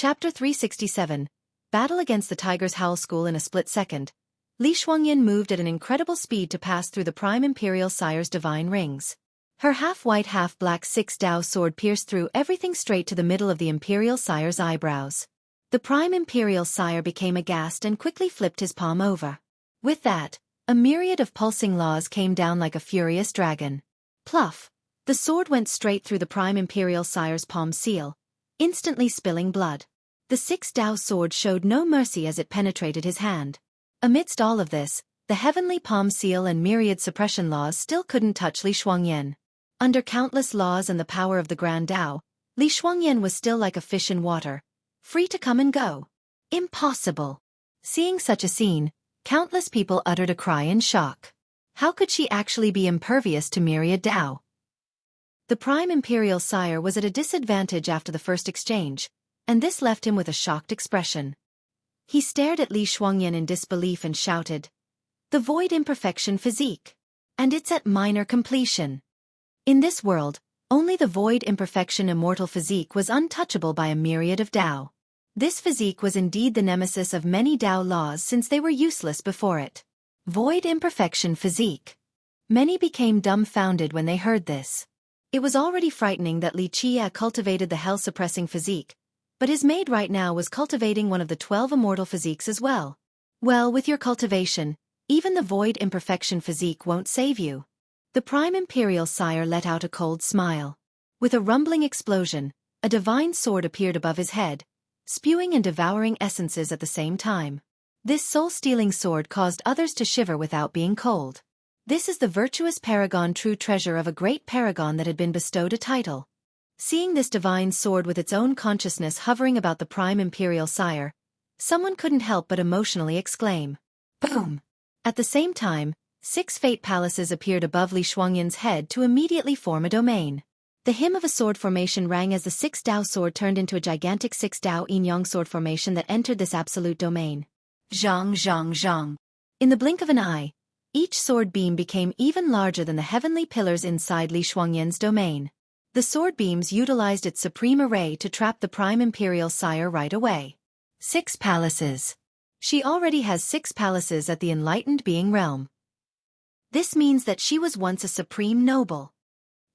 Chapter 367. Battle against the Tiger's Howl School in a split second. Li Shuangyan moved at an incredible speed to pass through the Prime Imperial Sire's divine rings. Her half-white half-black six-dao sword pierced through everything straight to the middle of the Imperial Sire's eyebrows. The Prime Imperial Sire became aghast and quickly flipped his palm over. With that, a myriad of pulsing laws came down like a furious dragon. Pluff! The sword went straight through the Prime Imperial Sire's palm seal, instantly spilling blood. The six-dao sword showed no mercy as it penetrated his hand. Amidst all of this, the heavenly palm seal and myriad suppression laws still couldn't touch Li Shuangyan. Under countless laws and the power of the Grand Dao, Li Shuangyan was still like a fish in water, free to come and go. Impossible! Seeing such a scene, countless people uttered a cry in shock. How could she actually be impervious to myriad Dao? The Prime Imperial Sire was at a disadvantage after the first exchange, and this left him with a shocked expression. He stared at Li Shuangyan in disbelief and shouted, "The void imperfection physique! And it's at minor completion." In this world, only the void imperfection immortal physique was untouchable by a myriad of Dao. This physique was indeed the nemesis of many Dao laws since they were useless before it. Void imperfection physique. Many became dumbfounded when they heard this. It was already frightening that Li Qia cultivated the hell-suppressing physique, but his maid right now was cultivating one of the 12 immortal physiques as well. Well, with your cultivation, even the void imperfection physique won't save you. The Prime Imperial Sire let out a cold smile. With a rumbling explosion, a divine sword appeared above his head, spewing and devouring essences at the same time. This soul-stealing sword caused others to shiver without being cold. This is the virtuous paragon, true treasure of a great paragon that had been bestowed a title. Seeing this divine sword with its own consciousness hovering about the Prime Imperial Sire, someone couldn't help but emotionally exclaim, "Boom!" At the same time, 6 fate palaces appeared above Li Shuangyan's head to immediately form a domain. The hymn of a sword formation rang as the 6-dao sword turned into a gigantic 6-dao yin-yang sword formation that entered this absolute domain. Zhang zhang zhang. In the blink of an eye, each sword beam became even larger than the heavenly pillars inside Li Shuangyan's domain. The sword beams utilized its supreme array to trap the Prime Imperial Sire right away. 6 palaces. She already has 6 palaces at the enlightened being realm. This means that she was once a supreme noble.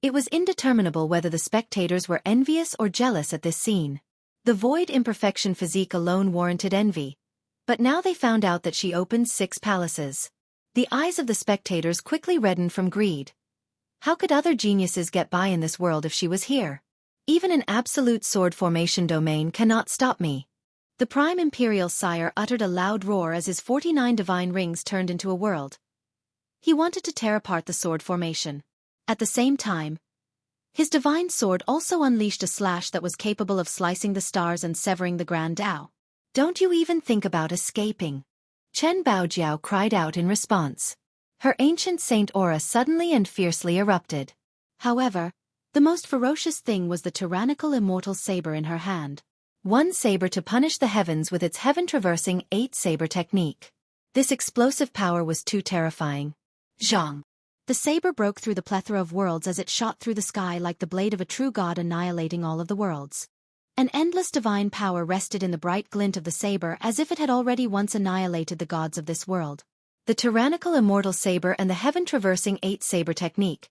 It was indeterminable whether the spectators were envious or jealous at this scene. The void imperfection physique alone warranted envy, but now they found out that she opened 6 palaces. The eyes of the spectators quickly reddened from greed. How could other geniuses get by in this world if she was here? Even an absolute sword formation domain cannot stop me. The Prime Imperial Sire uttered a loud roar as his 49 divine rings turned into a world. He wanted to tear apart the sword formation. At the same time, his divine sword also unleashed a slash that was capable of slicing the stars and severing the Grand Dao. "Don't you even think about escaping!" Chen Baojiao cried out in response. Her ancient saint aura suddenly and fiercely erupted. However, the most ferocious thing was the tyrannical immortal saber in her hand. One saber to punish the heavens with its heaven-traversing 8-saber technique. This explosive power was too terrifying. Zhang! The saber broke through the plethora of worlds as it shot through the sky like the blade of a true god, annihilating all of the worlds. An endless divine power rested in the bright glint of the saber as if it had already once annihilated the gods of this world. The tyrannical immortal saber and the heaven-traversing 8-saber technique.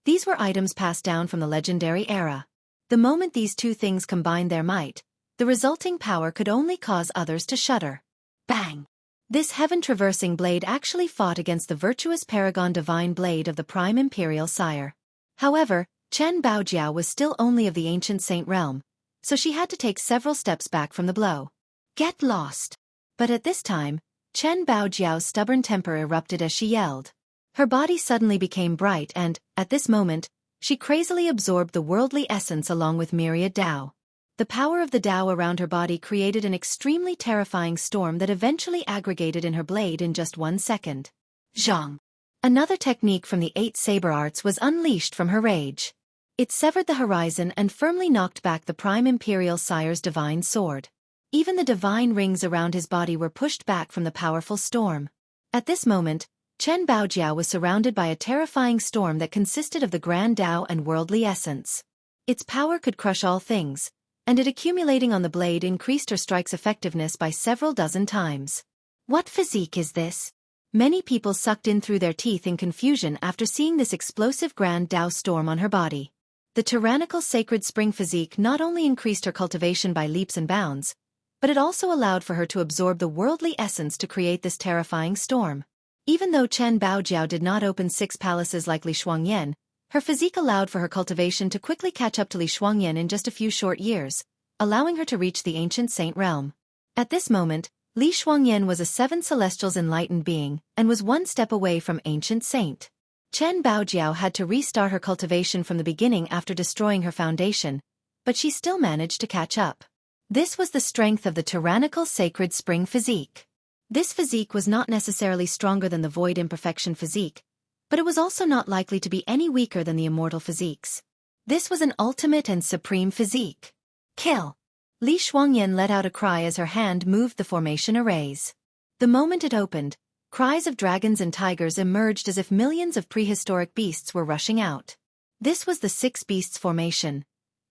These were items passed down from the legendary era. The moment these two things combined their might, the resulting power could only cause others to shudder. Bang! This heaven-traversing blade actually fought against the virtuous paragon divine blade of the Prime Imperial Sire. However, Chen Baojiao was still only of the ancient saint realm, so she had to take several steps back from the blow. Get lost! But at this time, Chen Baojiao's stubborn temper erupted as she yelled. Her body suddenly became bright and, at this moment, she crazily absorbed the worldly essence along with myriad Dao. The power of the Dao around her body created an extremely terrifying storm that eventually aggregated in her blade in just 1 second. Zhang! Another technique from the 8 saber arts was unleashed from her rage. It severed the horizon and firmly knocked back the Prime Imperial Sire's divine sword. Even the divine rings around his body were pushed back from the powerful storm. At this moment, Chen Baojiao was surrounded by a terrifying storm that consisted of the Grand Dao and worldly essence. Its power could crush all things, and it accumulating on the blade increased her strike's effectiveness by several dozen times. What physique is this? Many people sucked in through their teeth in confusion after seeing this explosive Grand Dao storm on her body. The tyrannical sacred spring physique not only increased her cultivation by leaps and bounds, but it also allowed for her to absorb the worldly essence to create this terrifying storm. Even though Chen Baojiao did not open 6 palaces like Li Shuangyan, her physique allowed for her cultivation to quickly catch up to Li Shuangyan in just a few short years, allowing her to reach the ancient saint realm. At this moment, Li Shuangyan was a 7 celestials enlightened being and was 1 step away from ancient saint. Chen Baojiao had to restart her cultivation from the beginning after destroying her foundation, but she still managed to catch up. This was the strength of the tyrannical sacred spring physique. This physique was not necessarily stronger than the void imperfection physique, but it was also not likely to be any weaker than the immortal physiques. This was an ultimate and supreme physique. Kill! Li Shuangyan let out a cry as her hand moved the formation arrays. The moment it opened, cries of dragons and tigers emerged as if millions of prehistoric beasts were rushing out. This was the 6 beasts formation.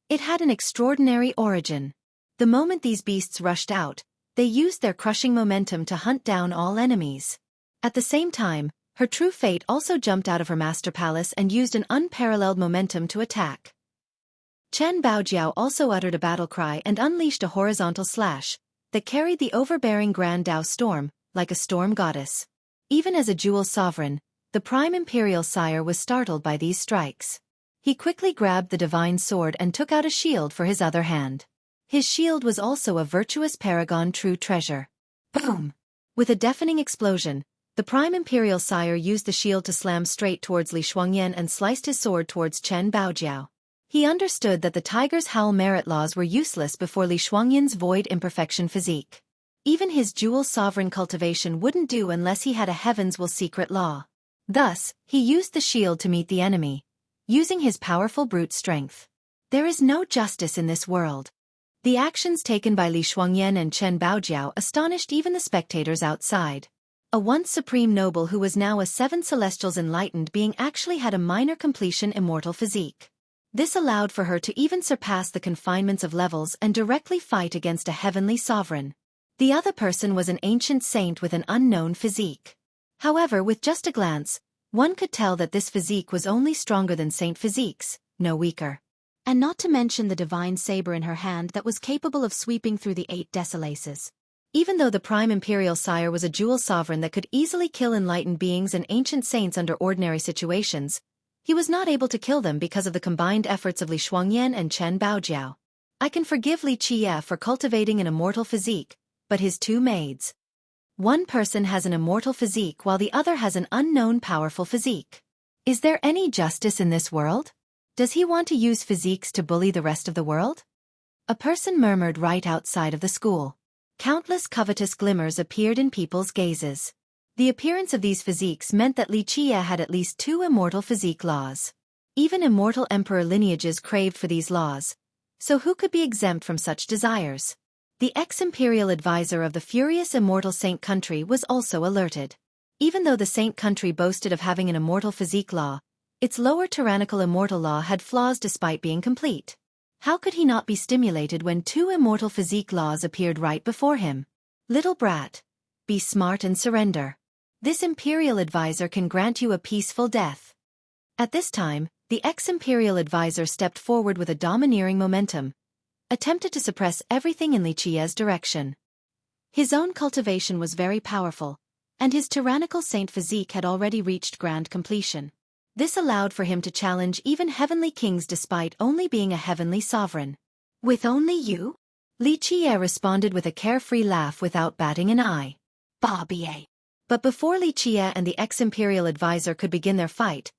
It had an extraordinary origin. The moment these beasts rushed out, they used their crushing momentum to hunt down all enemies. At the same time, her true fate also jumped out of her master palace and used an unparalleled momentum to attack. Chen Baojiao also uttered a battle cry and unleashed a horizontal slash that carried the overbearing Grand Dao storm, like a storm goddess. Even as a jewel sovereign, the prime imperial sire was startled by these strikes. He quickly grabbed the divine sword and took out a shield for his other hand. His shield was also a virtuous paragon true treasure. Boom! With a deafening explosion, the prime imperial sire used the shield to slam straight towards Li Shuangyan and sliced his sword towards Chen Baojiao. He understood that the tiger's howl merit laws were useless before Li Shuangyan's void imperfection physique. Even his jewel sovereign cultivation wouldn't do unless he had a heaven's will secret law. Thus, he used the shield to meet the enemy, using his powerful brute strength. There is no justice in this world. The actions taken by Li Shuangyan and Chen Baojiao astonished even the spectators outside. A once supreme noble who was now a 7 celestials enlightened being actually had a minor completion immortal physique. This allowed for her to even surpass the confinements of levels and directly fight against a heavenly sovereign. The other person was an ancient saint with an unknown physique. However, with just a glance, one could tell that this physique was only stronger than saint physiques, no weaker. And not to mention the divine saber in her hand that was capable of sweeping through the 8 desolaces. Even though the prime imperial sire was a jewel sovereign that could easily kill enlightened beings and ancient saints under ordinary situations, he was not able to kill them because of the combined efforts of Li Shuangyan and Chen Baojiao. I can forgive Li Qiye for cultivating an immortal physique, but his 2 maids. One person has an immortal physique while the other has an unknown powerful physique. Is there any justice in this world? Does he want to use physiques to bully the rest of the world? A person murmured right outside of the school. Countless covetous glimmers appeared in people's gazes. The appearance of these physiques meant that Li Qiye had at least 2 immortal physique laws. Even immortal emperor lineages craved for these laws, so who could be exempt from such desires? The ex-imperial advisor of the furious immortal saint country was also alerted. Even though the saint country boasted of having an immortal physique law, its lower tyrannical immortal law had flaws despite being complete. How could he not be stimulated when 2 immortal physique laws appeared right before him? Little brat, be smart and surrender. This imperial advisor can grant you a peaceful death. At this time, the ex-imperial advisor stepped forward with a domineering momentum, attempted to suppress everything in Li Qiye's direction. His own cultivation was very powerful, and his tyrannical saint physique had already reached grand completion. This allowed for him to challenge even heavenly kings despite only being a heavenly sovereign. With only you? Li Qiye responded with a carefree laugh without batting an eye. Bobby. But before Li Qiye and the ex-imperial advisor could begin their fight,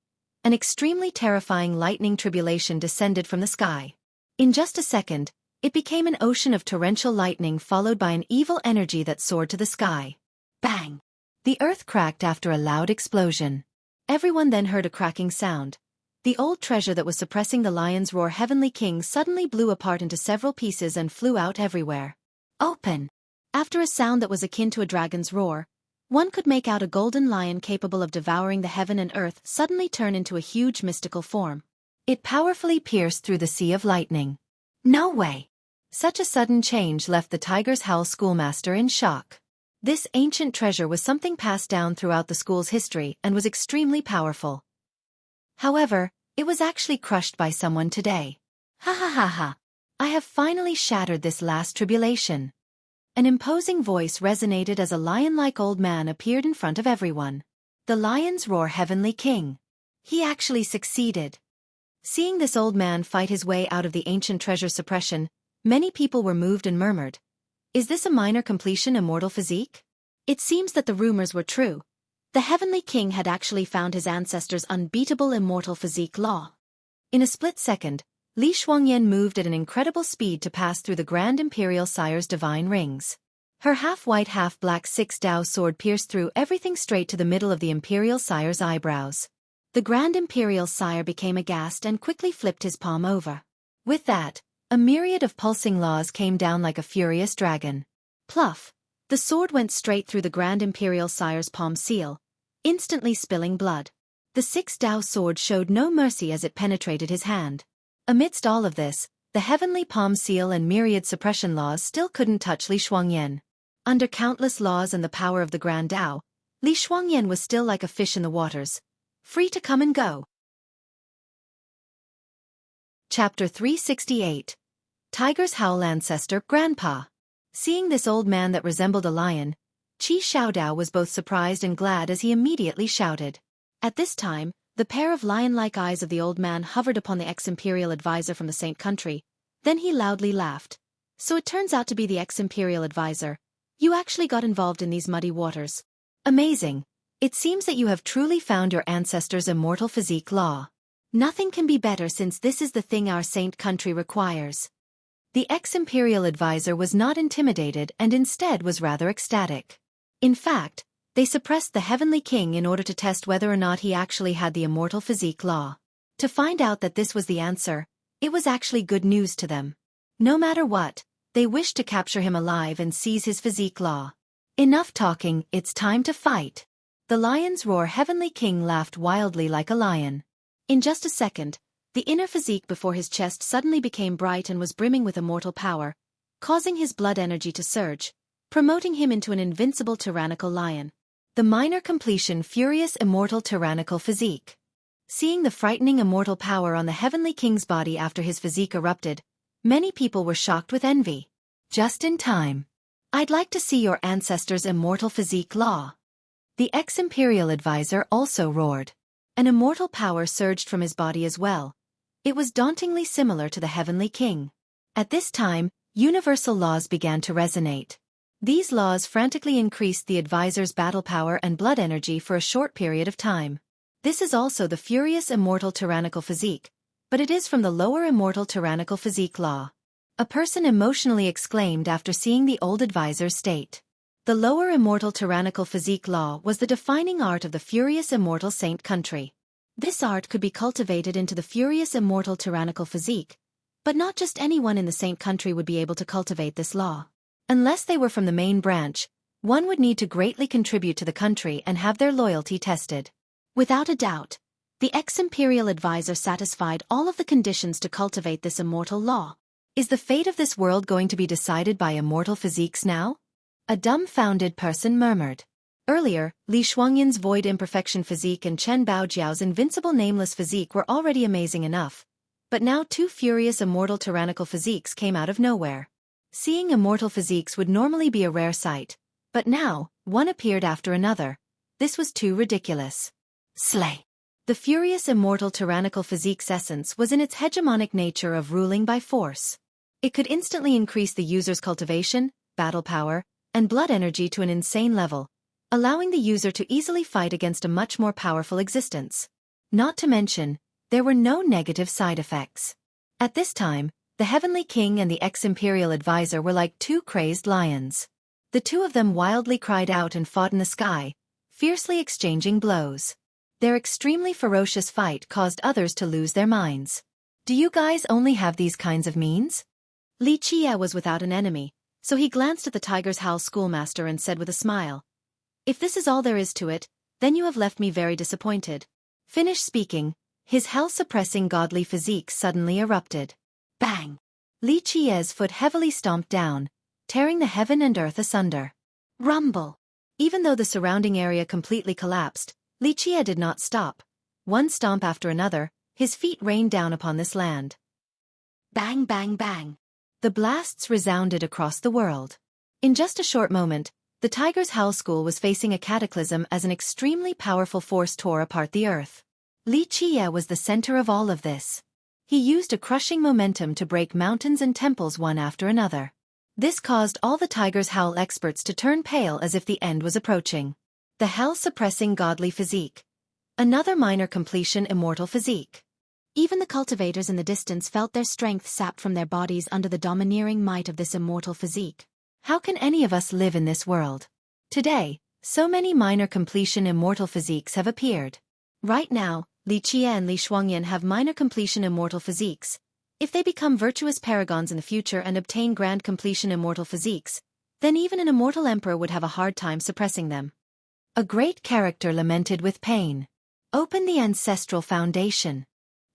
an extremely terrifying lightning tribulation descended from the sky. In just a second, it became an ocean of torrential lightning followed by an evil energy that soared to the sky. Bang! The earth cracked after a loud explosion. Everyone then heard a cracking sound. The old treasure that was suppressing the lion's roar heavenly king suddenly blew apart into several pieces and flew out everywhere. Open! After a sound that was akin to a dragon's roar, one could make out a golden lion capable of devouring the heaven and earth suddenly turn into a huge mystical form. It powerfully pierced through the sea of lightning. No way! Such a sudden change left the Tiger's Howl schoolmaster in shock. This ancient treasure was something passed down throughout the school's history and was extremely powerful. However, it was actually crushed by someone today. Ha ha ha ha! I have finally shattered this last tribulation. An imposing voice resonated as a lion-like old man appeared in front of everyone. The lions roar Heavenly King. He actually succeeded. Seeing this old man fight his way out of the ancient treasure suppression, many people were moved and murmured, "Is this a minor completion immortal physique?" It seems that the rumors were true. The Heavenly King had actually found his ancestors' unbeatable immortal physique law. In a split second, Li Shuangyan moved at an incredible speed to pass through the Grand Imperial Sire's divine rings. Her half-white half-black six-dao sword pierced through everything straight to the middle of the Imperial Sire's eyebrows. The Grand Imperial Sire became aghast and quickly flipped his palm over. With that, a myriad of pulsing laws came down like a furious dragon. Pluff! The sword went straight through the Grand Imperial Sire's palm seal, instantly spilling blood. The six-dao sword showed no mercy as it penetrated his hand. Amidst all of this, the heavenly palm seal and myriad suppression laws still couldn't touch Li Shuangyan. Under countless laws and the power of the Grand Dao, Li Shuangyan was still like a fish in the waters, free to come and go. Chapter 368. Tiger's Howl Ancestor Grandpa. Seeing this old man that resembled a lion, Qi Xiaodao was both surprised and glad as he immediately shouted. At this time, the pair of lion-like eyes of the old man hovered upon the ex-imperial advisor from the Saint country. Then he loudly laughed. "So it turns out to be the ex-imperial advisor. You actually got involved in these muddy waters. Amazing. It seems that you have truly found your ancestors' immortal physique law. Nothing can be better since this is the thing our Saint country requires." The ex-imperial advisor was not intimidated and instead was rather ecstatic. In fact, they suppressed the Heavenly King in order to test whether or not he actually had the immortal physique law. To find out that this was the answer, it was actually good news to them. No matter what, they wished to capture him alive and seize his physique law. Enough talking, it's time to fight. The lion's roar Heavenly King laughed wildly like a lion. In just a second, the inner physique before his chest suddenly became bright and was brimming with immortal power, causing his blood energy to surge, promoting him into an invincible tyrannical lion. The minor completion furious immortal tyrannical physique. Seeing the frightening immortal power on the Heavenly King's body after his physique erupted, many people were shocked with envy. Just in time. I'd like to see your ancestors' immortal physique law. The ex-imperial advisor also roared. An immortal power surged from his body as well. It was dauntingly similar to the Heavenly King. At this time, universal laws began to resonate. These laws frantically increased the advisor's battle power and blood energy for a short period of time. This is also the furious immortal tyrannical physique, but it is from the lower immortal tyrannical physique law. A person emotionally exclaimed after seeing the old advisor's state. The lower immortal tyrannical physique law was the defining art of the furious immortal Saint country. This art could be cultivated into the furious immortal tyrannical physique, but not just anyone in the Saint country would be able to cultivate this law. Unless they were from the main branch, one would need to greatly contribute to the country and have their loyalty tested. Without a doubt, the ex-imperial advisor satisfied all of the conditions to cultivate this immortal law. Is the fate of this world going to be decided by immortal physiques now? A dumbfounded person murmured. Earlier, Li Shuangyan's void imperfection physique and Chen Baojiao's invincible nameless physique were already amazing enough, but now two furious immortal tyrannical physiques came out of nowhere. Seeing immortal physiques would normally be a rare sight, but now, one appeared after another. This was too ridiculous. Slay. The furious immortal tyrannical physique's essence was in its hegemonic nature of ruling by force. It could instantly increase the user's cultivation, battle power, and blood energy to an insane level, allowing the user to easily fight against a much more powerful existence. Not to mention, there were no negative side effects. At this time, the Heavenly King and the ex-imperial advisor were like two crazed lions. The two of them wildly cried out and fought in the sky, fiercely exchanging blows. Their extremely ferocious fight caused others to lose their minds. Do you guys only have these kinds of means? Li Chia was without an enemy, so he glanced at the Tiger's Howl schoolmaster and said with a smile, "If this is all there is to it, then you have left me very disappointed." Finished speaking, his hell-suppressing godly physique suddenly erupted. Bang! Li Qiye's foot heavily stomped down, tearing the heaven and earth asunder. Rumble! Even though the surrounding area completely collapsed, Li Qiye did not stop. One stomp after another, his feet rained down upon this land. Bang bang bang! The blasts resounded across the world. In just a short moment, the Tiger's Howl School was facing a cataclysm as an extremely powerful force tore apart the earth. Li Qiye was the center of all of this. He used a crushing momentum to break mountains and temples one after another. This caused all the Tiger's Howl experts to turn pale as if the end was approaching. The hell-suppressing godly physique. Another minor completion immortal physique. Even the cultivators in the distance felt their strength sapped from their bodies under the domineering might of this immortal physique. How can any of us live in this world? Today, so many minor completion immortal physiques have appeared. Right now, Li Qiye and Li Shuangyan have minor completion immortal physiques. If they become virtuous paragons in the future and obtain grand completion immortal physiques, then even an immortal emperor would have a hard time suppressing them. A great character lamented with pain. Open the ancestral foundation.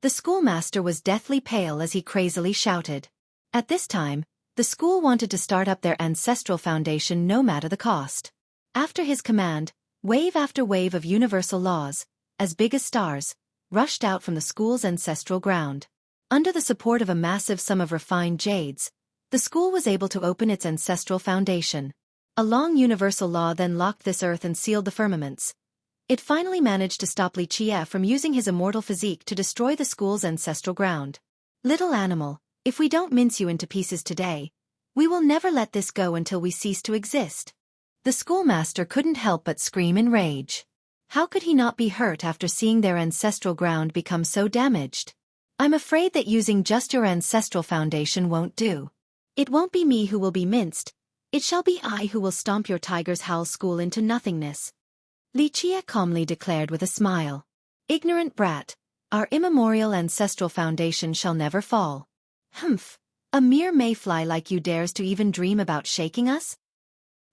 The schoolmaster was deathly pale as he crazily shouted. At this time, the school wanted to start up their ancestral foundation no matter the cost. After his command, wave after wave of universal laws, as big as stars, rushed out from the school's ancestral ground. Under the support of a massive sum of refined jades, the school was able to open its ancestral foundation. A long universal law then locked this earth and sealed the firmaments. It finally managed to stop Li Qiye from using his immortal physique to destroy the school's ancestral ground. Little animal, if we don't mince you into pieces today, we will never let this go until we cease to exist. The schoolmaster couldn't help but scream in rage. How could he not be hurt after seeing their ancestral ground become so damaged? I'm afraid that using just your ancestral foundation won't do. It won't be me who will be minced. It shall be I who will stomp your Tiger's Howl School into nothingness. Li Qiye calmly declared with a smile. Ignorant brat, our immemorial ancestral foundation shall never fall. Humph, a mere mayfly like you dares to even dream about shaking us?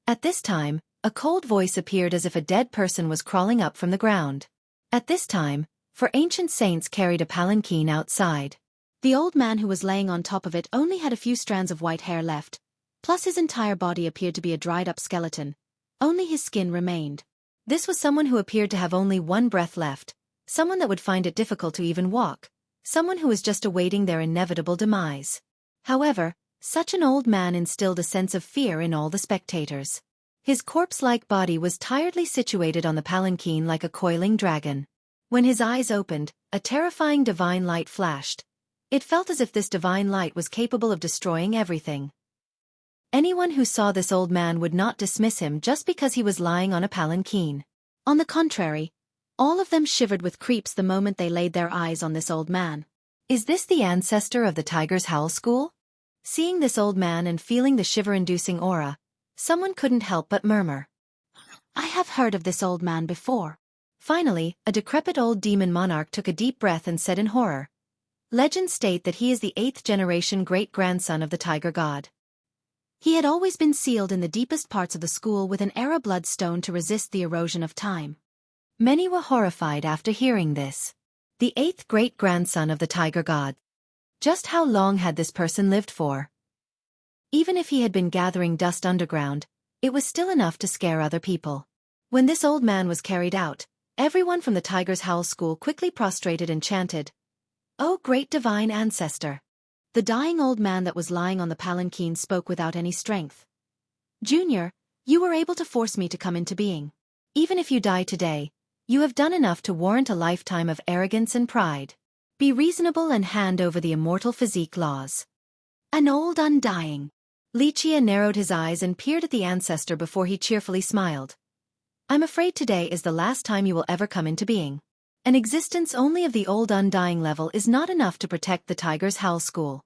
At this time, a cold voice appeared as if a dead person was crawling up from the ground. At this time, four ancient saints carried a palanquin outside. The old man who was laying on top of it only had a few strands of white hair left, plus his entire body appeared to be a dried-up skeleton. Only his skin remained. This was someone who appeared to have only one breath left, someone that would find it difficult to even walk, someone who was just awaiting their inevitable demise. However, such an old man instilled a sense of fear in all the spectators. His corpse-like body was tiredly situated on the palanquin like a coiling dragon. When his eyes opened, a terrifying divine light flashed. It felt as if this divine light was capable of destroying everything. Anyone who saw this old man would not dismiss him just because he was lying on a palanquin. On the contrary, all of them shivered with creeps the moment they laid their eyes on this old man. Is this the ancestor of the Tiger's Howl School? Seeing this old man and feeling the shiver-inducing aura, someone couldn't help but murmur. I have heard of this old man before. Finally, a decrepit old demon monarch took a deep breath and said in horror. Legends state that he is the 8th-generation great-grandson of the Tiger God. He had always been sealed in the deepest parts of the school with an era bloodstone to resist the erosion of time. Many were horrified after hearing this. The 8th great-grandson of the Tiger God. Just how long had this person lived for? Even if he had been gathering dust underground, it was still enough to scare other people. When this old man was carried out, everyone from the Tiger's Howl School quickly prostrated and chanted, "O great divine ancestor!" The dying old man that was lying on the palanquin spoke without any strength. Junior, you were able to force me to come into being. Even if you die today, you have done enough to warrant a lifetime of arrogance and pride. Be reasonable and hand over the immortal physique laws. An old undying. Li Qiye narrowed his eyes and peered at the ancestor before he cheerfully smiled. I'm afraid today is the last time you will ever come into being. An existence only of the old undying level is not enough to protect the Tiger's Howl School.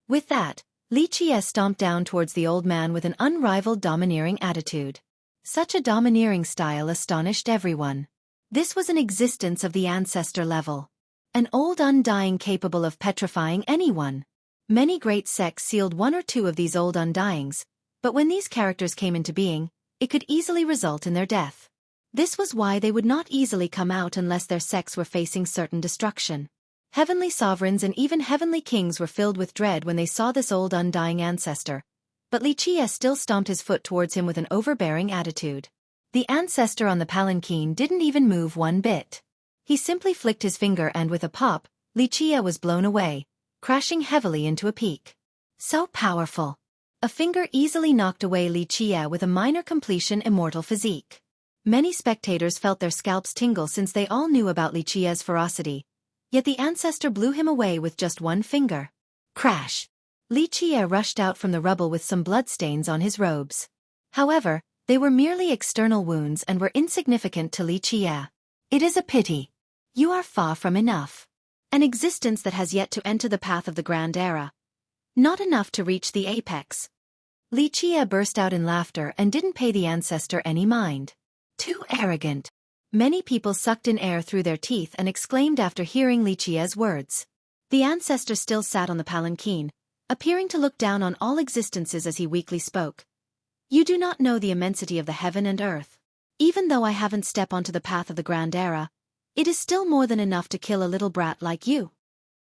With that, Li Qiye stomped down towards the old man with an unrivaled domineering attitude. Such a domineering style astonished everyone. This was an existence of the ancestor level. An old undying capable of petrifying anyone. Many great sects sealed one or two of these old undyings, but when these characters came into being, it could easily result in their death. This was why they would not easily come out unless their sects were facing certain destruction. Heavenly sovereigns and even heavenly kings were filled with dread when they saw this old undying ancestor. But Xueqi still stomped his foot towards him with an overbearing attitude. The ancestor on the palanquin didn't even move one bit. He simply flicked his finger and with a pop, Xueqi was blown away, crashing heavily into a peak. So powerful. A finger easily knocked away Xueqi with a minor completion immortal physique. Many spectators felt their scalps tingle since they all knew about Xueqi's ferocity. Yet the ancestor blew him away with just one finger. Crash! Xueqi rushed out from the rubble with some bloodstains on his robes. However, they were merely external wounds and were insignificant to Xueqi. It is a pity. You are far from enough. An existence that has yet to enter the path of the Grand Era. Not enough to reach the apex. Xueqi burst out in laughter and didn't pay the ancestor any mind. Too arrogant. Many people sucked in air through their teeth and exclaimed after hearing Xueqi's words. The ancestor still sat on the palanquin, appearing to look down on all existences as he weakly spoke. You do not know the immensity of the heaven and earth. Even though I haven't stepped onto the path of the Grand Era, it is still more than enough to kill a little brat like you.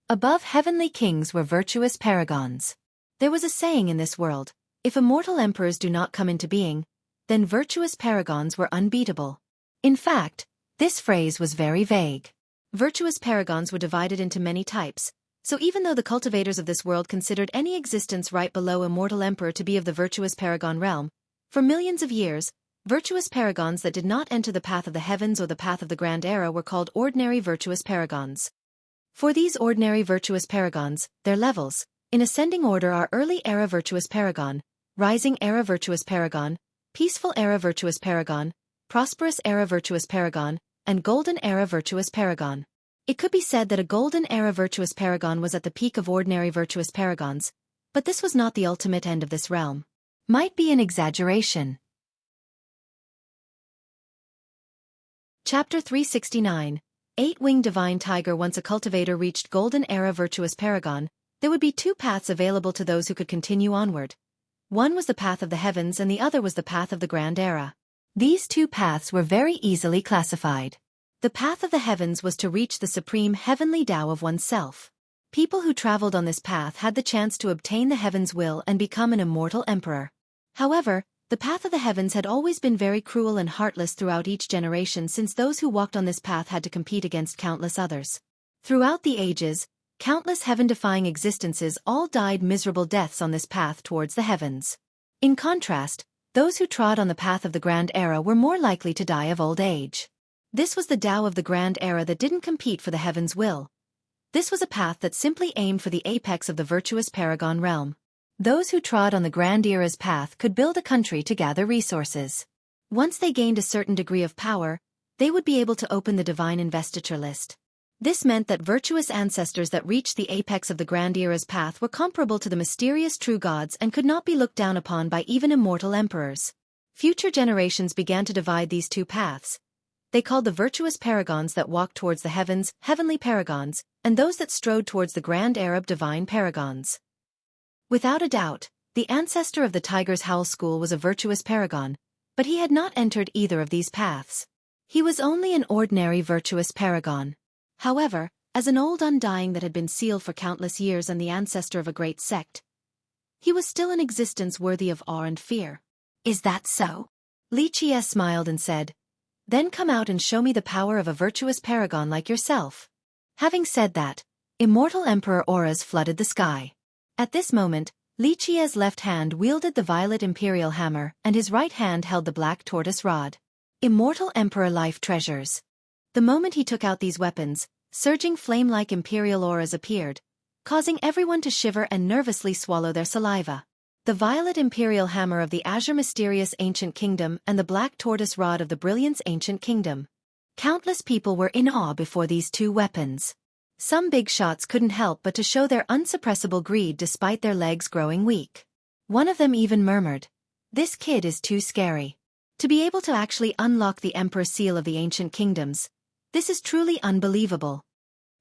Above heavenly kings were virtuous paragons. There was a saying in this world, if immortal emperors do not come into being, then virtuous paragons were unbeatable. In fact, this phrase was very vague. Virtuous paragons were divided into many types, so even though the cultivators of this world considered any existence right below a mortal emperor to be of the virtuous paragon realm, for millions of years, virtuous paragons that did not enter the path of the heavens or the path of the Grand Era were called ordinary virtuous paragons. For these ordinary virtuous paragons, their levels, in ascending order are Early Era Virtuous Paragon, Rising Era Virtuous Paragon, Peaceful Era Virtuous Paragon, Prosperous Era Virtuous Paragon, and Golden Era Virtuous Paragon. It could be said that a Golden Era Virtuous Paragon was at the peak of ordinary virtuous paragons, but this was not the ultimate end of this realm. Might be an exaggeration. Chapter 369. Eight-Winged Divine Tiger. Once a cultivator reached Golden Era Virtuous Paragon, there would be two paths available to those who could continue onward. One was the path of the heavens and the other was the path of the Grand Era. These two paths were very easily classified. The path of the heavens was to reach the supreme heavenly Tao of oneself. People who traveled on this path had the chance to obtain the heaven's will and become an immortal emperor. However, the path of the heavens had always been very cruel and heartless throughout each generation since those who walked on this path had to compete against countless others. Throughout the ages, countless heaven-defying existences all died miserable deaths on this path towards the heavens. In contrast, those who trod on the path of the Grand Era were more likely to die of old age. This was the Tao of the Grand Era that didn't compete for the heaven's will. This was a path that simply aimed for the apex of the virtuous paragon realm. Those who trod on the Grand Era's path could build a country to gather resources. Once they gained a certain degree of power, they would be able to open the divine investiture list. This meant that virtuous ancestors that reached the apex of the Grand Era's path were comparable to the mysterious true gods and could not be looked down upon by even immortal emperors. Future generations began to divide these two paths. They called the virtuous paragons that walked towards the heavens heavenly paragons, and those that strode towards the Grand Arab divine paragons. Without a doubt, the ancestor of the Tiger's Howl School was a virtuous paragon, but he had not entered either of these paths. He was only an ordinary virtuous paragon. However, as an old undying that had been sealed for countless years and the ancestor of a great sect, he was still an existence worthy of awe and fear. Is that so? Xueqi smiled and said, Then come out and show me the power of a virtuous paragon like yourself. Having said that, immortal emperor auras flooded the sky. At this moment, Xueqi's left hand wielded the violet imperial hammer and his right hand held the black tortoise rod. Immortal emperor life treasures. The moment he took out these weapons, surging flame-like imperial auras appeared, causing everyone to shiver and nervously swallow their saliva. The violet imperial hammer of the azure mysterious ancient kingdom and the black tortoise rod of the brilliance ancient kingdom. Countless people were in awe before these two weapons. Some big shots couldn't help but to show their unsuppressible greed despite their legs growing weak. One of them even murmured, "This kid is too scary." To be able to actually unlock the Emperor Seal of the ancient kingdoms, this is truly unbelievable.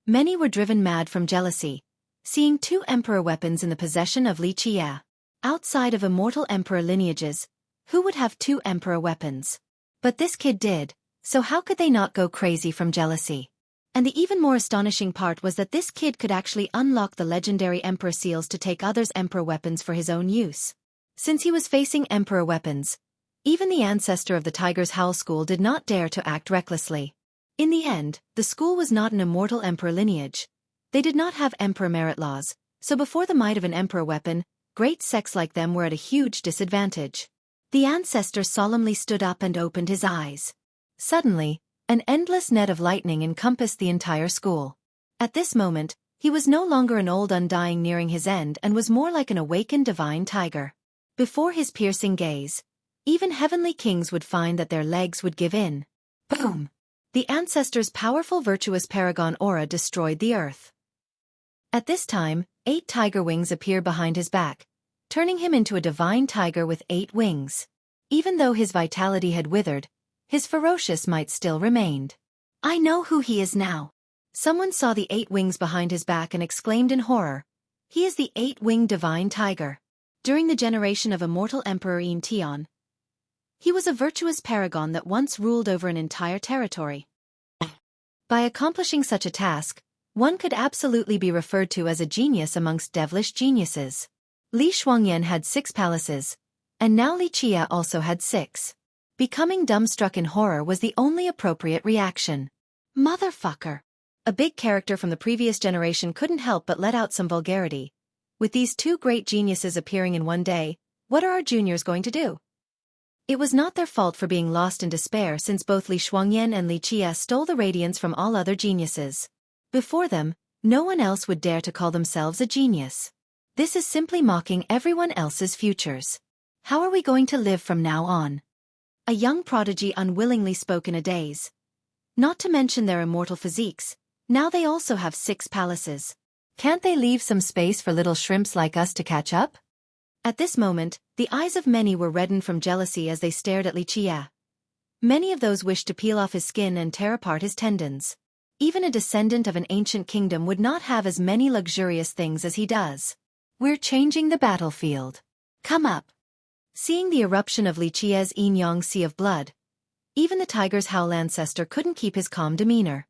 Many were driven mad from jealousy, seeing two emperor weapons in the possession of Xueqi. Outside of immortal emperor lineages, who would have two emperor weapons? But this kid did, so how could they not go crazy from jealousy? And the even more astonishing part was that this kid could actually unlock the legendary Emperor seals to take others' Emperor weapons for his own use. Since he was facing Emperor weapons, even the ancestor of the Tiger's Howl School did not dare to act recklessly. In the end, the school was not an immortal Emperor lineage. They did not have Emperor merit laws, so before the might of an Emperor weapon, great sects like them were at a huge disadvantage. The ancestor solemnly stood up and opened his eyes. Suddenly, an endless net of lightning encompassed the entire school. At this moment, he was no longer an old undying nearing his end and was more like an awakened divine tiger. Before his piercing gaze, even heavenly kings would find that their legs would give in. Boom! The ancestor's powerful virtuous paragon aura destroyed the earth. At this time, 8 tiger wings appeared behind his back, turning him into a divine tiger with 8 wings. Even though his vitality had withered, his ferocious might still remained. I know who he is now. Someone saw the 8 wings behind his back and exclaimed in horror. He is the 8-winged divine tiger. During the generation of immortal Emperor Tion, he was a virtuous paragon that once ruled over an entire territory. By accomplishing such a task, one could absolutely be referred to as a genius amongst devilish geniuses. Li Shuangyan had 6 palaces, and now Li Qia also had 6. Becoming dumbstruck in horror was the only appropriate reaction. Motherfucker! A big character from the previous generation couldn't help but let out some vulgarity. With these 2 great geniuses appearing in one day, what are our juniors going to do? It was not their fault for being lost in despair since both Li Shuangyan and Li Qia stole the radiance from all other geniuses. Before them, no one else would dare to call themselves a genius. This is simply mocking everyone else's futures. How are we going to live from now on? A young prodigy unwillingly spoke in a daze. Not to mention their immortal physiques, now they also have 6 palaces. Can't they leave some space for little shrimps like us to catch up? At this moment, the eyes of many were reddened from jealousy as they stared at Li Qia. Many of those wished to peel off his skin and tear apart his tendons. Even a descendant of an ancient kingdom would not have as many luxurious things as he does. We're changing the battlefield. Come up. Seeing the eruption of Li Qia's yin-yang sea of blood, even the tiger's howl ancestor couldn't keep his calm demeanor.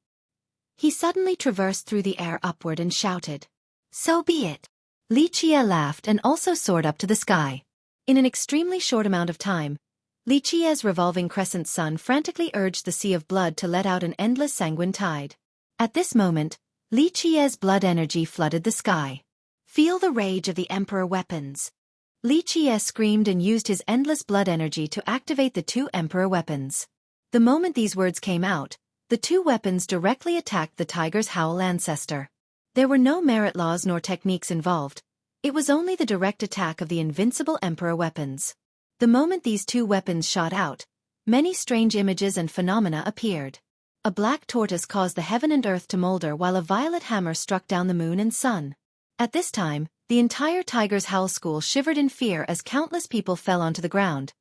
He suddenly traversed through the air upward and shouted, "So be it." Li Qia laughed and also soared up to the sky. In an extremely short amount of time, Li Qia's revolving crescent sun frantically urged the sea of blood to let out an endless sanguine tide. At this moment, Li Qia's blood energy flooded the sky. Feel the rage of the Emperor weapons. Li Qia screamed and used his endless blood energy to activate the 2 Emperor weapons. The moment these words came out, the 2 weapons directly attacked the tiger's howl ancestor. There were no merit laws nor techniques involved. It was only the direct attack of the invincible Emperor weapons. The moment these 2 weapons shot out, many strange images and phenomena appeared. A black tortoise caused the heaven and earth to molder while a violet hammer struck down the moon and sun. At this time, the entire Tiger's Howl School shivered in fear as countless people fell onto the ground,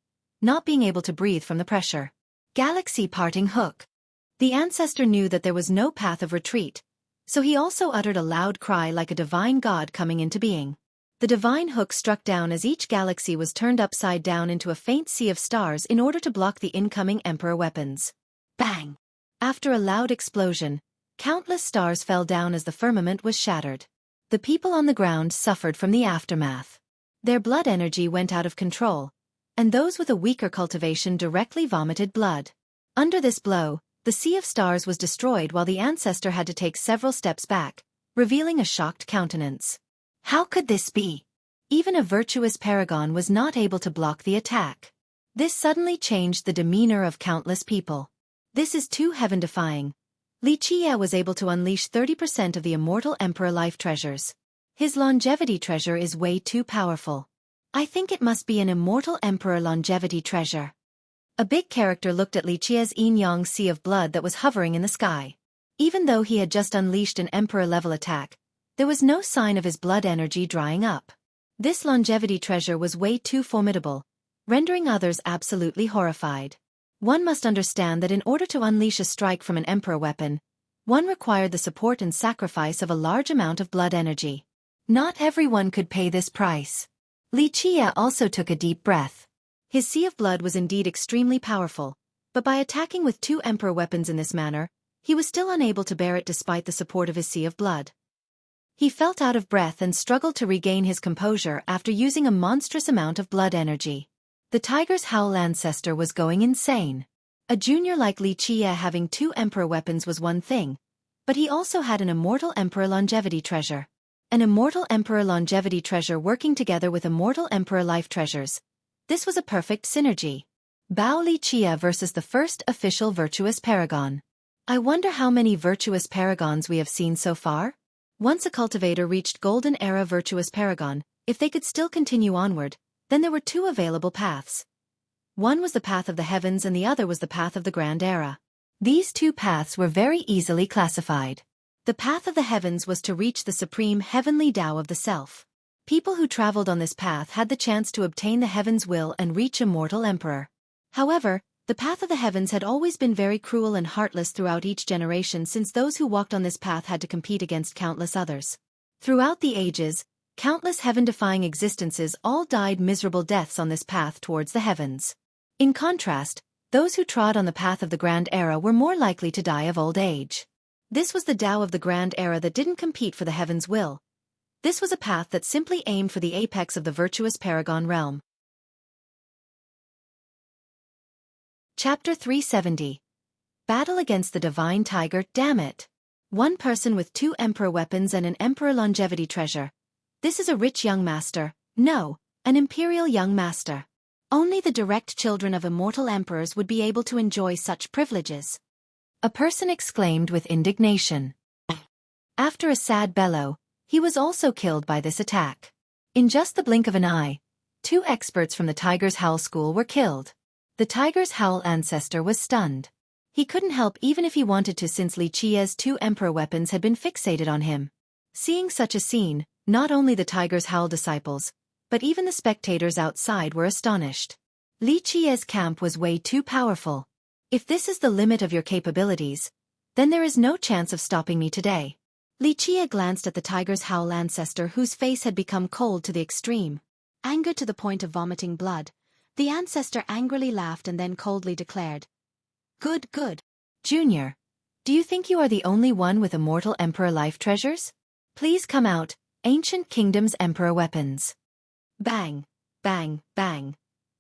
not being able to breathe from the pressure. Galaxy parting hook. The ancestor knew that there was no path of retreat, so he also uttered a loud cry like a divine god coming into being. The divine hook struck down as each galaxy was turned upside down into a faint sea of stars in order to block the incoming Emperor weapons. Bang! After a loud explosion, countless stars fell down as the firmament was shattered. The people on the ground suffered from the aftermath. Their blood energy went out of control, and those with a weaker cultivation directly vomited blood. Under this blow, the sea of stars was destroyed while the ancestor had to take several steps back, revealing a shocked countenance. How could this be? Even a virtuous paragon was not able to block the attack. This suddenly changed the demeanor of countless people. This is too heaven-defying. Li Qia was able to unleash 30% of the immortal Emperor life treasures. His longevity treasure is way too powerful. I think it must be an immortal Emperor longevity treasure. A big character looked at Li Qia's yin-yang sea of blood that was hovering in the sky. Even though he had just unleashed an Emperor-level attack, there was no sign of his blood energy drying up. This longevity treasure was way too formidable, rendering others absolutely horrified. One must understand that in order to unleash a strike from an Emperor weapon, one required the support and sacrifice of a large amount of blood energy. Not everyone could pay this price. Li Qia also took a deep breath. His sea of blood was indeed extremely powerful, but by attacking with 2 Emperor weapons in this manner, he was still unable to bear it despite the support of his sea of blood. He felt out of breath and struggled to regain his composure after using a monstrous amount of blood energy. The tiger's howl ancestor was going insane. A junior like Li Qie having 2 emperor weapons was one thing, but he also had an immortal emperor longevity treasure. An immortal emperor longevity treasure working together with immortal emperor life treasures. This was a perfect synergy. Bao Li Qie versus the first official virtuous paragon. I wonder how many virtuous paragons we have seen so far? Once a cultivator reached Golden Era Virtuous Paragon, if they could still continue onward, then there were 2 available paths. One was the path of the heavens and the other was the path of the Grand Era. These 2 paths were very easily classified. The path of the heavens was to reach the supreme heavenly Tao of the self. People who traveled on this path had the chance to obtain the heaven's will and reach immortal emperor. However, the path of the heavens had always been very cruel and heartless throughout each generation since those who walked on this path had to compete against countless others. Throughout the ages, countless heaven-defying existences all died miserable deaths on this path towards the heavens. In contrast, those who trod on the path of the Grand Era were more likely to die of old age. This was the Tao of the Grand Era that didn't compete for the heaven's will. This was a path that simply aimed for the apex of the virtuous paragon realm. Chapter 370. Battle against the Divine Tiger, damn it! One person with 2 emperor weapons and an emperor longevity treasure. This is a rich young master, no, an imperial young master. Only the direct children of immortal emperors would be able to enjoy such privileges. A person exclaimed with indignation. After a sad bellow, he was also killed by this attack. In just the blink of an eye, 2 experts from the Tiger's Howl School were killed. The Tiger's Howl ancestor was stunned. He couldn't help even if he wanted to since Li Qie's 2 emperor weapons had been fixated on him. Seeing such a scene, not only the Tiger's Howl disciples, but even the spectators outside were astonished. Li Qie's camp was way too powerful. If this is the limit of your capabilities, then there is no chance of stopping me today. Li Qie glanced at the Tiger's Howl ancestor whose face had become cold to the extreme. Angered to the point of vomiting blood, the ancestor angrily laughed and then coldly declared, "Good, good. Junior, do you think you are the only one with immortal emperor life treasures? Please come out, ancient kingdom's emperor weapons." Bang, bang, bang.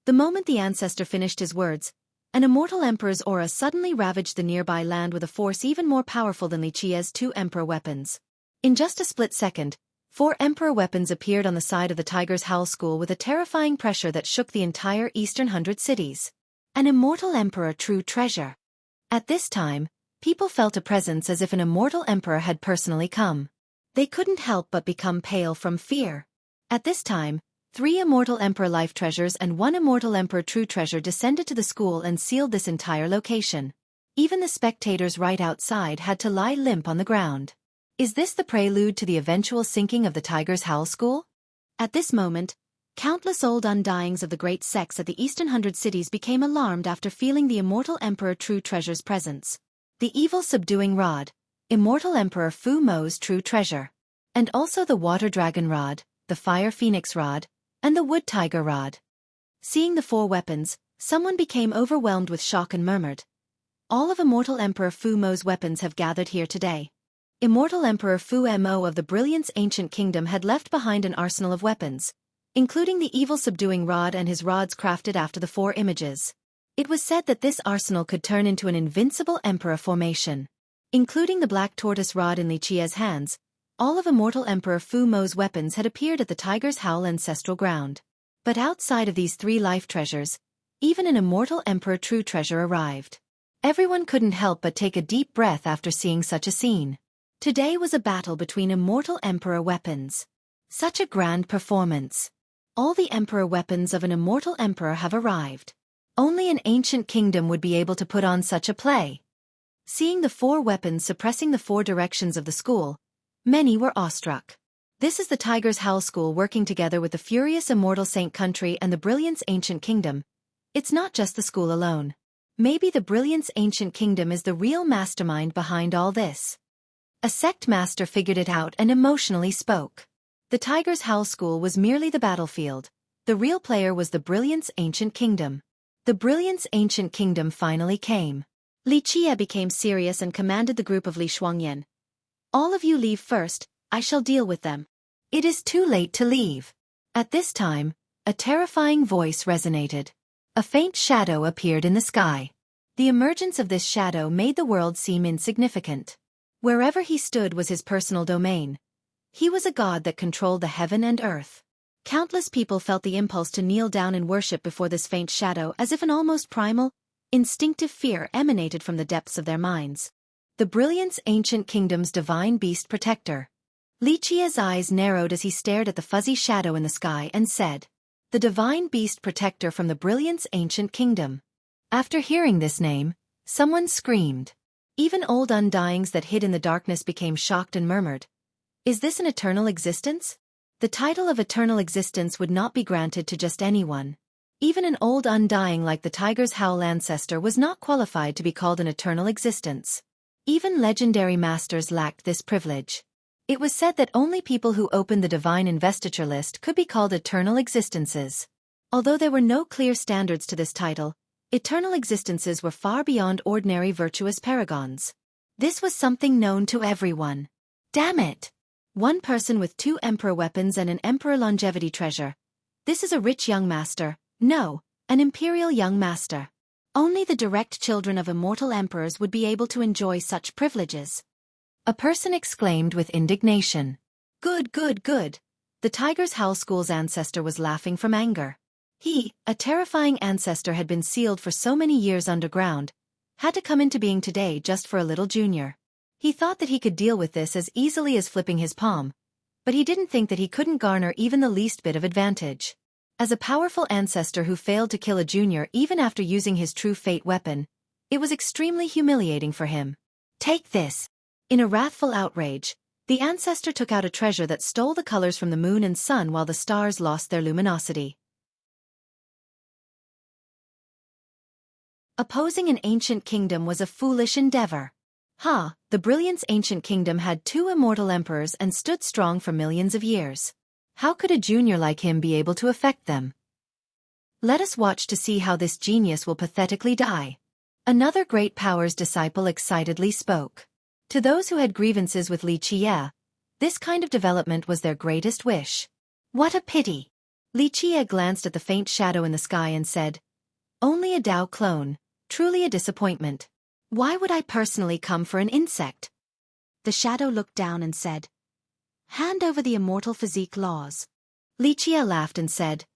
The moment the ancestor finished his words, an immortal emperor's aura suddenly ravaged the nearby land with a force even more powerful than Li Qie's 2 emperor weapons. In just a split second, 4 emperor weapons appeared on the side of the Tiger's Howl School with a terrifying pressure that shook the entire eastern 100 cities. An immortal emperor true treasure. At this time, people felt a presence as if an immortal emperor had personally come. They couldn't help but become pale from fear. At this time, 3 immortal emperor life treasures and 1 immortal emperor true treasure descended to the school and sealed this entire location. Even the spectators right outside had to lie limp on the ground. Is this the prelude to the eventual sinking of the Tiger's Howl School? At this moment, countless old undyings of the great sects at the Eastern 100 cities became alarmed after feeling the immortal Emperor True Treasure's presence. The evil subduing rod, immortal Emperor Fu Mo's true treasure. And also the water dragon rod, the fire phoenix rod, and the wood tiger rod. Seeing the 4 weapons, someone became overwhelmed with shock and murmured, "All of immortal Emperor Fu Mo's weapons have gathered here today." Immortal Emperor Fu Mo of the Brilliance Ancient Kingdom had left behind an arsenal of weapons, including the evil subduing rod and his rods crafted after the 4 images. It was said that this arsenal could turn into an invincible emperor formation. Including the black tortoise rod in Li Qie's hands, all of Immortal Emperor Fu Mo's weapons had appeared at the Tiger's Howl ancestral ground. But outside of these 3 life treasures, even an Immortal Emperor True Treasure arrived. Everyone couldn't help but take a deep breath after seeing such a scene. Today was a battle between Immortal Emperor weapons. Such a grand performance. All the Emperor weapons of an Immortal Emperor have arrived. Only an ancient kingdom would be able to put on such a play. Seeing the 4 weapons suppressing the 4 directions of the school, many were awestruck. This is the Tiger's Howl School working together with the furious Immortal Saint Country and the Brilliance Ancient Kingdom. It's not just the school alone. Maybe the Brilliance Ancient Kingdom is the real mastermind behind all this. A sect master figured it out and emotionally spoke. The Tiger's Howl School was merely the battlefield. The real player was the Brilliance Ancient Kingdom. The Brilliance Ancient Kingdom finally came. Li Qie became serious and commanded the group of Li Shuangyan. All of you leave first, I shall deal with them. It is too late to leave. At this time, a terrifying voice resonated. A faint shadow appeared in the sky. The emergence of this shadow made the world seem insignificant. Wherever he stood was his personal domain. He was a god that controlled the heaven and earth. Countless people felt the impulse to kneel down and worship before this faint shadow as if an almost primal, instinctive fear emanated from the depths of their minds. The Brilliance Ancient Kingdom's divine beast protector. Li Qie's eyes narrowed as he stared at the fuzzy shadow in the sky and said, "The divine beast protector from the Brilliance Ancient Kingdom." After hearing this name, someone screamed. Even old undyings that hid in the darkness became shocked and murmured, "Is this an eternal existence?" The title of eternal existence would not be granted to just anyone. Even an old undying like the tiger's howl ancestor was not qualified to be called an eternal existence. Even legendary masters lacked this privilege. It was said that only people who opened the divine investiture list could be called eternal existences. Although there were no clear standards to this title, eternal existences were far beyond ordinary virtuous paragons. This was something known to everyone. Damn it! One person with 2 emperor weapons and an emperor longevity treasure. This is a rich young master. No, an imperial young master. Only the direct children of immortal emperors would be able to enjoy such privileges. A person exclaimed with indignation. Good, good, good. The Tiger's Howl School's ancestor was laughing from anger. He, a terrifying ancestor had been sealed for so many years underground, had to come into being today just for a little junior. He thought that he could deal with this as easily as flipping his palm, but he didn't think that he couldn't garner even the least bit of advantage. As a powerful ancestor who failed to kill a junior even after using his true fate weapon, it was extremely humiliating for him. Take this! In a wrathful outrage, the ancestor took out a treasure that stole the colors from the moon and sun while the stars lost their luminosity. Opposing an ancient kingdom was a foolish endeavor. The Brilliance Ancient Kingdom had 2 immortal emperors and stood strong for millions of years. How could a junior like him be able to affect them? Let us watch to see how this genius will pathetically die. Another great power's disciple excitedly spoke. To those who had grievances with Li Qie, this kind of development was their greatest wish. What a pity! Li Qie glanced at the faint shadow in the sky and said, "Only a Dao clone, truly a disappointment. Why would I personally come for an insect?" The shadow looked down and said, "Hand over the immortal physique laws." Li Qie laughed and said,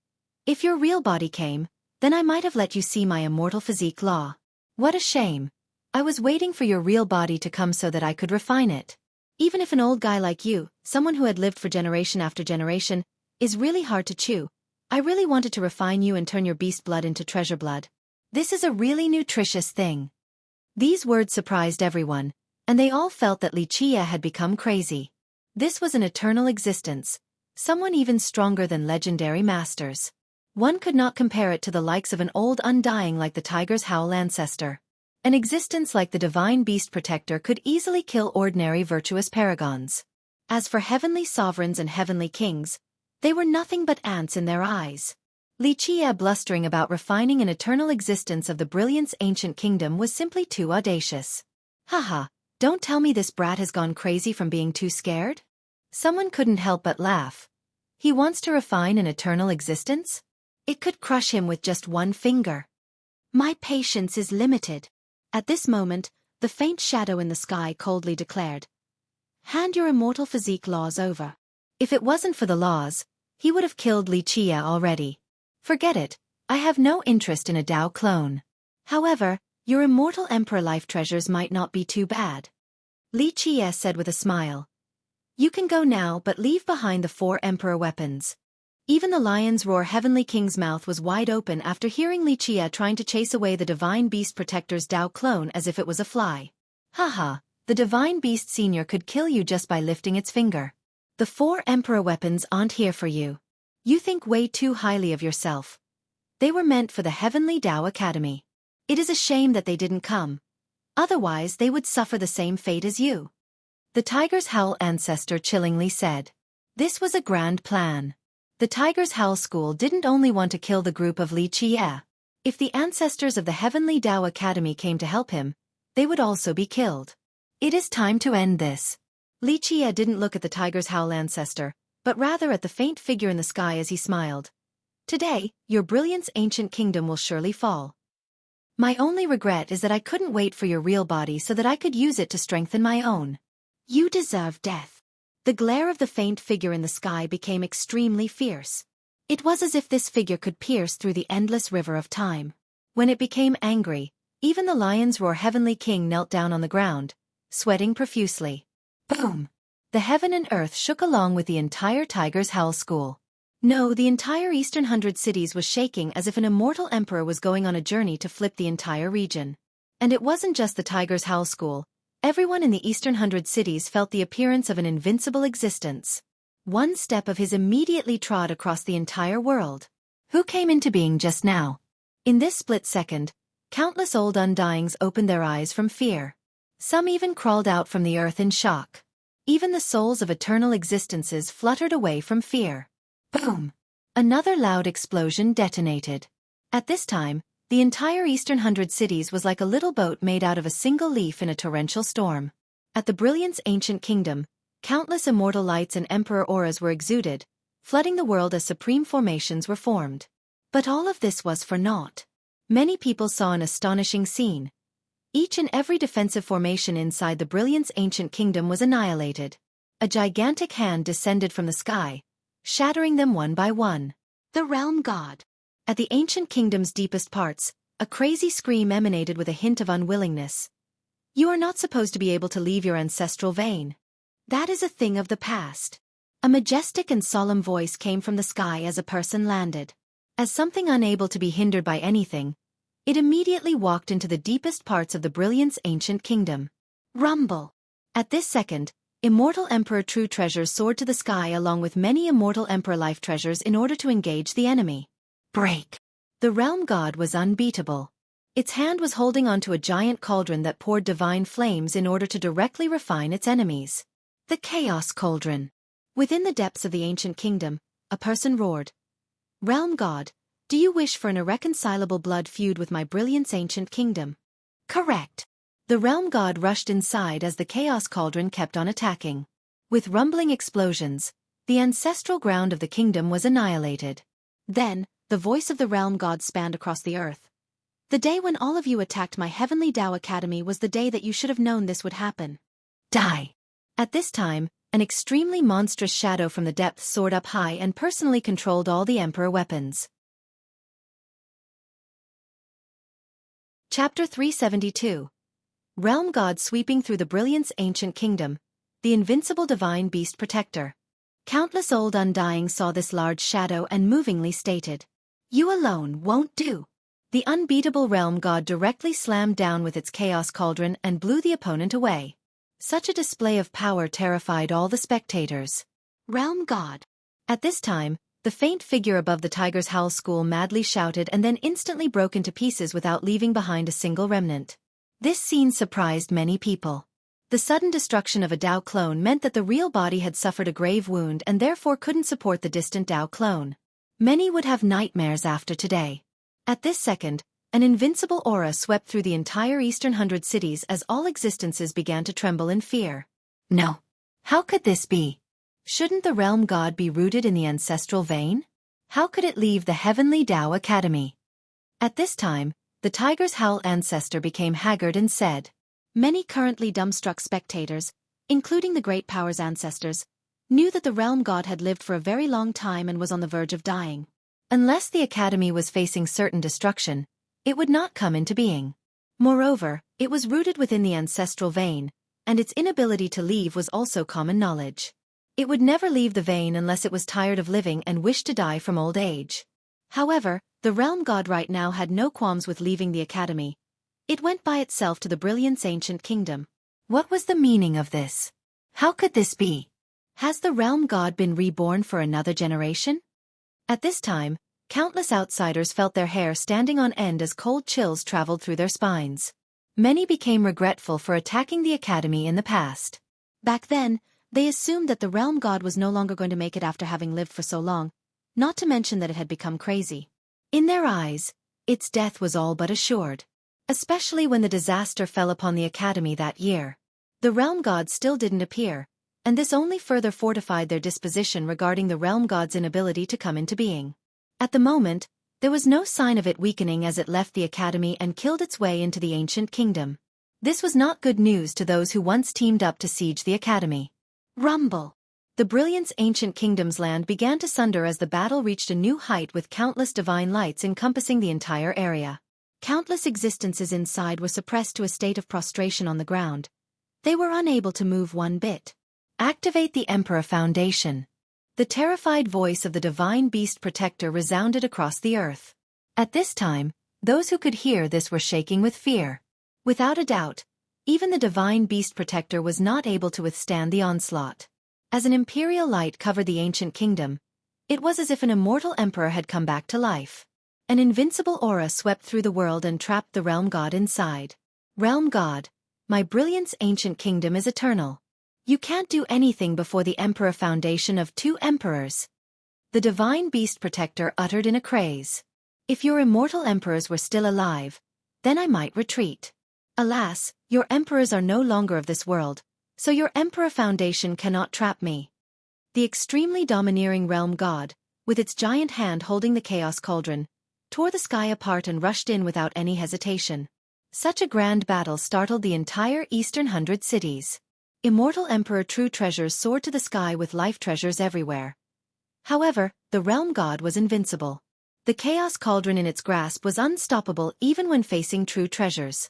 "If your real body came, then I might have let you see my immortal physique law. What a shame. I was waiting for your real body to come so that I could refine it. Even if an old guy like you, someone who had lived for generation after generation, is really hard to chew, I really wanted to refine you and turn your beast blood into treasure blood. This is a really nutritious thing." These words surprised everyone, and they all felt that Li Qie had become crazy. This was an eternal existence, someone even stronger than legendary masters. One could not compare it to the likes of an old undying like the tiger's howl ancestor. An existence like the divine beast protector could easily kill ordinary virtuous paragons. As for heavenly sovereigns and heavenly kings, they were nothing but ants in their eyes. Li Qie blustering about refining an eternal existence of the Brilliance Ancient Kingdom was simply too audacious. Haha, don't tell me this brat has gone crazy from being too scared? Someone couldn't help but laugh. He wants to refine an eternal existence? It could crush him with just one finger. My patience is limited. At this moment, the faint shadow in the sky coldly declared, "Hand your immortal physique laws over." If it wasn't for the laws, he would have killed Li Qie already. Forget it, I have no interest in a Dao clone. However, your immortal emperor life treasures might not be too bad. Li Qie said with a smile. You can go now but leave behind the 4 emperor weapons. Even the lion's roar heavenly king's mouth was wide open after hearing Li Qie trying to chase away the divine beast protector's Dao clone as if it was a fly. Haha, the divine beast senior could kill you just by lifting its finger. The 4 emperor weapons aren't here for you. You think way too highly of yourself. They were meant for the Heavenly Dao Academy. It is a shame that they didn't come. Otherwise they would suffer the same fate as you. The Tiger's Howl ancestor chillingly said. This was a grand plan. The Tiger's Howl School didn't only want to kill the group of Li Qie. If the ancestors of the Heavenly Dao Academy came to help him, they would also be killed. It is time to end this. Li Qie didn't look at the tiger's howl ancestor, but rather at the faint figure in the sky as he smiled. Today, your brilliance ancient kingdom will surely fall. My only regret is that I couldn't wait for your real body so that I could use it to strengthen my own. You deserve death. The glare of the faint figure in the sky became extremely fierce. It was as if this figure could pierce through the endless river of time. When it became angry, even the lion's roar heavenly king knelt down on the ground, sweating profusely. Boom! The heaven and earth shook along with the entire tiger's howl school. No, the entire Eastern 100 cities was shaking as if an immortal emperor was going on a journey to flip the entire region. And it wasn't just the tiger's howl school. Everyone in the Eastern 100 cities felt the appearance of an invincible existence. One step of his immediately trod across the entire world. Who came into being just now? In this split second, countless old undyings opened their eyes from fear. Some even crawled out from the earth in shock. Even the souls of eternal existences fluttered away from fear. Boom! Another loud explosion detonated. At this time, the entire Eastern 100 cities was like a little boat made out of a single leaf in a torrential storm. At the brilliance ancient kingdom, countless immortal lights and emperor auras were exuded, flooding the world as supreme formations were formed. But all of this was for naught. Many people saw an astonishing scene. Each and every defensive formation inside the brilliance ancient kingdom was annihilated. A gigantic hand descended from the sky, shattering them one by one. The realm god. At the ancient kingdom's deepest parts, a crazy scream emanated with a hint of unwillingness. You are not supposed to be able to leave your ancestral vein. That is a thing of the past. A majestic and solemn voice came from the sky as a person landed. As something unable to be hindered by anything, it immediately walked into the deepest parts of the brilliance ancient kingdom. Rumble! At this second, immortal Emperor True Treasures soared to the sky along with many immortal Emperor Life Treasures in order to engage the enemy. Break! The realm god was unbeatable. Its hand was holding onto a giant cauldron that poured divine flames in order to directly refine its enemies. The Chaos Cauldron. Within the depths of the ancient kingdom, a person roared. Realm god, do you wish for an irreconcilable blood feud with my brilliance ancient kingdom? Correct. The realm god rushed inside as the Chaos Cauldron kept on attacking. With rumbling explosions, the ancestral ground of the kingdom was annihilated. Then, the voice of the realm god spanned across the earth. The day when all of you attacked my heavenly Tao Academy was the day that you should have known this would happen. Die! At this time, an extremely monstrous shadow from the depths soared up high and personally controlled all the Emperor weapons. Chapter 372. Realm God sweeping through the brilliance ancient kingdom, the invincible divine beast protector. Countless old undying saw this large shadow and movingly stated, "You alone won't do." The unbeatable realm god directly slammed down with its chaos cauldron and blew the opponent away. Such a display of power terrified all the spectators. Realm god. At this time, the faint figure above the tiger's howl school madly shouted and then instantly broke into pieces without leaving behind a single remnant. This scene surprised many people. The sudden destruction of a Dao clone meant that the real body had suffered a grave wound and therefore couldn't support the distant Dao clone. Many would have nightmares after today. At this second, an invincible aura swept through the entire Eastern 100 cities as all existences began to tremble in fear. No. How could this be? Shouldn't the realm god be rooted in the ancestral vein? How could it leave the heavenly Tao Academy? At this time, the tiger's howl ancestor became haggard and said, many currently dumbstruck spectators, including the great power's ancestors, knew that the realm god had lived for a very long time and was on the verge of dying. Unless the academy was facing certain destruction, it would not come into being. Moreover, it was rooted within the ancestral vein, and its inability to leave was also common knowledge. It would never leave the vein unless it was tired of living and wished to die from old age. However, the realm god right now had no qualms with leaving the academy. It went by itself to the brilliance ancient kingdom. What was the meaning of this? How could this be? Has the realm god been reborn for another generation? At this time, countless outsiders felt their hair standing on end as cold chills traveled through their spines. Many became regretful for attacking the academy in the past. Back then, they assumed that the realm god was no longer going to make it after having lived for so long, not to mention that it had become crazy. In their eyes, its death was all but assured. especially when the disaster fell upon the academy that year. The realm god still didn't appear, and this only further fortified their disposition regarding the realm god's inability to come into being. At the moment, there was no sign of it weakening as it left the academy and killed its way into the ancient kingdom. This was not good news to those who once teamed up to siege the academy. Rumble. The Brilliance ancient kingdom's land began to sunder as the battle reached a new height with countless divine lights encompassing the entire area. Countless existences inside were suppressed to a state of prostration on the ground. They were unable to move one bit. Activate the Emperor Foundation. The terrified voice of the divine beast protector resounded across the earth. At this time, those who could hear this were shaking with fear. Without a doubt, even the divine beast protector was not able to withstand the onslaught. As an imperial light covered the ancient kingdom, it was as if an immortal emperor had come back to life. An invincible aura swept through the world and trapped the realm god inside. Realm god, my Brilliance ancient kingdom is eternal. You can't do anything before the Emperor Foundation of 2 emperors. The divine beast protector uttered in a craze. If your immortal emperors were still alive, then I might retreat. Alas, your emperors are no longer of this world, so your Emperor Foundation cannot trap me. The extremely domineering realm god, with its giant hand holding the chaos cauldron, tore the sky apart and rushed in without any hesitation. Such a grand battle startled the entire Eastern 100 cities. Immortal Emperor true treasures soared to the sky with life treasures everywhere. However, the realm god was invincible. The chaos cauldron in its grasp was unstoppable even when facing true treasures.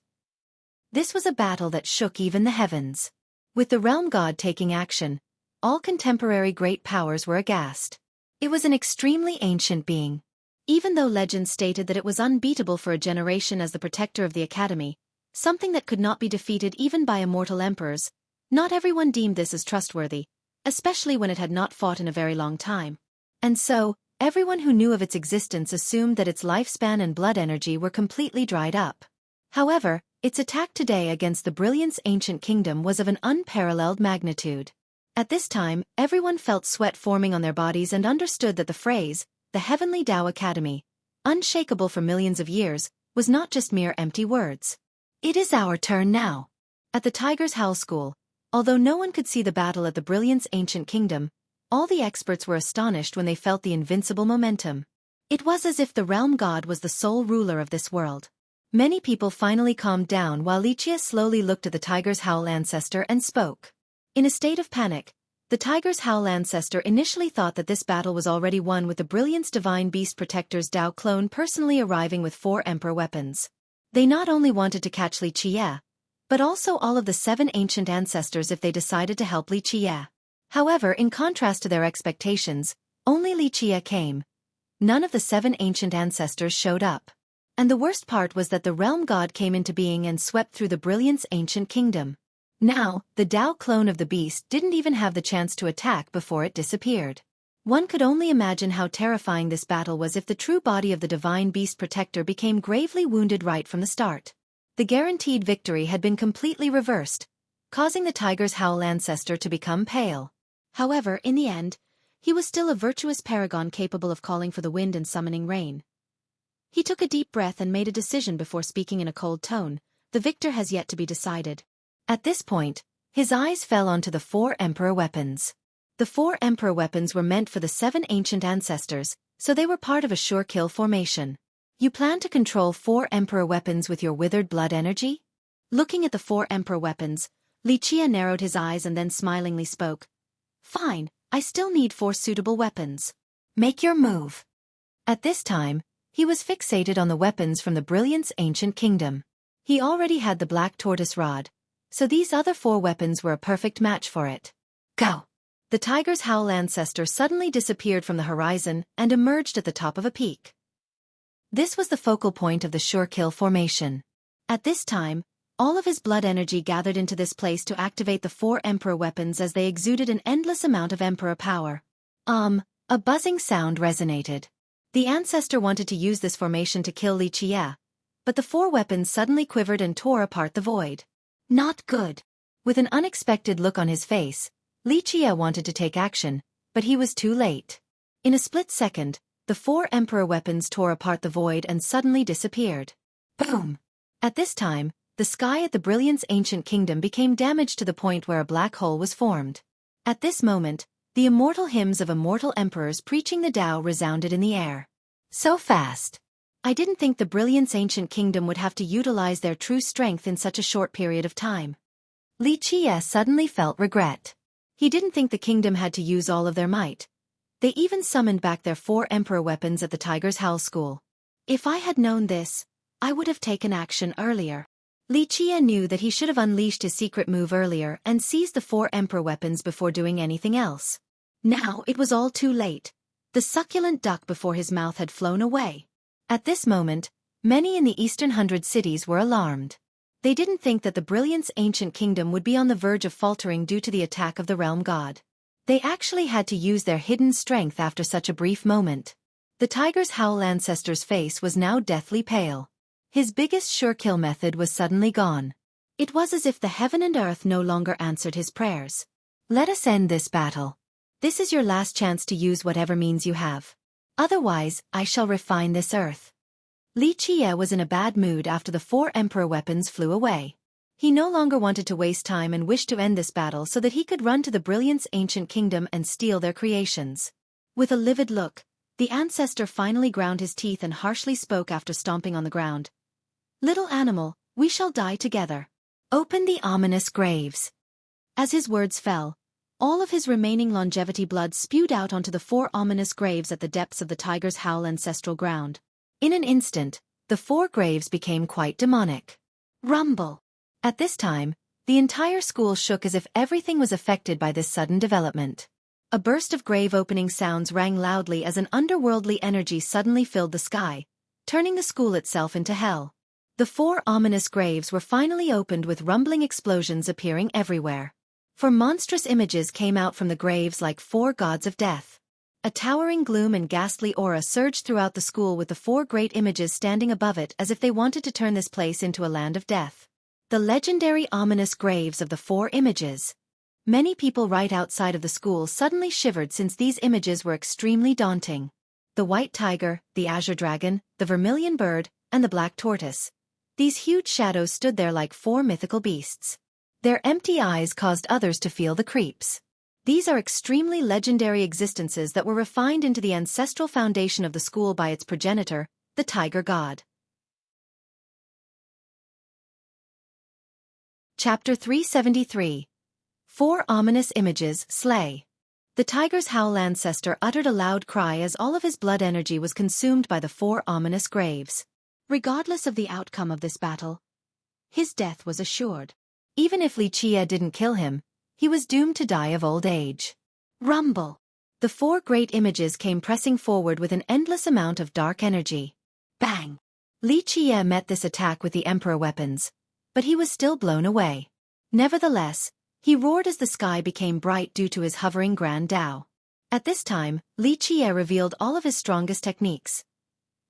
This was a battle that shook even the heavens. With the realm god taking action, all contemporary great powers were aghast. It was an extremely ancient being. Even though legend stated that it was unbeatable for a generation as the protector of the academy, something that could not be defeated even by immortal emperors, not everyone deemed this as trustworthy, especially when it had not fought in a very long time. And so, everyone who knew of its existence assumed that its lifespan and blood energy were completely dried up. However, its attack today against the Brilliance ancient kingdom was of an unparalleled magnitude. At this time, everyone felt sweat forming on their bodies and understood that the phrase, the Heavenly Tao Academy, unshakable for millions of years, was not just mere empty words. It is our turn now. At the Tiger's Howl School, although no one could see the battle at the Brilliance ancient kingdom, all the experts were astonished when they felt the invincible momentum. It was as if the realm god was the sole ruler of this world. Many people finally calmed down while Lichia slowly looked at the Tiger's Howl ancestor and spoke. In a state of panic, the Tiger's Howl ancestor initially thought that this battle was already won with the Brilliance Divine Beast Protector's Tao clone personally arriving with 4 emperor weapons. They not only wanted to catch Lichia, but also all of the 7 ancient ancestors if they decided to help Lichia. However, in contrast to their expectations, only Lichia came. None of the 7 ancient ancestors showed up. And the worst part was that the realm god came into being and swept through the Brilliance ancient kingdom. Now, the Tao clone of the beast didn't even have the chance to attack before it disappeared. One could only imagine how terrifying this battle was if the true body of the divine beast protector became gravely wounded right from the start. The guaranteed victory had been completely reversed, causing the Tiger's Howl ancestor to become pale. However, in the end, he was still a virtuous paragon capable of calling for the wind and summoning rain. He took a deep breath and made a decision before speaking in a cold tone. The victor has yet to be decided. At this point, his eyes fell onto the 4 emperor weapons. The 4 emperor weapons were meant for the 7 ancient ancestors, so they were part of a sure kill formation. You plan to control 4 emperor weapons with your withered blood energy? Looking at the 4 emperor weapons, Lichia narrowed his eyes and then smilingly spoke. Fine, I still need 4 suitable weapons. Make your move. At this time, he was fixated on the weapons from the Brilliance ancient kingdom. He already had the black tortoise rod, so these other 4 weapons were a perfect match for it. Go! The Tiger's Howl ancestor suddenly disappeared from the horizon and emerged at the top of a peak. This was the focal point of the sure kill formation. At this time, all of his blood energy gathered into this place to activate the 4 emperor weapons as they exuded an endless amount of emperor power. A buzzing sound resonated. The ancestor wanted to use this formation to kill Lichia, but the 4 weapons suddenly quivered and tore apart the void. Not good. With an unexpected look on his face, Lichia wanted to take action, but he was too late. In a split second, the 4 emperor weapons tore apart the void and suddenly disappeared. Boom! At this time, the sky at the Brilliance Ancient Kingdom became damaged to the point where a black hole was formed. At this moment, the immortal hymns of immortal emperors preaching the Tao resounded in the air. So fast. I didn't think the Brilliance Ancient Kingdom would have to utilize their true strength in such a short period of time. Li Qie suddenly felt regret. He didn't think the kingdom had to use all of their might. They even summoned back their 4 emperor weapons at the Tiger's Howl School. If I had known this, I would have taken action earlier. Li Qie knew that he should have unleashed his secret move earlier and seized the 4 emperor weapons before doing anything else. Now it was all too late. The succulent duck before his mouth had flown away. At this moment, many in the Eastern 100 cities were alarmed. They didn't think that the Brilliance Ancient Kingdom would be on the verge of faltering due to the attack of the Realm God. They actually had to use their hidden strength after such a brief moment. The Tiger's Howl ancestor's face was now deathly pale. His biggest sure kill method was suddenly gone. It was as if the heaven and earth no longer answered his prayers. Let us end this battle. This is your last chance to use whatever means you have. Otherwise, I shall refine this earth. Li Qie was in a bad mood after the 4 emperor weapons flew away. He no longer wanted to waste time and wished to end this battle so that he could run to the Brilliance Ancient Kingdom and steal their creations. With a livid look, the ancestor finally ground his teeth and harshly spoke after stomping on the ground. Little animal, we shall die together. Open the ominous graves. As his words fell, all of his remaining longevity blood spewed out onto the 4 ominous graves at the depths of the Tiger's Howl ancestral ground. In an instant, the 4 graves became quite demonic. Rumble. At this time, the entire school shook as if everything was affected by this sudden development. A burst of grave-opening sounds rang loudly as an underworldly energy suddenly filled the sky, turning the school itself into hell. The 4 ominous graves were finally opened with rumbling explosions appearing everywhere. 4 monstrous images came out from the graves like 4 gods of death. A towering gloom and ghastly aura surged throughout the school with the 4 great images standing above it as if they wanted to turn this place into a land of death. The legendary ominous graves of the 4 images. Many people right outside of the school suddenly shivered since these images were extremely daunting. The white tiger, the azure dragon, the vermilion bird, and the black tortoise. These huge shadows stood there like 4 mythical beasts. Their empty eyes caused others to feel the creeps. These are extremely legendary existences that were refined into the ancestral foundation of the school by its progenitor, the tiger god. Chapter 373. 4 Ominous Images, Slay. The Tiger's Howl ancestor uttered a loud cry as all of his blood energy was consumed by the 4 ominous graves. Regardless of the outcome of this battle, his death was assured. Even if Li Qie didn't kill him, he was doomed to die of old age. Rumble. The 4 great images came pressing forward with an endless amount of dark energy. Bang! Li Qie met this attack with the emperor weapons, but he was still blown away. Nevertheless, he roared as the sky became bright due to his hovering Grand Tao. At this time, Li Qie revealed all of his strongest techniques.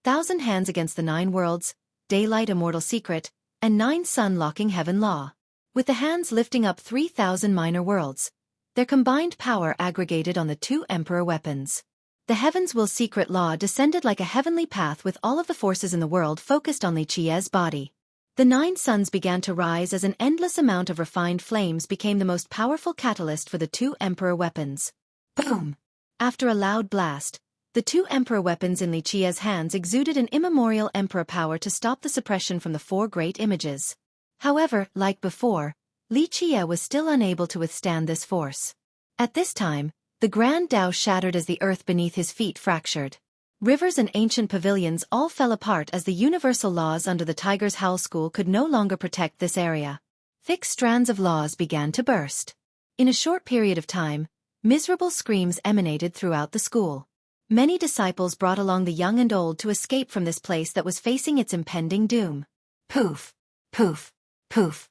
1,000 hands against the 9 worlds, daylight immortal secret, and 9 sun locking heaven law. With the hands lifting up 3,000 minor worlds, their combined power aggregated on the 2 emperor weapons. The heaven's will secret law descended like a heavenly path with all of the forces in the world focused on Li Qie's body. The 9 suns began to rise as an endless amount of refined flames became the most powerful catalyst for the 2 emperor weapons. Boom! After a loud blast, the 2 emperor weapons in Li Qie's hands exuded an immemorial emperor power to stop the suppression from the 4 great images. However, like before, Li Qie was still unable to withstand this force. At this time, the Grand Tao shattered as the earth beneath his feet fractured. Rivers and ancient pavilions all fell apart as the universal laws under the Tiger's Howl School could no longer protect this area. Thick strands of laws began to burst. In a short period of time, miserable screams emanated throughout the school. Many disciples brought along the young and old to escape from this place that was facing its impending doom. Poof! Poof! Poof!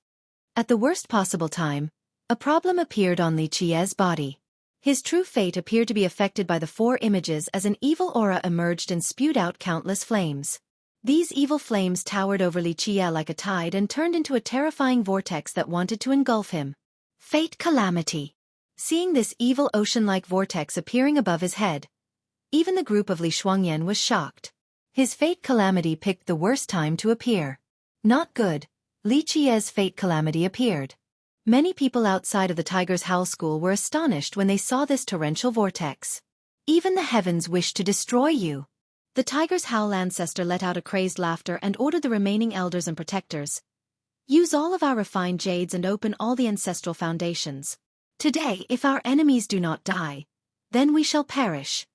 At the worst possible time, a problem appeared on Li Qie's body. His true fate appeared to be affected by the 4 images as an evil aura emerged and spewed out countless flames. These evil flames towered over Li Qie like a tide and turned into a terrifying vortex that wanted to engulf him. Fate calamity. Seeing this evil ocean-like vortex appearing above his head, even the group of Li Xuanyan was shocked. His fate calamity picked the worst time to appear. Not good. Li Qie's fate calamity appeared. Many people outside of the Tiger's Howl School were astonished when they saw this torrential vortex. Even the heavens wished to destroy you. The Tiger's Howl ancestor let out a crazed laughter and ordered the remaining elders and protectors. Use all of our refined jades and open all the ancestral foundations. Today, if our enemies do not die, then we shall perish.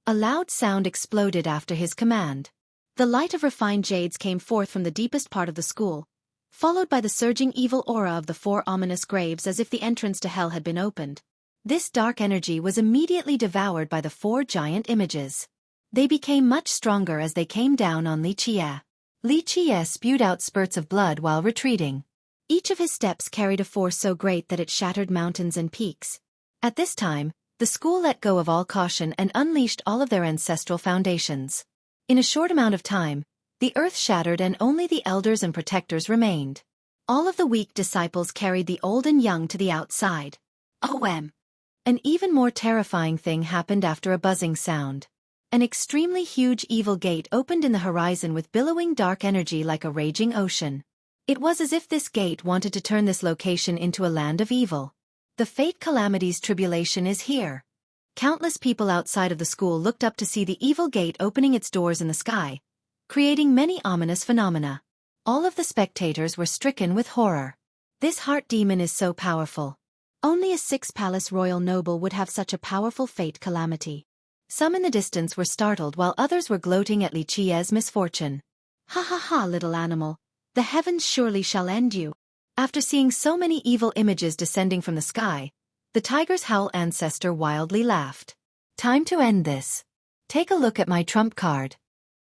A loud sound exploded after his command. The light of refined jades came forth from the deepest part of the school, followed by the surging evil aura of the 4 ominous graves as if the entrance to hell had been opened. This dark energy was immediately devoured by the 4 giant images. They became much stronger as they came down on Li Qie. Li Qie spewed out spurts of blood while retreating. Each of his steps carried a force so great that it shattered mountains and peaks. At this time, the school let go of all caution and unleashed all of their ancestral foundations. In a short amount of time, the earth shattered and only the elders and protectors remained. All of the weak disciples carried the old and young to the outside. An even more terrifying thing happened after a buzzing sound. An extremely huge evil gate opened in the horizon with billowing dark energy like a raging ocean. It was as if this gate wanted to turn this location into a land of evil. The fate calamity's tribulation is here. Countless people outside of the school looked up to see the evil gate opening its doors in the sky, creating many ominous phenomena. All of the spectators were stricken with horror. This heart demon is so powerful. Only a 6-palace royal noble would have such a powerful fate calamity. Some in the distance were startled while others were gloating at Li Qie's misfortune. Ha ha ha, little animal, the heavens surely shall end you. After seeing so many evil images descending from the sky, the Tiger's Howl ancestor wildly laughed. Time to end this. Take a look at my trump card.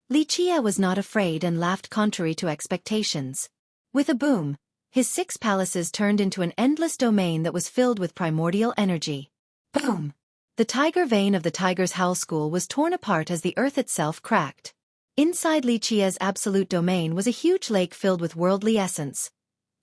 Li Qie was not afraid and laughed contrary to expectations. With a boom, his 6 palaces turned into an endless domain that was filled with primordial energy. Boom! The tiger vein of the Tiger's Howl School was torn apart as the earth itself cracked. Inside Li Qie's absolute domain was a huge lake filled with worldly essence.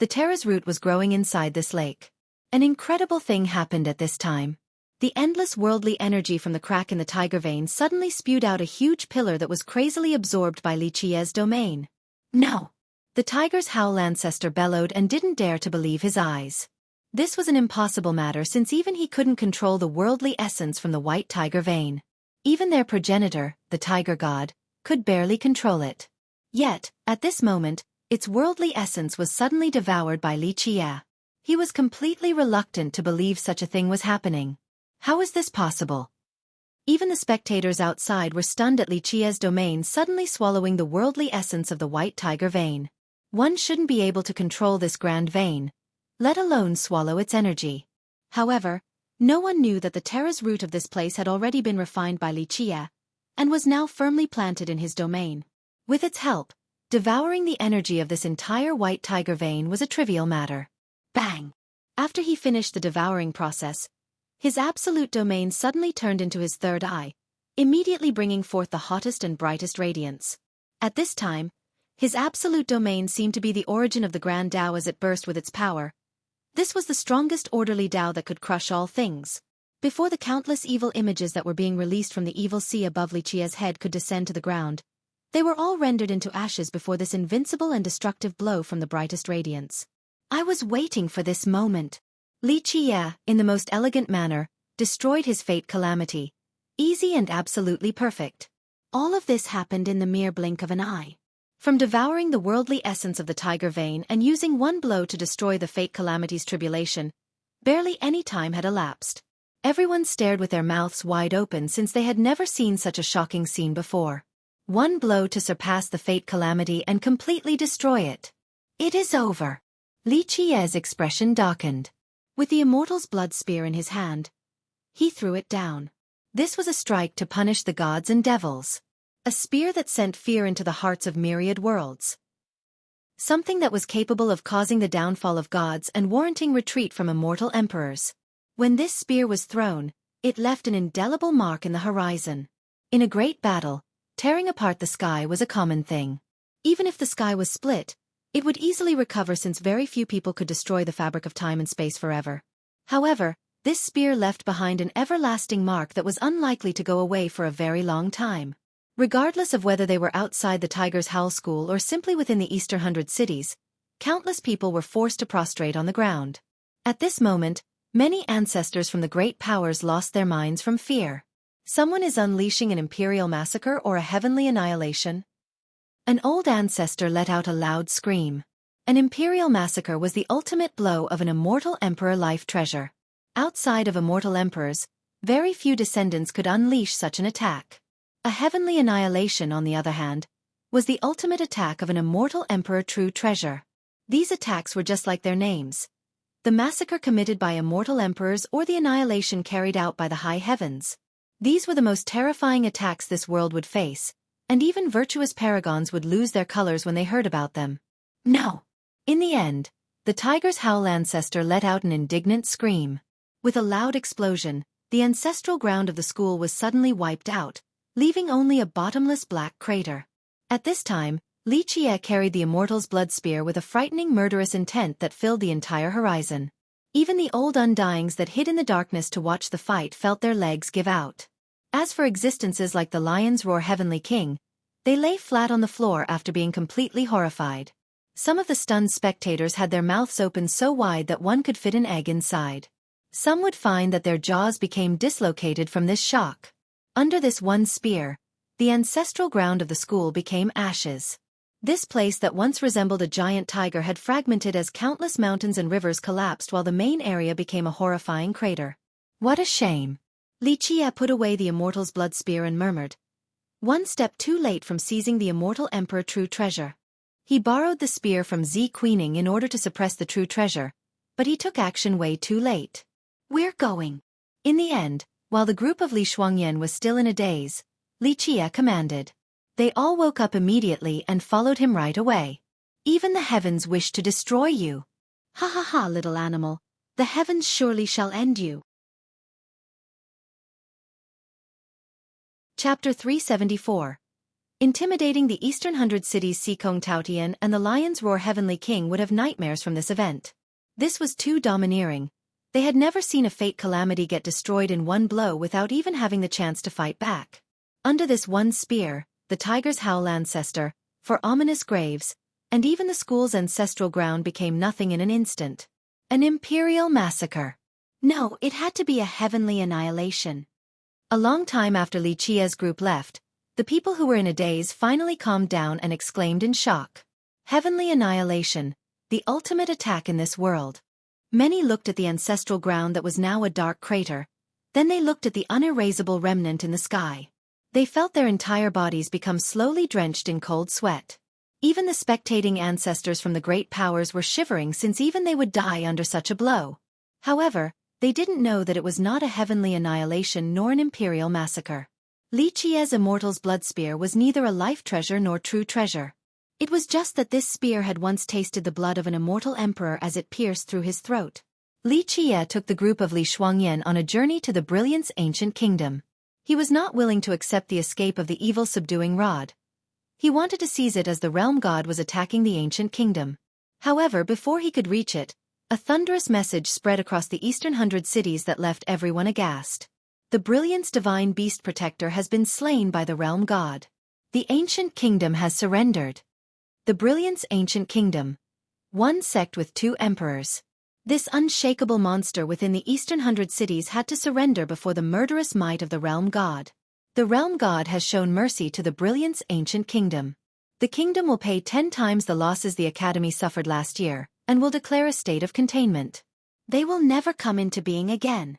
The Terra's root was growing inside this lake. An incredible thing happened at this time. The endless worldly energy from the crack in the tiger vein suddenly spewed out a huge pillar that was crazily absorbed by Li Qie's domain. No! The Tiger's Howl ancestor bellowed and didn't dare to believe his eyes. This was an impossible matter since even he couldn't control the worldly essence from the white tiger vein. Even their progenitor, the tiger god, could barely control it. Yet, at this moment, its worldly essence was suddenly devoured by Li Qie. He was completely reluctant to believe such a thing was happening. How is this possible? Even the spectators outside were stunned at Li Qie's domain suddenly swallowing the worldly essence of the white tiger vein. One shouldn't be able to control this grand vein, let alone swallow its energy. However, no one knew that the Terra's root of this place had already been refined by Li Qie, and was now firmly planted in his domain. With its help, devouring the energy of this entire white tiger vein was a trivial matter. Bang! After he finished the devouring process, his absolute domain suddenly turned into his third eye, immediately bringing forth the hottest and brightest radiance. At this time, his absolute domain seemed to be the origin of the grand Tao as it burst with its power. This was the strongest orderly Tao that could crush all things. Before the countless evil images that were being released from the evil sea above Li Qie's head could descend to the ground, they were all rendered into ashes before this invincible and destructive blow from the brightest radiance. I was waiting for this moment. Li Qie, in the most elegant manner, destroyed his fate calamity. Easy and absolutely perfect. All of this happened in the mere blink of an eye. From devouring the worldly essence of the tiger vein and using one blow to destroy the fate calamity's tribulation, barely any time had elapsed. Everyone stared with their mouths wide open since they had never seen such a shocking scene before. One blow to surpass the fate calamity and completely destroy it. It is over. Li Qie's expression darkened. With the immortal's blood spear in his hand, he threw it down. This was a strike to punish the gods and devils. A spear that sent fear into the hearts of myriad worlds. Something that was capable of causing the downfall of gods and warranting retreat from immortal emperors. When this spear was thrown, it left an indelible mark in the horizon. In a great battle, tearing apart the sky was a common thing. Even if the sky was split, it would easily recover since very few people could destroy the fabric of time and space forever. However, this spear left behind an everlasting mark that was unlikely to go away for a very long time. Regardless of whether they were outside the Tiger's Howl School or simply within the Eastern Hundred Cities, countless people were forced to prostrate on the ground. At this moment, many ancestors from the great powers lost their minds from fear. Someone is unleashing an imperial massacre or a heavenly annihilation? An old ancestor let out a loud scream. An imperial massacre was the ultimate blow of an immortal emperor life treasure. Outside of immortal emperors, very few descendants could unleash such an attack. A heavenly annihilation, on the other hand, was the ultimate attack of an immortal emperor true treasure. These attacks were just like their names. The massacre committed by immortal emperors or the annihilation carried out by the high heavens. These were the most terrifying attacks this world would face, and even virtuous paragons would lose their colors when they heard about them. No! In the end, the Tiger's Howl ancestor let out an indignant scream. With a loud explosion, the ancestral ground of the school was suddenly wiped out, leaving only a bottomless black crater. At this time, Xueqi carried the immortal's blood spear with a frightening murderous intent that filled the entire horizon. Even the old undyings that hid in the darkness to watch the fight felt their legs give out. As for existences like the Lion's Roar Heavenly King, they lay flat on the floor after being completely horrified. Some of the stunned spectators had their mouths open so wide that one could fit an egg inside. Some would find that their jaws became dislocated from this shock. Under this one spear, the ancestral ground of the school became ashes. This place that once resembled a giant tiger had fragmented as countless mountains and rivers collapsed while the main area became a horrifying crater. What a shame! Xueqi put away the immortal's blood spear and murmured, "One step too late from seizing the immortal emperor true treasure." He borrowed the spear from Xueqi in order to suppress the true treasure, but he took action way too late. "We're going." In the end, while the group of Li Shuangyan was still in a daze, Xueqi commanded. They all woke up immediately and followed him right away. "Even the heavens wish to destroy you. Ha ha ha, little animal, the heavens surely shall end you." Chapter 374. Intimidating the Eastern Hundred Cities. Xikong Taotian and the Lion's Roar Heavenly King would have nightmares from this event. This was too domineering. They had never seen a fate calamity get destroyed in one blow without even having the chance to fight back. Under this one spear, the Tiger's Howl ancestor, for ominous graves, and even the school's ancestral ground became nothing in an instant. An imperial massacre. No, it had to be a heavenly annihilation. A long time after Xueqi's group left, the people who were in a daze finally calmed down and exclaimed in shock. Heavenly annihilation, the ultimate attack in this world. Many looked at the ancestral ground that was now a dark crater. Then they looked at the unerasable remnant in the sky. They felt their entire bodies become slowly drenched in cold sweat. Even the spectating ancestors from the great powers were shivering since even they would die under such a blow. However, they didn't know that it was not a heavenly annihilation nor an imperial massacre. Xueqi's immortal's blood spear was neither a life treasure nor true treasure. It was just that this spear had once tasted the blood of an immortal emperor as it pierced through his throat. Xueqi took the group of Li Shuangyan on a journey to the Brilliant's ancient kingdom. He was not willing to accept the escape of the evil subduing rod. He wanted to seize it as the realm god was attacking the ancient kingdom. However, before he could reach it, a thunderous message spread across the Eastern Hundred Cities that left everyone aghast. The Brilliant's divine beast protector has been slain by the realm god. The ancient kingdom has surrendered. The Brilliant's ancient kingdom. One sect with two emperors. This unshakable monster within the Eastern Hundred Cities had to surrender before the murderous might of the realm god. The realm god has shown mercy to the Brilliant's ancient kingdom. The kingdom will pay 10 times the losses the Academy suffered last year, and will declare a state of containment. They will never come into being again.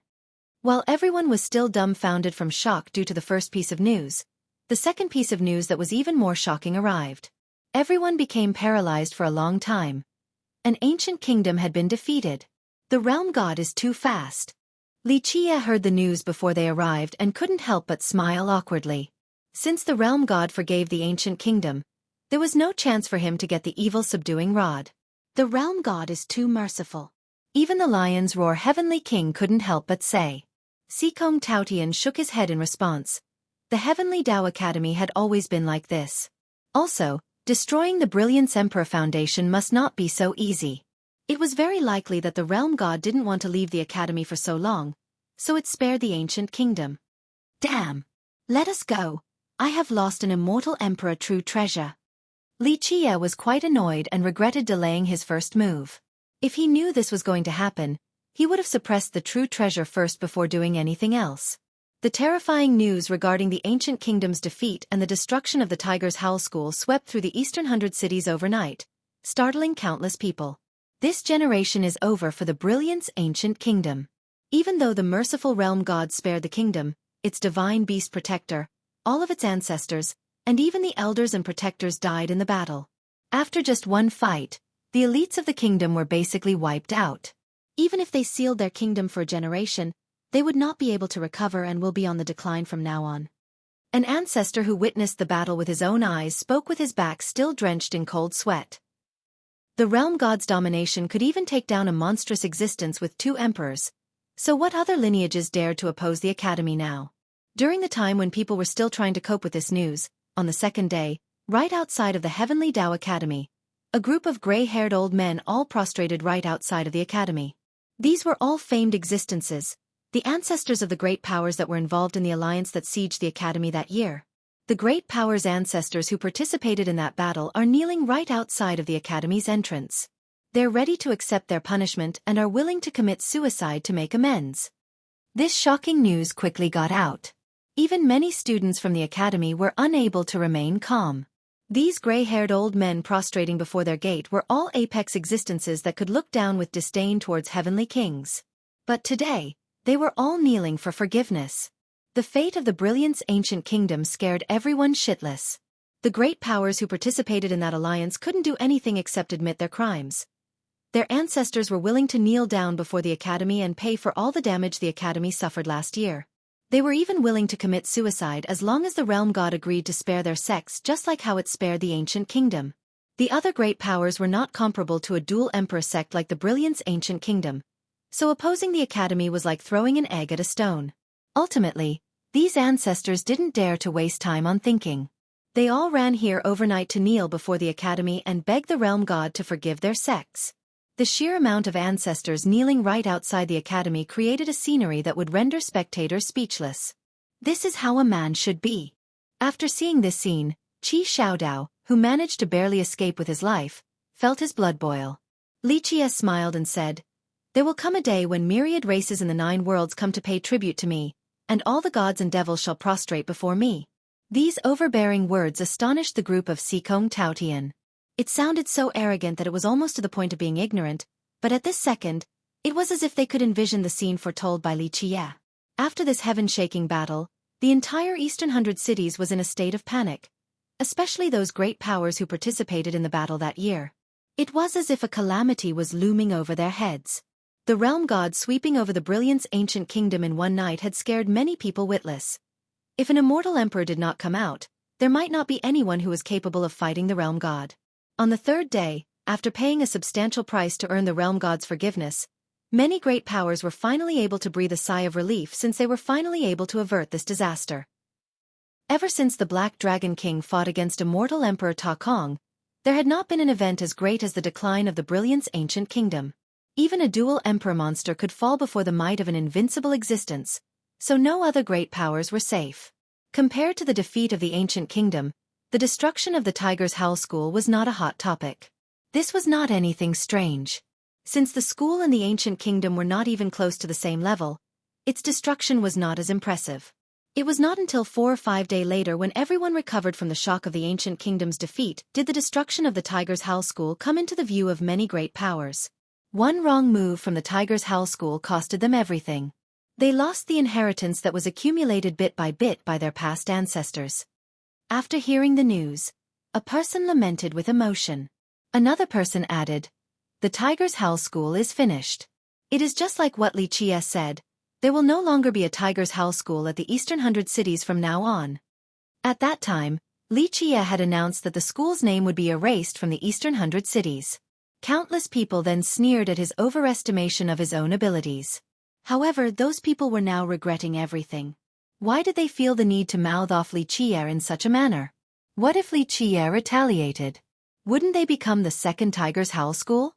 While everyone was still dumbfounded from shock due to the first piece of news, the second piece of news that was even more shocking arrived. Everyone became paralyzed for a long time. An ancient kingdom had been defeated. The realm god is too fast. Xueqi heard the news before they arrived and couldn't help but smile awkwardly. Since the realm god forgave the ancient kingdom, there was no chance for him to get the evil subduing rod. The realm god is too merciful. Even the Lion's Roar Heavenly King couldn't help but say. Xikong Taotian shook his head in response. The Heavenly Tao Academy had always been like this. Also, destroying the Brilliance Emperor Foundation must not be so easy. It was very likely that the realm god didn't want to leave the academy for so long, so it spared the ancient kingdom. Damn! Let us go. I have lost an immortal emperor true treasure. Li Qie was quite annoyed and regretted delaying his first move. If he knew this was going to happen, he would have suppressed the true treasure first before doing anything else. The terrifying news regarding the ancient kingdom's defeat and the destruction of the Tiger's Howl School swept through the Eastern 100 cities overnight, startling countless people. This generation is over for the Brilliance Ancient Kingdom. Even though the merciful realm god spared the kingdom, its divine beast protector, all of its ancestors, and even the elders and protectors died in the battle. After just one fight, the elites of the kingdom were basically wiped out. Even if they sealed their kingdom for a generation, they would not be able to recover and will be on the decline from now on. An ancestor who witnessed the battle with his own eyes spoke with his back still drenched in cold sweat. The realm god's domination could even take down a monstrous existence with 2 emperors, so what other lineages dared to oppose the academy now? During the time when people were still trying to cope with this news, on the second day, right outside of the Heavenly Tao Academy, a group of gray-haired old men all prostrated right outside of the academy. These were all famed existences, the ancestors of the great powers that were involved in the alliance that sieged the academy that year. The great powers' ancestors who participated in that battle are kneeling right outside of the academy's entrance. They're ready to accept their punishment and are willing to commit suicide to make amends. This shocking news quickly got out. Even many students from the academy were unable to remain calm. These gray-haired old men prostrating before their gate were all apex existences that could look down with disdain towards heavenly kings. But today, they were all kneeling for forgiveness. The fate of the Brilliance Ancient Kingdom scared everyone shitless. The great powers who participated in that alliance couldn't do anything except admit their crimes. Their ancestors were willing to kneel down before the academy and pay for all the damage the academy suffered last year. They were even willing to commit suicide as long as the realm god agreed to spare their sects, just like how it spared the ancient kingdom. The other great powers were not comparable to a dual emperor sect like the Brilliance Ancient Kingdom, so opposing the academy was like throwing an egg at a stone. Ultimately, these ancestors didn't dare to waste time on thinking. They all ran here overnight to kneel before the academy and beg the realm god to forgive their sects. The sheer amount of ancestors kneeling right outside the academy created a scenery that would render spectators speechless. This is how a man should be. After seeing this scene, Qi Xiaodao, who managed to barely escape with his life, felt his blood boil. Li Qie smiled and said, "There will come a day when myriad races in the 9 worlds come to pay tribute to me, and all the gods and devils shall prostrate before me." These overbearing words astonished the group of Xikong Taotian. It sounded so arrogant that it was almost to the point of being ignorant, but at this second, it was as if they could envision the scene foretold by Li Qie. After this heaven-shaking battle, the entire Eastern 100 cities was in a state of panic, especially those great powers who participated in the battle that year. It was as if a calamity was looming over their heads. The realm god sweeping over the Brilliance Ancient Kingdom in one night had scared many people witless. If an immortal emperor did not come out, there might not be anyone who was capable of fighting the realm god. On the third day, after paying a substantial price to earn the realm god's forgiveness, many great powers were finally able to breathe a sigh of relief since they were finally able to avert this disaster. Ever since the Black Dragon King fought against immortal Emperor Ta Kong, there had not been an event as great as the decline of the Brilliance Ancient Kingdom. Even a dual emperor monster could fall before the might of an invincible existence, so no other great powers were safe. Compared to the defeat of the ancient kingdom, the destruction of the Tiger's Howl School was not a hot topic. This was not anything strange. Since the school and the ancient kingdom were not even close to the same level, its destruction was not as impressive. It was not until 4 or 5 days later, when everyone recovered from the shock of the ancient kingdom's defeat, did the destruction of the Tiger's Howl School come into the view of many great powers. One wrong move from the Tiger's Howl School costed them everything. They lost the inheritance that was accumulated bit by bit by their past ancestors. After hearing the news, a person lamented with emotion. Another person added, "The Tiger's Howl School is finished. It is just like what Li Qie said, there will no longer be a Tiger's Howl School at the Eastern 100 cities from now on." At that time, Li Qie had announced that the school's name would be erased from the Eastern 100 cities. Countless people then sneered at his overestimation of his own abilities. However, those people were now regretting everything. Why did they feel the need to mouth off Li Qie in such a manner? What if Li Qie retaliated? Wouldn't they become the second Tiger's Howl School?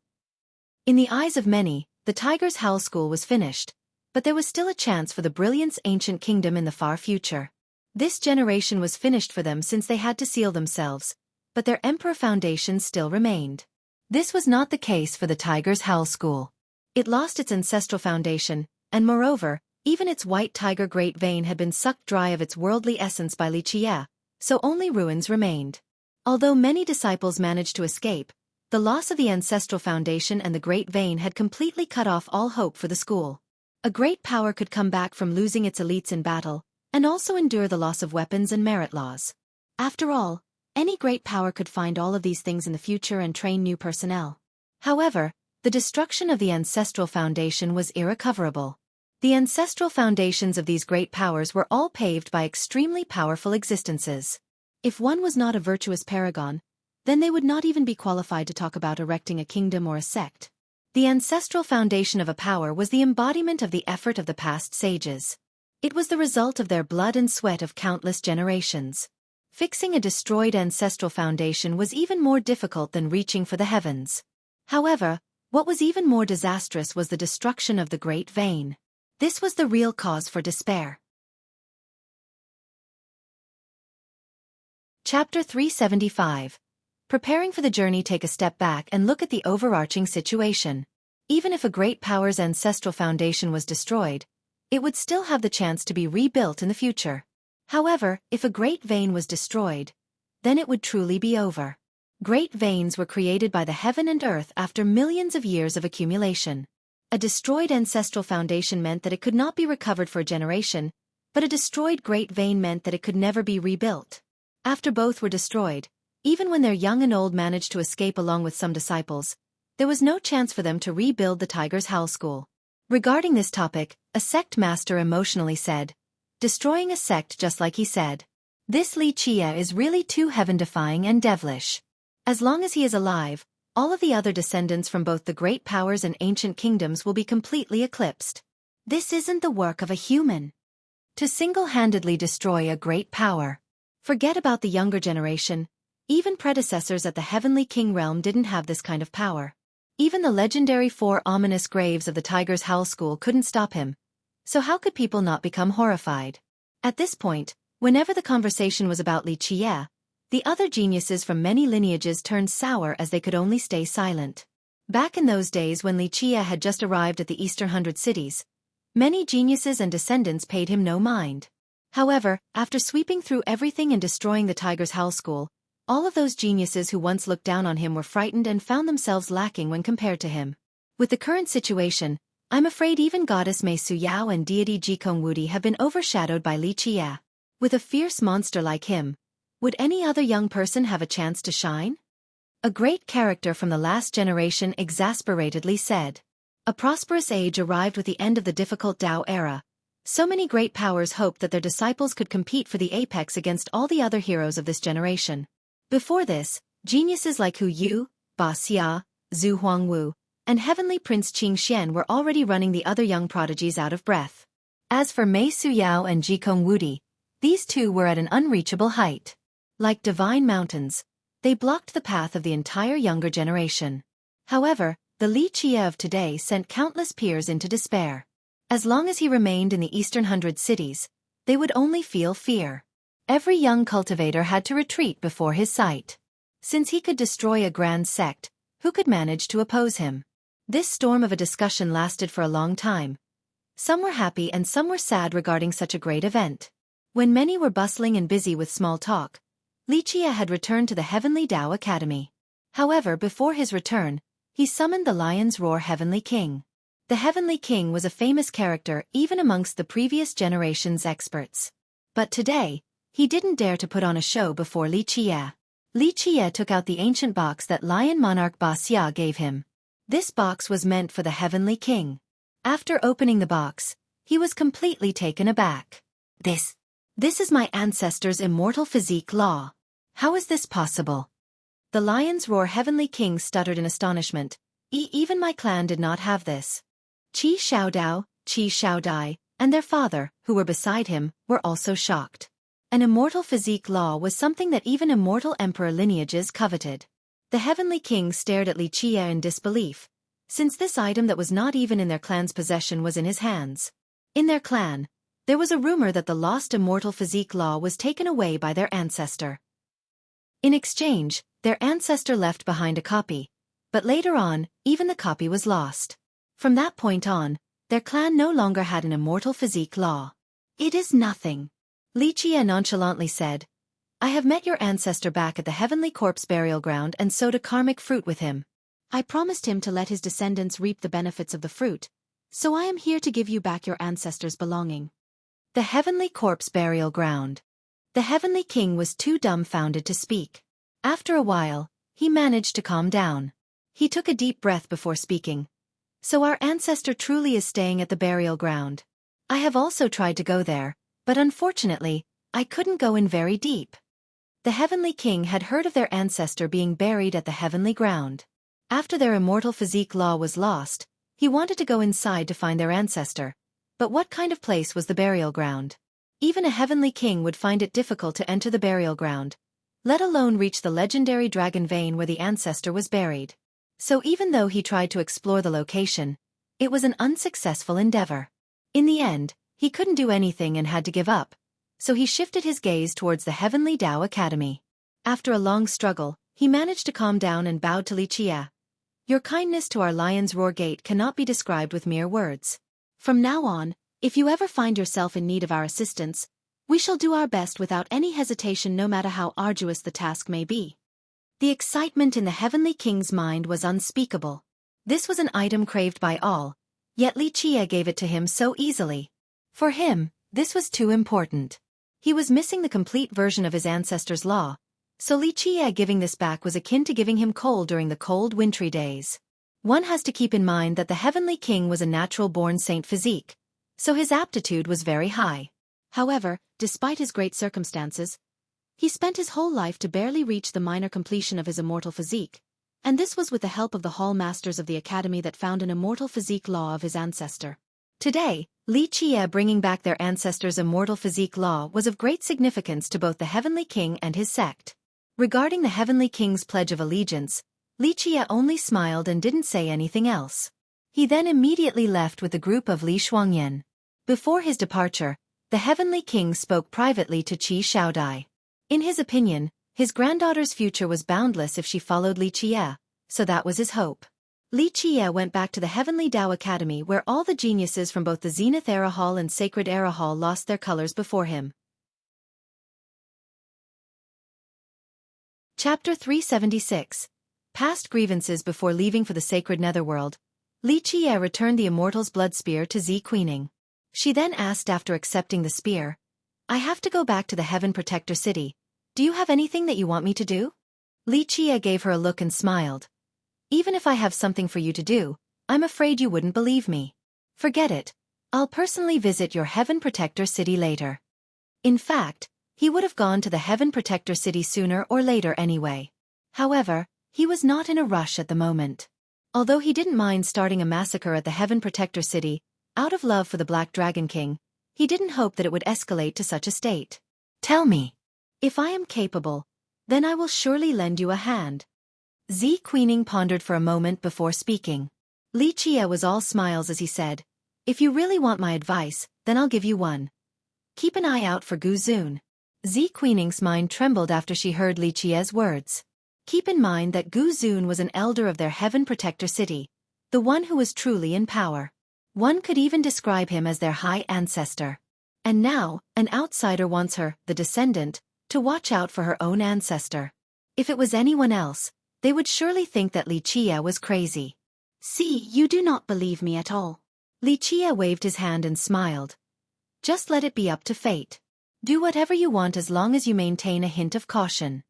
In the eyes of many, the Tiger's Howl School was finished, but there was still a chance for the Brilliance Ancient Kingdom in the far future. This generation was finished for them since they had to seal themselves, but their emperor foundation still remained. This was not the case for the Tiger's Howl School. It lost its ancestral foundation, and moreover, even its white tiger great vein had been sucked dry of its worldly essence by Li Qie, so only ruins remained. Although many disciples managed to escape, the loss of the ancestral foundation and the great vein had completely cut off all hope for the school. A great power could come back from losing its elites in battle, and also endure the loss of weapons and merit laws. After all, any great power could find all of these things in the future and train new personnel. However, the destruction of the ancestral foundation was irrecoverable. The ancestral foundations of these great powers were all paved by extremely powerful existences. If one was not a virtuous paragon, then they would not even be qualified to talk about erecting a kingdom or a sect. The ancestral foundation of a power was the embodiment of the effort of the past sages. It was the result of their blood and sweat of countless generations. Fixing a destroyed ancestral foundation was even more difficult than reaching for the heavens. However, what was even more disastrous was the destruction of the great vein. This was the real cause for despair. Chapter 375. Preparing for the journey. Take a step back and look at the overarching situation. Even if a great power's ancestral foundation was destroyed, it would still have the chance to be rebuilt in the future. However, if a great vein was destroyed, then it would truly be over. Great veins were created by the heaven and earth after millions of years of accumulation. A destroyed ancestral foundation meant that it could not be recovered for a generation, but a destroyed great vein meant that it could never be rebuilt. After both were destroyed, even when their young and old managed to escape along with some disciples, there was no chance for them to rebuild the Tiger's Howl School. Regarding this topic, a sect master emotionally said, "Destroying a sect just like he said. This Li Qie is really too heaven-defying and devilish. As long as he is alive, all of the other descendants from both the great powers and ancient kingdoms will be completely eclipsed. This isn't the work of a human. To single-handedly destroy a great power. Forget about the younger generation. Even predecessors at the Heavenly King realm didn't have this kind of power. Even the legendary 4 ominous graves of the Tiger's Howl School couldn't stop him. So how could people not become horrified?" At this point, whenever the conversation was about Li Qie, the other geniuses from many lineages turned sour as they could only stay silent. Back in those days when Li Qie had just arrived at the Eastern 100 cities, many geniuses and descendants paid him no mind. However, after sweeping through everything and destroying the Tiger's Howl School, all of those geniuses who once looked down on him were frightened and found themselves lacking when compared to him. With the current situation, I'm afraid even Goddess Mei Suyao and deity Jikong Wudi have been overshadowed by Li Qie. With a fierce monster like him, would any other young person have a chance to shine? A great character from the last generation exasperatedly said. A prosperous age arrived with the end of the difficult Tao era. So many great powers hoped that their disciples could compete for the apex against all the other heroes of this generation. Before this, geniuses like Hu Yu, Ba Xia, Zhu Huangwu, and Heavenly Prince Qing Xian were already running the other young prodigies out of breath. As for Mei Suyao and Jikong Wudi, these two were at an unreachable height. Like divine mountains, they blocked the path of the entire younger generation. However, the Li Qie of today sent countless peers into despair. As long as he remained in the Eastern 100 cities, they would only feel fear. Every young cultivator had to retreat before his sight. Since he could destroy a grand sect, who could manage to oppose him? This storm of a discussion lasted for a long time. Some were happy and some were sad regarding such a great event. When many were bustling and busy with small talk, Li Qie had returned to the Heavenly Tao Academy. However, before his return, he summoned the Lion's Roar Heavenly King. The Heavenly King was a famous character even amongst the previous generation's experts. But today, he didn't dare to put on a show before Li Qie. Li Qie took out the ancient box that Lion Monarch Ba Xia gave him. This box was meant for the Heavenly King. After opening the box, he was completely taken aback. This is my ancestors' immortal physique law. How is this possible? The Lion's Roar Heavenly King stuttered in astonishment. Even my clan did not have this. Qi Xiaodao, Qi Xiaodai, and their father, who were beside him, were also shocked. An immortal physique law was something that even immortal emperor lineages coveted. The Heavenly King stared at Li Qie in disbelief, since this item that was not even in their clan's possession was in his hands. In their clan, There was a rumor that the lost immortal physique law was taken away by their ancestor. In exchange, their ancestor left behind a copy, but later on, even the copy was lost. From that point on, their clan no longer had an immortal physique law. It is nothing. Lichia nonchalantly said, I have met your ancestor back at the heavenly corpse burial ground and sowed a karmic fruit with him. I promised him to let his descendants reap the benefits of the fruit, so I am here to give you back your ancestors' belonging. The heavenly corpse burial ground. The heavenly king was too dumbfounded to speak. After a while, he managed to calm down. He took a deep breath before speaking. So our ancestor truly is staying at the burial ground. I have also tried to go there, but unfortunately, I couldn't go in very deep. The heavenly king had heard of their ancestor being buried at the heavenly ground. After their immortal physique law was lost, he wanted to go inside to find their ancestor. But what kind of place was the burial ground? Even a heavenly king would find it difficult to enter the burial ground, let alone reach the legendary dragon vein where the ancestor was buried. So even though he tried to explore the location, it was an unsuccessful endeavor. In the end, he couldn't do anything and had to give up, so he shifted his gaze towards the Heavenly Tao Academy. After a long struggle, he managed to calm down and bowed to Lichia. Your kindness to our Lion's Roar Gate cannot be described with mere words. From now on, if you ever find yourself in need of our assistance, we shall do our best without any hesitation no matter how arduous the task may be. The excitement in the Heavenly King's mind was unspeakable. This was an item craved by all, yet Lichia gave it to him so easily. For him, this was too important. He was missing the complete version of his ancestor's law, so Lichia giving this back was akin to giving him coal during the cold wintry days. One has to keep in mind that the Heavenly King was a natural-born saint physique, so his aptitude was very high. However, despite his great circumstances, he spent his whole life to barely reach the minor completion of his immortal physique, and this was with the help of the hall masters of the academy that found an immortal physique law of his ancestor. Today, Lichia bringing back their ancestor's immortal physique law was of great significance to both the Heavenly King and his sect. Regarding the Heavenly King's pledge of allegiance, Lichia only smiled and didn't say anything else. He then immediately left with the group of Li Shuangyan. Before his departure, the Heavenly King spoke privately to Qi Shaodai. In his opinion, his granddaughter's future was boundless if she followed Lichia, so that was his hope. Lichia went back to the Heavenly Tao Academy where all the geniuses from both the Zenith Era Hall and Sacred Era Hall lost their colors before him. Chapter 376. Past grievances. Before leaving for the sacred netherworld, Lichia returned the immortal's blood spear to Xueqi. She then asked after accepting the spear, I have to go back to the Heaven Protector City. Do you have anything that you want me to do? Lichia gave her a look and smiled. Even if I have something for you to do, I'm afraid you wouldn't believe me. Forget it. I'll personally visit your Heaven Protector City later. In fact, he would have gone to the Heaven Protector City sooner or later anyway. However, he was not in a rush at the moment. Although he didn't mind starting a massacre at the Heaven Protector City, out of love for the Black Dragon King, he didn't hope that it would escalate to such a state. Tell me. If I am capable, then I will surely lend you a hand. Xueqi pondered for a moment before speaking. Lichia was all smiles as he said, If you really want my advice, then I'll give you one. Keep an eye out for Gu Zun. Xueqi's mind trembled after she heard Lichia's words. Keep in mind that Gu Zun was an elder of their Heaven Protector City, the one who was truly in power. One could even describe him as their high ancestor. And now, an outsider wants her, the descendant, to watch out for her own ancestor. If it was anyone else, they would surely think that Lichia was crazy. See, you do not believe me at all. Lichia waved his hand and smiled. Just let it be up to fate. Do whatever you want as long as you maintain a hint of caution.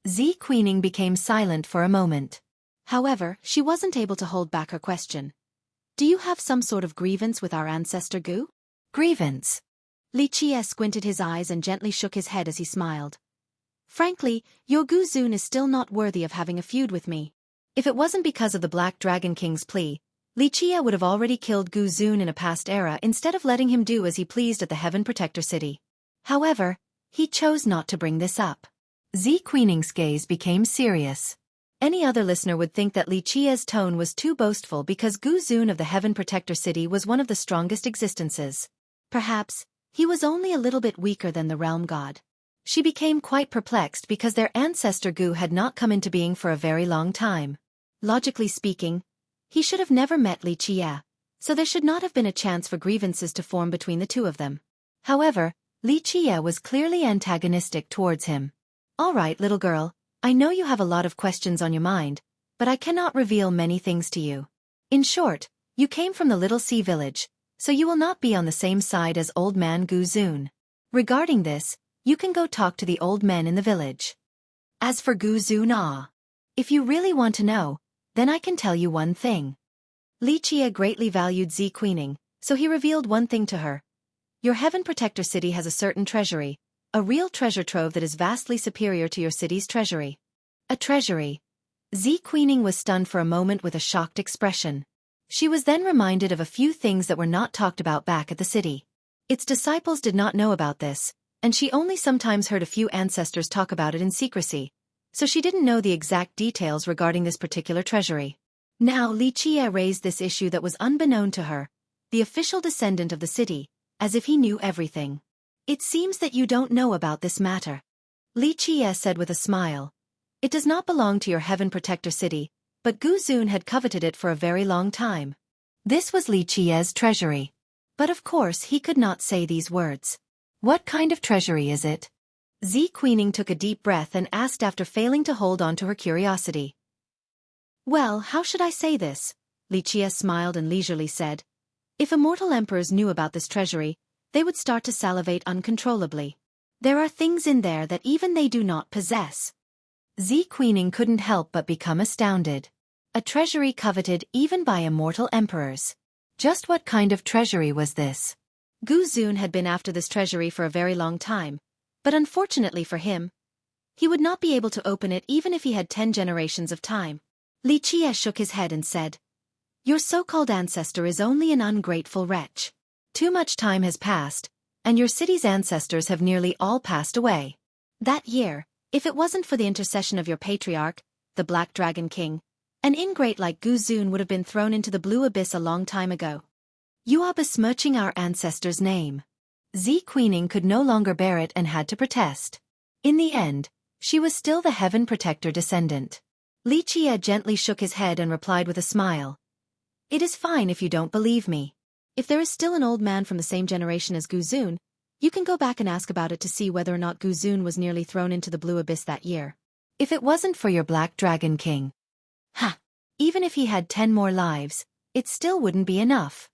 Xueqi became silent for a moment. However, she wasn't able to hold back her question. Do you have some sort of grievance with our ancestor Gu? Grievance? Lichia squinted his eyes and gently shook his head as he smiled. Frankly, your Gu Zun is still not worthy of having a feud with me. If it wasn't because of the Black Dragon King's plea, Lichia would have already killed Gu Zun in a past era instead of letting him do as he pleased at the Heaven Protector City. However, he chose not to bring this up. Xueqi's gaze became serious. Any other listener would think that Lichia's tone was too boastful because Gu Zun of the Heaven Protector City was one of the strongest existences. Perhaps, He was only a little bit weaker than the realm god. She became quite perplexed because their ancestor Gu had not come into being for a very long time. Logically speaking, he should have never met Li Qie, so there should not have been a chance for grievances to form between the two of them. However, Li Qie was clearly antagonistic towards him. "All right, little girl, I know you have a lot of questions on your mind, but I cannot reveal many things to you. In short, you came from the Little Sea Village, so you will not be on the same side as old man Gu Zun. Regarding this, you can go talk to the old men in the village. As for Gu Zun, if you really want to know, then I can tell you one thing." Li Qie greatly valued Xueqi, so he revealed one thing to her. "Your Heaven Protector city has a certain treasury, a real treasure trove that is vastly superior to your city's treasury." A treasury. Xueqi was stunned for a moment with a shocked expression. She was then reminded of a few things that were not talked about back at the city. Its disciples did not know about this, and she only sometimes heard a few ancestors talk about it in secrecy, so she didn't know the exact details regarding this particular treasury. Now Li Qie raised this issue that was unbeknown to her, the official descendant of the city, as if he knew everything. "It seems that you don't know about this matter," Li Qie said with a smile. "It does not belong to your Heaven Protector city, but Gu Zun had coveted it for a very long time." This was Li Qie's treasury. But of course he could not say these words. "What kind of treasury is it?" Xueqi took a deep breath and asked after failing to hold on to her curiosity. "Well, how should I say this?" Li Qie smiled and leisurely said. "If immortal emperors knew about this treasury, they would start to salivate uncontrollably. There are things in there that even they do not possess." Xueqi couldn't help but become astounded. A treasury coveted even by immortal emperors. Just what kind of treasury was this? Gu Zun had been after this treasury for a very long time, but unfortunately for him, he would not be able to open it even if he had 10 generations of time. Li Qie shook his head and said, "Your so-called ancestor is only an ungrateful wretch. Too much time has passed, and your city's ancestors have nearly all passed away. That year, if it wasn't for the intercession of your patriarch, the Black Dragon King, an ingrate like Gu Zun would have been thrown into the blue abyss a long time ago. You are besmirching our ancestor's name." Xueqi could no longer bear it and had to protest. In the end, she was still the Heaven Protector descendant. Li Qie gently shook his head and replied with a smile. "It is fine if you don't believe me. If there is still an old man from the same generation as Gu Zun, you can go back and ask about it to see whether or not Gu Zun was nearly thrown into the blue abyss that year. If it wasn't for your Black Dragon King. Even if he had 10 more lives, it still wouldn't be enough."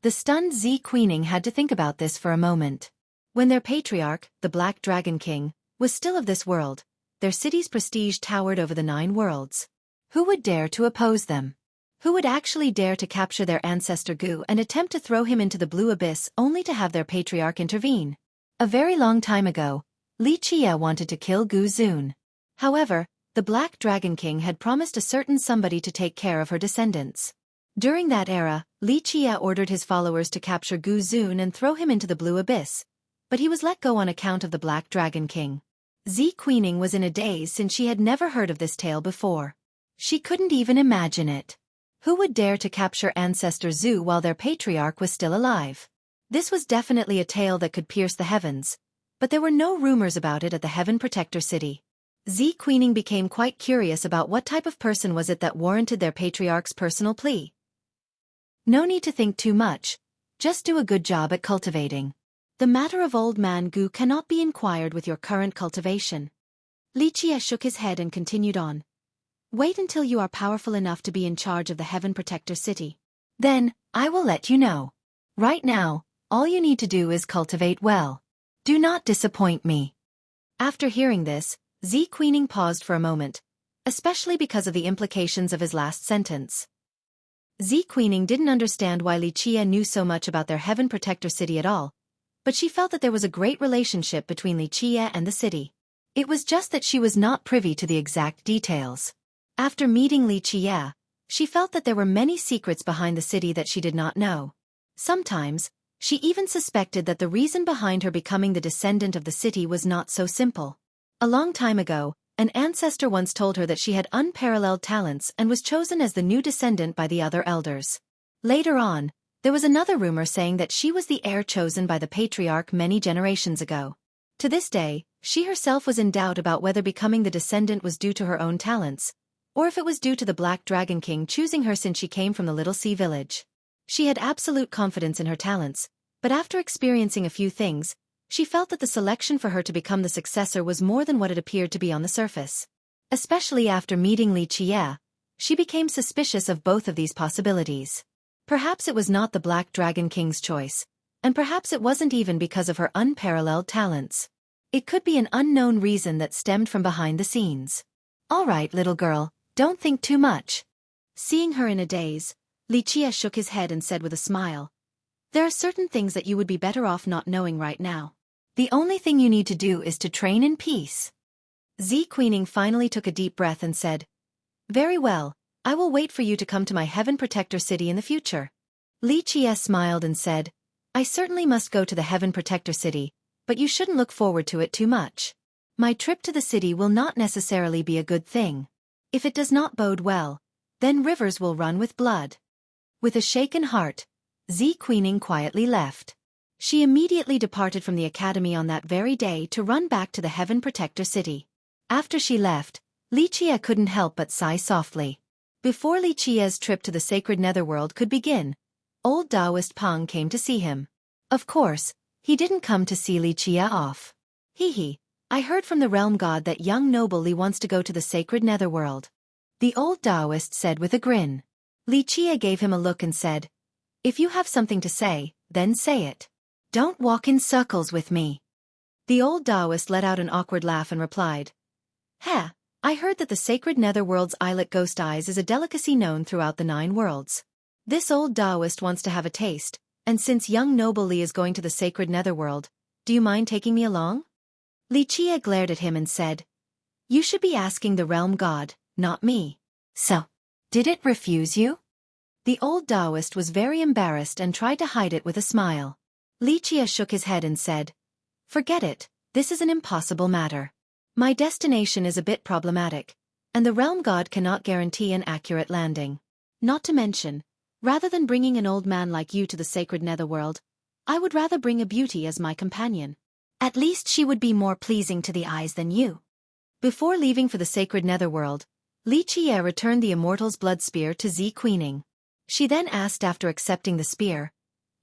The stunned Xueqi had to think about this for a moment. When their patriarch, the Black Dragon King, was still of this world, their city's prestige towered over the 9 worlds. Who would dare to oppose them? Who would actually dare to capture their ancestor Gu and attempt to throw him into the blue abyss only to have their patriarch intervene? A very long time ago, Li Qie wanted to kill Gu Zun. However, the Black Dragon King had promised a certain somebody to take care of her descendants. During that era, Li Qie ordered his followers to capture Gu Zun and throw him into the blue abyss, but he was let go on account of the Black Dragon King. Xueqi was in a daze since she had never heard of this tale before. She couldn't even imagine it. Who would dare to capture ancestor Zhu while their patriarch was still alive? This was definitely a tale that could pierce the heavens, but there were no rumors about it at the Heaven Protector city. Xueqi became quite curious about what type of person was it that warranted their patriarch's personal plea. "No need to think too much, just do a good job at cultivating. The matter of old man Gu cannot be inquired with your current cultivation." Li Qie shook his head and continued on. "Wait until you are powerful enough to be in charge of the Heaven Protector city. Then, I will let you know. Right now, all you need to do is cultivate well. Do not disappoint me." After hearing this, Xueqi paused for a moment, especially because of the implications of his last sentence. Xueqi didn't understand why Li Qie knew so much about their Heaven Protector city at all, but she felt that there was a great relationship between Li Qie and the city. It was just that she was not privy to the exact details. After meeting Li Qie, she felt that there were many secrets behind the city that she did not know. Sometimes, she even suspected that the reason behind her becoming the descendant of the city was not so simple. A long time ago, an ancestor once told her that she had unparalleled talents and was chosen as the new descendant by the other elders. Later on, There was another rumor saying that she was the heir chosen by the patriarch many generations ago. To this day, she herself was in doubt about whether becoming the descendant was due to her own talents, or if it was due to the Black Dragon King choosing her since she came from the little sea village. She had absolute confidence in her talents, but after experiencing a few things, she felt that the selection for her to become the successor was more than what it appeared to be on the surface. Especially after meeting Li Qie, she became suspicious of both of these possibilities. Perhaps it was not the Black Dragon King's choice, and perhaps it wasn't even because of her unparalleled talents. It could be an unknown reason that stemmed from behind the scenes. All right, little girl, don't think too much. Seeing her in a daze, Li Qie shook his head and said with a smile, there are certain things that you would be better off not knowing right now. The only thing you need to do is to train in peace. Xueqi finally took a deep breath and said, very well, I will wait for you to come to my Heaven Protector City in the future. Li Qie smiled and said, I certainly must go to the Heaven Protector City, but you shouldn't look forward to it too much. My trip to the city will not necessarily be a good thing. If it does not bode well, then rivers will run with blood. With a shaken heart, Xueqi quietly left. She immediately departed from the academy on that very day to run back to the Heaven Protector City. After she left, Li Qie couldn't help but sigh softly. Before Li Qie's trip to the sacred netherworld could begin, old Taoist Pang came to see him. Of course, he didn't come to see Li Qie off. Hee, I heard from the realm god that young noble Li wants to go to the sacred netherworld. The old Taoist said with a grin. Li Qie gave him a look and said, if you have something to say, then say it. Don't walk in circles with me. The old Taoist let out an awkward laugh and replied, heh, I heard that the sacred netherworld's eyelet ghost eyes is a delicacy known throughout the 9 worlds. This old Taoist wants to have a taste, and since young noble Li is going to the sacred netherworld, do you mind taking me along? Li Qie glared at him and said, you should be asking the realm god, not me. So, did it refuse you? The old Taoist was very embarrassed and tried to hide it with a smile. Li Qie shook his head and said, forget it, this is an impossible matter. My destination is a bit problematic, and the realm god cannot guarantee an accurate landing. Not to mention, rather than bringing an old man like you to the sacred netherworld, I would rather bring a beauty as my companion. At least she would be more pleasing to the eyes than you. Before leaving for the sacred netherworld, Li Qie returned the immortal's blood spear to Xueqi. She then asked after accepting the spear,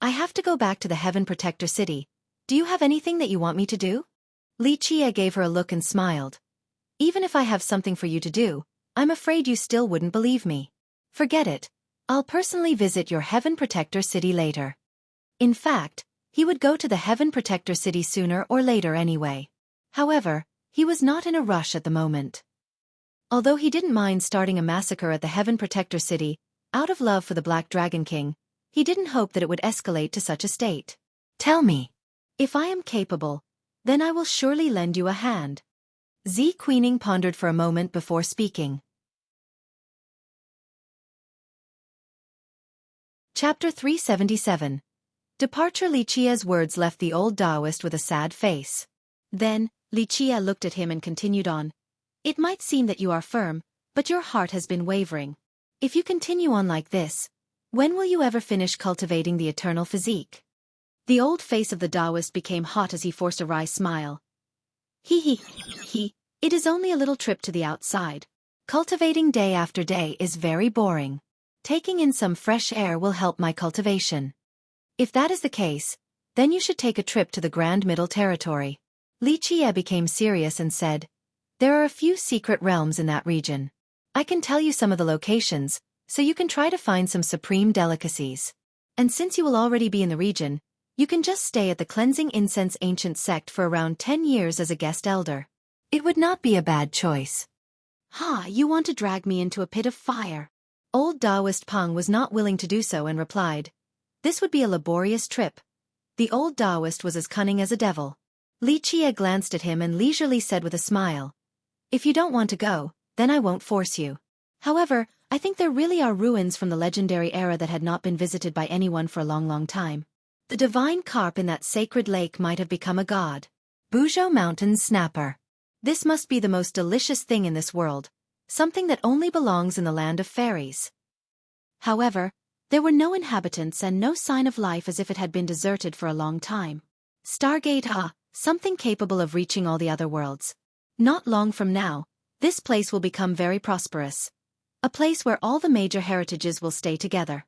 I have to go back to the Heaven Protector City. Do you have anything that you want me to do? Li Qie gave her a look and smiled. Even if I have something for you to do, I'm afraid you still wouldn't believe me. Forget it. I'll personally visit your Heaven Protector City later. In fact, he would go to the Heaven Protector City sooner or later anyway. However, he was not in a rush at the moment. Although he didn't mind starting a massacre at the Heaven Protector City, out of love for the Black Dragon King, he didn't hope that it would escalate to such a state. Tell me. If I am capable, then I will surely lend you a hand. Xueqi pondered for a moment before speaking. Chapter 377. Departure. Li Qie's words left the old Taoist with a sad face. Then, Li Qie looked at him and continued on. It might seem that you are firm, but your heart has been wavering. If you continue on like this, when will you ever finish cultivating the eternal physique? The old face of the Taoist became hot as he forced a wry smile. He, it is only a little trip to the outside. Cultivating day after day is very boring. Taking in some fresh air will help my cultivation. If that is the case, then you should take a trip to the Grand Middle Territory. Li Qie became serious and said, there are a few secret realms in that region. I can tell you some of the locations, so you can try to find some supreme delicacies. And since you will already be in the region, you can just stay at the Cleansing Incense Ancient Sect for around 10 years as a guest elder. It would not be a bad choice. You want to drag me into a pit of fire? Old Taoist Pang was not willing to do so and replied, this would be a laborious trip. The old Taoist was as cunning as a devil. Li Qie glanced at him and leisurely said with a smile, if you don't want to go, then I won't force you. However, I think there really are ruins from the legendary era that had not been visited by anyone for a long time. The divine carp in that sacred lake might have become a god. Buzhou Mountain snapper. This must be the most delicious thing in this world, something that only belongs in the land of fairies. However, There were no inhabitants and no sign of life, as if it had been deserted for a long time. Stargate, something capable of reaching all the other worlds. Not long from now, this place will become very prosperous. A place where all the major heritages will stay together.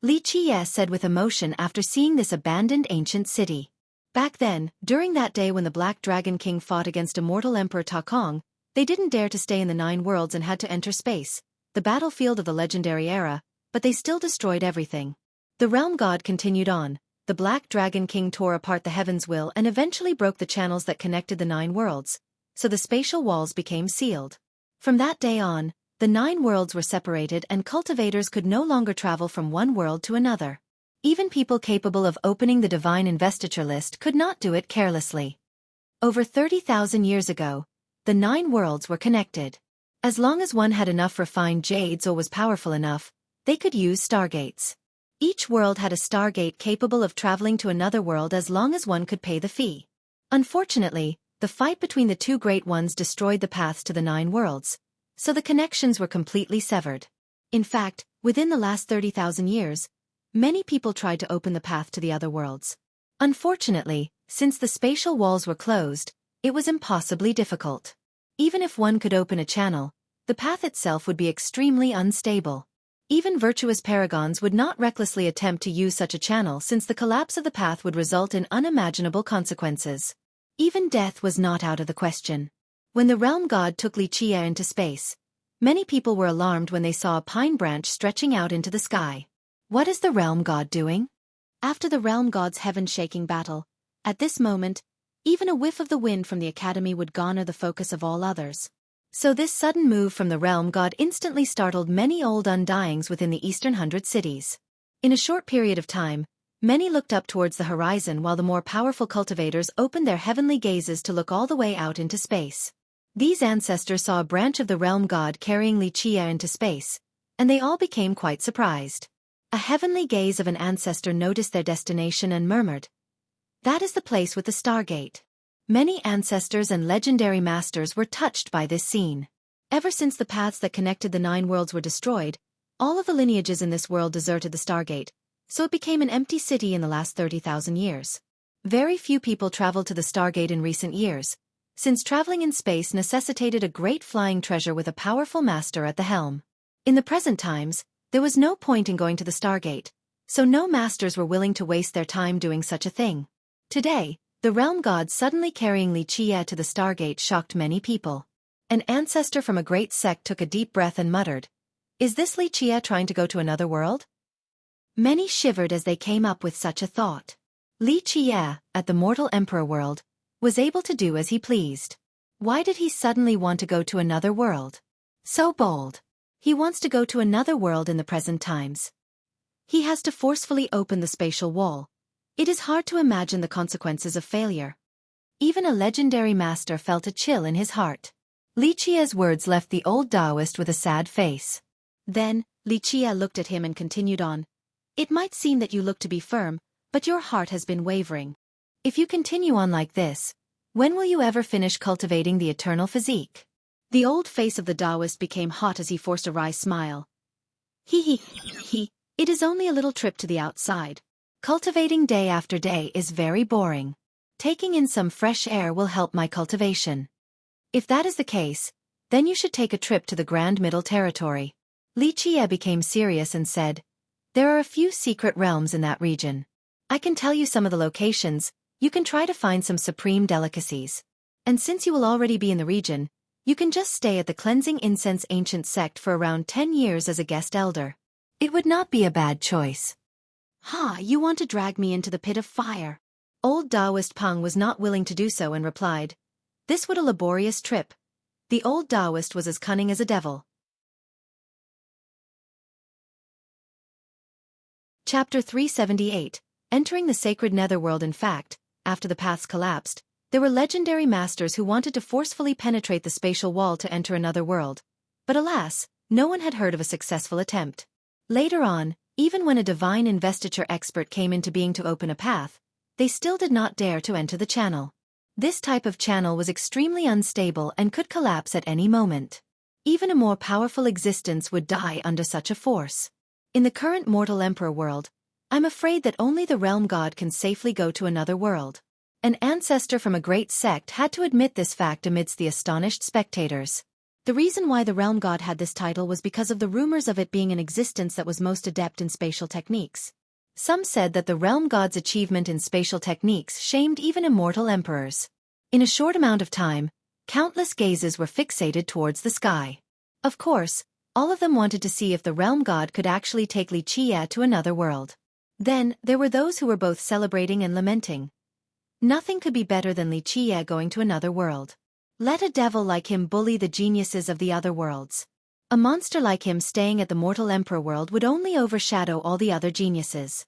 Li Qiye said with emotion after seeing this abandoned ancient city. Back then, during that day when the Black Dragon King fought against immortal Emperor Ta Kong, they didn't dare to stay in the 9 worlds and had to enter space, the battlefield of the legendary era, but they still destroyed everything. The Realm God continued on. The Black Dragon King tore apart the heaven's will and eventually broke the channels that connected the 9 worlds, so the spatial walls became sealed. From that day on, the 9 worlds were separated and cultivators could no longer travel from one world to another. Even people capable of opening the divine investiture list could not do it carelessly. Over 30,000 years ago, the 9 worlds were connected. As long as one had enough refined jades or was powerful enough, they could use stargates. Each world had a stargate capable of traveling to another world as long as one could pay the fee. Unfortunately, the fight between the 2 great ones destroyed the paths to the 9 worlds, so the connections were completely severed. In fact, within the last 30,000 years, many people tried to open the path to the other worlds. Unfortunately, since the spatial walls were closed, it was impossibly difficult. Even if one could open a channel, the path itself would be extremely unstable. Even virtuous paragons would not recklessly attempt to use such a channel, since the collapse of the path would result in unimaginable consequences. Even death was not out of the question. When the Realm God took Li Qiye into space, many people were alarmed when they saw a pine branch stretching out into the sky. What is the Realm God doing? After the Realm God's heaven-shaking battle, at this moment, even a whiff of the wind from the academy would garner the focus of all others. So this sudden move from the Realm God instantly startled many old undyings within the Eastern 100 cities. In a short period of time, many looked up towards the horizon while the more powerful cultivators opened their heavenly gazes to look all the way out into space. These ancestors saw a branch of the Realm God carrying Li Qiye into space, and they all became quite surprised. A heavenly gaze of an ancestor noticed their destination and murmured, "That is the place with the Stargate." Many ancestors and legendary masters were touched by this scene. Ever since the paths that connected the 9 worlds were destroyed, all of the lineages in this world deserted the Stargate, so it became an empty city in the last 30,000 years. Very few people traveled to the Stargate in recent years, since traveling in space necessitated a great flying treasure with a powerful master at the helm. In the present times, there was no point in going to the Stargate, so no masters were willing to waste their time doing such a thing. Today, the Realm God suddenly carrying Li Qiye to the Stargate shocked many people. An ancestor from a great sect took a deep breath and muttered, "Is this Li Qiye trying to go to another world?" Many shivered as they came up with such a thought. Li Qiye, at the mortal emperor world, was able to do as he pleased. Why did he suddenly want to go to another world? So bold. He wants to go to another world in the present times. He has to forcefully open the spatial wall. It is hard to imagine the consequences of failure. Even a legendary master felt a chill in his heart. Li Qiye's words left the old Taoist with a sad face. Then, Li Qiye looked at him and continued on. "It might seem that you look to be firm, but your heart has been wavering. If you continue on like this, when will you ever finish cultivating the eternal physique?" The old face of the Taoist became hot as he forced a wry smile. He, it is only a little trip to the outside. Cultivating day after day is very boring. Taking in some fresh air will help my cultivation. If that is the case, then you should take a trip to the Grand Middle Territory. Li Qiye became serious and said, "There are a few secret realms in that region. I can tell you some of the locations. You can try to find some supreme delicacies. And since you will already be in the region, you can just stay at the Cleansing Incense Ancient Sect for around 10 years as a guest elder. It would not be a bad choice." You want to drag me into the pit of fire?" Old Taoist Peng was not willing to do so and replied, "This would a laborious trip." The old Taoist was as cunning as a devil. Chapter 378, Entering the Sacred Netherworld. In fact, after the paths collapsed, there were legendary masters who wanted to forcefully penetrate the spatial wall to enter another world. But alas, no one had heard of a successful attempt. Later on, even when a divine investiture expert came into being to open a path, they still did not dare to enter the channel. This type of channel was extremely unstable and could collapse at any moment. Even a more powerful existence would die under such a force. In the current mortal emperor world, I'm afraid that only the realm god can safely go to another world. An ancestor from a great sect had to admit this fact amidst the astonished spectators. The reason why the realm god had this title was because of the rumors of it being an existence that was most adept in spatial techniques. Some said that the realm god's achievement in spatial techniques shamed even immortal emperors. In a short amount of time, countless gazes were fixated towards the sky. Of course, all of them wanted to see if the realm god could actually take Xueqi to another world. Then, there were those who were both celebrating and lamenting. Nothing could be better than Xueqi going to another world. Let a devil like him bully the geniuses of the other worlds. A monster like him staying at the mortal emperor world would only overshadow all the other geniuses.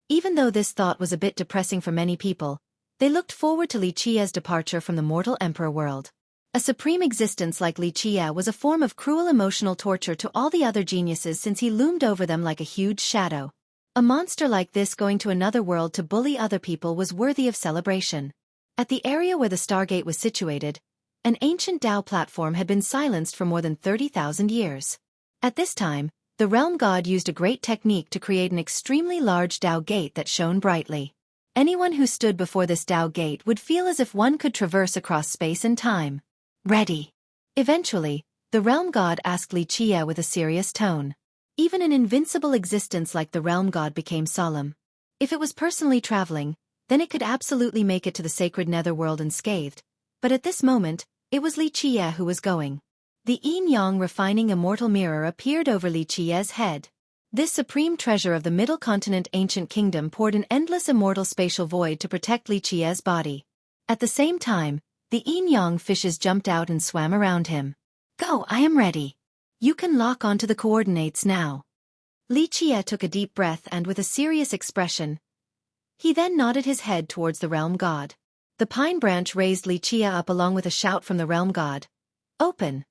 Even though this thought was a bit depressing for many people, they looked forward to Xueqi's departure from the mortal emperor world. A supreme existence like Xueqi was a form of cruel emotional torture to all the other geniuses since he loomed over them like a huge shadow. A monster like this going to another world to bully other people was worthy of celebration. At the area where the Stargate was situated, an ancient Tao platform had been silenced for more than 30,000 years. At this time, the realm god used a great technique to create an extremely large Tao gate that shone brightly. Anyone who stood before this Tao gate would feel as if one could traverse across space and time. Ready. Eventually, the realm god asked Xueqi with a serious tone. Even an invincible existence like the realm god became solemn. If it was personally traveling, then it could absolutely make it to the sacred netherworld unscathed. But at this moment, it was Xueqi who was going. The yin-yang refining immortal mirror appeared over Xueqi's head. This supreme treasure of the Middle Continent ancient kingdom poured an endless immortal spatial void to protect Xueqi's body. At the same time, the yin-yang fishes jumped out and swam around him. Go, I am ready. You can lock onto the coordinates now. Xueqi took a deep breath and with a serious expression. He then nodded his head towards the realm god. The pine branch raised Xueqi up along with a shout from the realm god. Open.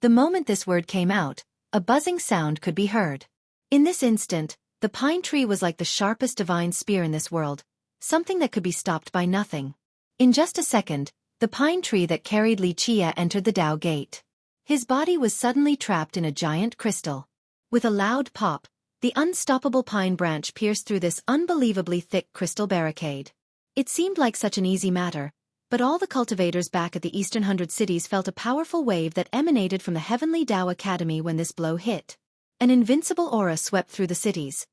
The moment this word came out, a buzzing sound could be heard. In this instant, the pine tree was like the sharpest divine spear in this world, something that could be stopped by nothing. In just a second, the pine tree that carried Xueqi entered the Tao gate. His body was suddenly trapped in a giant crystal. With a loud pop, the unstoppable pine branch pierced through this unbelievably thick crystal barricade. It seemed like such an easy matter, but all the cultivators back at the Eastern 100 cities felt a powerful wave that emanated from the Heavenly Tao Academy when this blow hit. An invincible aura swept through the cities.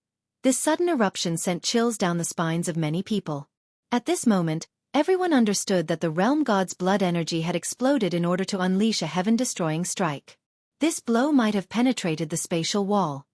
This sudden eruption sent chills down the spines of many people. At this moment, everyone understood that the realm god's blood energy had exploded in order to unleash a heaven-destroying strike. This blow might have penetrated the spatial wall.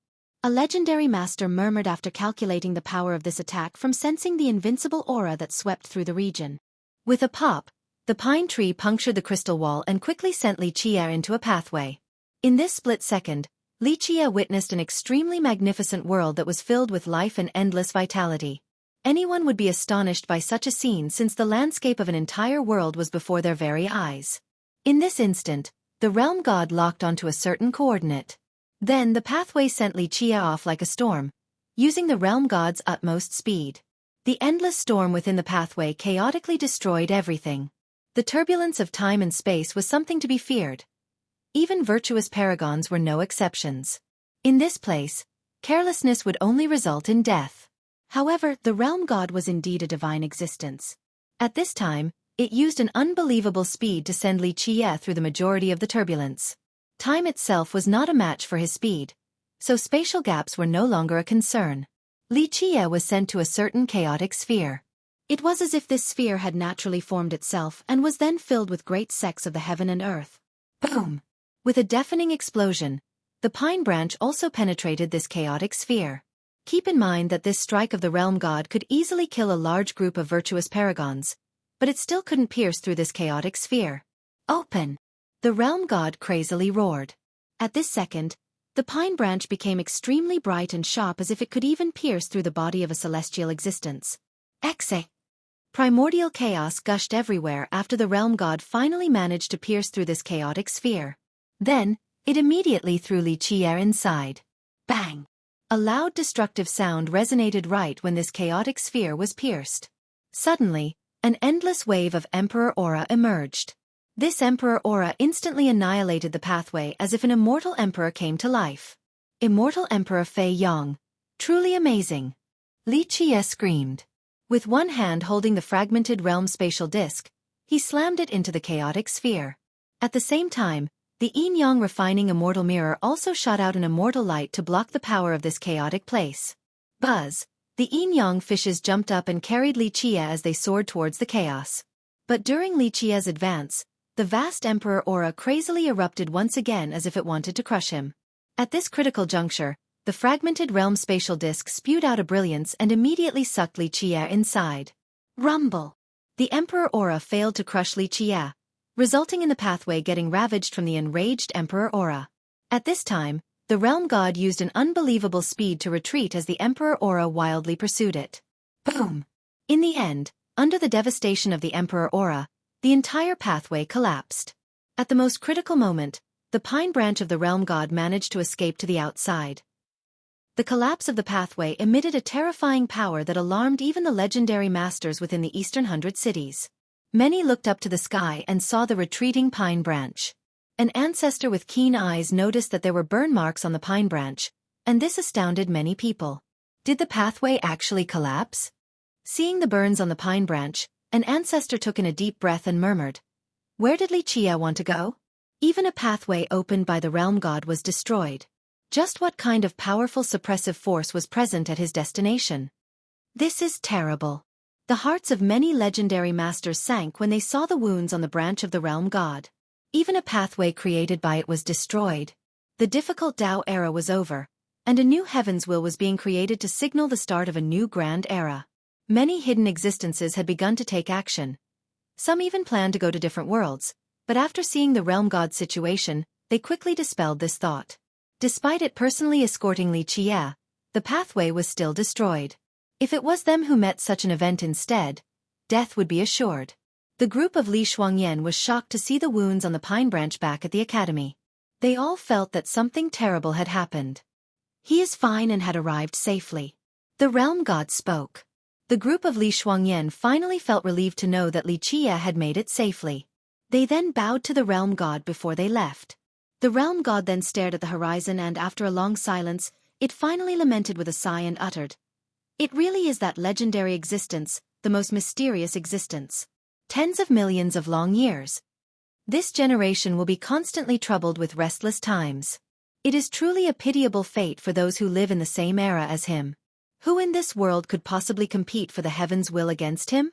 A legendary master murmured after calculating the power of this attack from sensing the invincible aura that swept through the region. With a pop, the pine tree punctured the crystal wall and quickly sent Xueqi into a pathway. In this split second, Xueqi witnessed an extremely magnificent world that was filled with life and endless vitality. Anyone would be astonished by such a scene since the landscape of an entire world was before their very eyes. In this instant, the realm god locked onto a certain coordinate. Then the pathway sent Xueqi off like a storm, using the realm god's utmost speed. The endless storm within the pathway chaotically destroyed everything. The turbulence of time and space was something to be feared. Even virtuous paragons were no exceptions. In this place, carelessness would only result in death. However, the realm god was indeed a divine existence. At this time, it used an unbelievable speed to send Xueqi through the majority of the turbulence. Time itself was not a match for his speed, so spatial gaps were no longer a concern. Xueqi was sent to a certain chaotic sphere. It was as if this sphere had naturally formed itself and was then filled with great sects of the heaven and earth. Boom! With a deafening explosion, the pine branch also penetrated this chaotic sphere. Keep in mind that this strike of the realm god could easily kill a large group of virtuous paragons, but it still couldn't pierce through this chaotic sphere. Open! The realm god crazily roared. At this second, the pine branch became extremely bright and sharp as if it could even pierce through the body of a celestial existence. Exe! Primordial chaos gushed everywhere after the realm god finally managed to pierce through this chaotic sphere. Then, it immediately threw Xueqi inside. Bang! A loud destructive sound resonated right when this chaotic sphere was pierced. Suddenly, an endless wave of Emperor Aura emerged. This Emperor Aura instantly annihilated the pathway as if an immortal emperor came to life. Immortal Emperor Fei Yong. Truly amazing. Li Qie screamed. With one hand holding the fragmented realm spatial disk, he slammed it into the chaotic sphere. At the same time, the yin-yang refining immortal mirror also shot out an immortal light to block the power of this chaotic place. Buzz! The yin-yang fishes jumped up and carried Li Qie as they soared towards the chaos. But during Li Qie's advance, the vast emperor aura crazily erupted once again as if it wanted to crush him. At this critical juncture, the fragmented realm spatial disk spewed out a brilliance and immediately sucked Li Qie inside. Rumble! The emperor aura failed to crush Li Qie, resulting in the pathway getting ravaged from the enraged emperor aura. At this time, the realm god used an unbelievable speed to retreat as the emperor aura wildly pursued it. Boom! In the end, under the devastation of the emperor aura, the entire pathway collapsed. At the most critical moment, the pine branch of the realm god managed to escape to the outside. The collapse of the pathway emitted a terrifying power that alarmed even the legendary masters within the Eastern 100 cities. Many looked up to the sky and saw the retreating pine branch. An ancestor with keen eyes noticed that there were burn marks on the pine branch, and this astounded many people. Did the pathway actually collapse? Seeing the burns on the pine branch, an ancestor took in a deep breath and murmured, "Where did Li Qie want to go?" Even a pathway opened by the realm god was destroyed. Just what kind of powerful suppressive force was present at his destination? This is terrible. The hearts of many legendary masters sank when they saw the wounds on the branch of the realm god. Even a pathway created by it was destroyed. The difficult Tao era was over, and a new heaven's will was being created to signal the start of a new grand era. Many hidden existences had begun to take action. Some even planned to go to different worlds, but after seeing the realm god's situation, they quickly dispelled this thought. Despite it personally escorting Li Qie, the pathway was still destroyed. If it was them who met such an event instead, death would be assured. The group of Li Shuangyan was shocked to see the wounds on the pine branch back at the academy. They all felt that something terrible had happened. He is fine and had arrived safely. The realm god spoke. The group of Li Shuangyan finally felt relieved to know that Li Qie had made it safely. They then bowed to the realm god before they left. The realm god then stared at the horizon and after a long silence, it finally lamented with a sigh and uttered, "It really is that legendary existence, the most mysterious existence. Tens of millions of long years. This generation will be constantly troubled with restless times. It is truly a pitiable fate for those who live in the same era as him. Who in this world could possibly compete for the heaven's will against him?"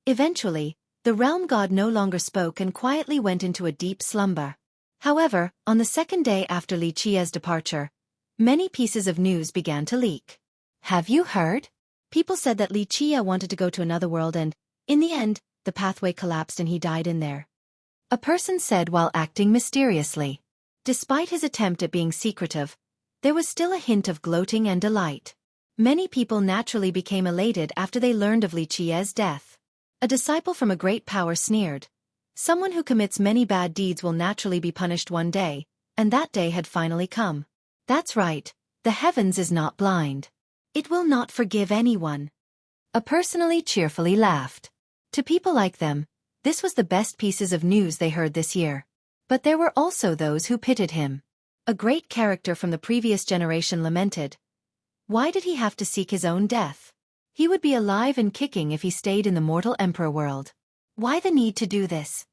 Eventually, the realm god no longer spoke and quietly went into a deep slumber. However, on the second day after Li Qie's departure, many pieces of news began to leak. Have you heard? People said that Li Qie wanted to go to another world and, in the end, the pathway collapsed and he died in there. A person said while acting mysteriously. Despite his attempt at being secretive, there was still a hint of gloating and delight. Many people naturally became elated after they learned of Li Qie's death. A disciple from a great power sneered. Someone who commits many bad deeds will naturally be punished one day, and that day had finally come. That's right, the heavens is not blind. It will not forgive anyone. A personally cheerfully laughed. To people like them, this was the best pieces of news they heard this year. But there were also those who pitied him. A great character from the previous generation lamented. Why did he have to seek his own death? He would be alive and kicking if he stayed in the mortal emperor world. Why the need to do this?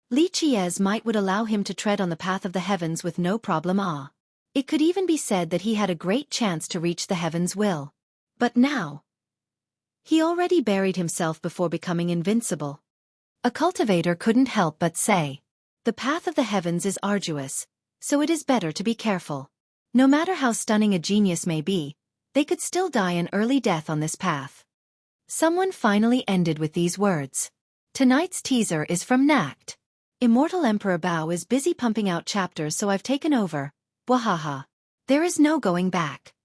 Li Qie's might would allow him to tread on the path of the heavens with no problem. It could even be said that he had a great chance to reach the heaven's will. But now, he already buried himself before becoming invincible. A cultivator couldn't help but say, "The path of the heavens is arduous, so it is better to be careful." No matter how stunning a genius may be, they could still die an early death on this path. Someone finally ended with these words. Tonight's teaser is from Nact. Immortal Emperor Bao is busy pumping out chapters, so I've taken over. Wahaha. There is no going back.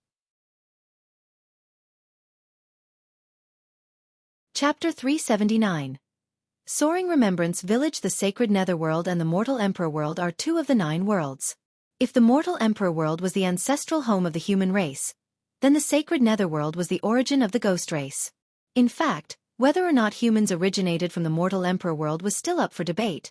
Chapter 379. Soaring Remembrance Village. The Sacred Netherworld and the Mortal Emperor World are two of the 9 worlds. If the Mortal Emperor World was the ancestral home of the human race, then the Sacred Netherworld was the origin of the ghost race. In fact, whether or not humans originated from the Mortal Emperor World was still up for debate.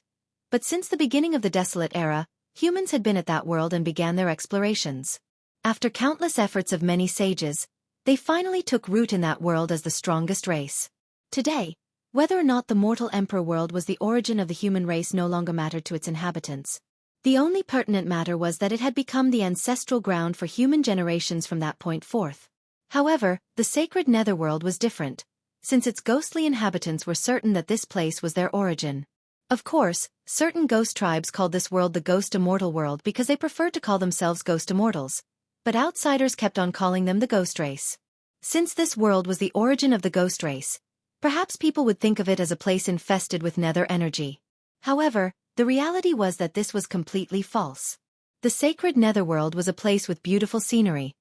But since the beginning of the Desolate Era, humans had been at that world and began their explorations. After countless efforts of many sages, they finally took root in that world as the strongest race. Today, whether or not the mortal emperor world was the origin of the human race no longer mattered to its inhabitants. The only pertinent matter was that it had become the ancestral ground for human generations from that point forth. However, the sacred netherworld was different, since its ghostly inhabitants were certain that this place was their origin. Of course, certain ghost tribes called this world the Ghost Immortal world because they preferred to call themselves Ghost Immortals, but outsiders kept on calling them the Ghost Race. Since this world was the origin of the Ghost Race, perhaps people would think of it as a place infested with nether energy. However, the reality was that this was completely false. The sacred netherworld was a place with beautiful scenery,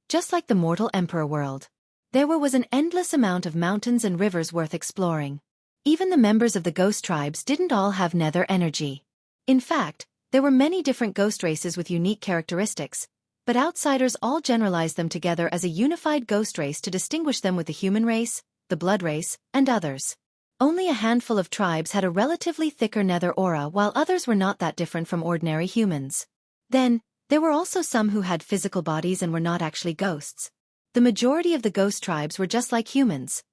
just like the mortal emperor world. There was an endless amount of mountains and rivers worth exploring. Even the members of the ghost tribes didn't all have nether energy. In fact, there were many different ghost races with unique characteristics, but outsiders all generalized them together as a unified ghost race to distinguish them with the human race, the blood race, and others. Only a handful of tribes had a relatively thicker nether aura while others were not that different from ordinary humans. Then, there were also some who had physical bodies and were not actually ghosts. The majority of the ghost tribes were just like humans.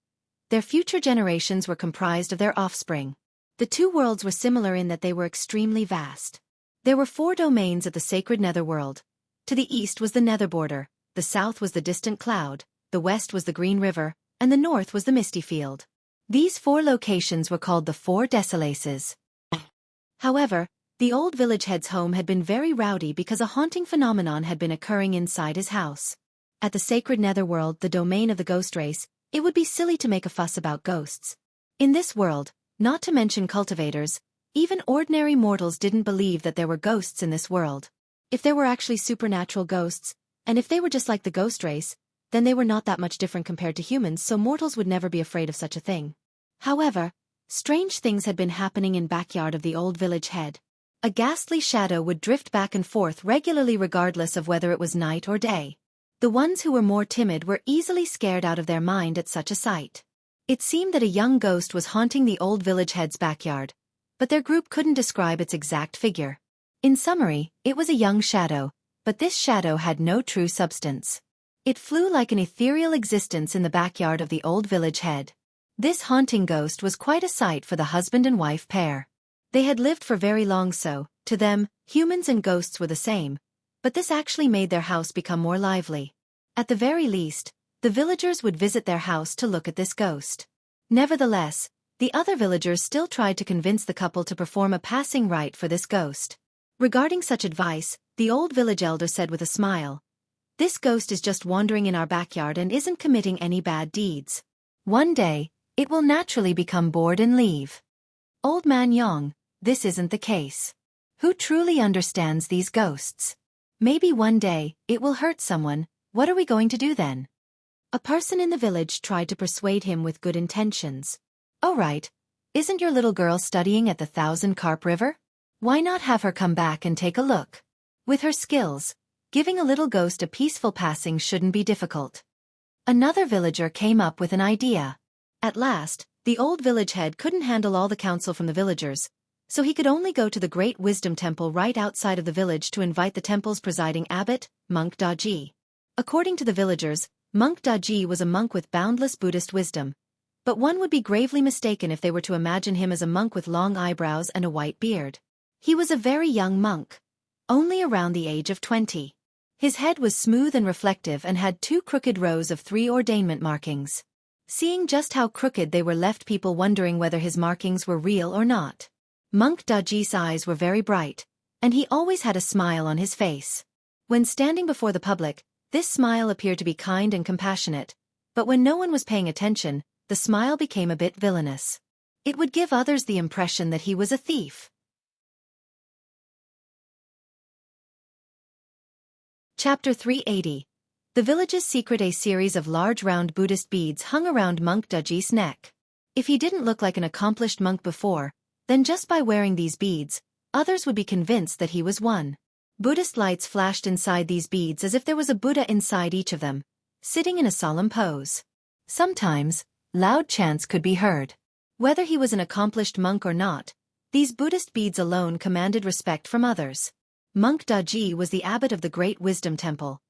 Their future generations were comprised of their offspring. The two worlds were similar in that they were extremely vast. There were 4 domains of the sacred netherworld. To the east was the nether border, the south was the distant cloud, the west was the green river, and the north was the misty field. These 4 locations were called the 4 Desolaces. However, the old village head's home had been very rowdy because a haunting phenomenon had been occurring inside his house. At the sacred netherworld, the domain of the ghost race, it would be silly to make a fuss about ghosts. In this world, not to mention cultivators, even ordinary mortals didn't believe that there were ghosts in this world. If there were actually supernatural ghosts, and if they were just like the ghost race, then they were not that much different compared to humans, so mortals would never be afraid of such a thing. However, strange things had been happening in backyard of the old village head. A ghastly shadow would drift back and forth regularly regardless of whether it was night or day. The ones who were more timid were easily scared out of their mind at such a sight. It seemed that a young ghost was haunting the old village head's backyard, but their group couldn't describe its exact figure. In summary, it was a young shadow, but this shadow had no true substance. It flew like an ethereal existence in the backyard of the old village head. This haunting ghost was quite a sight for the husband and wife pair. They had lived for very long, so, to them, humans and ghosts were the same, but this actually made their house become more lively. At the very least, the villagers would visit their house to look at this ghost. Nevertheless, the other villagers still tried to convince the couple to perform a passing rite for this ghost. Regarding such advice, the old village elder said with a smile, "This ghost is just wandering in our backyard and isn't committing any bad deeds. One day, it will naturally become bored and leave." Old man Yong, this isn't the case. Who truly understands these ghosts? Maybe one day, it will hurt someone. What are we going to do then? A person in the village tried to persuade him with good intentions. "Oh right, isn't your little girl studying at the Thousand Carp River? Why not have her come back and take a look? With her skills, giving a little ghost a peaceful passing shouldn't be difficult." Another villager came up with an idea. At last, the old village head couldn't handle all the counsel from the villagers, so he could only go to the Great Wisdom Temple right outside of the village to invite the temple's presiding abbot, Monk Daji. According to the villagers, Monk Daji was a monk with boundless Buddhist wisdom, but one would be gravely mistaken if they were to imagine him as a monk with long eyebrows and a white beard. He was a very young monk, only around the age of 20. His head was smooth and reflective and had 2 crooked rows of 3 ordainment markings. Seeing just how crooked they were left people wondering whether his markings were real or not. Monk Daji's eyes were very bright, and he always had a smile on his face. When standing before the public, this smile appeared to be kind and compassionate, but when no one was paying attention, the smile became a bit villainous. It would give others the impression that he was a thief. Chapter 380. The village's secret. A series of large round Buddhist beads hung around Monk Daji's neck. If he didn't look like an accomplished monk before, then just by wearing these beads, others would be convinced that he was one. Buddhist lights flashed inside these beads as if there was a Buddha inside each of them, sitting in a solemn pose. Sometimes, loud chants could be heard. Whether he was an accomplished monk or not, these Buddhist beads alone commanded respect from others. Monk Daji was the abbot of the Great Wisdom Temple,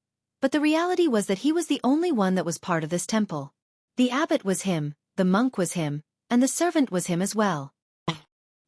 But the reality was that he was the only one that was part of this temple. The abbot was him, the monk was him, and the servant was him as well.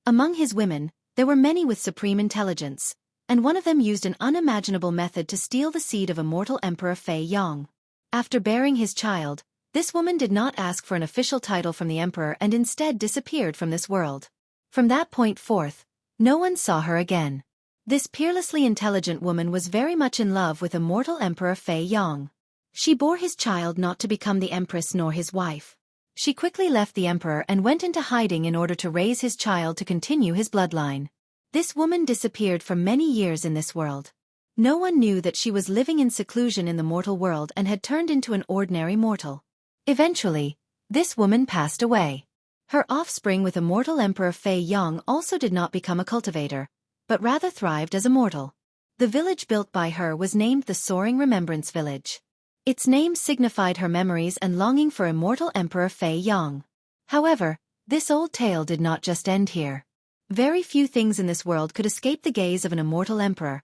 Among his women, there were many with supreme intelligence, and one of them used an unimaginable method to steal the seed of immortal Emperor Fei Yong. After bearing his child, this woman did not ask for an official title from the emperor and instead disappeared from this world. From that point forth, no one saw her again. This peerlessly intelligent woman was very much in love with immortal Emperor Fei Yong. She bore his child not to become the empress nor his wife. She quickly left the emperor and went into hiding in order to raise his child to continue his bloodline. This woman disappeared for many years in this world. No one knew that she was living in seclusion in the mortal world and had turned into an ordinary mortal. Eventually, this woman passed away. Her offspring with immortal Emperor Fei Yong also did not become a cultivator, but rather thrived as a mortal. The village built by her was named the Soaring Remembrance Village. Its name signified her memories and longing for immortal Emperor Fei Yong. However, this old tale did not just end here. Very few things in this world could escape the gaze of an immortal emperor,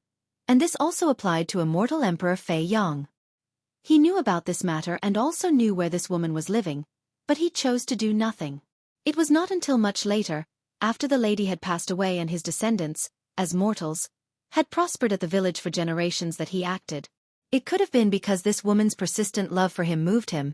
and this also applied to immortal Emperor Fei Yong. He knew about this matter and also knew where this woman was living, but he chose to do nothing. It was not until much later, after the lady had passed away and his descendants, as mortals, had prospered at the village for generations that he acted. It could have been because this woman's persistent love for him moved him.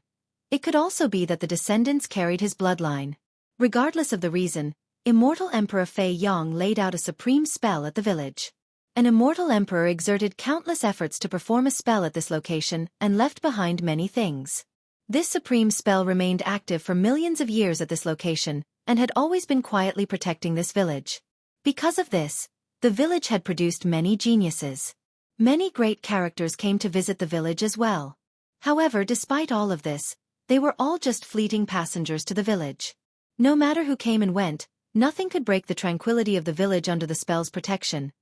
It could also be that the descendants carried his bloodline. Regardless of the reason, immortal Emperor Fei Yong laid out a supreme spell at the village. An immortal emperor exerted countless efforts to perform a spell at this location and left behind many things. This supreme spell remained active for millions of years at this location and had always been quietly protecting this village. Because of this, the village had produced many geniuses. Many great characters came to visit the village as well. However, despite all of this, they were all just fleeting passengers to the village. No matter who came and went, nothing could break the tranquility of the village under the spell's protection.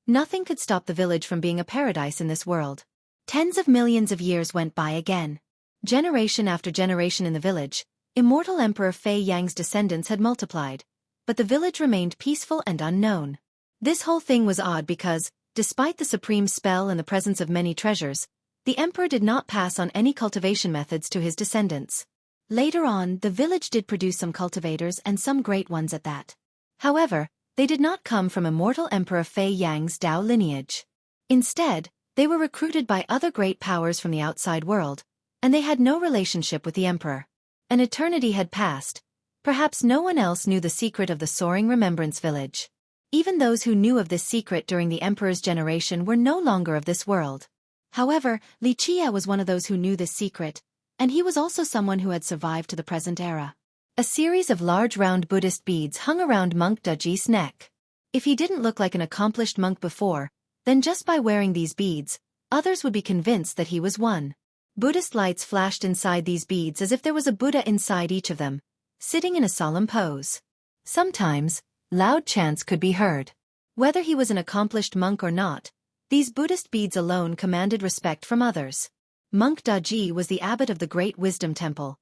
Nothing could stop the village from being a paradise in this world. Tens of millions of years went by again. Generation after generation in the village, immortal Emperor Fei Yang's descendants had multiplied, but the village remained peaceful and unknown. This whole thing was odd because, despite the supreme spell and the presence of many treasures, the emperor did not pass on any cultivation methods to his descendants. Later on, the village did produce some cultivators and some great ones at that. However, they did not come from immortal Emperor Fei Yang's Dao lineage. Instead, they were recruited by other great powers from the outside world, and they had no relationship with the emperor. An eternity had passed. Perhaps no one else knew the secret of the Soaring Remembrance Village. Even those who knew of this secret during the emperor's generation were no longer of this world. However, Li Qia was one of those who knew this secret, and he was also someone who had survived to the present era. A series of large round Buddhist beads hung around Monk Daji's neck. If he didn't look like an accomplished monk before, then just by wearing these beads, others would be convinced that he was one. Buddhist lights flashed inside these beads as if there was a Buddha inside each of them, sitting in a solemn pose. Sometimes, loud chants could be heard. Whether he was an accomplished monk or not, these Buddhist beads alone commanded respect from others. Monk Daji was the abbot of the Great Wisdom Temple,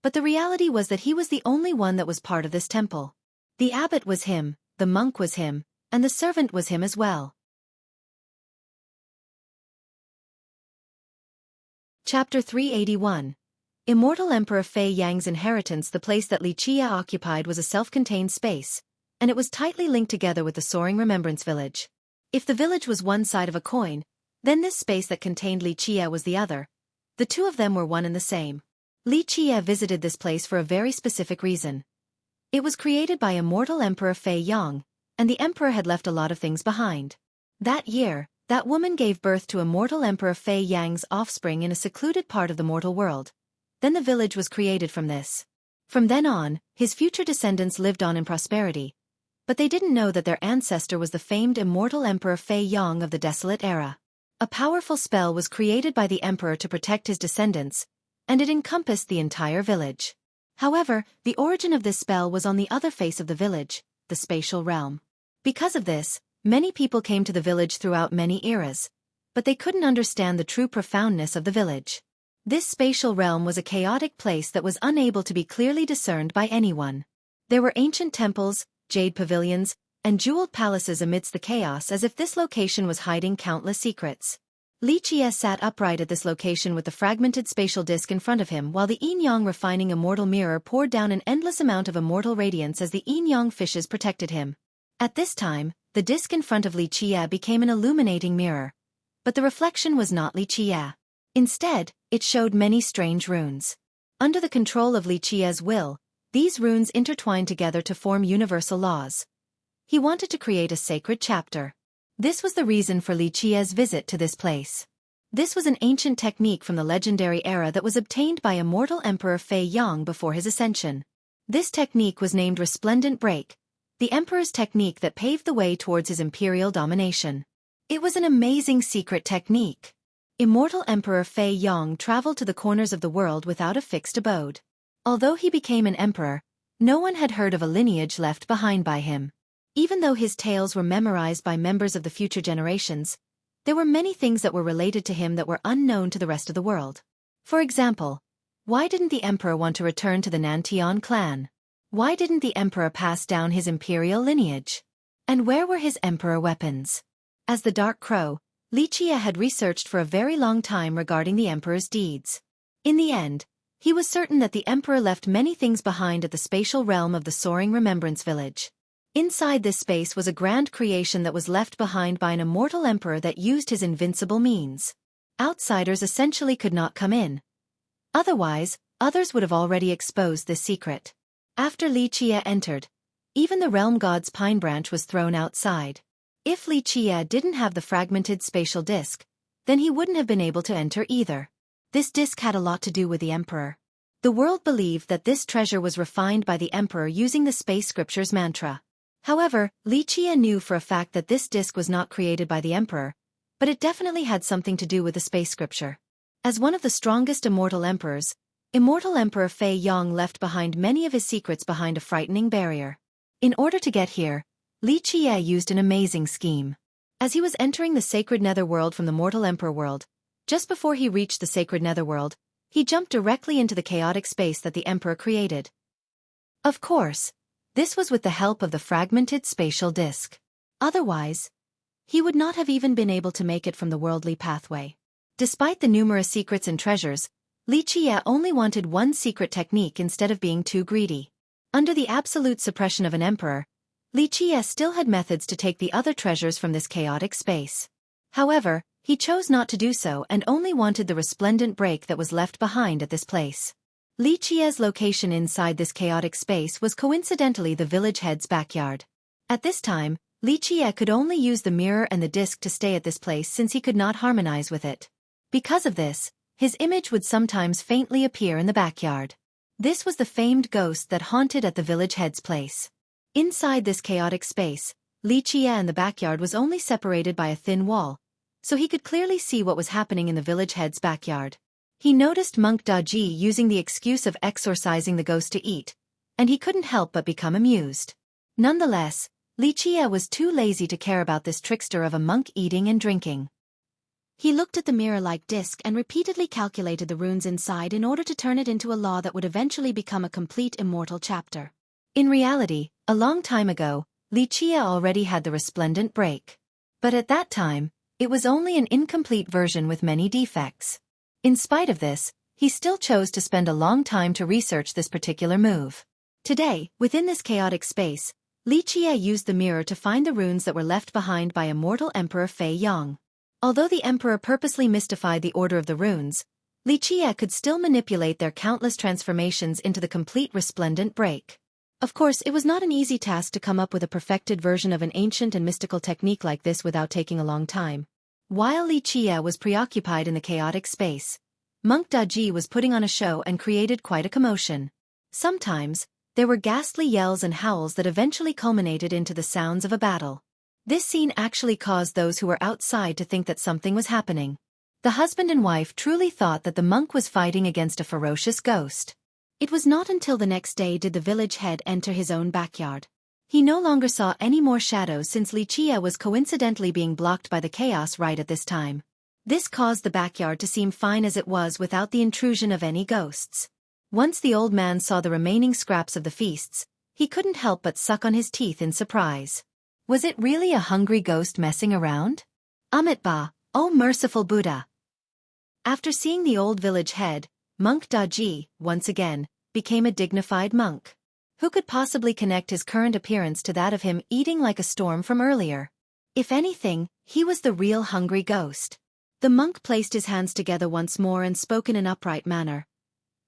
but the reality was that he was the only one that was part of this temple. The abbot was him, the monk was him, and the servant was him as well. Chapter 381. Immortal Emperor Fei Yang's inheritance. The place that Li Qia occupied was a self-contained space, and it was tightly linked together with the Soaring Remembrance Village. If the village was one side of a coin, then this space that contained Li Qia was the other. The two of them were one and the same. Li Qia visited this place for a very specific reason. It was created by immortal Emperor Fei Yong, and the emperor had left a lot of things behind. That year, that woman gave birth to immortal Emperor Fei Yang's offspring in a secluded part of the mortal world. Then the village was created from this. From then on, his future descendants lived on in prosperity, but they didn't know that their ancestor was the famed immortal Emperor Fei Yong of the Desolate Era. A powerful spell was created by the emperor to protect his descendants, and it encompassed the entire village. However, the origin of this spell was on the other face of the village, the spatial realm. Because of this, many people came to the village throughout many eras, but they couldn't understand the true profoundness of the village. This spatial realm was a chaotic place that was unable to be clearly discerned by anyone. There were ancient temples, jade pavilions, and jeweled palaces amidst the chaos, as if this location was hiding countless secrets. Li Qie sat upright at this location with the fragmented spatial disk in front of him while the yin-yang refining immortal mirror poured down an endless amount of immortal radiance as the yin-yang fishes protected him. At this time, the disk in front of Li Qie became an illuminating mirror. But the reflection was not Li Qie. Instead, it showed many strange runes. Under the control of Li Qie's will, these runes intertwined together to form universal laws. He wanted to create a sacred chapter. This was the reason for Li Qie's visit to this place. This was an ancient technique from the legendary era that was obtained by immortal Emperor Fei Yang before his ascension. This technique was named Resplendent Break, the Emperor's technique that paved the way towards his imperial domination. It was an amazing secret technique. Immortal Emperor Fei Yang traveled to the corners of the world without a fixed abode. Although he became an emperor, no one had heard of a lineage left behind by him. Even though his tales were memorized by members of the future generations, there were many things that were related to him that were unknown to the rest of the world. For example, why didn't the emperor want to return to the Nantian clan? Why didn't the emperor pass down his imperial lineage? And where were his emperor weapons? As the Dark Crow, Li Qie had researched for a very long time regarding the emperor's deeds. In the end, he was certain that the emperor left many things behind at the spatial realm of the soaring Remembrance Village. Inside this space was a grand creation that was left behind by an immortal emperor that used his invincible means. Outsiders essentially could not come in. Otherwise, others would have already exposed this secret. After Li Qie entered, even the realm god's pine branch was thrown outside. If Li Qie didn't have the fragmented spatial disk, then he wouldn't have been able to enter either. This disk had a lot to do with the emperor. The world believed that this treasure was refined by the emperor using the space scripture's mantra. However, Li Qie knew for a fact that this disk was not created by the emperor, but it definitely had something to do with the space scripture. As one of the strongest immortal emperors, immortal Emperor Fei Yang left behind many of his secrets behind a frightening barrier. In order to get here, Li Qie used an amazing scheme. As he was entering the sacred netherworld from the mortal emperor world, just before he reached the sacred netherworld, he jumped directly into the chaotic space that the emperor created. Of course, this was with the help of the fragmented spatial disk. Otherwise, he would not have even been able to make it from the worldly pathway. Despite the numerous secrets and treasures, Li Qie only wanted one secret technique instead of being too greedy. Under the absolute suppression of an emperor, Li Qie still had methods to take the other treasures from this chaotic space. However, he chose not to do so and only wanted the resplendent break that was left behind at this place. Li Qie's location inside this chaotic space was coincidentally the village head's backyard. At this time, Li Qie could only use the mirror and the disc to stay at this place since he could not harmonize with it. Because of this, his image would sometimes faintly appear in the backyard. This was the famed ghost that haunted at the village head's place. Inside this chaotic space, Li Qie and the backyard was only separated by a thin wall, so he could clearly see what was happening in the village head's backyard. He noticed Monk Daji using the excuse of exorcising the ghost to eat, and he couldn't help but become amused. Nonetheless, Li Qie was too lazy to care about this trickster of a monk eating and drinking. He looked at the mirror-like disc and repeatedly calculated the runes inside in order to turn it into a law that would eventually become a complete immortal chapter. In reality, a long time ago, Li Qie already had the resplendent break. But at that time, it was only an incomplete version with many defects. In spite of this, he still chose to spend a long time to research this particular move. Today, within this chaotic space, Li Qie used the mirror to find the runes that were left behind by immortal Emperor Fei Yang. Although the emperor purposely mystified the order of the runes, Li Qie could still manipulate their countless transformations into the complete resplendent break. Of course, it was not an easy task to come up with a perfected version of an ancient and mystical technique like this without taking a long time. While Li Qie was preoccupied in the chaotic space, Monk Daji was putting on a show and created quite a commotion. Sometimes, there were ghastly yells and howls that eventually culminated into the sounds of a battle. This scene actually caused those who were outside to think that something was happening. The husband and wife truly thought that the monk was fighting against a ferocious ghost. It was not until the next day did the village head enter his own backyard. He no longer saw any more shadows since Li Qie was coincidentally being blocked by the chaos right at this time. This caused the backyard to seem fine as it was without the intrusion of any ghosts. Once the old man saw the remaining scraps of the feasts, he couldn't help but suck on his teeth in surprise. Was it really a hungry ghost messing around? Ba, O merciful Buddha! After seeing the old village head, Monk Daji, once again, became a dignified monk. Who could possibly connect his current appearance to that of him eating like a storm from earlier? If anything, he was the real hungry ghost. The monk placed his hands together once more and spoke in an upright manner.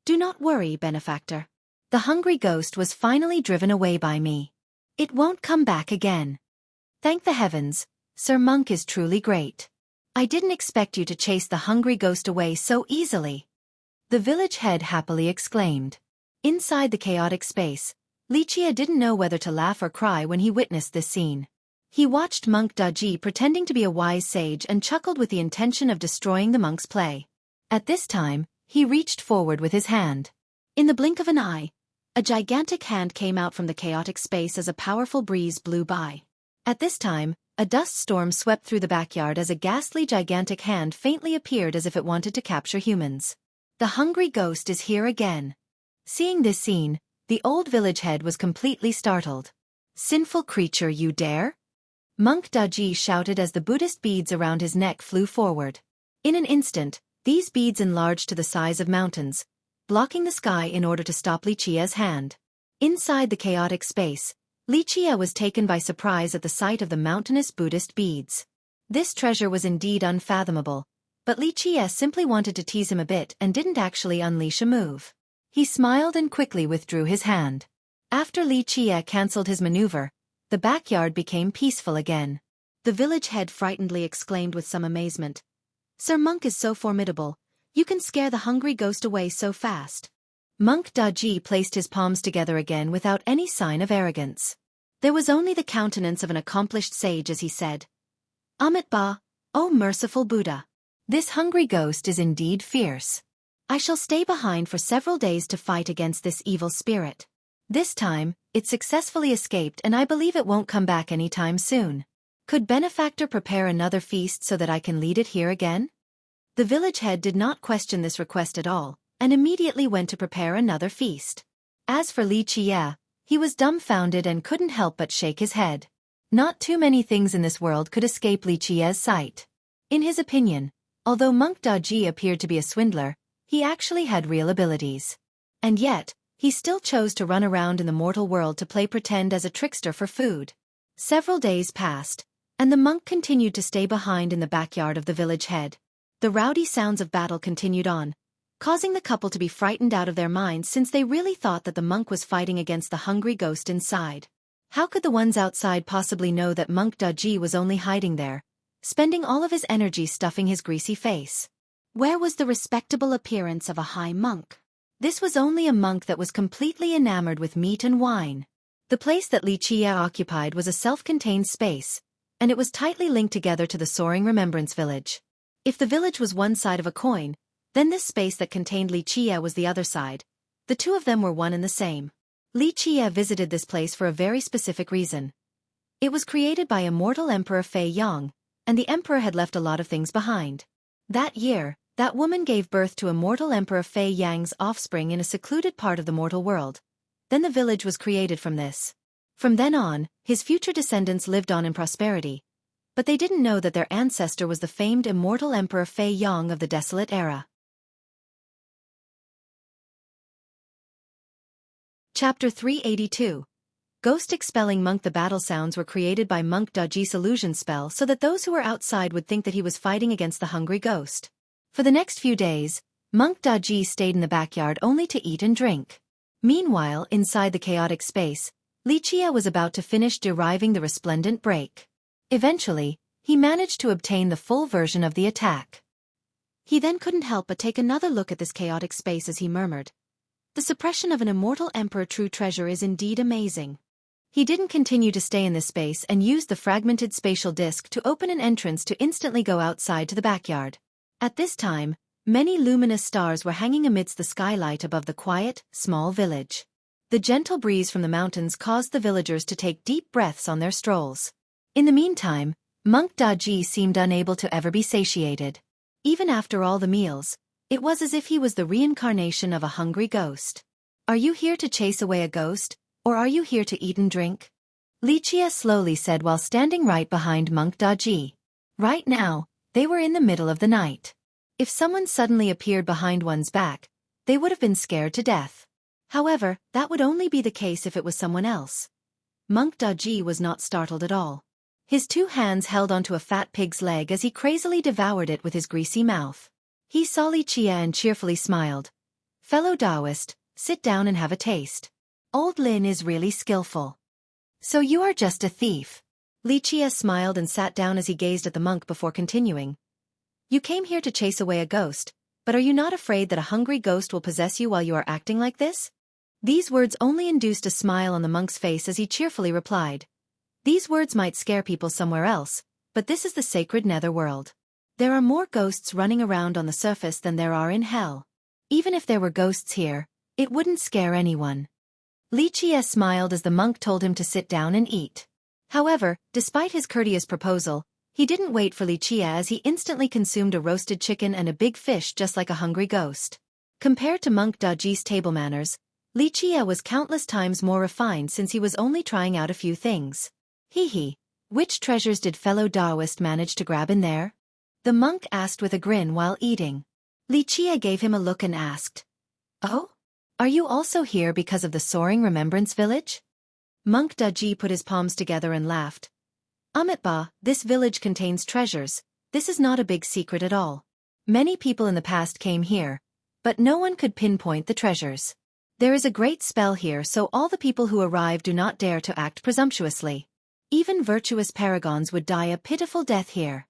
Do not worry, benefactor. The hungry ghost was finally driven away by me. It won't come back again. Thank the heavens, Sir Monk is truly great. I didn't expect you to chase the hungry ghost away so easily. The village head happily exclaimed. Inside the chaotic space, Lichia didn't know whether to laugh or cry when he witnessed this scene. He watched Monk Daji pretending to be a wise sage and chuckled with the intention of destroying the monk's play. At this time, he reached forward with his hand. In the blink of an eye, a gigantic hand came out from the chaotic space as a powerful breeze blew by. At this time, a dust storm swept through the backyard as a ghastly gigantic hand faintly appeared as if it wanted to capture humans. The hungry ghost is here again. Seeing this scene, the old village head was completely startled. Sinful creature, you dare? Monk Daji shouted as the Buddhist beads around his neck flew forward. In an instant, these beads enlarged to the size of mountains, blocking the sky in order to stop Lichia's hand. Inside the chaotic space, Lichia was taken by surprise at the sight of the mountainous Buddhist beads. This treasure was indeed unfathomable, but Lichia simply wanted to tease him a bit and didn't actually unleash a move. He smiled and quickly withdrew his hand. After Lichia cancelled his maneuver, the backyard became peaceful again. The village head frightenedly exclaimed with some amazement. Sir Monk is so formidable, you can scare the hungry ghost away so fast. Monk Daji placed his palms together again without any sign of arrogance. There was only the countenance of an accomplished sage as he said, Amit Ba, O merciful Buddha. This hungry ghost is indeed fierce. I shall stay behind for several days to fight against this evil spirit. This time, it successfully escaped and I believe it won't come back anytime soon. Could benefactor prepare another feast so that I can lead it here again? The village head did not question this request at all, and immediately went to prepare another feast. As for Li Chia, he was dumbfounded and couldn't help but shake his head. Not too many things in this world could escape Li Chia's sight. In his opinion, although Monk Daji appeared to be a swindler, he actually had real abilities. And yet, he still chose to run around in the mortal world to play pretend as a trickster for food. Several days passed, and the monk continued to stay behind in the backyard of the village head. The rowdy sounds of battle continued on, causing the couple to be frightened out of their minds since they really thought that the monk was fighting against the hungry ghost inside. How could the ones outside possibly know that Monk Daji was only hiding there, spending all of his energy stuffing his greasy face? Where was the respectable appearance of a high monk? This was only a monk that was completely enamored with meat and wine. The place that Li Chia occupied was a self-contained space, and it was tightly linked together to the soaring remembrance village. If the village was one side of a coin, then this space that contained Li Chia was the other side. The two of them were one and the same. Li Chia visited this place for a very specific reason. It was created by immortal Emperor Fei Yang, and the emperor had left a lot of things behind. That year, that woman gave birth to immortal Emperor Fei Yang's offspring in a secluded part of the mortal world. Then the village was created from this. From then on, his future descendants lived on in prosperity. But they didn't know that their ancestor was the famed immortal Emperor Fei Yang of the Desolate Era. Chapter 382. Ghost Expelling Monk. The battle sounds were created by Monk Daji's illusion spell so that those who were outside would think that he was fighting against the hungry ghost. For the next few days, Monk Daji stayed in the backyard only to eat and drink. Meanwhile, inside the chaotic space, Lichia was about to finish deriving the resplendent break. Eventually, he managed to obtain the full version of the attack. He then couldn't help but take another look at this chaotic space as he murmured, "The suppression of an immortal emperor true treasure is indeed amazing." He didn't continue to stay in this space and used the fragmented spatial disk to open an entrance to instantly go outside to the backyard. At this time, many luminous stars were hanging amidst the skylight above the quiet, small village. The gentle breeze from the mountains caused the villagers to take deep breaths on their strolls. In the meantime, Monk Daji seemed unable to ever be satiated. Even after all the meals, it was as if he was the reincarnation of a hungry ghost. "Are you here to chase away a ghost, or are you here to eat and drink?" Lichia slowly said while standing right behind Monk Daji. Right now, They were in the middle of the night. If someone suddenly appeared behind one's back, they would have been scared to death. However, that would only be the case if it was someone else. Monk Daji was not startled at all. His 2 hands held onto a fat pig's leg as he crazily devoured it with his greasy mouth. He saw Li Chia and cheerfully smiled. "Fellow Taoist, sit down and have a taste. Old Lin is really skillful." "So you are just a thief." Li Chia smiled and sat down as he gazed at the monk before continuing. "You came here to chase away a ghost, but are you not afraid that a hungry ghost will possess you while you are acting like this?" These words only induced a smile on the monk's face as he cheerfully replied. "These words might scare people somewhere else, but this is the sacred netherworld. There are more ghosts running around on the surface than there are in hell. Even if there were ghosts here, it wouldn't scare anyone." Li Chia smiled as the monk told him to sit down and eat. However, despite his courteous proposal, he didn't wait for Li Chia as he instantly consumed a roasted chicken and a big fish just like a hungry ghost. Compared to Monk Daji's table manners, Li Chia was countless times more refined since he was only trying out a few things. Hee. Which treasures did fellow Taoist manage to grab in there?" the monk asked with a grin while eating. Li Chia gave him a look and asked, "Oh? Are you also here because of the soaring remembrance village?" Monk Daji put his palms together and laughed. "Amitba, this village contains treasures. This is not a big secret at all. Many people in the past came here, but no one could pinpoint the treasures. There is a great spell here, so all the people who arrive do not dare to act presumptuously. Even virtuous paragons would die a pitiful death here."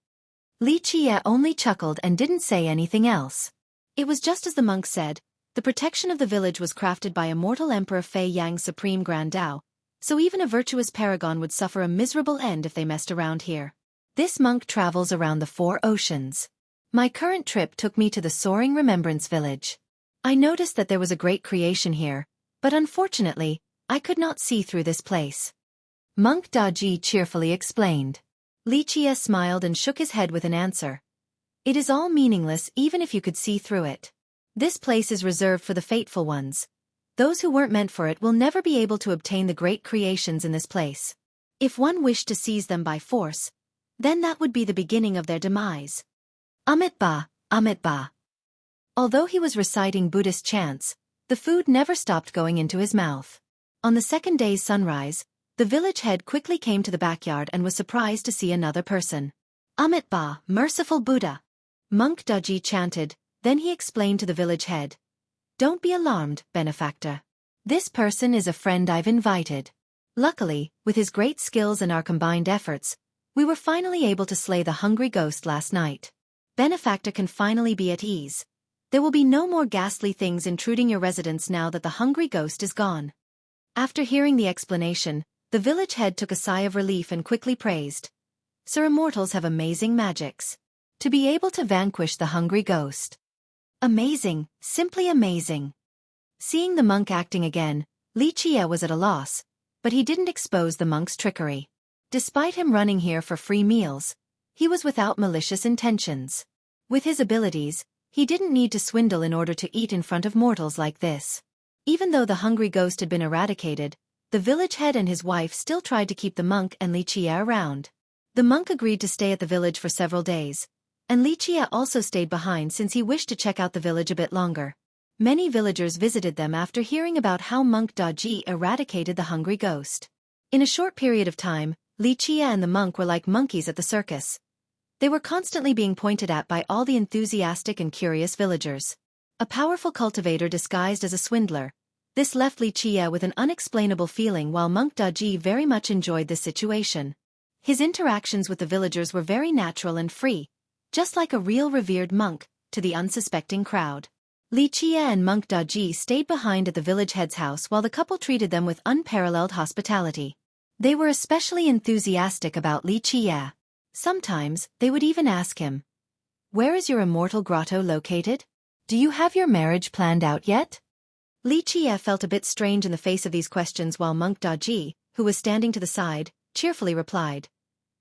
Li Chia only chuckled and didn't say anything else. It was just as the monk said. The protection of the village was crafted by immortal Emperor Fei Yang's supreme Grand Tao, so even a virtuous paragon would suffer a miserable end if they messed around here. This monk travels around the 4 oceans. My current trip took me to the soaring remembrance village. I noticed that there was a great creation here, but unfortunately, I could not see through this place. Monk Daji cheerfully explained. Li Chia smiled and shook his head with an answer. "It is all meaningless even if you could see through it. This place is reserved for the fateful ones. Those who weren't meant for it will never be able to obtain the great creations in this place. If one wished to seize them by force, then that would be the beginning of their demise." Amitba, Amitba. Although he was reciting Buddhist chants, the food never stopped going into his mouth. On the second day's sunrise, the village head quickly came to the backyard and was surprised to see another person. "Amitba, merciful Buddha." Monk Daji chanted, then he explained to the village head. "Don't be alarmed, benefactor. This person is a friend I've invited. Luckily, with his great skills and our combined efforts, we were finally able to slay the hungry ghost last night. Benefactor can finally be at ease. There will be no more ghastly things intruding your residence now that the hungry ghost is gone." After hearing the explanation, the village head took a sigh of relief and quickly praised. "Sir, immortals have amazing magics. To be able to vanquish the hungry ghost. Amazing, simply amazing." Seeing the monk acting again, Li Chia was at a loss, but he didn't expose the monk's trickery. Despite him running here for free meals, he was without malicious intentions. With his abilities, he didn't need to swindle in order to eat in front of mortals like this. Even though the hungry ghost had been eradicated, the village head and his wife still tried to keep the monk and Li Chia around. The monk agreed to stay at the village for several days, and Li Chia also stayed behind since he wished to check out the village a bit longer. Many villagers visited them after hearing about how Monk Daji eradicated the hungry ghost. In a short period of time, Li Chia and the monk were like monkeys at the circus. They were constantly being pointed at by all the enthusiastic and curious villagers. A powerful cultivator disguised as a swindler. This left Li Chia with an unexplainable feeling while Monk Daji very much enjoyed this situation. His interactions with the villagers were very natural and free, just like a real revered monk, to the unsuspecting crowd. Li Chia and Monk Daji stayed behind at the village head's house while the couple treated them with unparalleled hospitality. They were especially enthusiastic about Li Chia. Sometimes, they would even ask him, "Where is your immortal grotto located? Do you have your marriage planned out yet?" Li Chia felt a bit strange in the face of these questions while Monk Daji, who was standing to the side, cheerfully replied.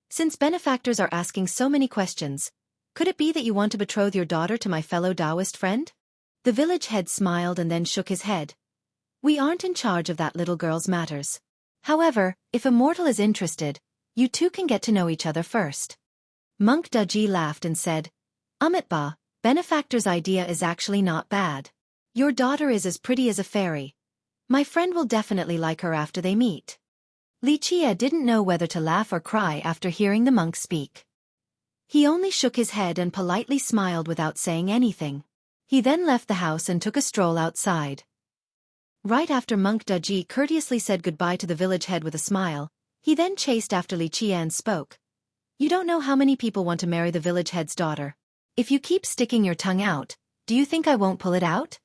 "Since benefactors are asking so many questions, could it be that you want to betroth your daughter to my fellow Taoist friend?" The village head smiled and then shook his head. "We aren't in charge of that little girl's matters. However, if a mortal is interested, you two can get to know each other first." Monk Daji laughed and said, Ba, benefactor's idea is actually not bad. Your daughter is as pretty as a fairy. My friend will definitely like her after they meet. Li Qie didn't know whether to laugh or cry after hearing the monk speak. He only shook his head and politely smiled without saying anything. He then left the house and took a stroll outside. Right after Monk Daji courteously said goodbye to the village head with a smile, he then chased after Li Qie and spoke. You don't know how many people want to marry the village head's daughter. If you keep sticking your tongue out, do you think I won't pull it out?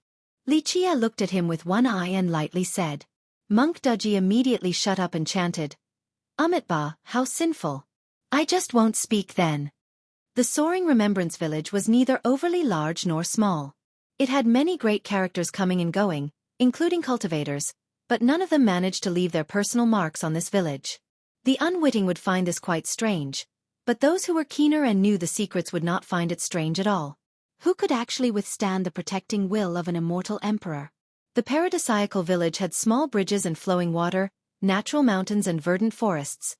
Li Qie looked at him with one eye and lightly said. Monk Daji immediately shut up and chanted. Ba, how sinful. I just won't speak then. The soaring remembrance village was neither overly large nor small. It had many great characters coming and going, including cultivators, but none of them managed to leave their personal marks on this village. The unwitting would find this quite strange, but those who were keener and knew the secrets would not find it strange at all. Who could actually withstand the protecting will of an immortal emperor? The paradisiacal village had small bridges and flowing water, natural mountains and verdant forests.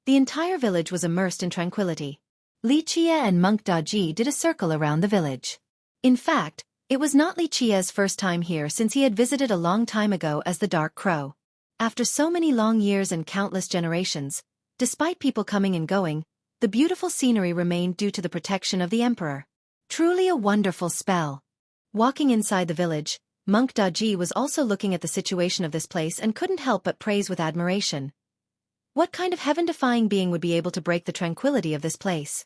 The entire village was immersed in tranquility. Li Qie and Monk Daji did a circle around the village. In fact, it was not Li Qie's first time here since he had visited a long time ago as the Dark Crow. After so many long years and countless generations, despite people coming and going, the beautiful scenery remained due to the protection of the emperor. Truly a wonderful spell. Walking inside the village, Monk Daji was also looking at the situation of this place and couldn't help but praise with admiration. What kind of heaven-defying being would be able to break the tranquility of this place?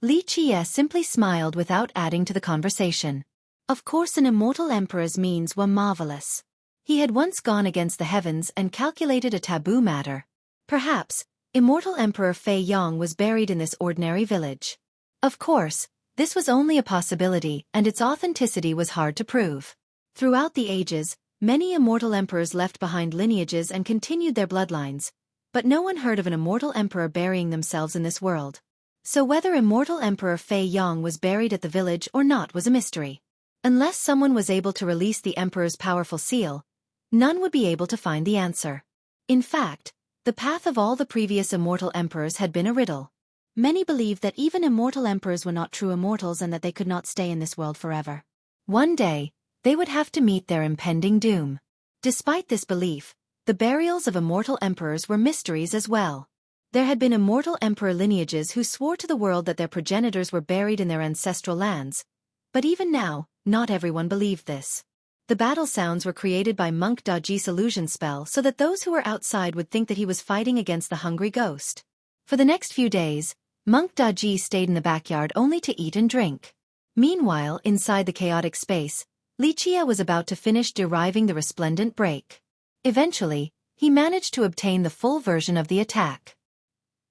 Li Qie simply smiled without adding to the conversation. Of course an immortal emperor's means were marvelous. He had once gone against the heavens and calculated a taboo matter. Perhaps, immortal Emperor Fei Yong was buried in this ordinary village. Of course, this was only a possibility and its authenticity was hard to prove. Throughout the ages, many immortal emperors left behind lineages and continued their bloodlines, but no one heard of an immortal emperor burying themselves in this world. So whether immortal Emperor Fei Yong was buried at the village or not was a mystery. Unless someone was able to release the emperor's powerful seal, none would be able to find the answer. In fact, the path of all the previous immortal emperors had been a riddle. Many believed that even immortal emperors were not true immortals and that they could not stay in this world forever. One day, they would have to meet their impending doom. Despite this belief, the burials of immortal emperors were mysteries as well. There had been immortal emperor lineages who swore to the world that their progenitors were buried in their ancestral lands, but even now, not everyone believed this. The battle sounds were created by Monk Daji's illusion spell so that those who were outside would think that he was fighting against the hungry ghost. For the next few days, Monk Daji stayed in the backyard only to eat and drink. Meanwhile, inside the chaotic space, Li Qie was about to finish deriving the resplendent break. Eventually, he managed to obtain the full version of the attack.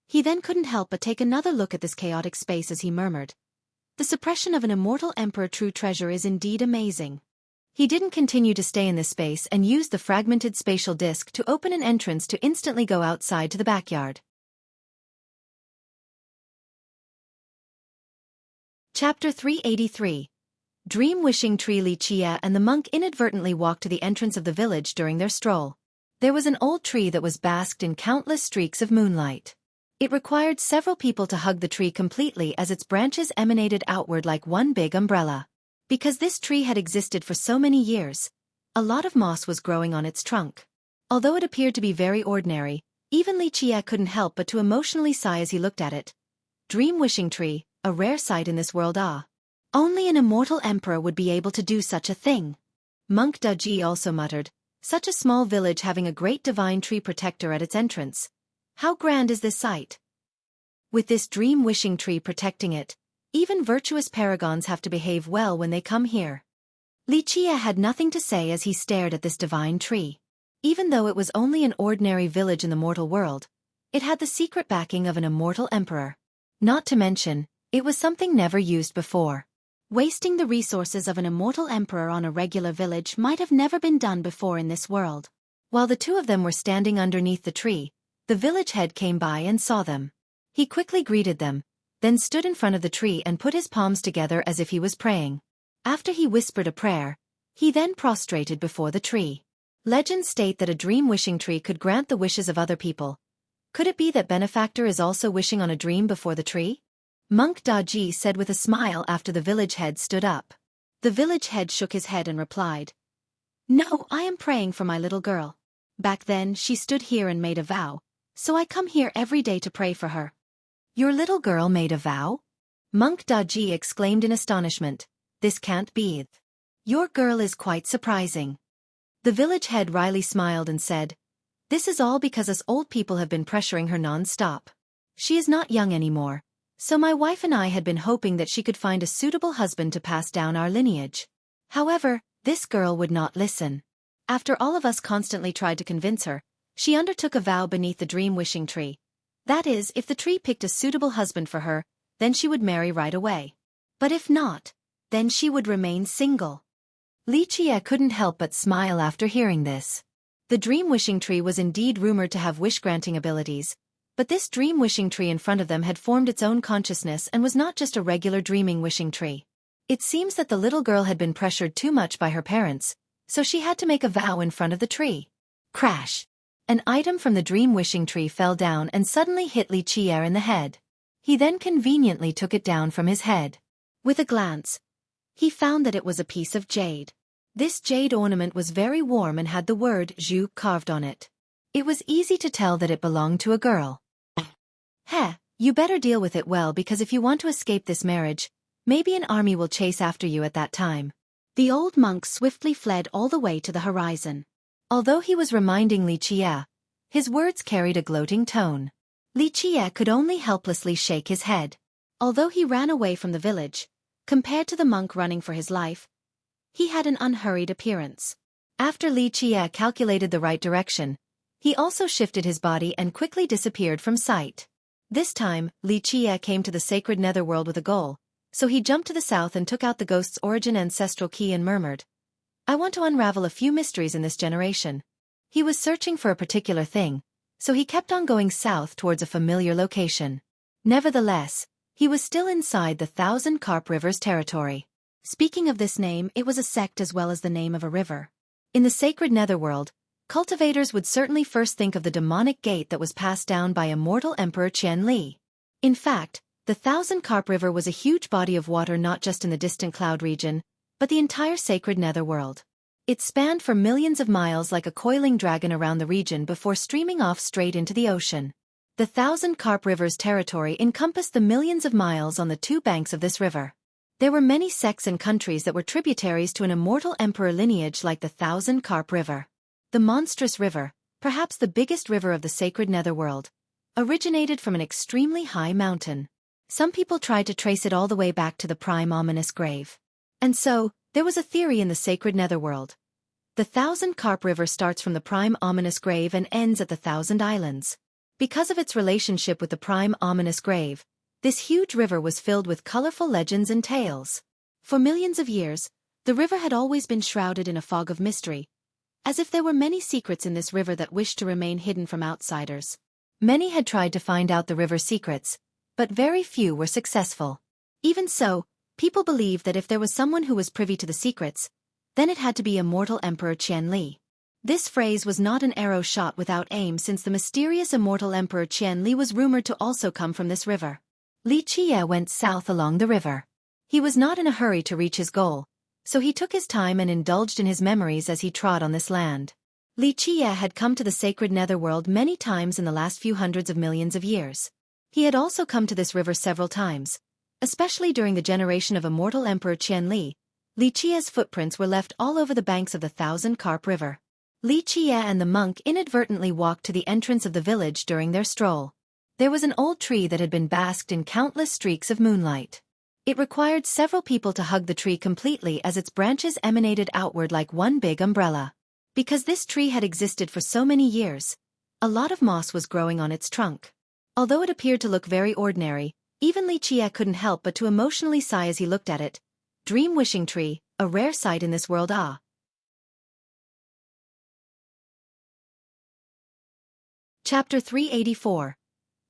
He then couldn't help but take another look at this chaotic space as he murmured. The suppression of an immortal emperor true treasure is indeed amazing. He didn't continue to stay in this space and used the fragmented spatial disc to open an entrance to instantly go outside to the backyard. Chapter 383. Dream Wishing Tree. Li Qie and the monk inadvertently walked to the entrance of the village during their stroll. There was an old tree that was basked in countless streaks of moonlight. It required several people to hug the tree completely as its branches emanated outward like one big umbrella. Because this tree had existed for so many years, a lot of moss was growing on its trunk. Although it appeared to be very ordinary, even Li Qie couldn't help but to emotionally sigh as he looked at it. Dream Wishing Tree, a rare sight in this world. Only an immortal emperor would be able to do such a thing. Monk Daji also muttered, such a small village having a great divine tree protector at its entrance. How grand is this sight? With this dream wishing tree protecting it, even virtuous paragons have to behave well when they come here. Li Qie had nothing to say as he stared at this divine tree. Even though it was only an ordinary village in the mortal world, it had the secret backing of an immortal emperor. Not to mention, it was something never used before. Wasting the resources of an immortal emperor on a regular village might have never been done before in this world. While the two of them were standing underneath the tree, the village head came by and saw them. He quickly greeted them, then stood in front of the tree and put his palms together as if he was praying. After he whispered a prayer, he then prostrated before the tree. Legends state that a dream wishing tree could grant the wishes of other people. Could it be that benefactor is also wishing on a dream before the tree? Monk Daji said with a smile after the village head stood up. The village head shook his head and replied, "No, I am praying for my little girl. Back then she stood here and made a vow, so I come here every day to pray for her." "Your little girl made a vow?" Monk Daji exclaimed in astonishment. "This can't be it. Your girl is quite surprising." The village head wryly smiled and said, "This is all because us old people have been pressuring her non-stop. She is not young anymore, so my wife and I had been hoping that she could find a suitable husband to pass down our lineage. However, this girl would not listen. After all of us constantly tried to convince her, she undertook a vow beneath the dream-wishing tree. That is, if the tree picked a suitable husband for her, then she would marry right away. But if not, then she would remain single." Li Qie couldn't help but smile after hearing this. The dream-wishing tree was indeed rumored to have wish-granting abilities, but this dream-wishing tree in front of them had formed its own consciousness and was not just a regular dreaming-wishing tree. It seems that the little girl had been pressured too much by her parents, so she had to make a vow in front of the tree. Crash! An item from the dream-wishing tree fell down and suddenly hit Li Qie in the head. He then conveniently took it down from his head. With a glance, he found that it was a piece of jade. This jade ornament was very warm and had the word Zhu carved on it. It was easy to tell that it belonged to a girl. "Heh, you better deal with it well, because if you want to escape this marriage, maybe an army will chase after you at that time." The old monk swiftly fled all the way to the horizon. Although he was reminding Li Qie, his words carried a gloating tone. Li Qie could only helplessly shake his head. Although he ran away from the village, compared to the monk running for his life, he had an unhurried appearance. After Li Qie calculated the right direction, he also shifted his body and quickly disappeared from sight. This time, Li Qie came to the sacred netherworld with a goal, so he jumped to the south and took out the ghost's origin ancestral key and murmured, "I want to unravel a few mysteries in this generation." He was searching for a particular thing, so he kept on going south towards a familiar location. Nevertheless, he was still inside the Thousand Carp River's territory. Speaking of this name, it was a sect as well as the name of a river. In the sacred netherworld, cultivators would certainly first think of the demonic gate that was passed down by immortal Emperor Qian Li. In fact, the Thousand Carp River was a huge body of water not just in the distant cloud region, but the entire sacred netherworld. It spanned for millions of miles like a coiling dragon around the region before streaming off straight into the ocean. The Thousand Carp River's territory encompassed the millions of miles on the two banks of this river. There were many sects and countries that were tributaries to an immortal emperor lineage like the Thousand Carp River. The monstrous river, perhaps the biggest river of the sacred netherworld, originated from an extremely high mountain. Some people tried to trace it all the way back to the prime ominous grave. And so, there was a theory in the sacred netherworld. The Thousand Carp River starts from the prime ominous grave and ends at the Thousand Islands. Because of its relationship with the prime ominous grave, this huge river was filled with colorful legends and tales. For millions of years, the river had always been shrouded in a fog of mystery, as if there were many secrets in this river that wished to remain hidden from outsiders. Many had tried to find out the river's secrets, but very few were successful. Even so, people believed that if there was someone who was privy to the secrets, then it had to be immortal Emperor Qian Li. This phrase was not an arrow shot without aim, since the mysterious immortal Emperor Qian Li was rumored to also come from this river. Li Qie went south along the river. He was not in a hurry to reach his goal, so he took his time and indulged in his memories as he trod on this land. Li Qie had come to the sacred netherworld many times in the last few hundreds of millions of years. He had also come to this river several times, especially during the generation of immortal Emperor Qian Li. Li Qie's footprints were left all over the banks of the Thousand Carp River. Li Qie and the monk inadvertently walked to the entrance of the village during their stroll. There was an old tree that had been basked in countless streaks of moonlight. It required several people to hug the tree completely, as its branches emanated outward like one big umbrella. Because this tree had existed for so many years, a lot of moss was growing on its trunk. Although it appeared to look very ordinary, even Li Qie couldn't help but to emotionally sigh as he looked at it. Dream wishing tree, a rare sight in this world. Chapter 384.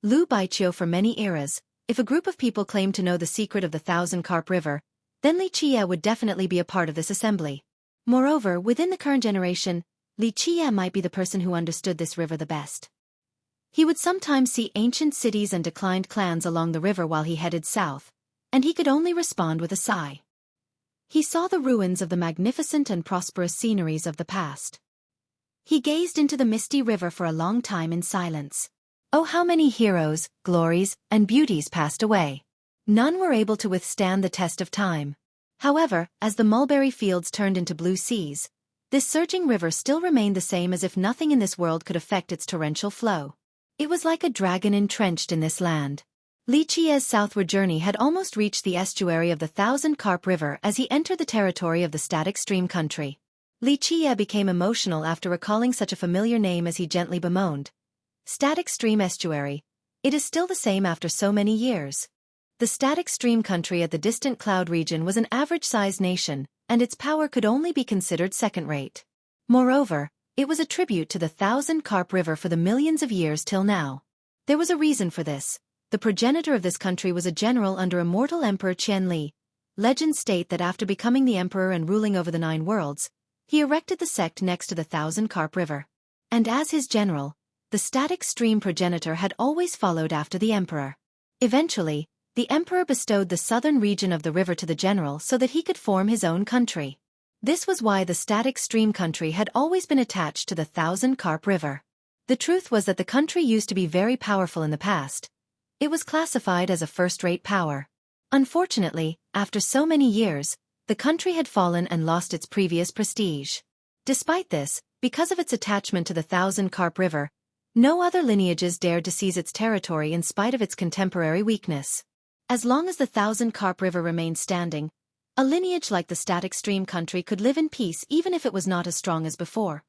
Lu Baiqiu. For many eras, if a group of people claimed to know the secret of the Thousand Carp River, then Li Qie would definitely be a part of this assembly. Moreover, within the current generation, Li Qie might be the person who understood this river the best. He would sometimes see ancient cities and declined clans along the river while he headed south, and he could only respond with a sigh. He saw the ruins of the magnificent and prosperous sceneries of the past. He gazed into the misty river for a long time in silence. Oh, how many heroes, glories, and beauties passed away. None were able to withstand the test of time. However, as the mulberry fields turned into blue seas, this surging river still remained the same, as if nothing in this world could affect its torrential flow. It was like a dragon entrenched in this land. Li Qi's southward journey had almost reached the estuary of the Thousand Carp River as he entered the territory of the static stream country. Li Qie became emotional after recalling such a familiar name as he gently bemoaned. Static stream estuary. It is still the same after so many years. The static stream country at the distant cloud region was an average-sized nation, and its power could only be considered second-rate. Moreover, it was a tribute to the Thousand Carp River for the millions of years till now. There was a reason for this. The progenitor of this country was a general under immortal Emperor Qianli. Legends state that after becoming the emperor and ruling over the 9 worlds, he erected the sect next to the Thousand Carp River. And as his general, the static stream progenitor had always followed after the emperor. Eventually, the emperor bestowed the southern region of the river to the general so that he could form his own country. This was why the static stream country had always been attached to the Thousand Carp River. The truth was that the country used to be very powerful in the past. It was classified as a first-rate power. Unfortunately, after so many years, the country had fallen and lost its previous prestige. Despite this, because of its attachment to the Thousand Carp River, no other lineages dared to seize its territory in spite of its contemporary weakness. As long as the Thousand Carp River remained standing, a lineage like the static stream country could live in peace even if it was not as strong as before.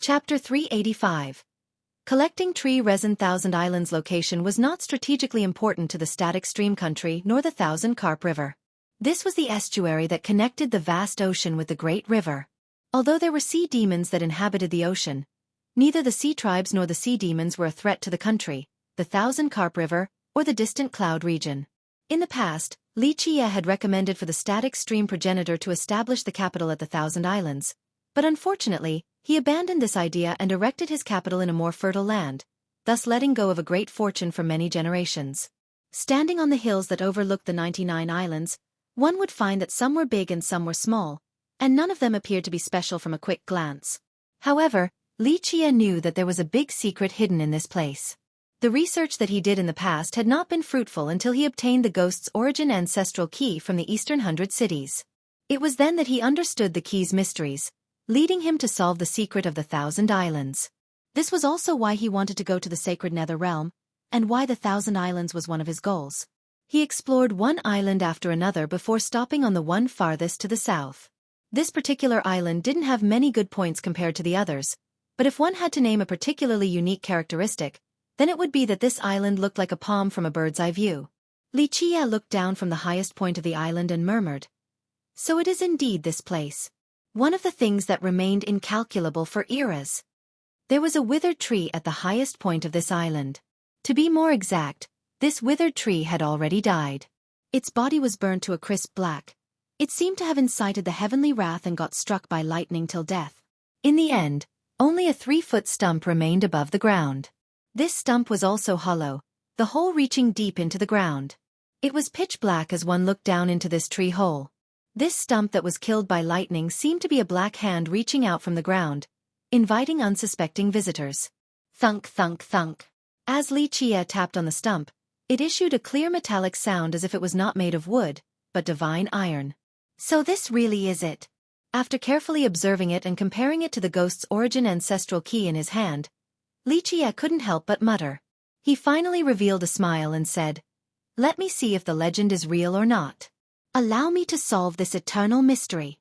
Chapter 385. Collecting tree resin. Thousand Islands location was not strategically important to the static stream country nor the Thousand Carp River. This was the estuary that connected the vast ocean with the great river. Although there were sea demons that inhabited the ocean, neither the sea tribes nor the sea demons were a threat to the country, the Thousand Carp River, or the distant cloud region. In the past, Li Qie had recommended for the static stream progenitor to establish the capital at the Thousand Islands, but unfortunately, he abandoned this idea and erected his capital in a more fertile land, thus letting go of a great fortune for many generations. Standing on the hills that overlooked the 99 islands, one would find that some were big and some were small, and none of them appeared to be special from a quick glance. However, Li Qie knew that there was a big secret hidden in this place. The research that he did in the past had not been fruitful until he obtained the ghost's origin ancestral key from the Eastern 100 cities. It was then that he understood the key's mysteries, leading him to solve the secret of the Thousand Islands. This was also why he wanted to go to the sacred Nether Realm, and why the Thousand Islands was one of his goals. He explored one island after another before stopping on the one farthest to the south. This particular island didn't have many good points compared to the others, but if one had to name a particularly unique characteristic, then it would be that this island looked like a palm from a bird's eye view. Li Qie looked down from the highest point of the island and murmured, "So it is indeed this place. One of the things that remained incalculable for eras." There was a withered tree at the highest point of this island. To be more exact, this withered tree had already died. Its body was burned to a crisp black. It seemed to have incited the heavenly wrath and got struck by lightning till death. In the end, only a 3-foot stump remained above the ground. This stump was also hollow, the hole reaching deep into the ground. It was pitch black as one looked down into this tree hole. This stump that was killed by lightning seemed to be a black hand reaching out from the ground, inviting unsuspecting visitors. Thunk, thunk, thunk. As Li Qie tapped on the stump, it issued a clear metallic sound as if it was not made of wood, but divine iron. So this really is it. After carefully observing it and comparing it to the ghost's origin ancestral key in his hand, Li Qie couldn't help but mutter. He finally revealed a smile and said, "Let me see if the legend is real or not. Allow me to solve this eternal mystery."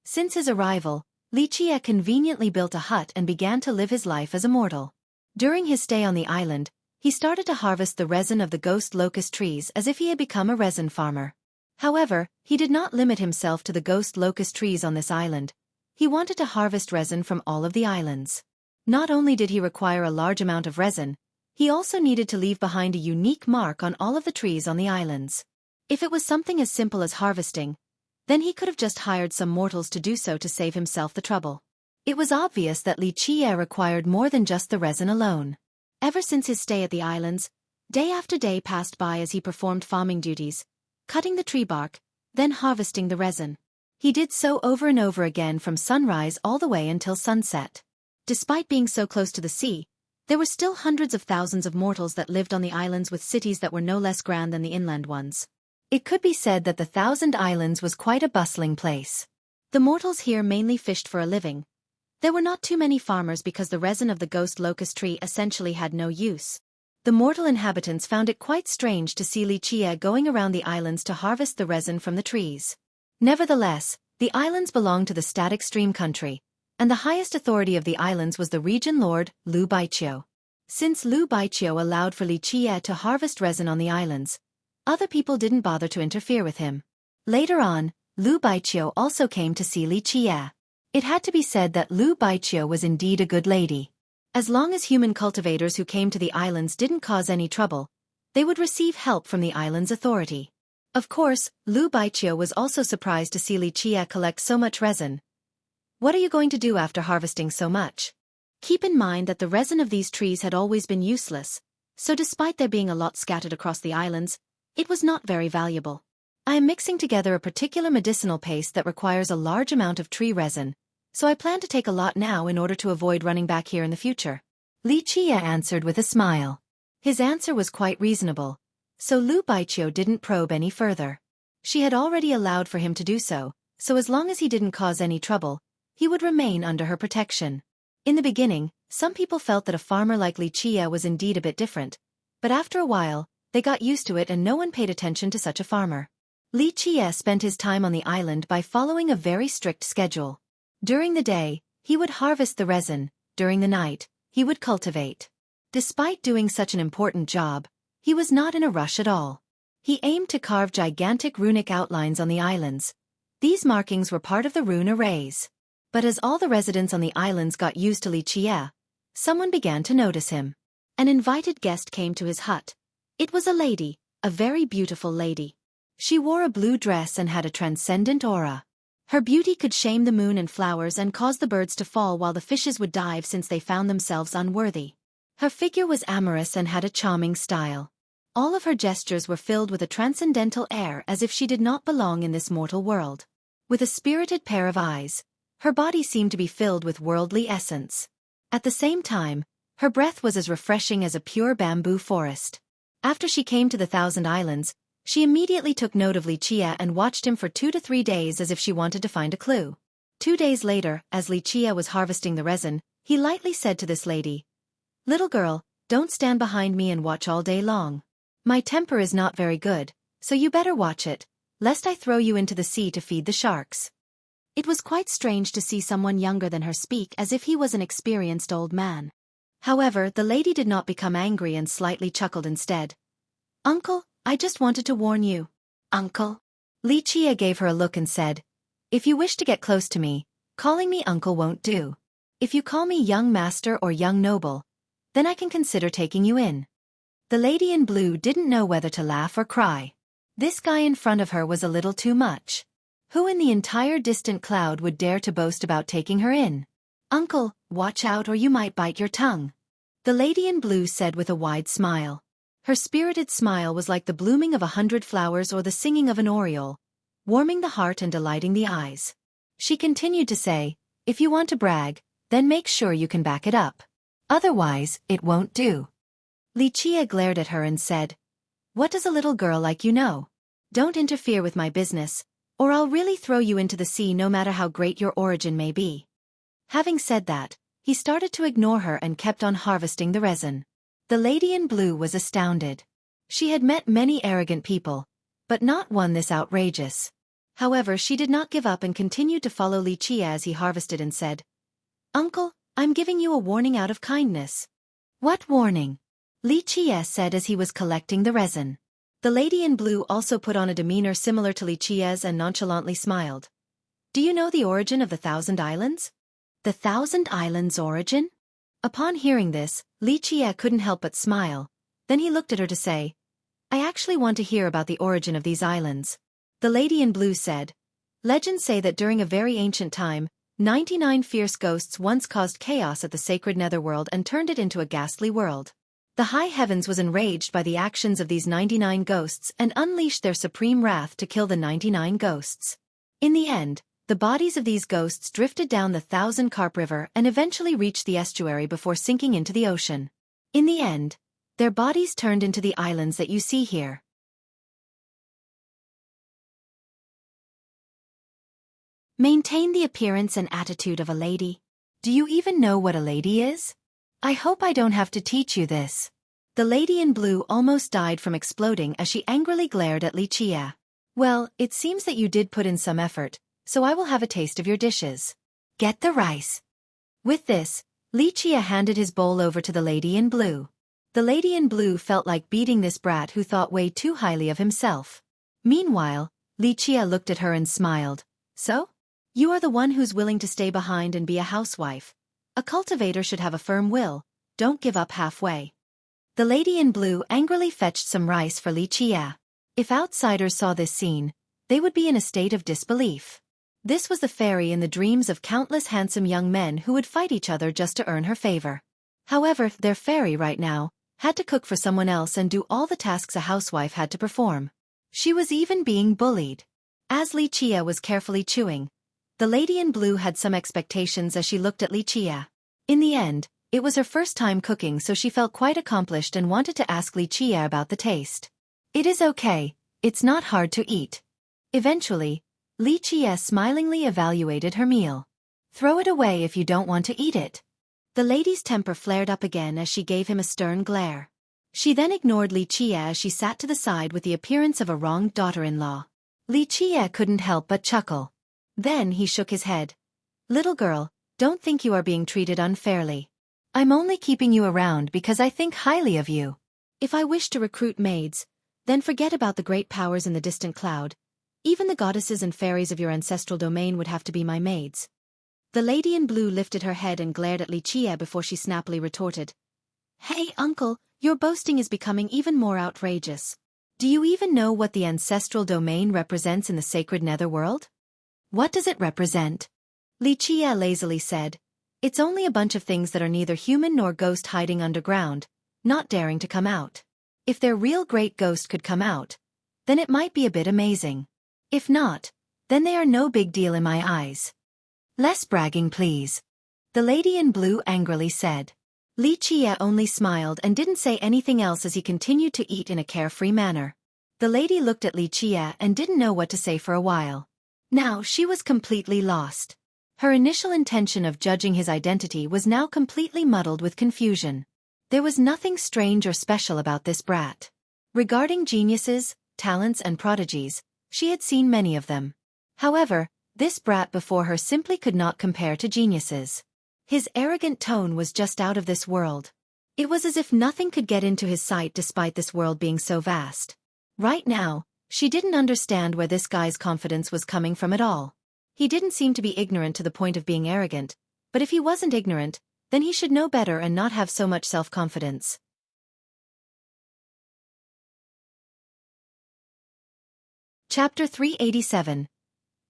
Since his arrival, Li Qie conveniently built a hut and began to live his life as a mortal. During his stay on the island, he started to harvest the resin of the ghost locust trees as if he had become a resin farmer. However, he did not limit himself to the ghost locust trees on this island. He wanted to harvest resin from all of the islands. Not only did he require a large amount of resin, he also needed to leave behind a unique mark on all of the trees on the islands. If it was something as simple as harvesting, then he could have just hired some mortals to do so to save himself the trouble. It was obvious that Li Qie required more than just the resin alone. Ever since his stay at the islands, day after day passed by as he performed farming duties, cutting the tree bark, then harvesting the resin. He did so over and over again from sunrise all the way until sunset. Despite being so close to the sea, there were still hundreds of thousands of mortals that lived on the islands with cities that were no less grand than the inland ones. It could be said that the Thousand Islands was quite a bustling place. The mortals here mainly fished for a living. There were not too many farmers because the resin of the ghost locust tree essentially had no use. The mortal inhabitants found it quite strange to see Li Qie going around the islands to harvest the resin from the trees. Nevertheless, the islands belonged to the static stream country, and the highest authority of the islands was the region lord, Lu Baiqiu. Since Lu Baiqiu allowed for Li Qie to harvest resin on the islands, other people didn't bother to interfere with him. Later on, Lu Baiqiu also came to see Li Qie. It had to be said that Lu Baiqiu was indeed a good lady. As long as human cultivators who came to the islands didn't cause any trouble, they would receive help from the island's authority. Of course, Lu Baiqiu was also surprised to see Li Qie collect so much resin. What are you going to do after harvesting so much? Keep in mind that the resin of these trees had always been useless, so despite there being a lot scattered across the islands, it was not very valuable. I am mixing together a particular medicinal paste that requires a large amount of tree resin, so I plan to take a lot now in order to avoid running back here in the future. Li Qie answered with a smile. His answer was quite reasonable, so Lu Baiqiu didn't probe any further. She had already allowed for him to do so as long as he didn't cause any trouble, he would remain under her protection. In the beginning, some people felt that a farmer like Li Qie was indeed a bit different, but after a while, they got used to it and no one paid attention to such a farmer. Li Qie spent his time on the island by following a very strict schedule. During the day, he would harvest the resin. During the night, he would cultivate. Despite doing such an important job, he was not in a rush at all. He aimed to carve gigantic runic outlines on the islands. These markings were part of the rune arrays. But as all the residents on the islands got used to Li Qie, someone began to notice him. An invited guest came to his hut. It was a lady, a very beautiful lady. She wore a blue dress and had a transcendent aura. Her beauty could shame the moon and flowers and cause the birds to fall while the fishes would dive since they found themselves unworthy. Her figure was amorous and had a charming style. All of her gestures were filled with a transcendental air as if she did not belong in this mortal world. With a spirited pair of eyes, her body seemed to be filled with worldly essence. At the same time, her breath was as refreshing as a pure bamboo forest. After she came to the Thousand Islands, she immediately took note of Li Qie and watched him for 2 to 3 days as if she wanted to find a clue. 2 days later, as Li Qie was harvesting the resin, he lightly said to this lady, "Little girl, don't stand behind me and watch all day long. My temper is not very good, so you better watch it, lest I throw you into the sea to feed the sharks." It was quite strange to see someone younger than her speak as if he was an experienced old man. However, the lady did not become angry and slightly chuckled instead. "Uncle, I just wanted to warn you." "Uncle?" Li Qie gave her a look and said, "If you wish to get close to me, calling me uncle won't do. If you call me young master or young noble, then I can consider taking you in." The lady in blue didn't know whether to laugh or cry. This guy in front of her was a little too much. Who in the entire distant cloud would dare to boast about taking her in? "Uncle, watch out or you might bite your tongue," the lady in blue said with a wide smile. Her spirited smile was like the blooming of 100 flowers or the singing of an oriole, warming the heart and delighting the eyes. She continued to say, "If you want to brag, then make sure you can back it up. Otherwise, it won't do." Li Qie glared at her and said, "What does a little girl like you know? Don't interfere with my business, or I'll really throw you into the sea no matter how great your origin may be." Having said that, he started to ignore her and kept on harvesting the resin. The lady in blue was astounded. She had met many arrogant people, but not one this outrageous. However, she did not give up and continued to follow Li Qie as he harvested and said, "Uncle, I'm giving you a warning out of kindness." "What warning?" Li Qie said as he was collecting the resin. The lady in blue also put on a demeanor similar to Li Qie's and nonchalantly smiled. "Do you know the origin of the Thousand Islands?" "The Thousand Islands' origin?" Upon hearing this, Li Qie couldn't help but smile. Then he looked at her to say, "I actually want to hear about the origin of these islands." The lady in blue said, "Legends say that during a very ancient time, 99 fierce ghosts once caused chaos at the sacred netherworld and turned it into a ghastly world. The high heavens was enraged by the actions of these 99 ghosts and unleashed their supreme wrath to kill the 99 ghosts. In the end, the bodies of these ghosts drifted down the Thousand Carp River and eventually reached the estuary before sinking into the ocean. In the end, their bodies turned into the islands that you see here. Maintain the appearance and attitude of a lady. Do you even know what a lady is? I hope I don't have to teach you this. The lady in blue almost died from exploding as she angrily glared at Xueqi. Well, it seems that you did put in some effort, so I will have a taste of your dishes. Get the rice. With this, Xueqi handed his bowl over to the lady in blue. The lady in blue felt like beating this brat who thought way too highly of himself. Meanwhile, Xueqi looked at her and smiled. So? You are the one who's willing to stay behind and be a housewife. A cultivator should have a firm will, don't give up halfway. The lady in blue angrily fetched some rice for Xueqi. If outsiders saw this scene, they would be in a state of disbelief. This was the fairy in the dreams of countless handsome young men who would fight each other just to earn her favor. However, their fairy right now had to cook for someone else and do all the tasks a housewife had to perform. She was even being bullied. As Xueqi was carefully chewing, the lady in blue had some expectations as she looked at Xueqi. In the end, it was her first time cooking, so she felt quite accomplished and wanted to ask Xueqi about the taste. It is okay, it's not hard to eat. Eventually, Xueqi smilingly evaluated her meal. Throw it away if you don't want to eat it. The lady's temper flared up again as she gave him a stern glare. She then ignored Xueqi as she sat to the side with the appearance of a wronged daughter-in-law. Xueqi couldn't help but chuckle. Then he shook his head. Little girl, don't think you are being treated unfairly. I'm only keeping you around because I think highly of you. If I wish to recruit maids, then forget about the great powers in the distant cloud. Even the goddesses and fairies of your ancestral domain would have to be my maids. The lady in blue lifted her head and glared at Xueqi before she snappily retorted. Hey, uncle, your boasting is becoming even more outrageous. Do you even know what the ancestral domain represents in the sacred netherworld? What does it represent? Xueqi lazily said. It's only a bunch of things that are neither human nor ghost hiding underground, not daring to come out. If their real great ghost could come out, then it might be a bit amazing. If not, then they are no big deal in my eyes. Less bragging, please. The lady in blue angrily said. Xueqi only smiled and didn't say anything else as he continued to eat in a carefree manner. The lady looked at Xueqi and didn't know what to say for a while. Now she was completely lost. Her initial intention of judging his identity was now completely muddled with confusion. There was nothing strange or special about this brat. Regarding geniuses, talents and prodigies, she had seen many of them. However, this brat before her simply could not compare to geniuses. His arrogant tone was just out of this world. It was as if nothing could get into his sight despite this world being so vast. Right now, she didn't understand where this guy's confidence was coming from at all. He didn't seem to be ignorant to the point of being arrogant, but if he wasn't ignorant, then he should know better and not have so much self-confidence. Chapter 387.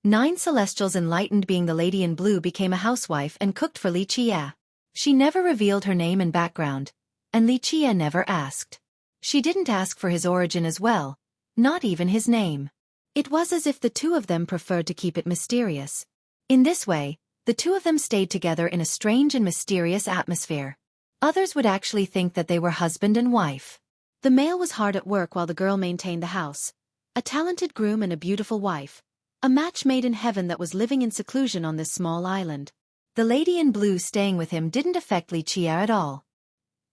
9 Celestials enlightened being the lady in blue became a housewife and cooked for Xueqi. She never revealed her name and background, and Xueqi never asked. She didn't ask for his origin as well, not even his name. It was as if the two of them preferred to keep it mysterious. In this way, the two of them stayed together in a strange and mysterious atmosphere. Others would actually think that they were husband and wife. The male was hard at work while the girl maintained the house. A talented groom and a beautiful wife. A match made in heaven that was living in seclusion on this small island. The lady in blue staying with him didn't affect Xueqi at all.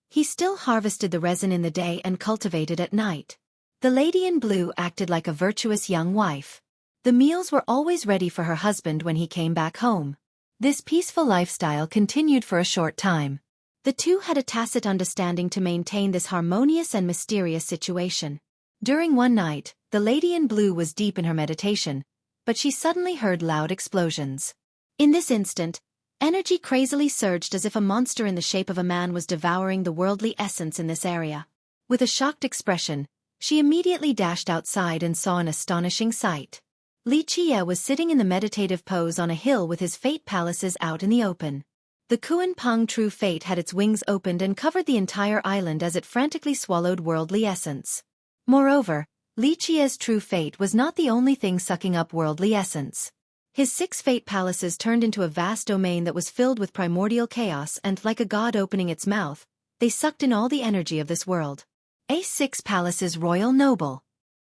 He still harvested the resin in the day and cultivated at night. The lady in blue acted like a virtuous young wife. The meals were always ready for her husband when he came back home. This peaceful lifestyle continued for a short time. The two had a tacit understanding to maintain this harmonious and mysterious situation. During one night, the lady in blue was deep in her meditation, but she suddenly heard loud explosions. In this instant, energy crazily surged as if a monster in the shape of a man was devouring the worldly essence in this area. With a shocked expression, she immediately dashed outside and saw an astonishing sight. Li Qie was sitting in the meditative pose on a hill with his fate palaces out in the open. The Kuan Peng true fate had its wings opened and covered the entire island as it frantically swallowed worldly essence. Moreover, Li Qie's true fate was not the only thing sucking up worldly essence. His 6 fate palaces turned into a vast domain that was filled with primordial chaos and, like a god opening its mouth, they sucked in all the energy of this world. A6 Palaces Royal Noble.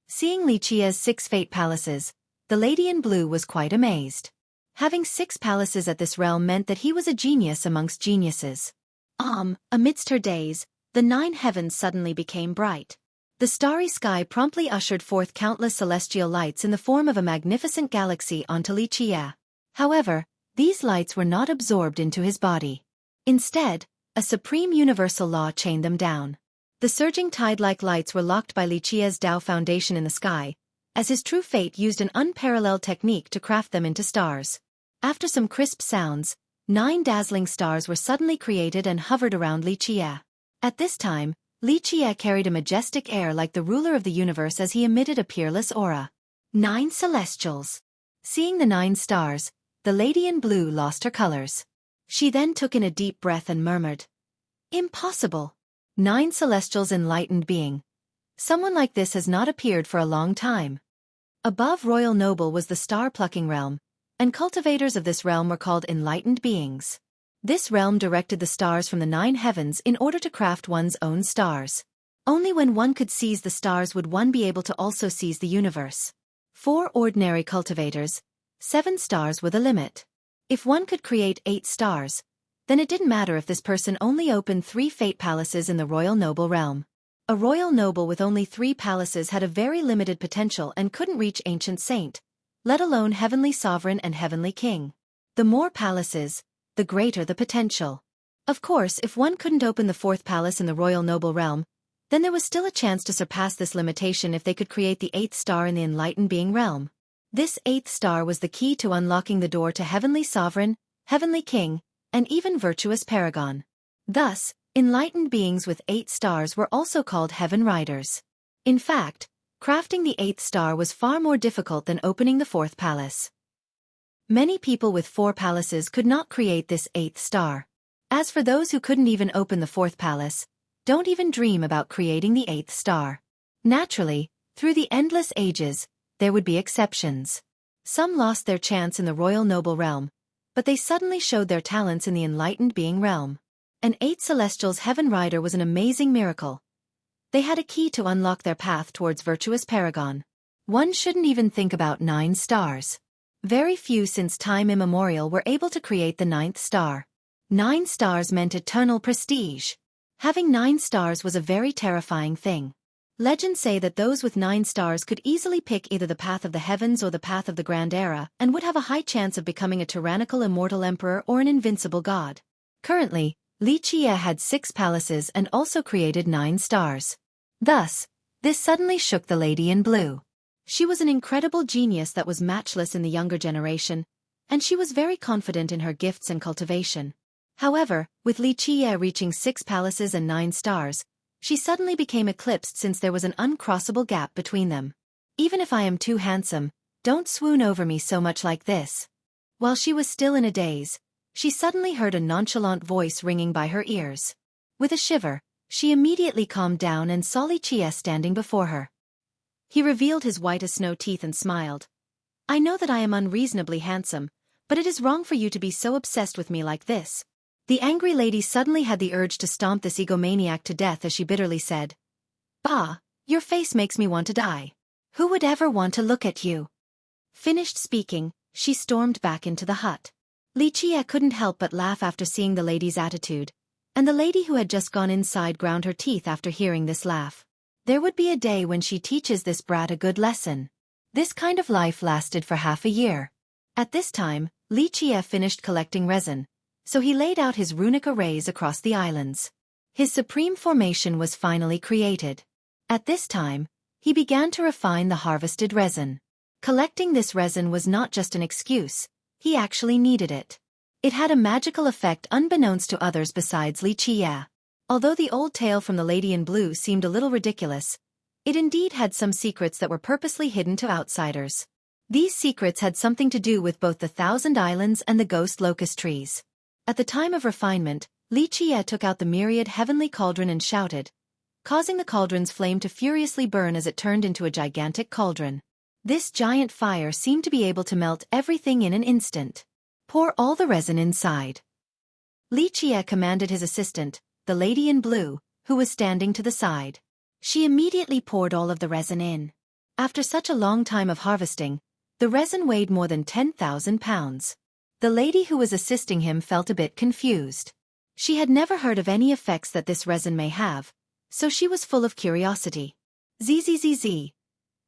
Seeing Li Qie's 6 fate palaces, the lady in blue was quite amazed. Having 6 palaces at this realm meant that he was a genius amongst geniuses. Amidst her daze, the 9 heavens suddenly became bright. The starry sky promptly ushered forth countless celestial lights in the form of a magnificent galaxy onto Li Qie. However, these lights were not absorbed into his body. Instead, a supreme universal law chained them down. The surging tide-like lights were locked by Li Qie's Tao foundation in the sky, as his true fate used an unparalleled technique to craft them into stars. After some crisp sounds, 9 dazzling stars were suddenly created and hovered around Li Qie. At this time, Li Qie carried a majestic air like the ruler of the universe as he emitted a peerless aura. 9 Celestials. Seeing the 9 stars, the lady in blue lost her colors. She then took in a deep breath and murmured, "Impossible. 9 Celestials enlightened being. Someone like this has not appeared for a long time." Above Royal Noble was the star-plucking realm, and cultivators of this realm were called enlightened beings. This realm directed the stars from the 9 heavens in order to craft one's own stars. Only when one could seize the stars would one be able to also seize the universe. For ordinary cultivators, 7 stars were the limit. If one could create 8 stars, then it didn't matter if this person only opened 3 fate palaces in the Royal Noble realm. A royal noble with only 3 palaces had a very limited potential and couldn't reach Ancient Saint, let alone Heavenly Sovereign and Heavenly King. The more palaces, the greater the potential. Of course, if one couldn't open the 4th palace in the Royal Noble realm, then there was still a chance to surpass this limitation if they could create the 8th star in the Enlightened Being realm. This 8th star was the key to unlocking the door to Heavenly Sovereign, Heavenly King, and even Virtuous Paragon. Thus, enlightened beings with 8 stars were also called Heaven Riders. In fact, crafting the 8th star was far more difficult than opening the 4th palace. Many people with 4 palaces could not create this 8th star. As for those who couldn't even open the 4th palace, don't even dream about creating the 8th star. Naturally, through the endless ages, there would be exceptions. Some lost their chance in the Royal Noble realm, but they suddenly showed their talents in the Enlightened Being realm. An 8 Celestials Heaven Rider was an amazing miracle. They had a key to unlock their path towards Virtuous Paragon. One shouldn't even think about 9 stars. Very few since time immemorial were able to create the 9th star. 9 stars meant eternal prestige. Having 9 stars was a very terrifying thing. Legends say that those with 9 stars could easily pick either the path of the heavens or the path of the Grand Era and would have a high chance of becoming a tyrannical immortal emperor or an invincible god. Currently, Li Qie had 6 palaces and also created 9 stars. Thus, this suddenly shook the lady in blue. She was an incredible genius that was matchless in the younger generation, and she was very confident in her gifts and cultivation. However, with Li Qie reaching 6 palaces and 9 stars, she suddenly became eclipsed since there was an uncrossable gap between them. "Even if I am too handsome, don't swoon over me so much like this." While she was still in a daze, she suddenly heard a nonchalant voice ringing by her ears. With a shiver, she immediately calmed down and saw Li Qie standing before her. He revealed his white as snow teeth and smiled. "I know that I am unreasonably handsome, but it is wrong for you to be so obsessed with me like this." The angry lady suddenly had the urge to stomp this egomaniac to death as she bitterly said, "Bah, your face makes me want to die. Who would ever want to look at you?" Finished speaking, she stormed back into the hut. Li Qie couldn't help but laugh after seeing the lady's attitude, and the lady who had just gone inside ground her teeth after hearing this laugh. There would be a day when she teaches this brat a good lesson. This kind of life lasted for half a year. At this time, Li Qie finished collecting resin, so he laid out his runic arrays across the islands. His supreme formation was finally created. At this time, he began to refine the harvested resin. Collecting this resin was not just an excuse, he actually needed it. It had a magical effect unbeknownst to others besides Li Qie. Although the old tale from the Lady in Blue seemed a little ridiculous, it indeed had some secrets that were purposely hidden to outsiders. These secrets had something to do with both the Thousand Islands and the ghost locust trees. At the time of refinement, Li Qie took out the myriad heavenly cauldron and shouted, causing the cauldron's flame to furiously burn as it turned into a gigantic cauldron. This giant fire seemed to be able to melt everything in an instant. Pour all the resin inside. Li Qie commanded his assistant, the lady in blue, who was standing to the side. She immediately poured all of the resin in. After such a long time of harvesting, the resin weighed more than 10,000 pounds. The lady who was assisting him felt a bit confused. She had never heard of any effects that this resin may have, so she was full of curiosity. Zzz.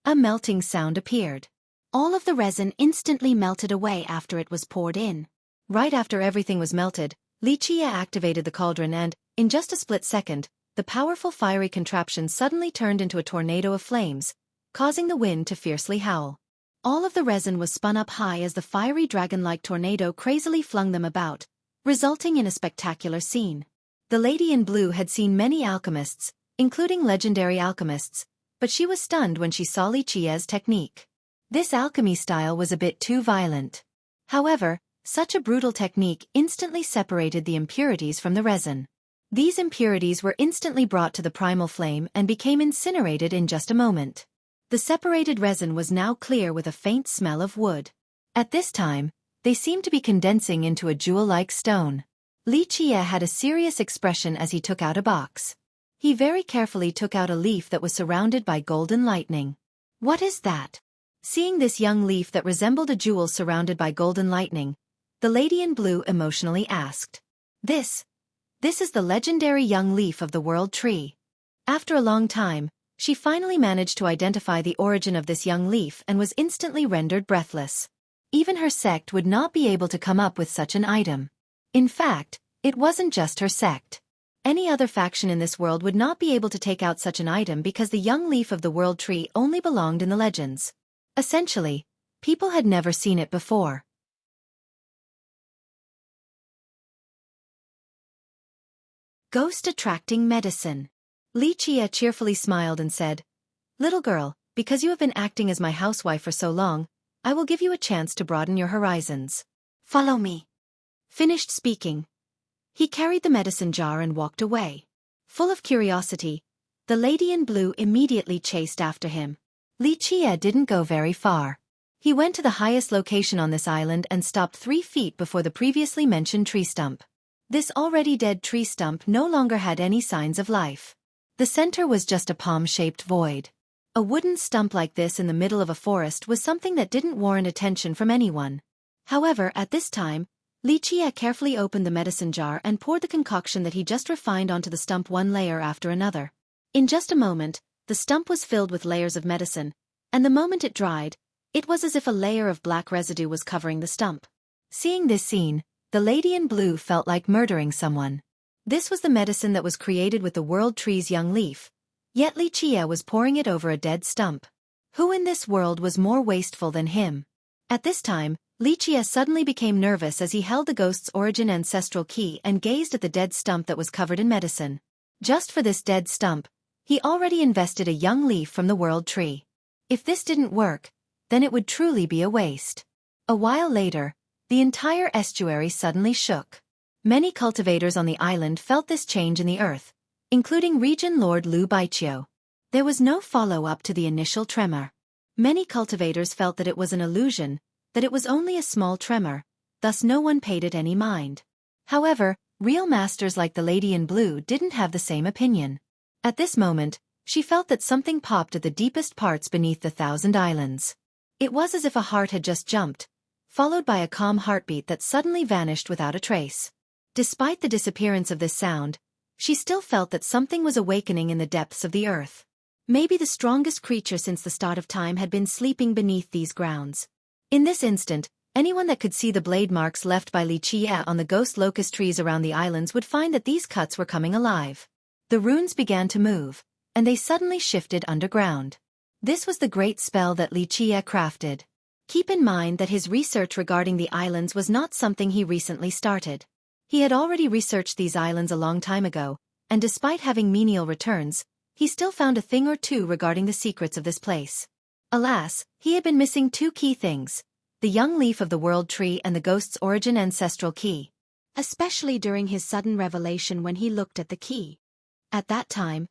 A melting sound appeared. All of the resin instantly melted away after it was poured in. Right after everything was melted, Li Qie activated the cauldron and, in just a split second, the powerful fiery contraption suddenly turned into a tornado of flames, causing the wind to fiercely howl. All of the resin was spun up high as the fiery dragon-like tornado crazily flung them about, resulting in a spectacular scene. The lady in blue had seen many alchemists, including legendary alchemists, but she was stunned when she saw Li Qie's technique. This alchemy style was a bit too violent. However, such a brutal technique instantly separated the impurities from the resin. These impurities were instantly brought to the primal flame and became incinerated in just a moment. The separated resin was now clear with a faint smell of wood. At this time, they seemed to be condensing into a jewel-like stone. Li Qie had a serious expression as he took out a box. He very carefully took out a leaf that was surrounded by golden lightning. What is that? Seeing this young leaf that resembled a jewel surrounded by golden lightning, the lady in blue emotionally asked. This is the legendary young leaf of the world tree. After a long time, she finally managed to identify the origin of this young leaf and was instantly rendered breathless. Even her sect would not be able to come up with such an item. In fact, it wasn't just her sect. Any other faction in this world would not be able to take out such an item because the young leaf of the world tree only belonged in the legends. Essentially, people had never seen it before. Ghost-attracting medicine. Li Qie cheerfully smiled and said, "Little girl, because you have been acting as my housewife for so long, I will give you a chance to broaden your horizons. Follow me." Finished speaking, he carried the medicine jar and walked away. Full of curiosity, the lady in blue immediately chased after him. Li Qie didn't go very far. He went to the highest location on this island and stopped 3 feet before the previously mentioned tree stump. This already dead tree stump no longer had any signs of life. The center was just a palm-shaped void. A wooden stump like this in the middle of a forest was something that didn't warrant attention from anyone. However, at this time, Li Qie carefully opened the medicine jar and poured the concoction that he just refined onto the stump one layer after another. In just a moment, the stump was filled with layers of medicine, and the moment it dried, it was as if a layer of black residue was covering the stump. Seeing this scene, the lady in blue felt like murdering someone. This was the medicine that was created with the world tree's young leaf, yet Li Qie was pouring it over a dead stump. Who in this world was more wasteful than him? At this time, Li Qie suddenly became nervous as he held the ghost's origin ancestral key and gazed at the dead stump that was covered in medicine. Just for this dead stump, he already invested a young leaf from the world tree. If this didn't work, then it would truly be a waste. A while later, the entire estuary suddenly shook. Many cultivators on the island felt this change in the earth, including Region Lord Lu Baiqiu. There was no follow-up to the initial tremor. Many cultivators felt that it was an illusion, that it was only a small tremor, thus no one paid it any mind. However, real masters like the lady in blue didn't have the same opinion. At this moment, she felt that something popped at the deepest parts beneath the Thousand Islands. It was as if a heart had just jumped, followed by a calm heartbeat that suddenly vanished without a trace. Despite the disappearance of this sound, she still felt that something was awakening in the depths of the earth. Maybe the strongest creature since the start of time had been sleeping beneath these grounds. In this instant, anyone that could see the blade marks left by Li Qie on the ghost locust trees around the islands would find that these cuts were coming alive. The runes began to move, and they suddenly shifted underground. This was the great spell that Li Qie crafted. Keep in mind that his research regarding the islands was not something he recently started. He had already researched these islands a long time ago, and despite having menial returns, he still found a thing or two regarding the secrets of this place. Alas, he had been missing two key things: the young leaf of the world tree and the ghost's origin ancestral key. Especially during his sudden revelation when he looked at the key. At that time,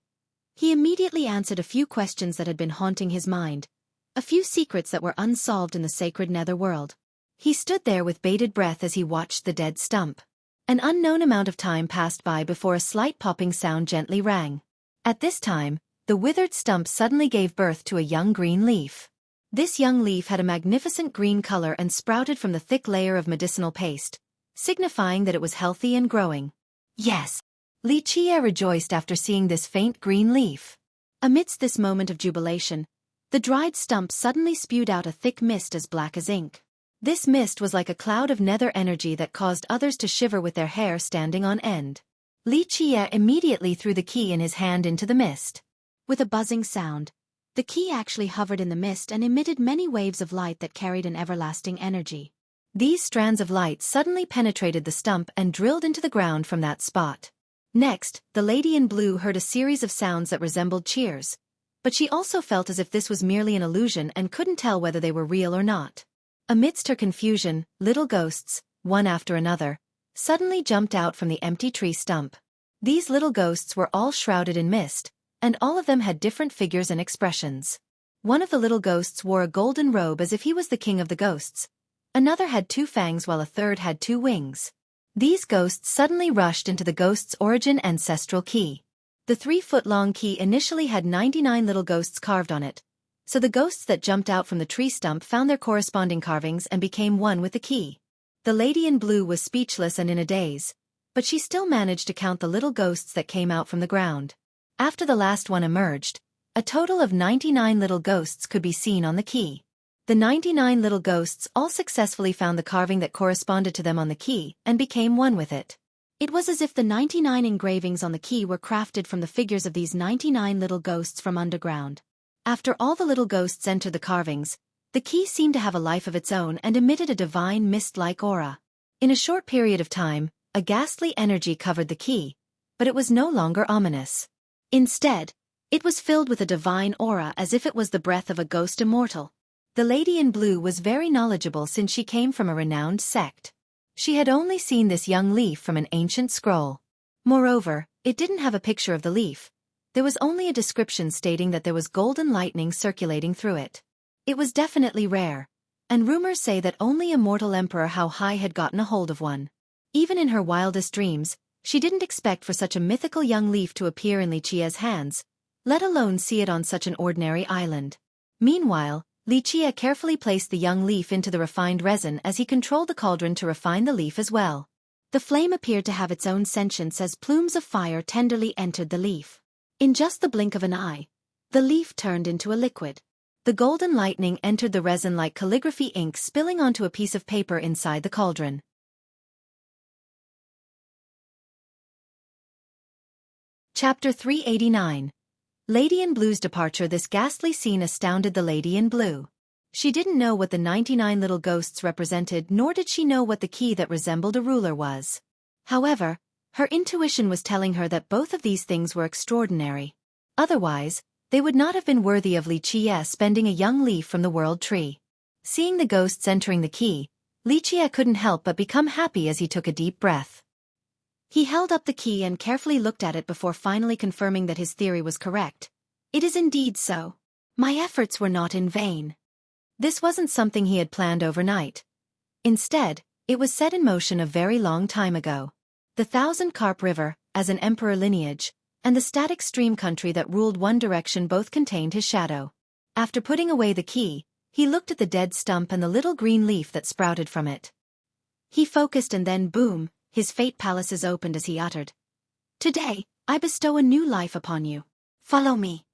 he immediately answered a few questions that had been haunting his mind, a few secrets that were unsolved in the sacred netherworld. He stood there with bated breath as he watched the dead stump. An unknown amount of time passed by before a slight popping sound gently rang. At this time, the withered stump suddenly gave birth to a young green leaf. This young leaf had a magnificent green color and sprouted from the thick layer of medicinal paste, signifying that it was healthy and growing. Yes! Xueqi rejoiced after seeing this faint green leaf. Amidst this moment of jubilation, the dried stump suddenly spewed out a thick mist as black as ink. This mist was like a cloud of nether energy that caused others to shiver with their hair standing on end. Xueqi immediately threw the key in his hand into the mist. With a buzzing sound, the key actually hovered in the mist and emitted many waves of light that carried an everlasting energy. These strands of light suddenly penetrated the stump and drilled into the ground from that spot. Next, the lady in blue heard a series of sounds that resembled cheers, but she also felt as if this was merely an illusion and couldn't tell whether they were real or not. Amidst her confusion, little ghosts, one after another, suddenly jumped out from the empty tree stump. These little ghosts were all shrouded in mist, and all of them had different figures and expressions. One of the little ghosts wore a golden robe as if he was the king of the ghosts. Another had two fangs while a third had two wings. These ghosts suddenly rushed into the ghost's origin ancestral key. The 3-foot-long key initially had 99 little ghosts carved on it, so the ghosts that jumped out from the tree stump found their corresponding carvings and became one with the key. The lady in blue was speechless and in a daze, but she still managed to count the little ghosts that came out from the ground. After the last one emerged, a total of 99 little ghosts could be seen on the key. The 99 little ghosts all successfully found the carving that corresponded to them on the key and became one with it. It was as if the 99 engravings on the key were crafted from the figures of these 99 little ghosts from underground. After all the little ghosts entered the carvings, the key seemed to have a life of its own and emitted a divine mist-like aura. In a short period of time, a ghastly energy covered the key, but it was no longer ominous. Instead, it was filled with a divine aura as if it was the breath of a ghost immortal. The lady in blue was very knowledgeable since she came from a renowned sect. She had only seen this young leaf from an ancient scroll. Moreover, it didn't have a picture of the leaf. There was only a description stating that there was golden lightning circulating through it. It was definitely rare, and rumors say that only a mortal Emperor How High had gotten a hold of one. Even in her wildest dreams, she didn't expect for such a mythical young leaf to appear in Xueqi's hands, let alone see it on such an ordinary island. Meanwhile, Xueqi carefully placed the young leaf into the refined resin as he controlled the cauldron to refine the leaf as well. The flame appeared to have its own sentience as plumes of fire tenderly entered the leaf. In just the blink of an eye, the leaf turned into a liquid. The golden lightning entered the resin like calligraphy ink spilling onto a piece of paper inside the cauldron. Chapter 389. Lady in Blue's departure. This ghastly scene astounded the Lady in Blue. She didn't know what the 99 little ghosts represented, nor did she know what the key that resembled a ruler was. However, her intuition was telling her that both of these things were extraordinary. Otherwise, they would not have been worthy of Xueqi spending a young leaf from the world tree. Seeing the ghosts entering the key, Xueqi couldn't help but become happy as he took a deep breath. He held up the key and carefully looked at it before finally confirming that his theory was correct. It is indeed so. My efforts were not in vain. This wasn't something he had planned overnight. Instead, it was set in motion a very long time ago. The Thousand Carp River, as an emperor lineage, and the static stream country that ruled one direction both contained his shadow. After putting away the key, he looked at the dead stump and the little green leaf that sprouted from it. He focused and then boom, his fate palaces opened as he uttered, "Today, I bestow a new life upon you. Follow me."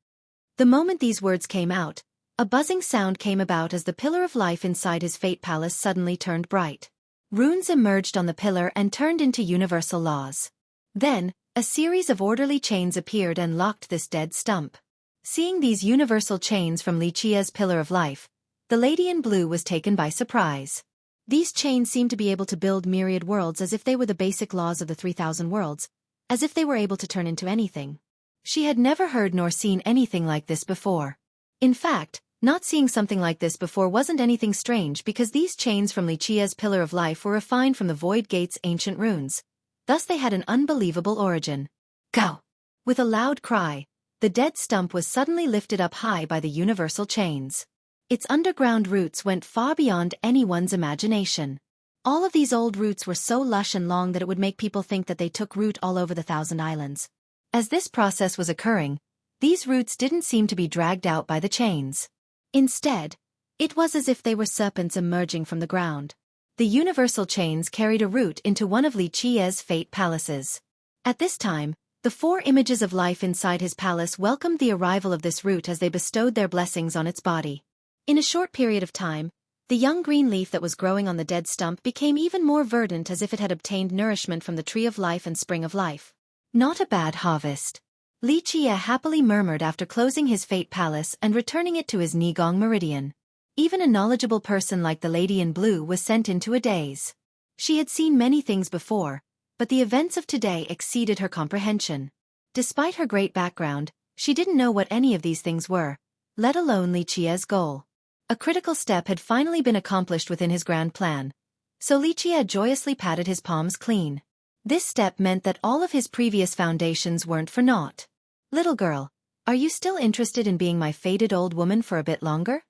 The moment these words came out, a buzzing sound came about as the pillar of life inside his fate palace suddenly turned bright. Runes emerged on the pillar and turned into universal laws. Then, a series of orderly chains appeared and locked this dead stump. Seeing these universal chains from Xueqi's pillar of life, the Lady in Blue was taken by surprise. These chains seemed to be able to build myriad worlds as if they were the basic laws of the 3,000 worlds, as if they were able to turn into anything. She had never heard nor seen anything like this before. In fact, Not seeing something like this before wasn't anything strange because these chains from Li Qia's Pillar of Life were refined from the Void Gate's ancient runes. Thus they had an unbelievable origin. Go! With a loud cry, the dead stump was suddenly lifted up high by the universal chains. Its underground roots went far beyond anyone's imagination. All of these old roots were so lush and long that it would make people think that they took root all over the Thousand Islands. As this process was occurring, these roots didn't seem to be dragged out by the chains. Instead, it was as if they were serpents emerging from the ground. The universal chains carried a root into one of Li Qia's fate palaces. At this time, the 4 images of life inside his palace welcomed the arrival of this root as they bestowed their blessings on its body. In a short period of time, the young green leaf that was growing on the dead stump became even more verdant as if it had obtained nourishment from the Tree of Life and Spring of Life. Not a bad harvest. Li Qia happily murmured after closing his fate palace and returning it to his Nigong meridian. Even a knowledgeable person like the Lady in Blue was sent into a daze. She had seen many things before, but the events of today exceeded her comprehension. Despite her great background, she didn't know what any of these things were, let alone Li Qia's goal. A critical step had finally been accomplished within his grand plan, so Li Qia joyously patted his palms clean. This step meant that all of his previous foundations weren't for naught. Little girl, are you still interested in being my fated old woman for a bit longer?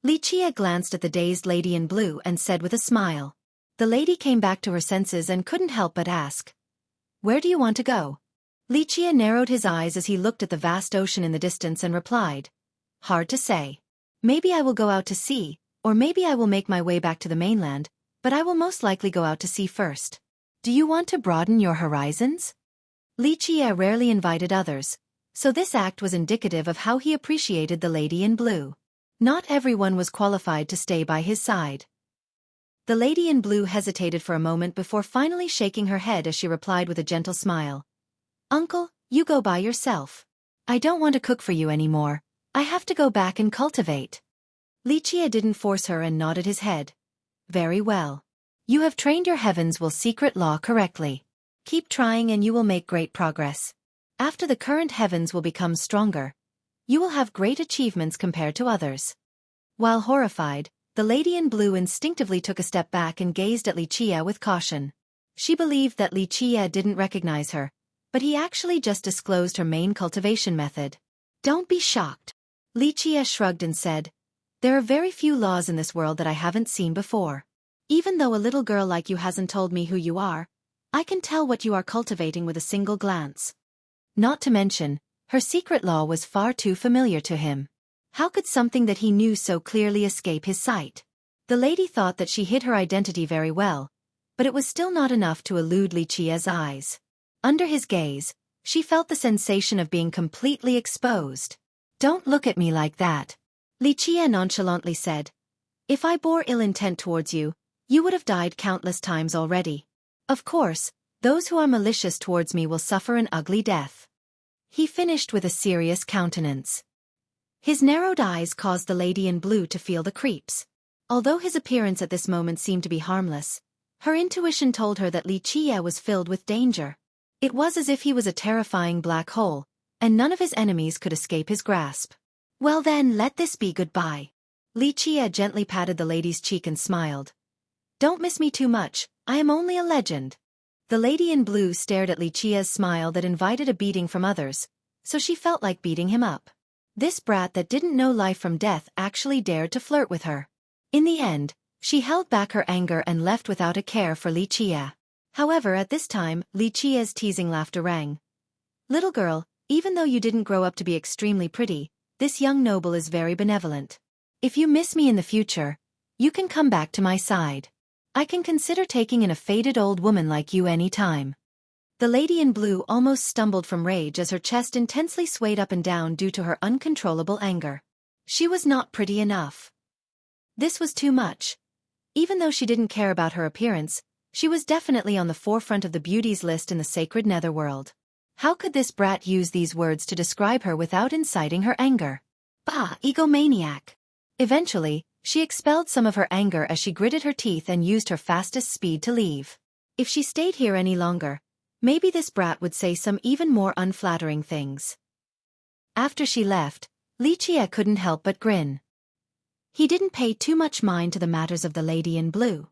Li Qia glanced at the dazed Lady in Blue and said with a smile. The lady came back to her senses and couldn't help but ask, "Where do you want to go?" Li Qia narrowed his eyes as he looked at the vast ocean in the distance and replied, "Hard to say. Maybe I will go out to sea, or maybe I will make my way back to the mainland, but I will most likely go out to sea first. Do you want to broaden your horizons?" Li Qia rarely invited others, so this act was indicative of how he appreciated the Lady in Blue. Not everyone was qualified to stay by his side. The Lady in Blue hesitated for a moment before finally shaking her head as she replied with a gentle smile. "Uncle, you go by yourself. I don't want to cook for you anymore. I have to go back and cultivate." Li Qia didn't force her and nodded his head. "Very well. You have trained your heavens will secret law correctly. Keep trying and you will make great progress. After the current heavens will become stronger, you will have great achievements compared to others." While horrified, the Lady in Blue instinctively took a step back and gazed at Li Qia with caution. She believed that Li Qia didn't recognize her, but he actually just disclosed her main cultivation method. "Don't be shocked." Li Qia shrugged and said, "There are very few laws in this world that I haven't seen before. Even though a little girl like you hasn't told me who you are, I can tell what you are cultivating with a single glance." Not to mention, her secret law was far too familiar to him. How could something that he knew so clearly escape his sight? The lady thought that she hid her identity very well, but it was still not enough to elude Li Qia's eyes. Under his gaze, she felt the sensation of being completely exposed. "Don't look at me like that," Li Qia nonchalantly said. "If I bore ill intent towards you, you would have died countless times already. Of course, those who are malicious towards me will suffer an ugly death." He finished with a serious countenance. His narrowed eyes caused the Lady in Blue to feel the creeps. Although his appearance at this moment seemed to be harmless, her intuition told her that Li Qia was filled with danger. It was as if he was a terrifying black hole, and none of his enemies could escape his grasp. "Well then, let this be goodbye." Li Qia gently patted the lady's cheek and smiled. "Don't miss me too much, I am only a legend." The Lady in Blue stared at Li Qia's smile that invited a beating from others, so she felt like beating him up. This brat that didn't know life from death actually dared to flirt with her. In the end, she held back her anger and left without a care for Li Qia. However, at this time, Li Qia's teasing laughter rang. "Little girl, even though you didn't grow up to be extremely pretty, this young noble is very benevolent. If you miss me in the future, you can come back to my side. I can consider taking in a faded old woman like you any time." The Lady in Blue almost stumbled from rage as her chest intensely swayed up and down due to her uncontrollable anger. She was not pretty enough. This was too much. Even though she didn't care about her appearance, she was definitely on the forefront of the beauties list in the sacred netherworld. How could this brat use these words to describe her without inciting her anger? Bah, egomaniac. Eventually, she expelled some of her anger as she gritted her teeth and used her fastest speed to leave. If she stayed here any longer, maybe this brat would say some even more unflattering things. After she left, Li Qia couldn't help but grin. He didn't pay too much mind to the matters of the lady in blue.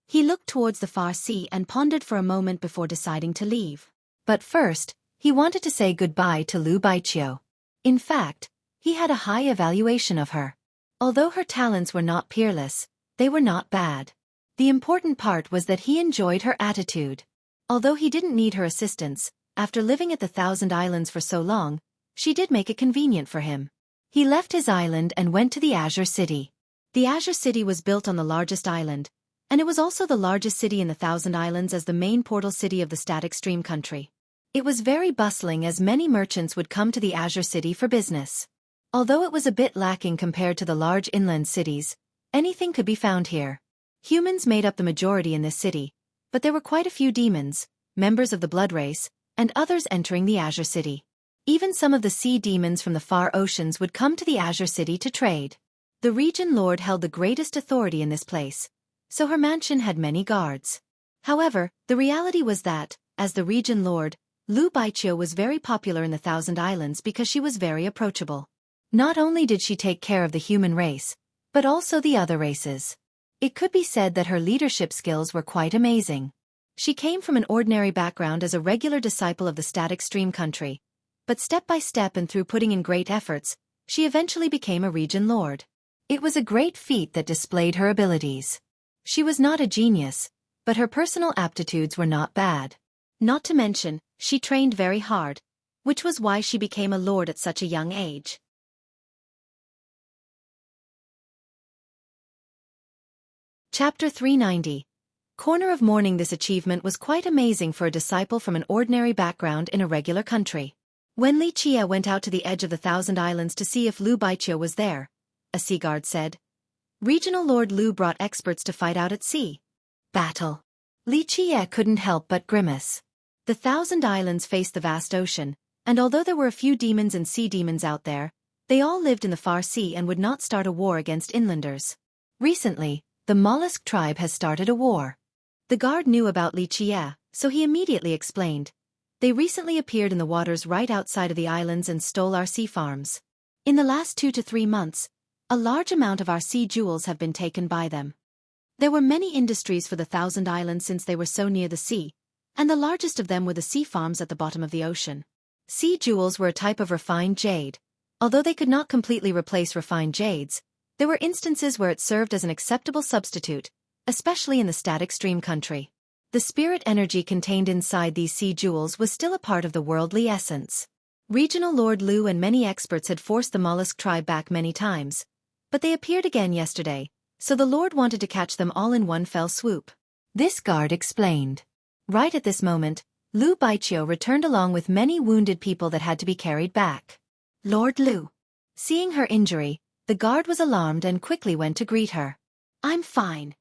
He looked towards the far sea and pondered for a moment before deciding to leave. But first, he wanted to say goodbye to Lu Baiqiu. In fact, he had a high evaluation of her. Although her talents were not peerless, they were not bad. The important part was that he enjoyed her attitude. Although he didn't need her assistance, after living at the Thousand Islands for so long, she did make it convenient for him. He left his island and went to the Azure City. The Azure City was built on the largest island, and it was also the largest city in the Thousand Islands as the main portal city of the Static Stream country. It was very bustling as many merchants would come to the Azure City for business. Although it was a bit lacking compared to the large inland cities, anything could be found here. Humans made up the majority in this city, but there were quite a few demons, members of the blood race, and others entering the Azure City. Even some of the sea demons from the far oceans would come to the Azure City to trade. The region lord held the greatest authority in this place, so her mansion had many guards. However, the reality was that, as the region lord, Lu Baiqiu was very popular in the Thousand Islands because she was very approachable. Not only did she take care of the human race, but also the other races. It could be said that her leadership skills were quite amazing. She came from an ordinary background as a regular disciple of the Static Stream country, but step by step and through putting in great efforts, she eventually became a region lord. It was a great feat that displayed her abilities. She was not a genius, but her personal aptitudes were not bad. Not to mention, she trained very hard, which was why she became a lord at such a young age. Chapter 390. Corner of Morning. This achievement was quite amazing for a disciple from an ordinary background in a regular country. When Li Qie went out to the edge of the Thousand Islands to see if Lu Baiqiu was there, a sea guard said, "Regional Lord Lu brought experts to fight out at sea." Battle. Li Qie couldn't help but grimace. The Thousand Islands faced the vast ocean, and although there were a few demons and sea demons out there, they all lived in the far sea and would not start a war against inlanders. Recently, the mollusk tribe has started a war. The guard knew about Li Qie, so he immediately explained. They recently appeared in the waters right outside of the islands and stole our sea farms. In the last 2 to 3 months, a large amount of our sea jewels have been taken by them. There were many industries for the Thousand Islands since they were so near the sea, and the largest of them were the sea farms at the bottom of the ocean. Sea jewels were a type of refined jade. Although they could not completely replace refined jades, there were instances where it served as an acceptable substitute, especially in the Static Stream country. The spirit energy contained inside these sea jewels was still a part of the worldly essence. Regional Lord Lu and many experts had forced the mollusk tribe back many times, but they appeared again yesterday, so the Lord wanted to catch them all in one fell swoop. This guard explained. Right at this moment, Lu Baiqiu returned along with many wounded people that had to be carried back. Lord Lu. Seeing her injury, the guard was alarmed and quickly went to greet her. "I'm fine.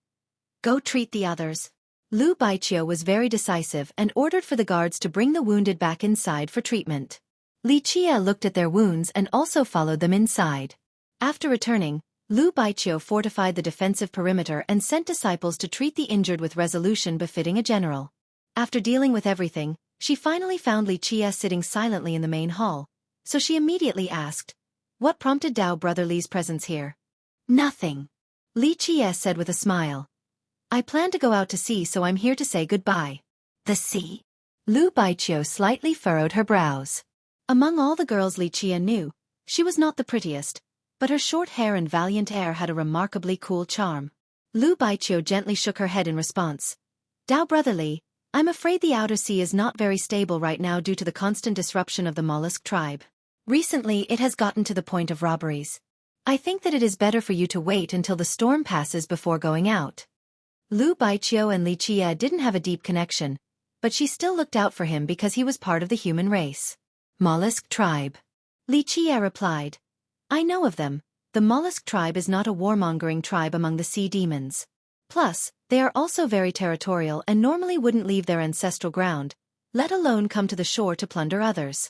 Go treat the others." Lu Baiqiu was very decisive and ordered for the guards to bring the wounded back inside for treatment. Li Qie looked at their wounds and also followed them inside. After returning, Lu Baiqiu fortified the defensive perimeter and sent disciples to treat the injured with resolution befitting a general. After dealing with everything, she finally found Li Qie sitting silently in the main hall, so she immediately asked, "What prompted Dao Brother Li's presence here?" "Nothing," Li Qie said with a smile. "I plan to go out to sea, so I'm here to say goodbye." "The sea?" Lu Baiqiu slightly furrowed her brows. Among all the girls Li Qie knew, she was not the prettiest, but her short hair and valiant air had a remarkably cool charm. Lu Baiqiu gently shook her head in response. "Dao Brother Li, I'm afraid the outer sea is not very stable right now due to the constant disruption of the mollusk tribe. Recently it has gotten to the point of robberies. I think that it is better for you to wait until the storm passes before going out." Lu Baiqiu and Li Qie didn't have a deep connection, but she still looked out for him because he was part of the human race. "Mollusk tribe." Li Qie replied. "I know of them. The mollusk tribe is not a warmongering tribe among the sea demons. Plus, they are also very territorial and normally wouldn't leave their ancestral ground, let alone come to the shore to plunder others.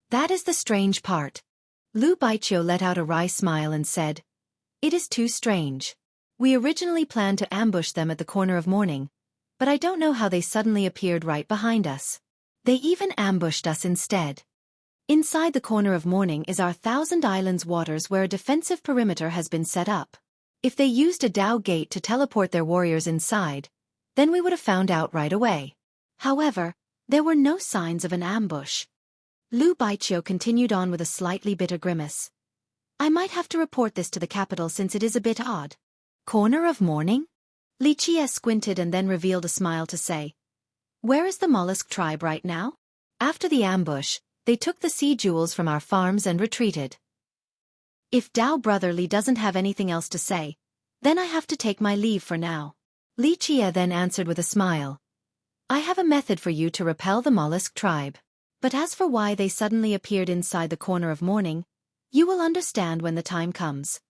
That is the strange part." Lu Baiqiu let out a wry smile and said, "It is too strange. We originally planned to ambush them at the corner of morning, but I don't know how they suddenly appeared right behind us. They even ambushed us instead." Inside the corner of morning is our Thousand Islands waters where a defensive perimeter has been set up. If they used a Dao gate to teleport their warriors inside, then we would have found out right away. However, there were no signs of an ambush. Lu Baiqiu continued on with a slightly bitter grimace. I might have to report this to the capital since it is a bit odd. Corner of morning? Li Qie squinted and then revealed a smile to say, where is the mollusk tribe right now? After the ambush, they took the sea jewels from our farms and retreated. If Dao Brother Li doesn't have anything else to say, then I have to take my leave for now. Li Qie then answered with a smile. I have a method for you to repel the mollusk tribe. But as for why they suddenly appeared inside the corner of morning, you will understand when the time comes.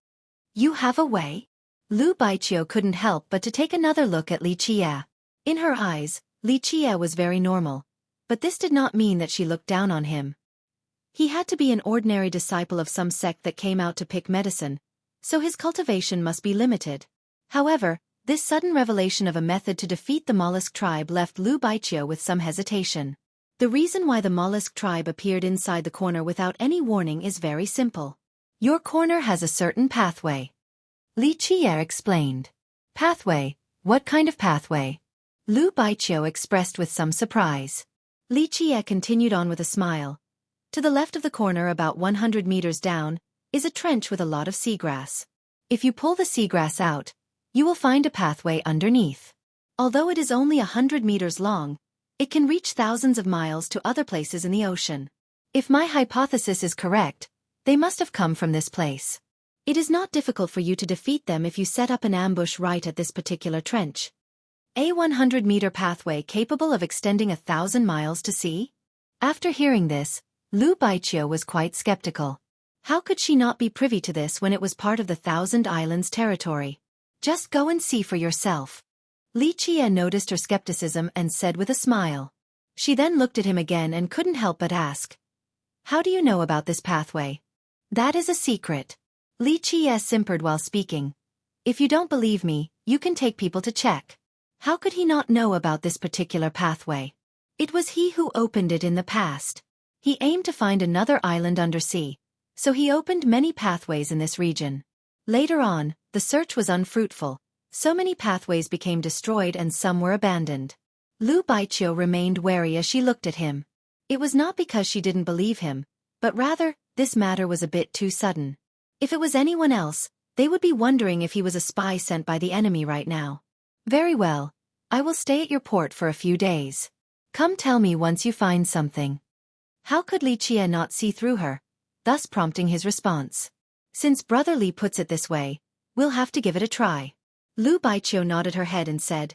You have a way? Lu Baiqiu couldn't help but to take another look at Li Qie. In her eyes, Li Qie was very normal, but this did not mean that she looked down on him. He had to be an ordinary disciple of some sect that came out to pick medicine, so his cultivation must be limited. However, this sudden revelation of a method to defeat the mollusk tribe left Lu Baiqiu with some hesitation. The reason why the mollusk tribe appeared inside the corner without any warning is very simple. Your corner has a certain pathway. Li Qie explained. Pathway? What kind of pathway? Lu Baiqiu expressed with some surprise. Li Qie continued on with a smile. To the left of the corner about 100 meters down, is a trench with a lot of seagrass. If you pull the seagrass out, you will find a pathway underneath. Although it is only 100 meters long, it can reach thousands of miles to other places in the ocean. If my hypothesis is correct, they must have come from this place. It is not difficult for you to defeat them if you set up an ambush right at this particular trench. A 100-meter pathway capable of extending 1,000 miles to sea? After hearing this, Lu Baiqiu was quite skeptical. How could she not be privy to this when it was part of the Thousand Islands territory? Just go and see for yourself. Li Qie noticed her skepticism and said with a smile. She then looked at him again and couldn't help but ask, how do you know about this pathway? That is a secret. Li Qie simpered while speaking. If you don't believe me, you can take people to check. How could he not know about this particular pathway? It was he who opened it in the past. He aimed to find another island undersea, so he opened many pathways in this region. Later on, the search was unfruitful, so many pathways became destroyed and some were abandoned. Lu Baiqiu remained wary as she looked at him. It was not because she didn't believe him, but rather, this matter was a bit too sudden. If it was anyone else, they would be wondering if he was a spy sent by the enemy right now. Very well, I will stay at your port for a few days. Come tell me once you find something. How could Li Qie not see through her, thus prompting his response? Since Brother Li puts it this way, we'll have to give it a try. Lu Baiqiu nodded her head and said,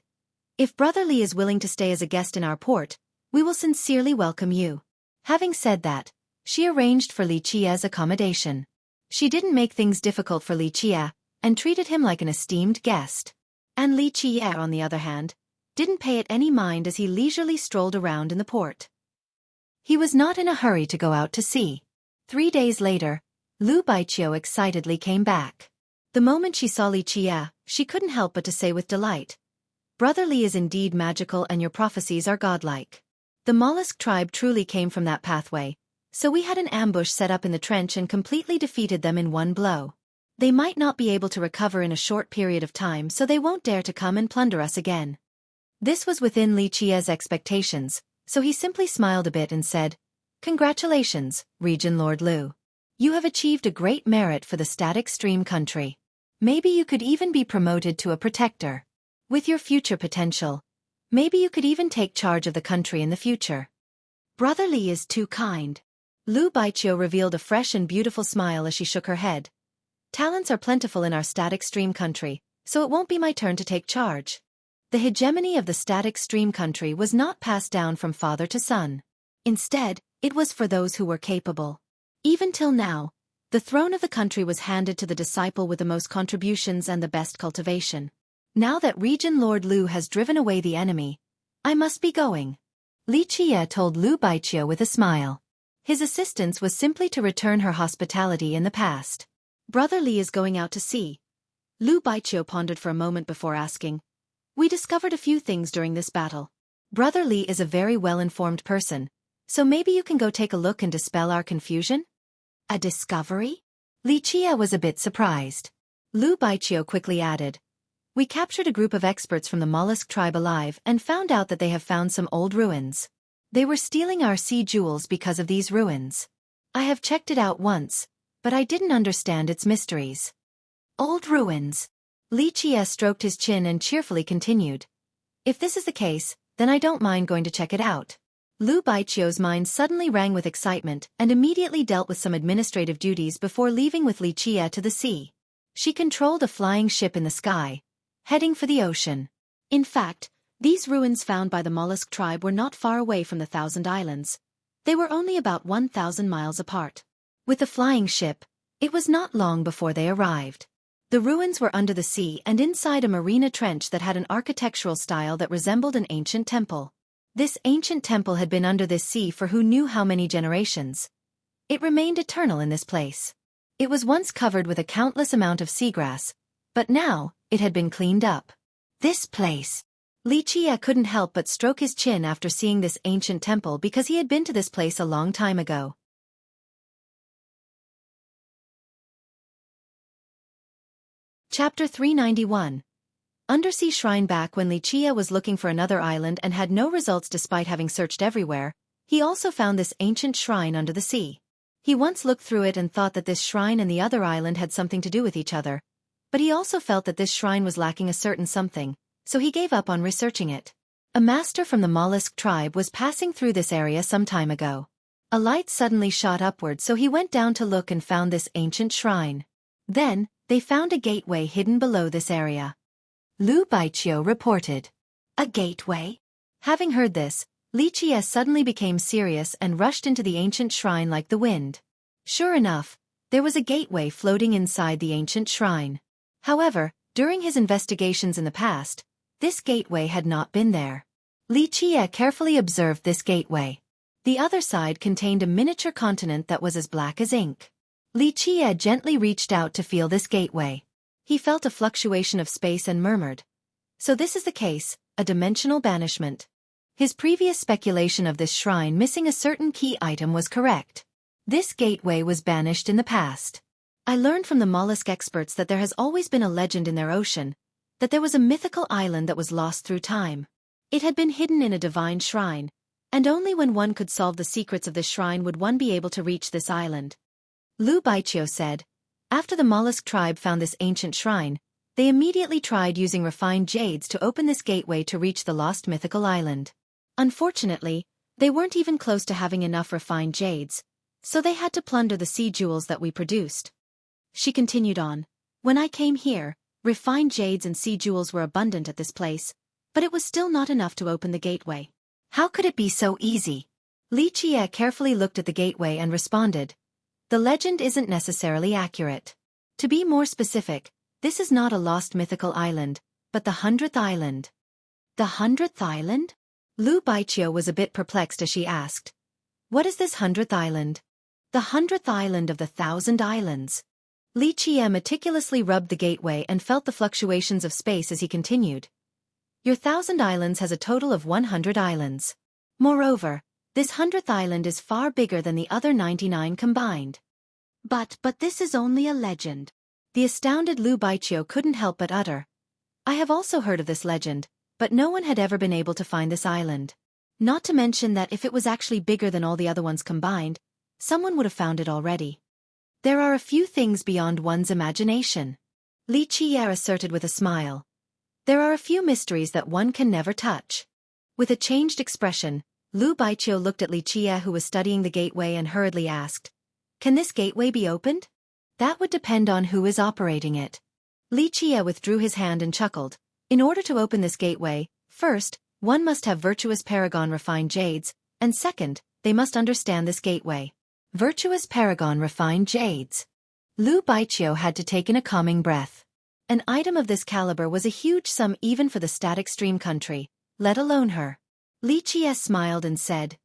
if Brother Li is willing to stay as a guest in our port, we will sincerely welcome you. Having said that, she arranged for Li Qie's accommodation. She didn't make things difficult for Li Qie, and treated him like an esteemed guest. And Li Qie, on the other hand, didn't pay it any mind as he leisurely strolled around in the port. He was not in a hurry to go out to sea. 3 days later, Lu Baiqiu excitedly came back. The moment she saw Li Qie, she couldn't help but to say with delight, Brother Li is indeed magical and your prophecies are godlike. The mollusk tribe truly came from that pathway, so we had an ambush set up in the trench and completely defeated them in one blow. They might not be able to recover in a short period of time, so they won't dare to come and plunder us again. This was within Li Qie's expectations, so he simply smiled a bit and said, congratulations, Region Lord Lu. You have achieved a great merit for the static stream country. Maybe you could even be promoted to a protector. With your future potential, maybe you could even take charge of the country in the future. Brother Li is too kind. Lu Baiqiu revealed a fresh and beautiful smile as she shook her head. Talents are plentiful in our static stream country, so it won't be my turn to take charge. The hegemony of the static stream country was not passed down from father to son. Instead, it was for those who were capable. Even till now, the throne of the country was handed to the disciple with the most contributions and the best cultivation. Now that Region Lord Lu has driven away the enemy, I must be going. Li Qie told Lu Baiqiu with a smile. His assistance was simply to return her hospitality in the past. Brother Li is going out to sea. Lu Baiqiu pondered for a moment before asking. We discovered a few things during this battle. Brother Li is a very well-informed person, So maybe you can go take a look and dispel our confusion? A discovery? Li Chia was a bit surprised. Lu Baiqiu quickly added, "We captured a group of experts from the mollusk tribe alive and found out that they have found some old ruins. They were stealing our sea jewels because of these ruins. I have checked it out once, but I didn't understand its mysteries." Old ruins. Li Chia stroked his chin and cheerfully continued, "If this is the case, then I don't mind going to check it out." Lu Baiqiu's mind suddenly rang with excitement and immediately dealt with some administrative duties before leaving with Li Chia to the sea. She controlled a flying ship in the sky, heading for the ocean. In fact, these ruins found by the mollusk tribe were not far away from the Thousand Islands. They were only about 1,000 miles apart. With the flying ship, it was not long before they arrived. The ruins were under the sea and inside a marina trench that had an architectural style that resembled an ancient temple. This ancient temple had been under this sea for who knew how many generations. It remained eternal in this place. It was once covered with a countless amount of seagrass, but now, it had been cleaned up. This place. Li Chia couldn't help but stroke his chin after seeing this ancient temple because he had been to this place a long time ago. Chapter 391. Undersea Shrine. Back when Li Chia was looking for another island and had no results despite having searched everywhere, he also found this ancient shrine under the sea. He once looked through it and thought that this shrine and the other island had something to do with each other, but he also felt that this shrine was lacking a certain something, so he gave up on researching it. A master from the mollusk tribe was passing through this area some time ago. A light suddenly shot upward, so he went down to look and found this ancient shrine. Then, they found a gateway hidden below this area. Lu Baiqiu reported. A gateway? Having heard this, Li Chia suddenly became serious and rushed into the ancient shrine like the wind. Sure enough, there was a gateway floating inside the ancient shrine. However, during his investigations in the past, this gateway had not been there. Li Chia carefully observed this gateway. The other side contained a miniature continent that was as black as ink. Li Chia gently reached out to feel this gateway. He felt a fluctuation of space and murmured, "So this is the case, a dimensional banishment." His previous speculation of this shrine missing a certain key item was correct. This gateway was banished in the past. I learned from the mollusk experts that there has always been a legend in their ocean, that there was a mythical island that was lost through time. It had been hidden in a divine shrine, and only when one could solve the secrets of this shrine would one be able to reach this island. Lu Baiqiu said, after the mollusk tribe found this ancient shrine, they immediately tried using refined jades to open this gateway to reach the lost mythical island. Unfortunately, they weren't even close to having enough refined jades, so they had to plunder the sea jewels that we produced. She continued on, "When I came here, refined jades and sea jewels were abundant at this place, but it was still not enough to open the gateway. How could it be so easy?" Li Chia carefully looked at the gateway and responded, "The legend isn't necessarily accurate. To be more specific, this is not a lost mythical island, but the 100th island." The 100th island? Lu Baiqiu was a bit perplexed as she asked, "What is this 100th island?" "The 100th island of the 1,000 islands." Li Chia meticulously rubbed the gateway and felt the fluctuations of space as he continued. "Your 1,000 islands has a total of 100 islands. Moreover, this 100th island is far bigger than the other 99 combined." But this is only a legend." The astounded Lu Baiqiu couldn't help but utter, "I have also heard of this legend, but no one had ever been able to find this island. Not to mention that if it was actually bigger than all the other ones combined, someone would have found it already. There are a few things beyond one's imagination," Li Chia asserted with a smile. "There are a few mysteries that one can never touch." With a changed expression, Lu Baiqiu looked at Li Chia, who was studying the gateway, and hurriedly asked, "Can this gateway be opened?" "That would depend on who is operating it." Li Chia withdrew his hand and chuckled. "In order to open this gateway, first, one must have virtuous paragon refined jades, and second, they must understand this gateway." Virtuous paragon refined jades. Lu Baiqiu had to take in a calming breath. An item of this caliber was a huge sum even for the static stream country, let alone her. Li Chia smiled and said,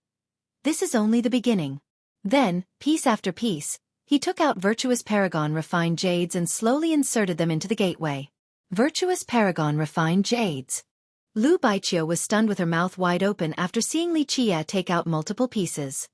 "This is only the beginning." Then, piece after piece, he took out virtuous paragon refined jades and slowly inserted them into the gateway. Virtuous paragon refined jades. Lu Baiqiu was stunned with her mouth wide open after seeing Li Qie take out multiple pieces.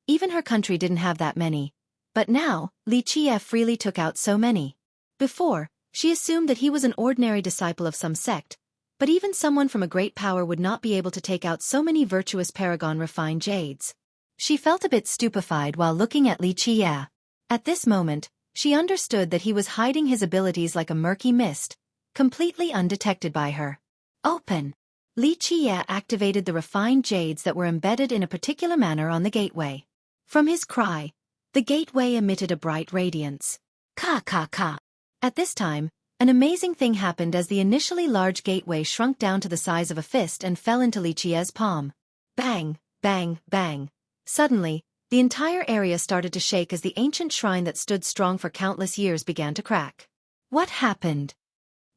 Even her country didn't have that many. But now, Li Qie freely took out so many. Before, she assumed that he was an ordinary disciple of some sect, but even someone from a great power would not be able to take out so many virtuous paragon refined jades. She felt a bit stupefied while looking at Li Qie. At this moment, she understood that he was hiding his abilities like a murky mist, completely undetected by her. Open! Li Qie activated the refined jades that were embedded in a particular manner on the gateway. From his cry, the gateway emitted a bright radiance. Ka ka ka! At this time, an amazing thing happened as the initially large gateway shrunk down to the size of a fist and fell into Li Qie's palm. Bang, bang, bang. Suddenly, the entire area started to shake as the ancient shrine that stood strong for countless years began to crack. What happened?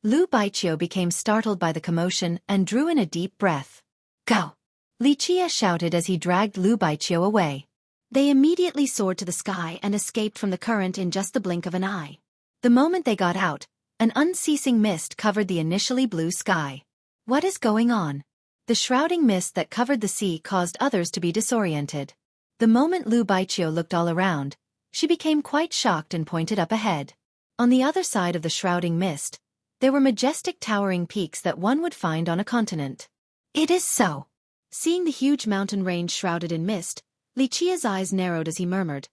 Lu Baiqiu became startled by the commotion and drew in a deep breath. Go! Li Qie shouted as he dragged Lu Baiqiu away. They immediately soared to the sky and escaped from the current in just the blink of an eye. The moment they got out, an unceasing mist covered the initially blue sky. What is going on? The shrouding mist that covered the sea caused others to be disoriented. The moment Lu Baiqiu looked all around, she became quite shocked and pointed up ahead. On the other side of the shrouding mist, there were majestic towering peaks that one would find on a continent. It is so! Seeing the huge mountain range shrouded in mist, Li Qie's eyes narrowed as he murmured,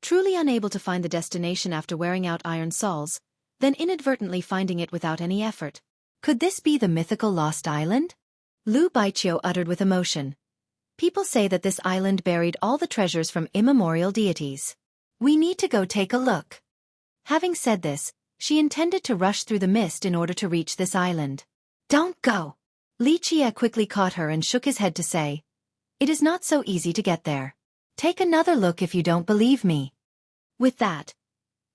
truly unable to find the destination after wearing out iron soles, then inadvertently finding it without any effort. Could this be the mythical Lost Island? Lu Baiqiu uttered with emotion. People say that this island buried all the treasures from immemorial deities. We need to go take a look. Having said this, she intended to rush through the mist in order to reach this island. Don't go! Li Qie quickly caught her and shook his head to say, it is not so easy to get there. Take another look if you don't believe me. With that,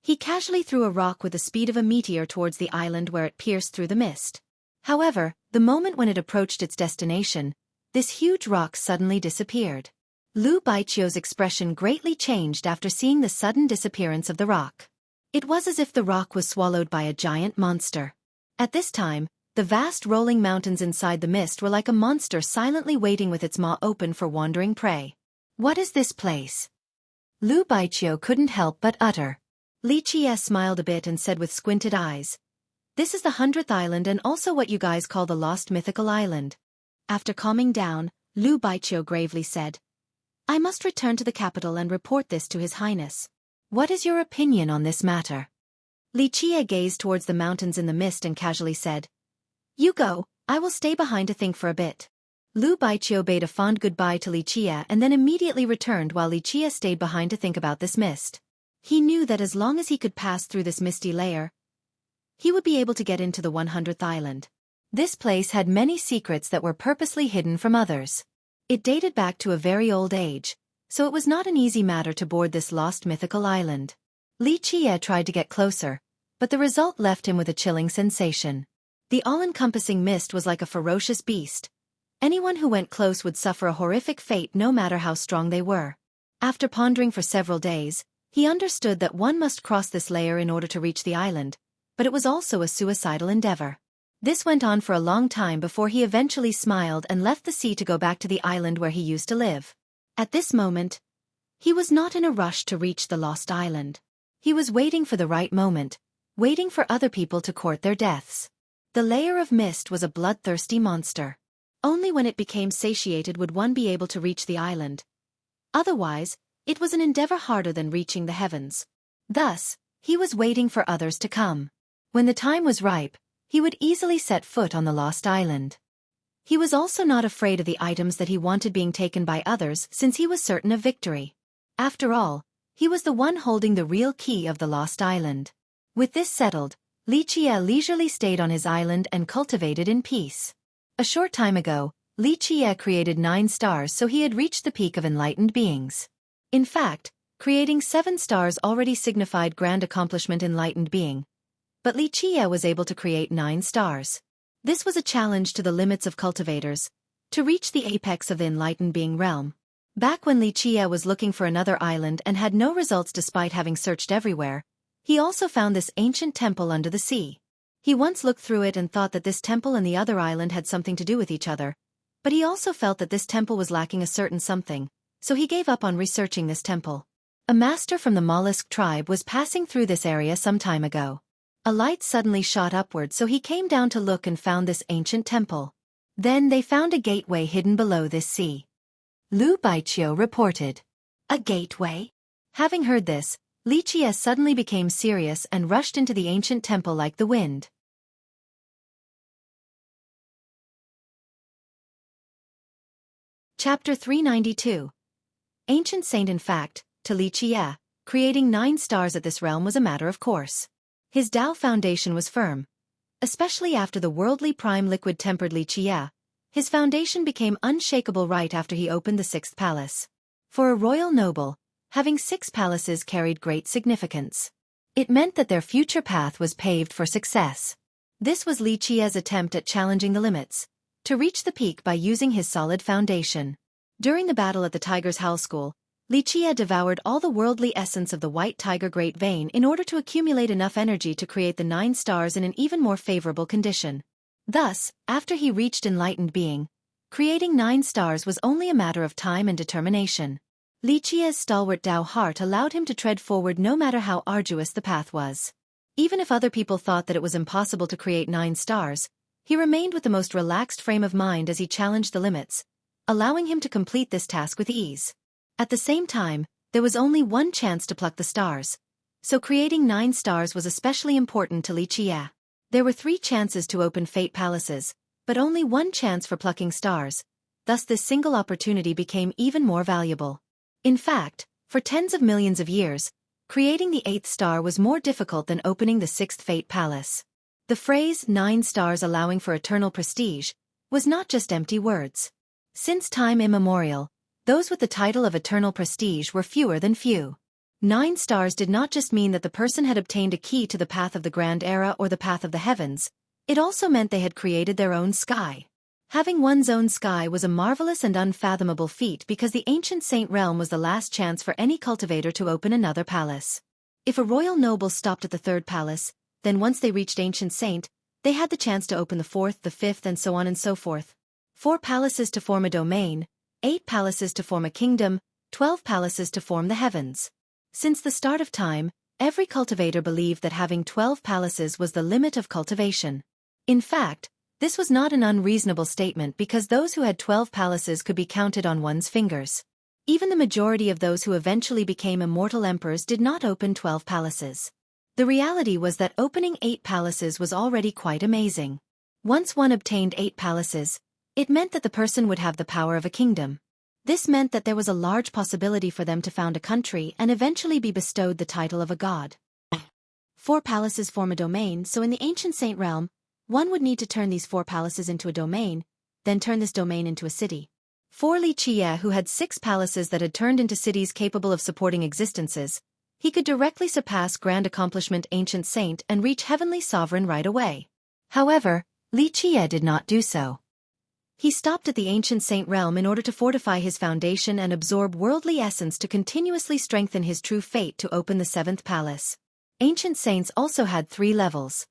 he casually threw a rock with the speed of a meteor towards the island where it pierced through the mist. However, the moment when it approached its destination, this huge rock suddenly disappeared. Lu Baiqiu's expression greatly changed after seeing the sudden disappearance of the rock. It was as if the rock was swallowed by a giant monster. At this time, the vast rolling mountains inside the mist were like a monster silently waiting with its maw open for wandering prey. What is this place? Lu Baiqiu couldn't help but utter. Li Qie smiled a bit and said with squinted eyes, this is the 100th island and also what you guys call the Lost Mythical Island. After calming down, Lu Baiqiu gravely said, I must return to the capital and report this to His Highness. What is your opinion on this matter? Li Qie gazed towards the mountains in the mist and casually said, you go, I will stay behind to think for a bit. Lu Baiqiu bade a fond goodbye to Li Qie and then immediately returned while Li Qie stayed behind to think about this mist. He knew that as long as he could pass through this misty layer, he would be able to get into the 100th island. This place had many secrets that were purposely hidden from others. It dated back to a very old age, so it was not an easy matter to board this lost mythical island. Li Qie tried to get closer, but the result left him with a chilling sensation. The all-encompassing mist was like a ferocious beast. Anyone who went close would suffer a horrific fate no matter how strong they were. After pondering for several days, he understood that one must cross this layer in order to reach the island, but it was also a suicidal endeavor. This went on for a long time before he eventually smiled and left the sea to go back to the island where he used to live. At this moment, he was not in a rush to reach the lost island. He was waiting for the right moment, waiting for other people to court their deaths. The layer of mist was a bloodthirsty monster. Only when it became satiated would one be able to reach the island. Otherwise, it was an endeavor harder than reaching the heavens. Thus, he was waiting for others to come. When the time was ripe, he would easily set foot on the lost island. He was also not afraid of the items that he wanted being taken by others since he was certain of victory. After all, he was the one holding the real key of the lost island. With this settled, Li Qie leisurely stayed on his island and cultivated in peace. A short time ago, Li Qie created 9 stars, so he had reached the peak of enlightened beings. In fact, creating 7 stars already signified grand accomplishment enlightened being. But Li Qie was able to create 9 stars. This was a challenge to the limits of cultivators, to reach the apex of the enlightened being realm. Back when Li Qie was looking for another island and had no results despite having searched everywhere, he also found this ancient temple under the sea. He once looked through it and thought that this temple and the other island had something to do with each other, but he also felt that this temple was lacking a certain something, so he gave up on researching this temple. A master from the mollusk tribe was passing through this area some time ago. A light suddenly shot upward, so he came down to look and found this ancient temple. Then they found a gateway hidden below this sea. Lu Baiqiu reported. A gateway? Having heard this, Li Qie suddenly became serious and rushed into the ancient temple like the wind. Chapter 392. Ancient Saint. In fact, to Li Qie, creating 9 stars at this realm was a matter of course. His Tao foundation was firm. Especially after the worldly prime liquid-tempered Li Qie, his foundation became unshakable right after he opened the 6th palace. For a royal noble, having 6 palaces carried great significance. It meant that their future path was paved for success. This was Li Qie's attempt at challenging the limits, to reach the peak by using his solid foundation. During the battle at the Tiger's Howl School, Li Qie devoured all the worldly essence of the white tiger great vein in order to accumulate enough energy to create the 9 stars in an even more favorable condition. Thus, after he reached enlightened being, creating 9 stars was only a matter of time and determination. Li Qie's stalwart Tao heart allowed him to tread forward no matter how arduous the path was. Even if other people thought that it was impossible to create 9 stars, he remained with the most relaxed frame of mind as he challenged the limits, allowing him to complete this task with ease. At the same time, there was only one chance to pluck the stars, so creating 9 stars was especially important to Li Qie. There were 3 chances to open fate palaces, but only 1 chance for plucking stars, thus this single opportunity became even more valuable. In fact, for tens of millions of years, creating the 8th star was more difficult than opening the 6th fate palace. The phrase 9 stars allowing for eternal prestige was not just empty words. Since time immemorial, those with the title of eternal prestige were fewer than few. 9 stars did not just mean that the person had obtained a key to the path of the grand era or the path of the heavens, it also meant they had created their own sky. Having one's own sky was a marvelous and unfathomable feat because the ancient saint realm was the last chance for any cultivator to open another palace. If a royal noble stopped at the 3rd palace, then once they reached ancient saint, they had the chance to open the 4th, the 5th, and so on and so forth. 4 palaces to form a domain, 8 palaces to form a kingdom, 12 palaces to form the heavens. Since the start of time, every cultivator believed that having 12 palaces was the limit of cultivation. In fact, this was not an unreasonable statement because those who had 12 palaces could be counted on one's fingers. Even the majority of those who eventually became immortal emperors did not open 12 palaces. The reality was that opening 8 palaces was already quite amazing. Once one obtained 8 palaces, it meant that the person would have the power of a kingdom. This meant that there was a large possibility for them to found a country and eventually be bestowed the title of a god. 4 palaces form a domain, so in the ancient saint realm, one would need to turn these 4 palaces into a domain, then turn this domain into a city. For Li Qie, who had 6 palaces that had turned into cities capable of supporting existences, he could directly surpass grand accomplishment ancient saint and reach heavenly sovereign right away. However, Li Qie did not do so. He stopped at the ancient saint realm in order to fortify his foundation and absorb worldly essence to continuously strengthen his true fate to open the 7th palace. Ancient saints also had 3 levels: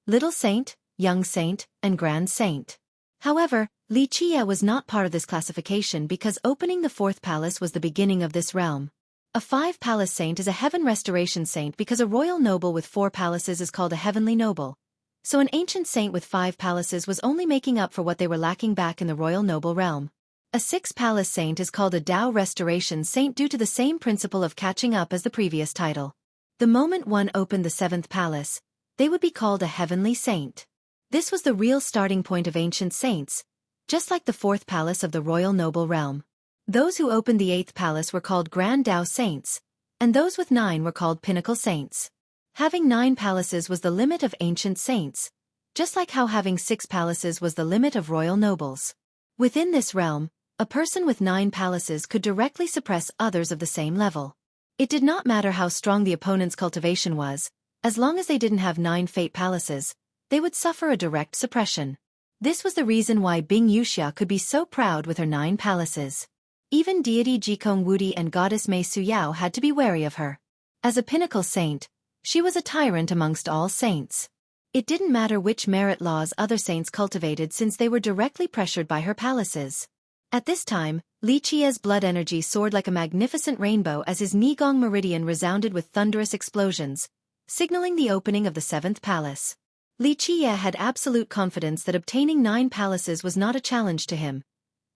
little saint, young saint, and grand saint. However, Li Qie was not part of this classification because opening the 4th palace was the beginning of this realm. A 5-palace saint is a heaven restoration saint because a royal noble with 4 palaces is called a heavenly noble. So an ancient saint with 5 palaces was only making up for what they were lacking back in the royal noble realm. A 6-palace saint is called a Tao restoration saint due to the same principle of catching up as the previous title. The moment one opened the 7th palace, they would be called a heavenly saint. This was the real starting point of ancient saints, just like the 4th palace of the royal noble realm. Those who opened the 8th palace were called grand Tao saints, and those with 9 were called pinnacle saints. Having 9 palaces was the limit of ancient saints, just like how having 6 palaces was the limit of royal nobles. Within this realm, a person with 9 palaces could directly suppress others of the same level. It did not matter how strong the opponent's cultivation was, as long as they didn't have 9 fate palaces, they would suffer a direct suppression. This was the reason why Bing Yuxia could be so proud with her 9 palaces. Even deity Jikong Wudi and goddess Mei Suyao had to be wary of her. As a pinnacle saint, she was a tyrant amongst all saints. It didn't matter which merit laws other saints cultivated since they were directly pressured by her palaces. At this time, Li Qia's blood energy soared like a magnificent rainbow as his Nigong meridian resounded with thunderous explosions, signaling the opening of the 7th palace. Li Qia had absolute confidence that obtaining 9 palaces was not a challenge to him,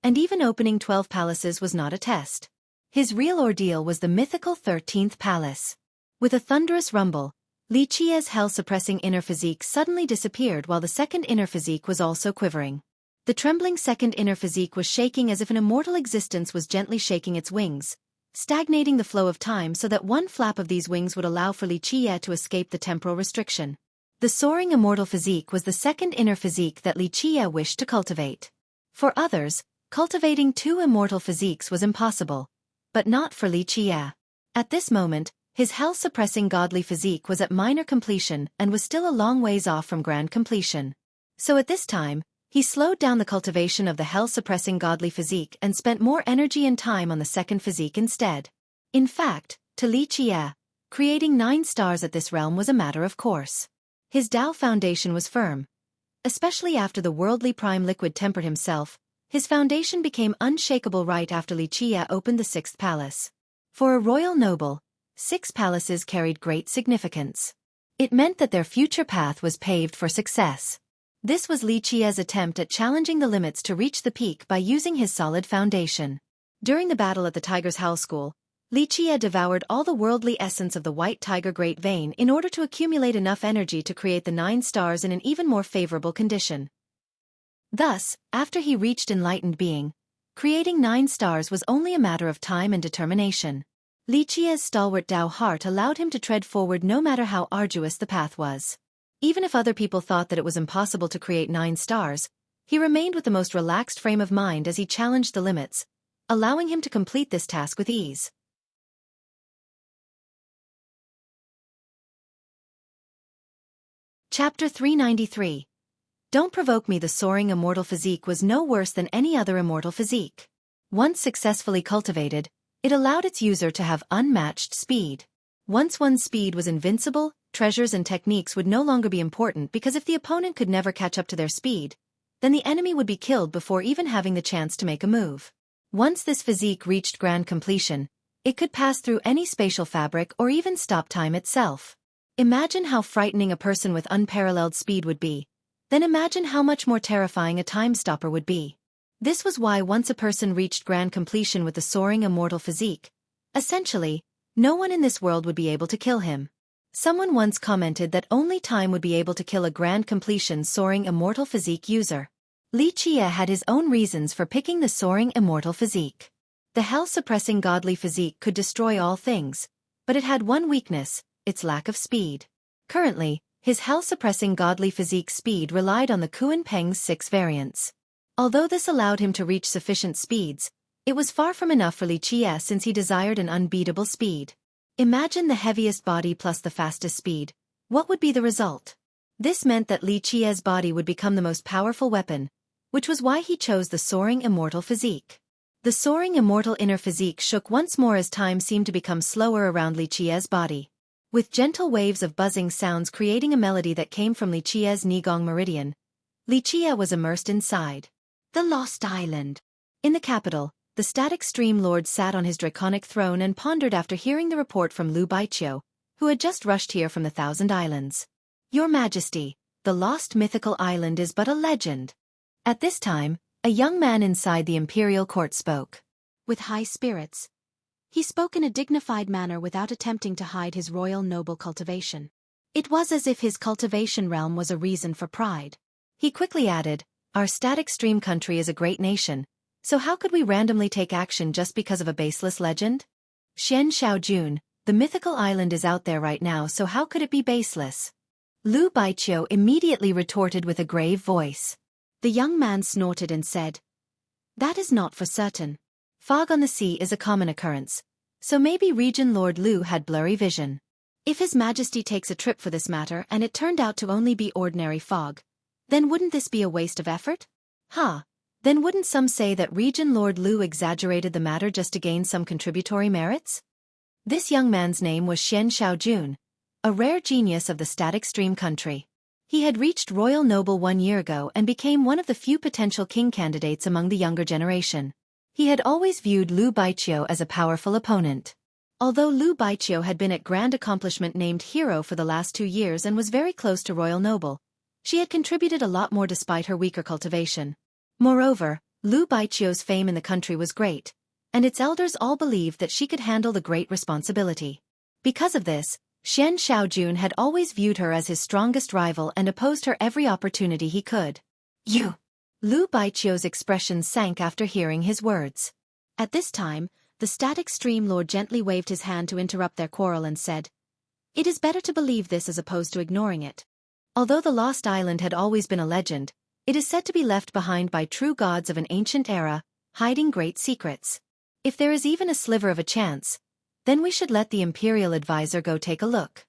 and even opening 12 palaces was not a test. His real ordeal was the mythical 13th palace. With a thunderous rumble, Li Qia's hell-suppressing inner physique suddenly disappeared while the second inner physique was also quivering. The trembling second inner physique was shaking as if an immortal existence was gently shaking its wings, stagnating the flow of time so that one flap of these wings would allow for Li Qia to escape the temporal restriction. The soaring immortal physique was the second inner physique that Li Qia wished to cultivate. For others, cultivating 2 immortal physiques was impossible, but not for Li Qia. At this moment, his hell-suppressing godly physique was at minor completion and was still a long ways off from grand completion. So at this time, he slowed down the cultivation of the hell-suppressing godly physique and spent more energy and time on the second physique instead. In fact, to Li Qia, creating 9 stars at this realm was a matter of course. His Tao foundation was firm. Especially after the worldly prime liquid tempered himself, his foundation became unshakable right after Li Qia opened the 6th palace. For a royal noble, 6 palaces carried great significance. It meant that their future path was paved for success. This was Li Qia's attempt at challenging the limits to reach the peak by using his solid foundation. During the battle at the Tiger's Howl School, Li Qia devoured all the worldly essence of the White Tiger Great Vein in order to accumulate enough energy to create the 9 stars in an even more favorable condition. Thus, after he reached enlightened being, creating 9 stars was only a matter of time and determination. Li Qia's stalwart Tao heart allowed him to tread forward no matter how arduous the path was. Even if other people thought that it was impossible to create 9 stars, he remained with the most relaxed frame of mind as he challenged the limits, allowing him to complete this task with ease. Chapter 393. Don't Provoke Me. The soaring immortal physique was no worse than any other immortal physique. Once successfully cultivated, it allowed its user to have unmatched speed. Once one's speed was invincible, treasures and techniques would no longer be important because if the opponent could never catch up to their speed, then the enemy would be killed before even having the chance to make a move. Once this physique reached grand completion, it could pass through any spatial fabric or even stop time itself. Imagine how frightening a person with unparalleled speed would be, then imagine how much more terrifying a time stopper would be. This was why once a person reached grand completion with the soaring immortal physique, essentially, no one in this world would be able to kill him. Someone once commented that only time would be able to kill a grand completion soaring immortal physique user. Li Qia had his own reasons for picking the soaring immortal physique. The hell-suppressing godly physique could destroy all things, but it had one weakness, its lack of speed. Currently, his hell-suppressing godly physique speed relied on the Kuan Peng's 6 variants. Although this allowed him to reach sufficient speeds, it was far from enough for Li Qia since he desired an unbeatable speed. Imagine the heaviest body plus the fastest speed. What would be the result? This meant that Li Qia's body would become the most powerful weapon, which was why he chose the soaring immortal physique. The soaring immortal inner physique shook once more as time seemed to become slower around Li Qia's body. With gentle waves of buzzing sounds creating a melody that came from Li Qia's Nigong meridian, Li Qia was immersed inside the Lost Island. In the capital, the static stream lord sat on his draconic throne and pondered after hearing the report from Lu Baiqiu, who had just rushed here from the Thousand Islands. Your Majesty, the lost mythical island is but a legend. At this time, a young man inside the imperial court spoke. With high spirits, he spoke in a dignified manner without attempting to hide his royal noble cultivation. It was as if his cultivation realm was a reason for pride. He quickly added, our static stream country is a great nation, so how could we randomly take action just because of a baseless legend? Xian Xiaojun, the mythical island is out there right now, so how could it be baseless? Lu Baiqiu immediately retorted with a grave voice. The young man snorted and said, that is not for certain. Fog on the sea is a common occurrence, so maybe Regent Lord Lu had blurry vision. If His Majesty takes a trip for this matter and it turned out to only be ordinary fog, then wouldn't this be a waste of effort? Then wouldn't some say that Regent Lord Lu exaggerated the matter just to gain some contributory merits? This young man's name was Xian Xiaojun, a rare genius of the static stream country. He had reached royal noble 1 year ago and became one of the few potential king candidates among the younger generation. He had always viewed Lu Baiqiu as a powerful opponent. Although Lu Baiqiu had been at grand accomplishment named hero for the last 2 years and was very close to royal noble, she had contributed a lot more despite her weaker cultivation. Moreover, Lu Baiqiu's fame in the country was great, and its elders all believed that she could handle the great responsibility. Because of this, Xian Xiaojun had always viewed her as his strongest rival and opposed her every opportunity he could. You! Lu Baiqiu's expression sank after hearing his words. At this time, the static stream lord gently waved his hand to interrupt their quarrel and said, "It is better to believe this as opposed to ignoring it. Although the Lost Island had always been a legend, it is said to be left behind by true gods of an ancient era, hiding great secrets. If there is even a sliver of a chance, then we should let the Imperial Advisor go take a look."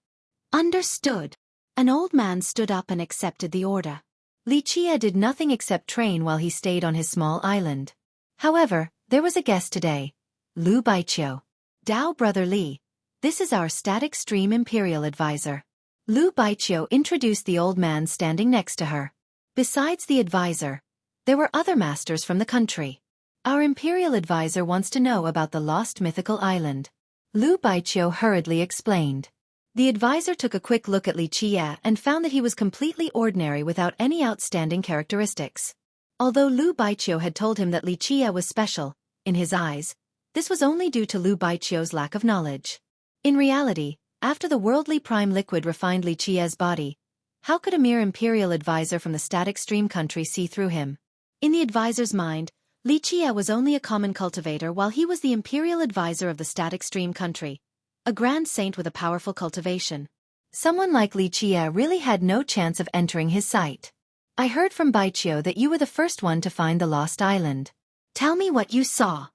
Understood. An old man stood up and accepted the order. Li Qie did nothing except train while he stayed on his small island. However, there was a guest today. Lu Baiqiu. "Dao brother Li, this is our static stream Imperial Advisor." Lu Baiqiu introduced the old man standing next to her. Besides the advisor, there were other masters from the country. "Our Imperial Advisor wants to know about the lost mythical island," Lu Baiqiu hurriedly explained. The advisor took a quick look at Li Qie and found that he was completely ordinary without any outstanding characteristics. Although Lu Baiqiu had told him that Li Qie was special, in his eyes, this was only due to Lu Baiqiu's lack of knowledge. In reality, after the worldly prime liquid refined Li Qie's body, how could a mere Imperial Advisor from the static stream country see through him? In the advisor's mind, Li Qie was only a common cultivator while he was the Imperial Advisor of the static stream country, a grand saint with a powerful cultivation. Someone like Li Qie really had no chance of entering his sight. "I heard from Baiqiu that you were the first one to find the lost island. Tell me what you saw."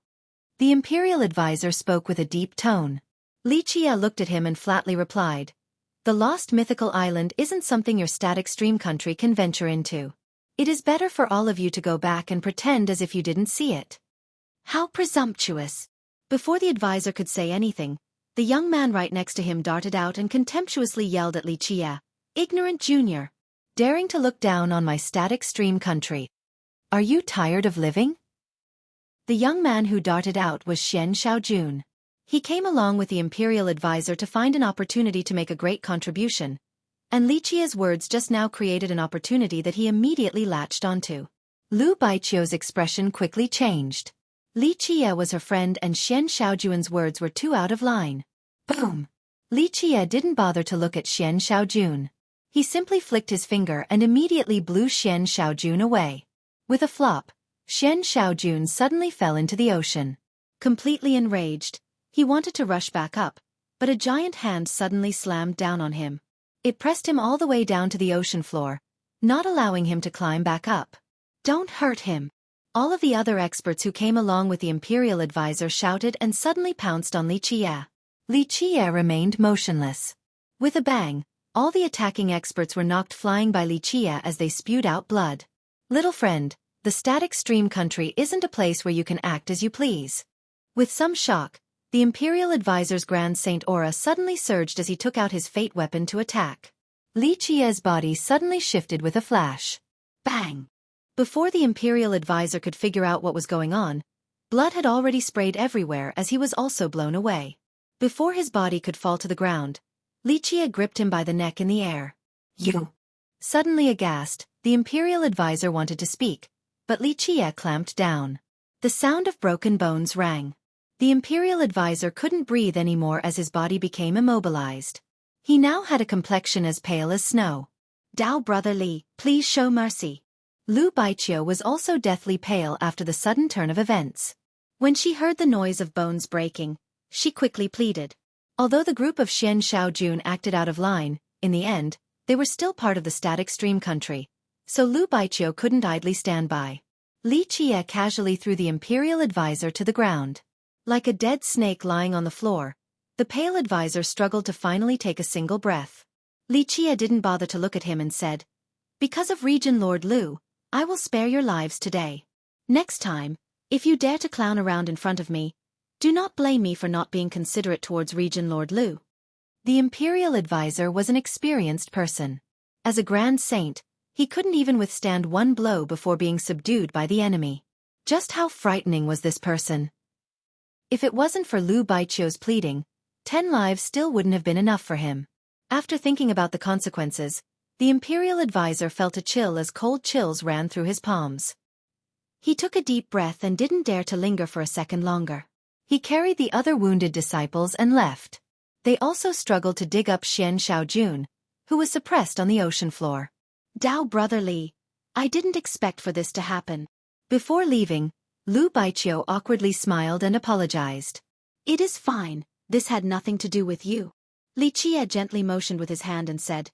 The Imperial Advisor spoke with a deep tone. Li Qie looked at him and flatly replied, "The lost mythical island isn't something your static stream country can venture into. It is better for all of you to go back and pretend as if you didn't see it." "How presumptuous!" Before the advisor could say anything, the young man right next to him darted out and contemptuously yelled at Li Qie, "Ignorant junior! Daring to look down on my static stream country. Are you tired of living?" The young man who darted out was Xian Xiaojun. He came along with the Imperial Advisor to find an opportunity to make a great contribution, and Li Qie's words just now created an opportunity that he immediately latched onto. Lu Baiqiu's expression quickly changed. Li Qie was her friend and Xian Xiaojun's words were too out of line. Boom! Li Qie didn't bother to look at Xian Xiaojun. He simply flicked his finger and immediately blew Xian Xiaojun away. With a flop, Xian Xiaojun suddenly fell into the ocean. Completely enraged, he wanted to rush back up, but a giant hand suddenly slammed down on him. It pressed him all the way down to the ocean floor, not allowing him to climb back up. "Don't hurt him!" All of the other experts who came along with the Imperial Advisor shouted and suddenly pounced on Li Qie. Li Qie remained motionless. With a bang, all the attacking experts were knocked flying by Li Qie as they spewed out blood. "Little friend, the static stream country isn't a place where you can act as you please." With some shock, the Imperial Advisor's Grand Saint aura suddenly surged as he took out his fate weapon to attack. Li Qie's body suddenly shifted with a flash. Bang! Before the Imperial Advisor could figure out what was going on, blood had already sprayed everywhere as he was also blown away. Before his body could fall to the ground, Li Qie gripped him by the neck in the air. "You!" Suddenly aghast, the Imperial Advisor wanted to speak, but Li Qie clamped down. The sound of broken bones rang. The Imperial Advisor couldn't breathe anymore as his body became immobilized. He now had a complexion as pale as snow. "Dao brother Li, please show mercy." Lu Baiqiu was also deathly pale after the sudden turn of events. When she heard the noise of bones breaking, she quickly pleaded. Although the group of Xian Xiaojun acted out of line, in the end, they were still part of the static stream country, so Lu Baiqiu couldn't idly stand by. Li Qie casually threw the Imperial Advisor to the ground. Like a dead snake lying on the floor, the pale advisor struggled to finally take a single breath. Li Qie didn't bother to look at him and said, "Because of Region Lord Lu, I will spare your lives today. Next time, if you dare to clown around in front of me, do not blame me for not being considerate towards Region Lord Lu." The Imperial Advisor was an experienced person. As a grand saint, he couldn't even withstand one blow before being subdued by the enemy. Just how frightening was this person? If it wasn't for Lu Baiqiu's pleading, 10 lives still wouldn't have been enough for him. After thinking about the consequences, the imperial advisor felt a chill as cold chills ran through his palms. He took a deep breath and didn't dare to linger for a second longer. He carried the other wounded disciples and left. They also struggled to dig up Xian Shaojun, who was suppressed on the ocean floor. Dao brother Li, I didn't expect for this to happen. Before leaving, Lu Baiqiu awkwardly smiled and apologized. It is fine, this had nothing to do with you. Li Qie gently motioned with his hand and said,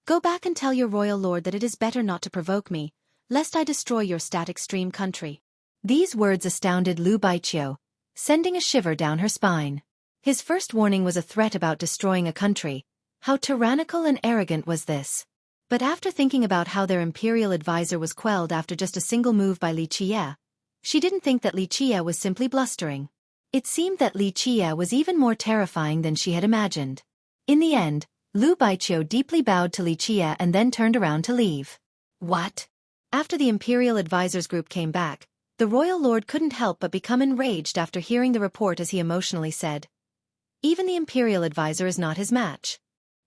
Go back and tell your royal lord that it is better not to provoke me, lest I destroy your static stream country. These words astounded Lu Baiqiu, sending a shiver down her spine. His first warning was a threat about destroying a country. How tyrannical and arrogant was this? But after thinking about how their imperial advisor was quelled after just a single move by Li Qie, she didn't think that Li Qie was simply blustering. It seemed that Li Qie was even more terrifying than she had imagined. In the end, Lu Baiqiu deeply bowed to Li Qie and then turned around to leave. What? After the imperial advisors group came back, the royal lord couldn't help but become enraged after hearing the report as he emotionally said, Even the imperial advisor is not his match.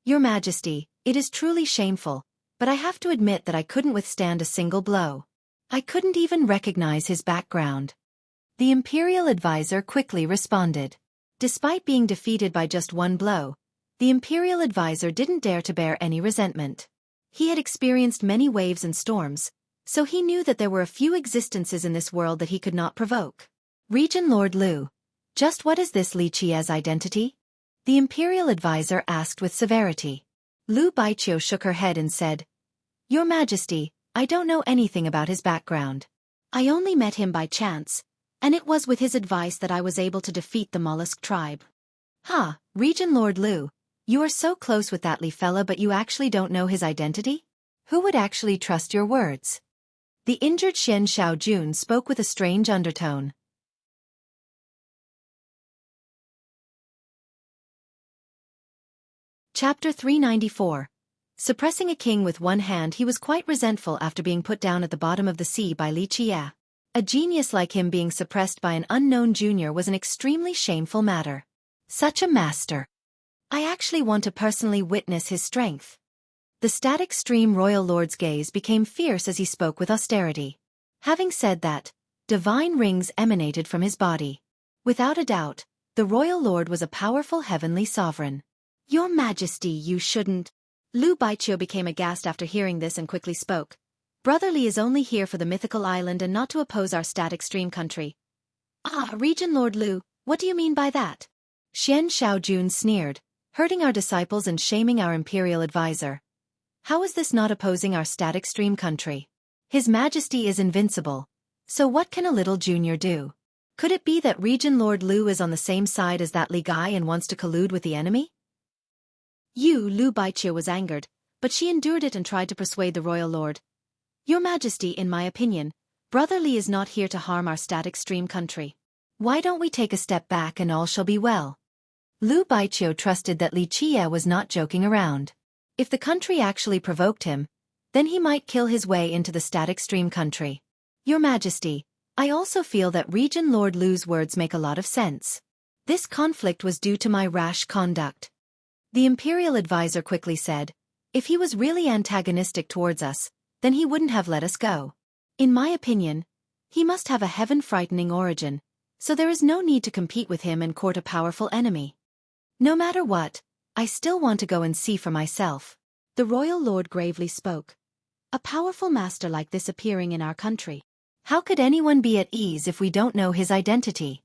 Your Majesty, it is truly shameful, but I have to admit that I couldn't withstand a single blow. I couldn't even recognize his background. The imperial advisor quickly responded. Despite being defeated by just one blow, the imperial advisor didn't dare to bear any resentment. He had experienced many waves and storms, so he knew that there were a few existences in this world that he could not provoke. Regent Lord Lu, just what is this Li Qie's identity? The imperial advisor asked with severity. Lu Baiqiu shook her head and said, Your Majesty, I don't know anything about his background. I only met him by chance, and it was with his advice that I was able to defeat the mollusk tribe. Ha, Regent Lord Lu, you are so close with that Li fella but you actually don't know his identity? Who would actually trust your words? The injured Xian Shaojun spoke with a strange undertone. Chapter 394. Suppressing a king with one hand. He was quite resentful after being put down at the bottom of the sea by Li Qie. A genius like him being suppressed by an unknown junior was an extremely shameful matter. Such a master. I actually want to personally witness his strength. The static stream royal lord's gaze became fierce as he spoke with austerity. Having said that, divine rings emanated from his body. Without a doubt, the royal lord was a powerful heavenly sovereign. Your Majesty, you shouldn't. Lu Baiqiu became aghast after hearing this and quickly spoke. Brother Li is only here for the mythical island and not to oppose our static stream country. Ah, Regent Lord Lu, what do you mean by that? Xian Shaojun sneered, hurting our disciples and shaming our imperial advisor. How is this not opposing our static stream country? His Majesty is invincible. So what can a little junior do? Could it be that Regent Lord Lu is on the same side as that Li guy and wants to collude with the enemy? Lu Baiqiu was angered, but she endured it and tried to persuade the royal lord. Your Majesty, in my opinion, Brother Li is not here to harm our static stream country. Why don't we take a step back and all shall be well? Lu Baiqiu trusted that Li Qie was not joking around. If the country actually provoked him, then he might kill his way into the static stream country. Your Majesty, I also feel that Regent Lord Lu's words make a lot of sense. This conflict was due to my rash conduct. The imperial advisor quickly said, if he was really antagonistic towards us, then he wouldn't have let us go. In my opinion, he must have a heaven-frightening origin, so there is no need to compete with him and court a powerful enemy. No matter what, I still want to go and see for myself. The royal lord gravely spoke. A powerful master like this appearing in our country. How could anyone be at ease if we don't know his identity?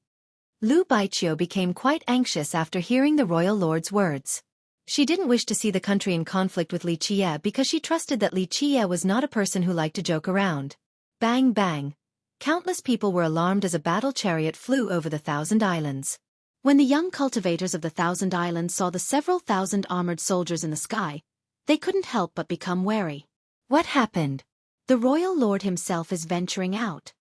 Lu Baiqiu became quite anxious after hearing the royal lord's words. She didn't wish to see the country in conflict with Li Qie because she trusted that Li Qie was not a person who liked to joke around. Bang bang. Countless people were alarmed as a battle chariot flew over the 1,000 islands. When the young cultivators of the 1,000 islands saw the several thousand armored soldiers in the sky, they couldn't help but become wary. What happened? The royal lord himself is venturing out.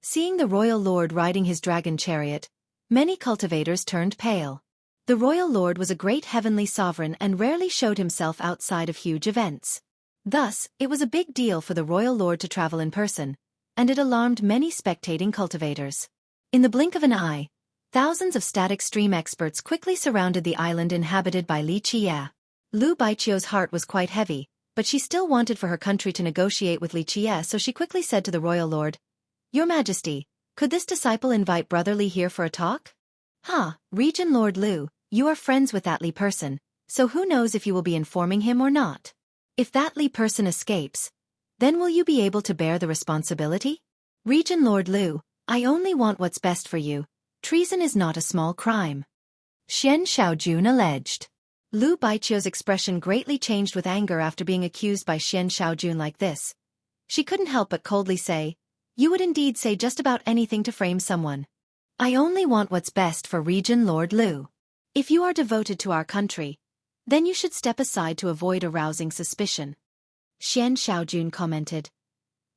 Seeing the royal lord riding his dragon chariot, many cultivators turned pale. The royal lord was a great heavenly sovereign and rarely showed himself outside of huge events. Thus, it was a big deal for the royal lord to travel in person, and it alarmed many spectating cultivators. In the blink of an eye, thousands of static stream experts quickly surrounded the island inhabited by Li Qie. Lu Baiqiu's heart was quite heavy, but she still wanted for her country to negotiate with Li Qie, so she quickly said to the royal lord, "Your Majesty, could this disciple invite Brother Li here for a talk?" Regent Lord Lu, you are friends with that Li person, so who knows if you will be informing him or not? If that Li person escapes, then will you be able to bear the responsibility? Regent Lord Lu, I only want what's best for you. Treason is not a small crime. Xian Xiaojun alleged. Lu Baiqiu's expression greatly changed with anger after being accused by Xian Xiaojun like this. She couldn't help but coldly say, "You would indeed say just about anything to frame someone. I only want what's best for Regent Lord Lu. If you are devoted to our country, then you should step aside to avoid arousing suspicion." Xian Xiaojun commented,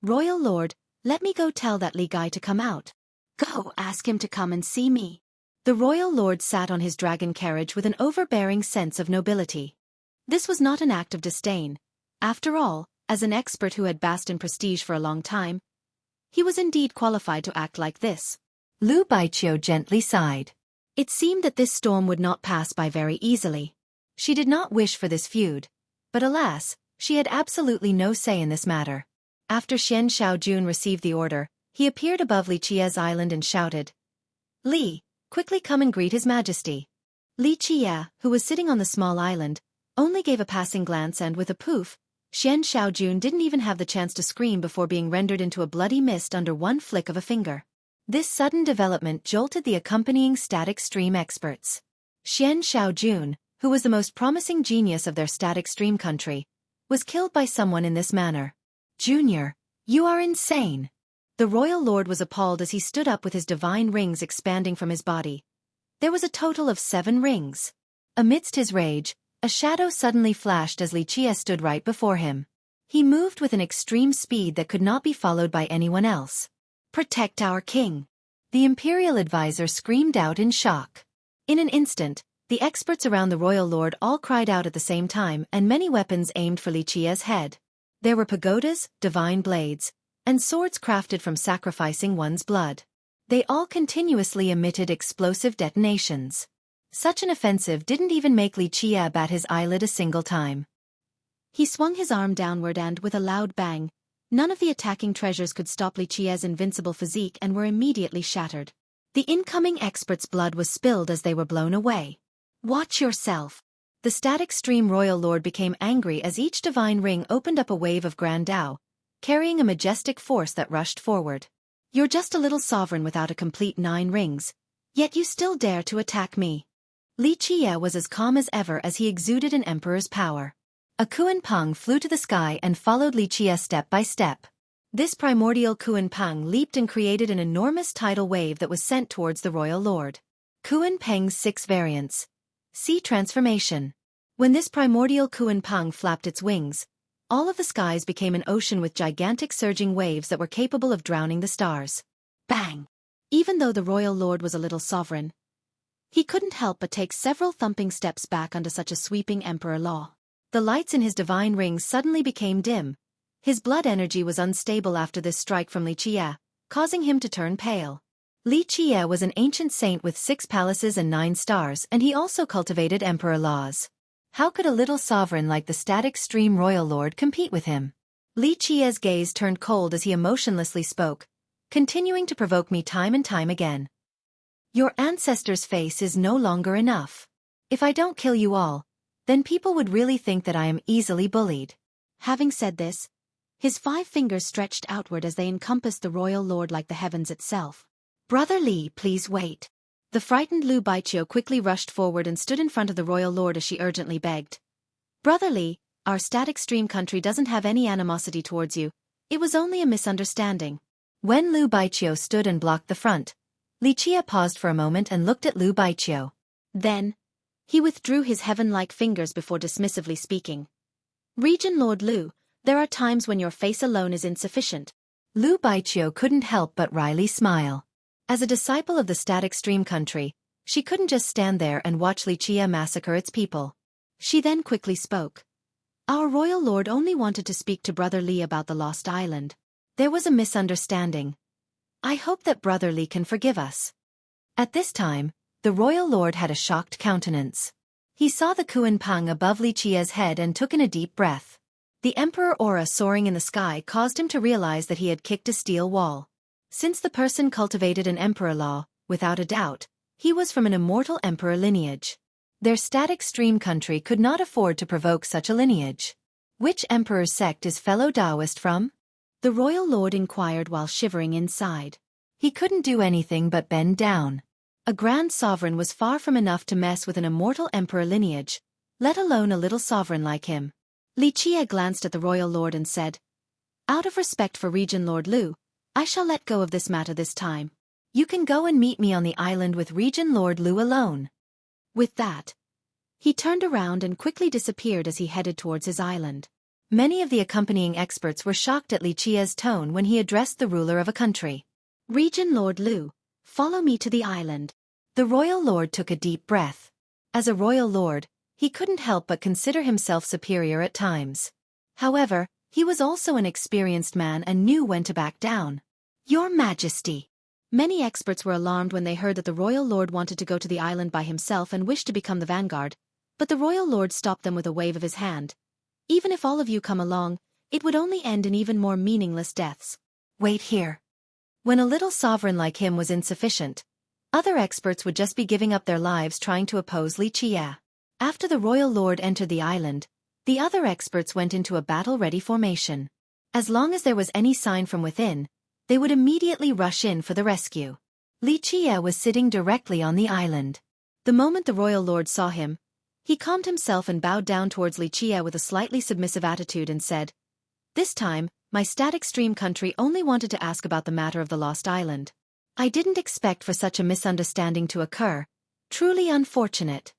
"Royal Lord, let me go tell that Li guy to come out. Go ask him to come and see me." The royal lord sat on his dragon carriage with an overbearing sense of nobility. This was not an act of disdain. After all, as an expert who had basked in prestige for a long time, he was indeed qualified to act like this. Lu Baiqiu gently sighed. It seemed that this storm would not pass by very easily. She did not wish for this feud, but alas, she had absolutely no say in this matter. After Xian Xiaojun received the order, he appeared above Li Qie's island and shouted, "Li, quickly come and greet His Majesty." Li Qie, who was sitting on the small island, only gave a passing glance and with a poof, Xian Xiaojun didn't even have the chance to scream before being rendered into a bloody mist under one flick of a finger. This sudden development jolted the accompanying static stream experts. Xian Xiaojun, who was the most promising genius of their static stream country, was killed by someone in this manner. "Junior, you are insane." The royal lord was appalled as he stood up with his divine rings expanding from his body. There was a total of 7 rings. Amidst his rage, a shadow suddenly flashed as Li Qie stood right before him. He moved with an extreme speed that could not be followed by anyone else. "Protect our king!" the imperial advisor screamed out in shock. In an instant, the experts around the royal lord all cried out at the same time and many weapons aimed for Li Qie's head. There were pagodas, divine blades, and swords crafted from sacrificing one's blood. They all continuously emitted explosive detonations. Such an offensive didn't even make Li Qie bat his eyelid a single time. He swung his arm downward and, with a loud bang, none of the attacking treasures could stop Li Qie's invincible physique and were immediately shattered. The incoming experts' blood was spilled as they were blown away. "Watch yourself!" The static stream royal lord became angry as each divine ring opened up a wave of grand Tao, carrying a majestic force that rushed forward. "You're just a little sovereign without a complete 9 rings, yet you still dare to attack me." Li Qie was as calm as ever as he exuded an emperor's power. A Kuan Peng flew to the sky and followed Li Qie step by step. This primordial Kuan Peng leaped and created an enormous tidal wave that was sent towards the royal lord. Kuan Peng's 6 variants. Sea transformation. When this primordial Kuan Peng flapped its wings, all of the skies became an ocean with gigantic surging waves that were capable of drowning the stars. Bang! Even though the royal lord was a little sovereign, he couldn't help but take several thumping steps back under such a sweeping emperor law. The lights in his divine rings suddenly became dim. His blood energy was unstable after this strike from Li Qie, causing him to turn pale. Li Qie was an ancient saint with 6 palaces and 9 stars, and he also cultivated emperor laws. How could a little sovereign like the static stream royal lord compete with him? Li Qie's gaze turned cold as he emotionlessly spoke, continuing to provoke me time and time again. "Your ancestor's face is no longer enough. If I don't kill you all, then people would really think that I am easily bullied." Having said this, his 5 fingers stretched outward as they encompassed the royal lord like the heavens itself. "Brother Li, please wait." The frightened Lu Baiqiu quickly rushed forward and stood in front of the royal lord as she urgently begged. "Brother Li, our static stream country doesn't have any animosity towards you. It was only a misunderstanding." When Lu Baiqiu stood and blocked the front, Li Qie paused for a moment and looked at Lu Baiqiu. Then, he withdrew his heaven-like fingers before dismissively speaking. "Regent Lord Lu, there are times when your face alone is insufficient." Lu Baiqiu couldn't help but wryly smile. As a disciple of the static stream country, she couldn't just stand there and watch Li Qie massacre its people. She then quickly spoke. Our royal lord only wanted to speak to Brother Li about the lost island. There was a misunderstanding. I hope that Brother Li can forgive us. At this time, the royal lord had a shocked countenance. He saw the Kuan Pang above Li Qia's head and took in a deep breath. The emperor aura soaring in the sky caused him to realize that he had kicked a steel wall. Since the person cultivated an emperor law, without a doubt, he was from an immortal emperor lineage. Their static stream country could not afford to provoke such a lineage. Which emperor's sect is fellow Taoist from? The royal lord inquired while shivering inside. He couldn't do anything but bend down. A grand sovereign was far from enough to mess with an immortal emperor lineage, let alone a little sovereign like him. Li Qia glanced at the royal lord and said, "Out of respect for Regent Lord Lu, I shall let go of this matter this time. You can go and meet me on the island with Regent Lord Lu alone." With that, he turned around and quickly disappeared as he headed towards his island. Many of the accompanying experts were shocked at Li Qia's tone when he addressed the ruler of a country. "Regent Lord Lu, follow me to the island." The royal lord took a deep breath. As a royal lord, he couldn't help but consider himself superior at times. However, he was also an experienced man and knew when to back down. "Your Majesty." Many experts were alarmed when they heard that the royal lord wanted to go to the island by himself and wished to become the vanguard, but the royal lord stopped them with a wave of his hand. "Even if all of you come along, it would only end in even more meaningless deaths. Wait here." When a little sovereign like him was insufficient, other experts would just be giving up their lives trying to oppose Li Qia. After the royal lord entered the island, the other experts went into a battle-ready formation. As long as there was any sign from within, they would immediately rush in for the rescue. Li Qia was sitting directly on the island. The moment the royal lord saw him, he calmed himself and bowed down towards Li Qia with a slightly submissive attitude and said, "This time, my static stream country only wanted to ask about the matter of the lost island. I didn't expect for such a misunderstanding to occur. Truly unfortunate."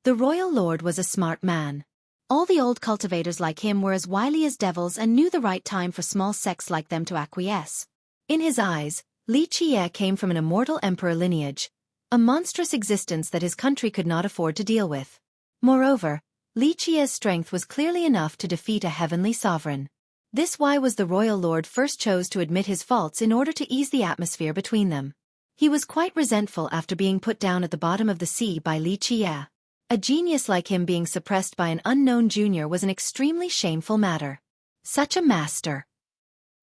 The royal lord was a smart man. All the old cultivators like him were as wily as devils and knew the right time for small sects like them to acquiesce. In his eyes, Li Qia came from an immortal emperor lineage, a monstrous existence that his country could not afford to deal with. Moreover, Li Qia's strength was clearly enough to defeat a heavenly sovereign. This why was the royal lord first chose to admit his faults in order to ease the atmosphere between them. He was quite resentful after being put down at the bottom of the sea by Li Qia. A genius like him being suppressed by an unknown junior was an extremely shameful matter. Such a master.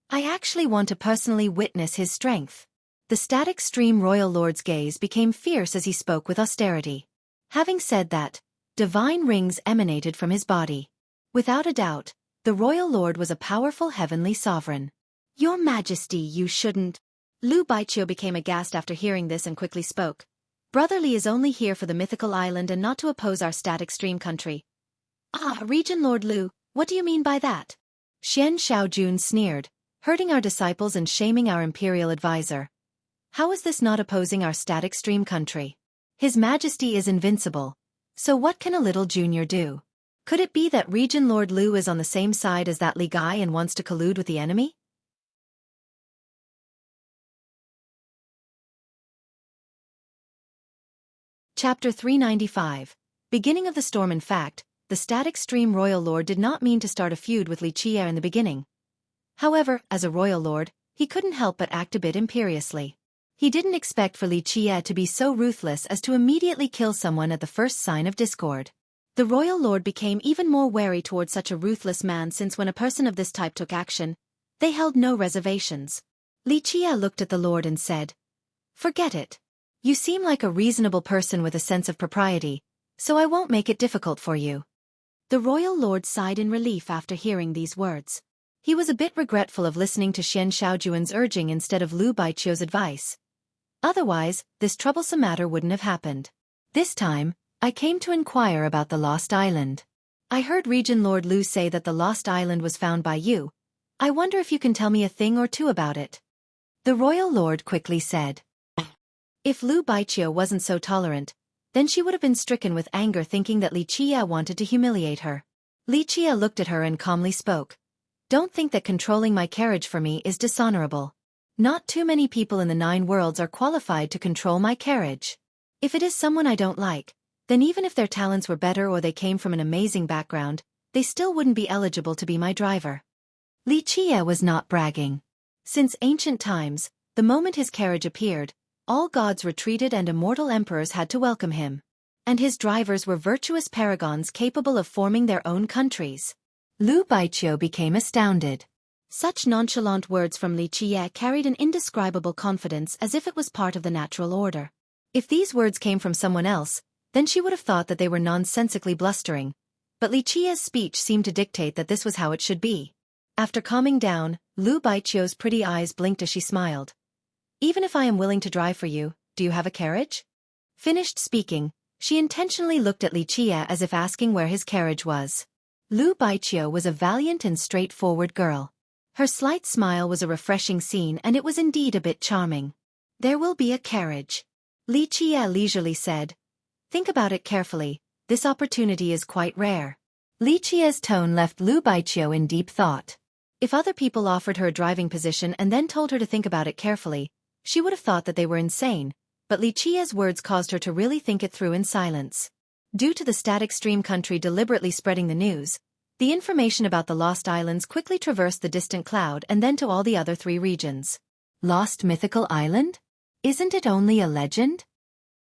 I actually want to personally witness his strength. The static stream royal lord's gaze became fierce as he spoke with austerity. Having said that, divine rings emanated from his body. Without a doubt, the royal lord was a powerful heavenly sovereign. "Your Majesty, you shouldn't." Lu Baiqiu became aghast after hearing this and quickly spoke. "Brother Li is only here for the mythical island and not to oppose our static stream country." "Ah, Regent Lord Lu, what do you mean by that?" Xian Xiaojun sneered, "Hurting our disciples and shaming our imperial advisor. How is this not opposing our static stream country? His Majesty is invincible, so what can a little junior do? Could it be that Regent Lord Lu is on the same side as that Li Gai and wants to collude with the enemy?" Chapter 395. Beginning of the storm. In fact, the static stream royal lord did not mean to start a feud with Li Qia in the beginning. However, as a royal lord, he couldn't help but act a bit imperiously. He didn't expect for Li Qia to be so ruthless as to immediately kill someone at the first sign of discord. The royal lord became even more wary towards such a ruthless man since when a person of this type took action, they held no reservations. Li Qia looked at the lord and said, "Forget it. You seem like a reasonable person with a sense of propriety, so I won't make it difficult for you." The royal lord sighed in relief after hearing these words. He was a bit regretful of listening to Xian Xiaojuan's urging instead of Lu Baiqiu's advice. Otherwise, this troublesome matter wouldn't have happened. "This time, I came to inquire about the lost island. I heard Regent Lord Lu say that the lost island was found by you. I wonder if you can tell me a thing or two about it." The royal lord quickly said. If Lu Baiqiu wasn't so tolerant, then she would have been stricken with anger thinking that Li Qia wanted to humiliate her. Li Qia looked at her and calmly spoke. "Don't think that controlling my carriage for me is dishonorable. Not too many people in the 9 worlds are qualified to control my carriage. If it is someone I don't like, then even if their talents were better or they came from an amazing background, they still wouldn't be eligible to be my driver. Li Qie was not bragging. Since ancient times, the moment his carriage appeared, all gods retreated and immortal emperors had to welcome him. And his drivers were virtuous paragons capable of forming their own countries. Lu Baiqiu became astounded. Such nonchalant words from Li Qie carried an indescribable confidence as if it was part of the natural order. If these words came from someone else, then she would have thought that they were nonsensically blustering. But Li Qie's speech seemed to dictate that this was how it should be. After calming down, Lu Baiqiu's pretty eyes blinked as she smiled. Even if I am willing to drive for you, do you have a carriage? Finished speaking, she intentionally looked at Li Qie as if asking where his carriage was. Lu Baiqiu was a valiant and straightforward girl. Her slight smile was a refreshing scene and it was indeed a bit charming. There will be a carriage. Li Qie leisurely said. Think about it carefully, this opportunity is quite rare. Li Qie's tone left Lu Baiqiu in deep thought. If other people offered her a driving position and then told her to think about it carefully, she would have thought that they were insane, but Li Qie's words caused her to really think it through in silence. Due to the static stream country deliberately spreading the news, the information about the Lost Islands quickly traversed the distant cloud and then to all the other 3 regions. Lost mythical island? Isn't it only a legend?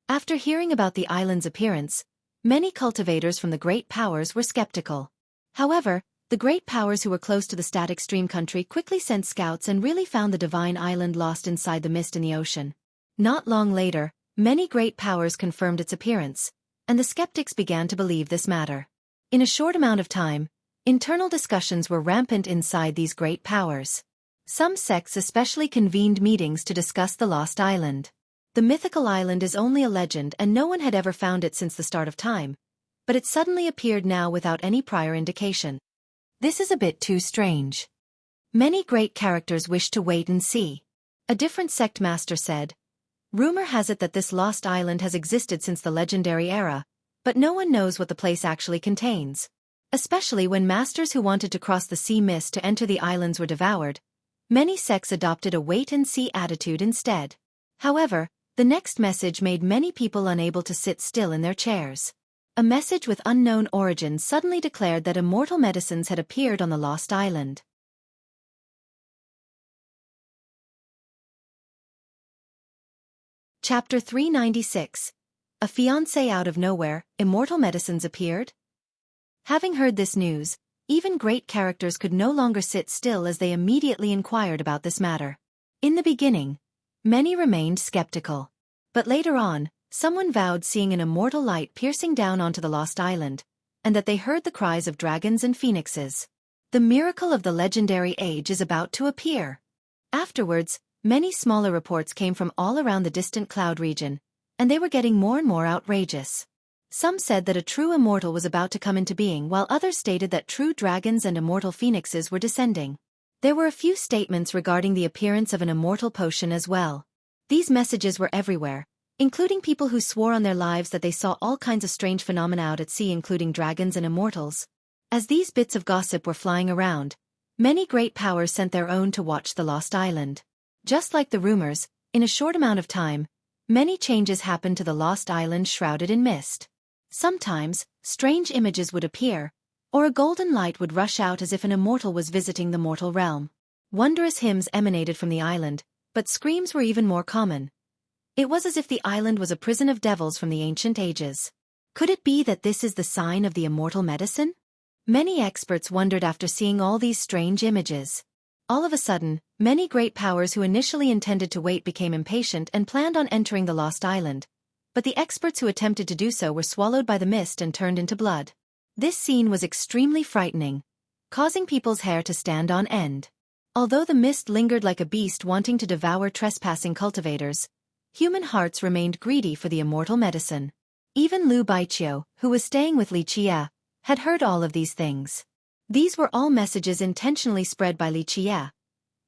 After hearing about the island's appearance, many cultivators from the great powers were skeptical. However, the great powers who were close to the static stream country quickly sent scouts and really found the divine island lost inside the mist in the ocean. Not long later, many great powers confirmed its appearance, and the skeptics began to believe this matter. In a short amount of time, internal discussions were rampant inside these great powers. Some sects especially convened meetings to discuss the lost island. The mythical island is only a legend and no one had ever found it since the start of time, but it suddenly appeared now without any prior indication. This is a bit too strange. Many great characters wish to wait and see. A different sect master said, rumor has it that this lost island has existed since the legendary era, but no one knows what the place actually contains. Especially when masters who wanted to cross the sea mist to enter the islands were devoured, many sects adopted a wait-and-see attitude instead. However, the next message made many people unable to sit still in their chairs. A message with unknown origin suddenly declared that immortal medicines had appeared on the Lost Island. Chapter 396. A fiancé out of nowhere, immortal medicines appeared? Having heard this news, even great characters could no longer sit still as they immediately inquired about this matter. In the beginning, many remained skeptical. But later on, someone vowed seeing an immortal light piercing down onto the Lost Island, and that they heard the cries of dragons and phoenixes. The miracle of the legendary age is about to appear. Afterwards, many smaller reports came from all around the distant cloud region, and they were getting more and more outrageous. Some said that a true immortal was about to come into being while others stated that true dragons and immortal phoenixes were descending. There were a few statements regarding the appearance of an immortal potion as well. These messages were everywhere, including people who swore on their lives that they saw all kinds of strange phenomena out at sea including dragons and immortals. As these bits of gossip were flying around, many great powers sent their own to watch the Lost Island. Just like the rumors, in a short amount of time, many changes happened to the Lost Island shrouded in mist. Sometimes, strange images would appear, or a golden light would rush out as if an immortal was visiting the mortal realm. Wondrous hymns emanated from the island, but screams were even more common. It was as if the island was a prison of devils from the ancient ages. Could it be that this is the sign of the immortal medicine? Many experts wondered after seeing all these strange images. All of a sudden, many great powers who initially intended to wait became impatient and planned on entering the Lost Island. But the experts who attempted to do so were swallowed by the mist and turned into blood. This scene was extremely frightening, causing people's hair to stand on end. Although the mist lingered like a beast wanting to devour trespassing cultivators, human hearts remained greedy for the immortal medicine. Even Lu Baiqiu, who was staying with Li Qie, had heard all of these things. These were all messages intentionally spread by Li Qie.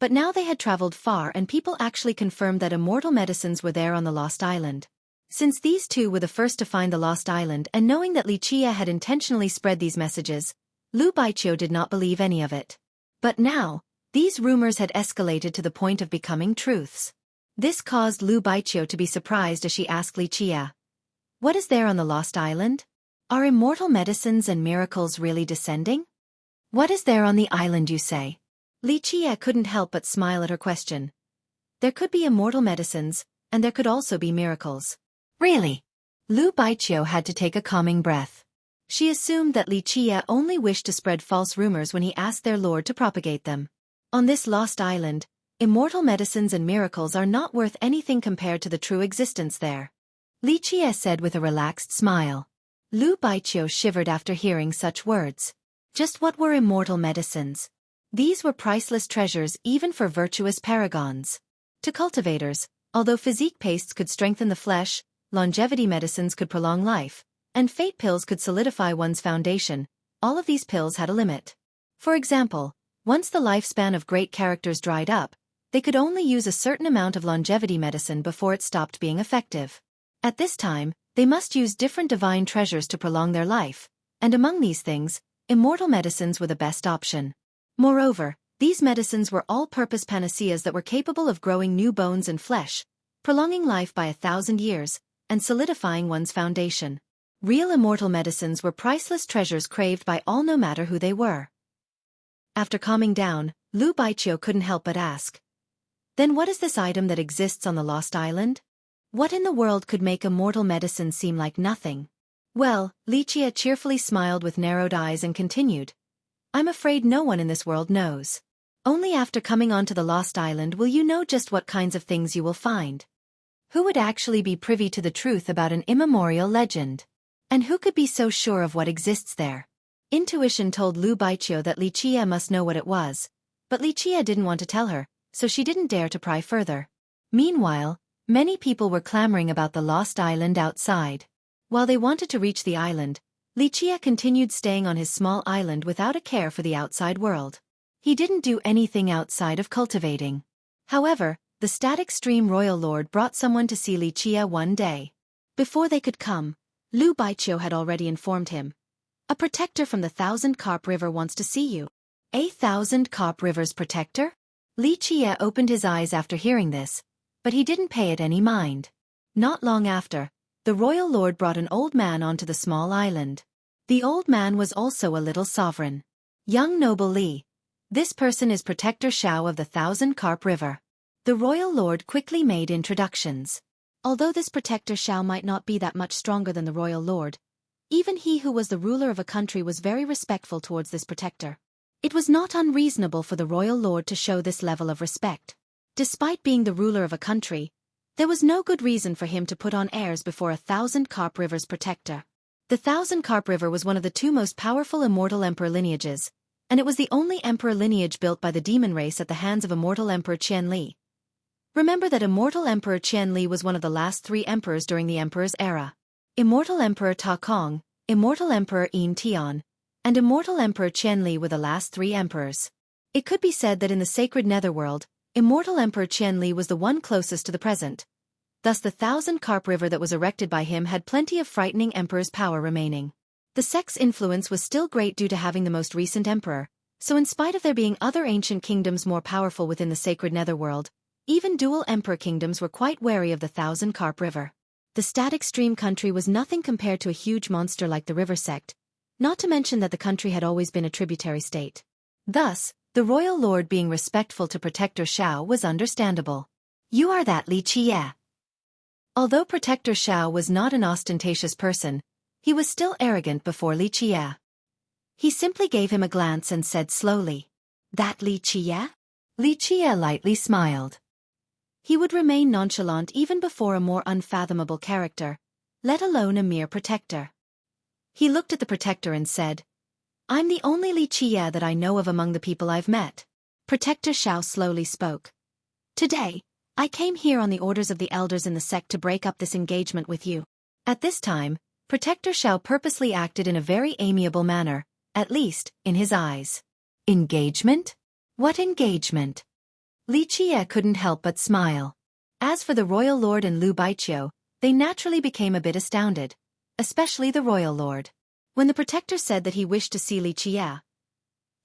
But now they had traveled far and people actually confirmed that immortal medicines were there on the Lost Island. Since these two were the first to find the Lost Island and knowing that Li Qie had intentionally spread these messages, Lu Baiqiu did not believe any of it. But now, these rumors had escalated to the point of becoming truths. This caused Lu Baiqiu to be surprised as she asked Li Qie, "What is there on the Lost Island? Are immortal medicines and miracles really descending?" What is there on the island, you say? Li Qie couldn't help but smile at her question. There could be immortal medicines, and there could also be miracles. Really? Lu Baiqiu had to take a calming breath. She assumed that Li Qie only wished to spread false rumors when he asked their lord to propagate them. On this lost island, immortal medicines and miracles are not worth anything compared to the true existence there. Li Qie said with a relaxed smile. Lu Baiqiu shivered after hearing such words. Just what were immortal medicines? These were priceless treasures even for virtuous paragons. To cultivators, although physique pastes could strengthen the flesh, longevity medicines could prolong life, and fate pills could solidify one's foundation, all of these pills had a limit. For example, once the lifespan of great characters dried up, they could only use a certain amount of longevity medicine before it stopped being effective. At this time, they must use different divine treasures to prolong their life, and among these things, immortal medicines were the best option. Moreover, these medicines were all-purpose panaceas that were capable of growing new bones and flesh, prolonging life by 1,000 years, and solidifying one's foundation. Real immortal medicines were priceless treasures craved by all no matter who they were. After calming down, Lu Baiqiu couldn't help but ask. Then what is this item that exists on the Lost Island? What in the world could make immortal medicine seem like nothing? Well, Li Qie cheerfully smiled with narrowed eyes and continued. I'm afraid no one in this world knows. Only after coming onto the Lost Island will you know just what kinds of things you will find. Who would actually be privy to the truth about an immemorial legend? And who could be so sure of what exists there? Intuition told Lu Baiqiu that Li Qie must know what it was, but Li Qie didn't want to tell her, so she didn't dare to pry further. Meanwhile, many people were clamoring about the Lost Island outside. While they wanted to reach the island, Li Qie continued staying on his small island without a care for the outside world. He didn't do anything outside of cultivating. However, the static stream royal lord brought someone to see Li Qie one day. Before they could come, Lu Baiqiu had already informed him. A protector from the Thousand Carp River wants to see you. A Thousand Carp River's protector? Li Qie opened his eyes after hearing this, but he didn't pay it any mind. Not long after, the royal lord brought an old man onto the small island. The old man was also a little sovereign. Young noble Li. This person is Protector Shao of the Thousand Carp River. The royal lord quickly made introductions. Although this Protector Shao might not be that much stronger than the royal lord, even he who was the ruler of a country was very respectful towards this protector. It was not unreasonable for the royal lord to show this level of respect. Despite being the ruler of a country, there was no good reason for him to put on airs before a Thousand Carp River's protector. The Thousand Carp River was one of the two most powerful immortal emperor lineages, and it was the only emperor lineage built by the demon race at the hands of immortal Emperor Qianli. Remember that immortal Emperor Qianli was one of the last 3 emperors during the emperor's era. Immortal Emperor Ta Kong, Immortal Emperor Yin Tian, and Immortal Emperor Qianli were the last 3 emperors. It could be said that in the sacred netherworld, Immortal Emperor Qianli was the one closest to the present. Thus the Thousand Carp River that was erected by him had plenty of frightening emperor's power remaining. The sect's influence was still great due to having the most recent emperor, so in spite of there being other ancient kingdoms more powerful within the sacred netherworld, even dual emperor kingdoms were quite wary of the Thousand Carp River. The static stream country was nothing compared to a huge monster like the river sect, not to mention that the country had always been a tributary state. Thus, the royal lord being respectful to Protector Shao was understandable. You are that Li Qie. Although Protector Shao was not an ostentatious person, he was still arrogant before Li Qie. He simply gave him a glance and said slowly, "That Li Qie?" Li Qie lightly smiled. He would remain nonchalant even before a more unfathomable character, let alone a mere protector. He looked at the protector and said, "I'm the only Li Qie that I know of among the people I've met." Protector Shao slowly spoke. "Today, I came here on the orders of the elders in the sect to break up this engagement with you." At this time, Protector Shao purposely acted in a very amiable manner, at least, in his eyes. Engagement? What engagement? Li Qie couldn't help but smile. As for the royal lord and Lu Baiqiu, they naturally became a bit astounded, especially the royal lord. When the protector said that he wished to see Li Qie,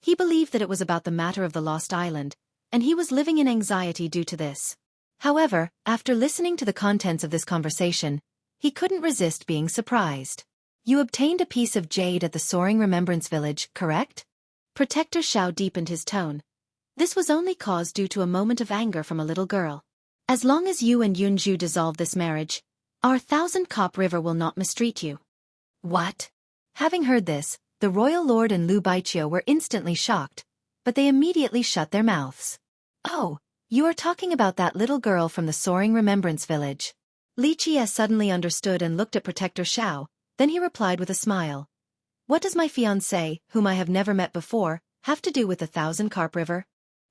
he believed that it was about the matter of the Lost Island, and he was living in anxiety due to this. However, after listening to the contents of this conversation, he couldn't resist being surprised. You obtained a piece of jade at the Soaring Remembrance Village, correct? Protector Xiao deepened his tone. This was only caused due to a moment of anger from a little girl. As long as you and Yunju dissolve this marriage, our 1,000-cop river will not mistreat you. What? Having heard this, the royal lord and Lu Baiqiu were instantly shocked, but they immediately shut their mouths. Oh, you are talking about that little girl from the Soaring Remembrance Village. Li Qie suddenly understood and looked at Protector Xiao, then he replied with a smile. What does my fiancé, whom I have never met before, have to do with the 1,000-carp river?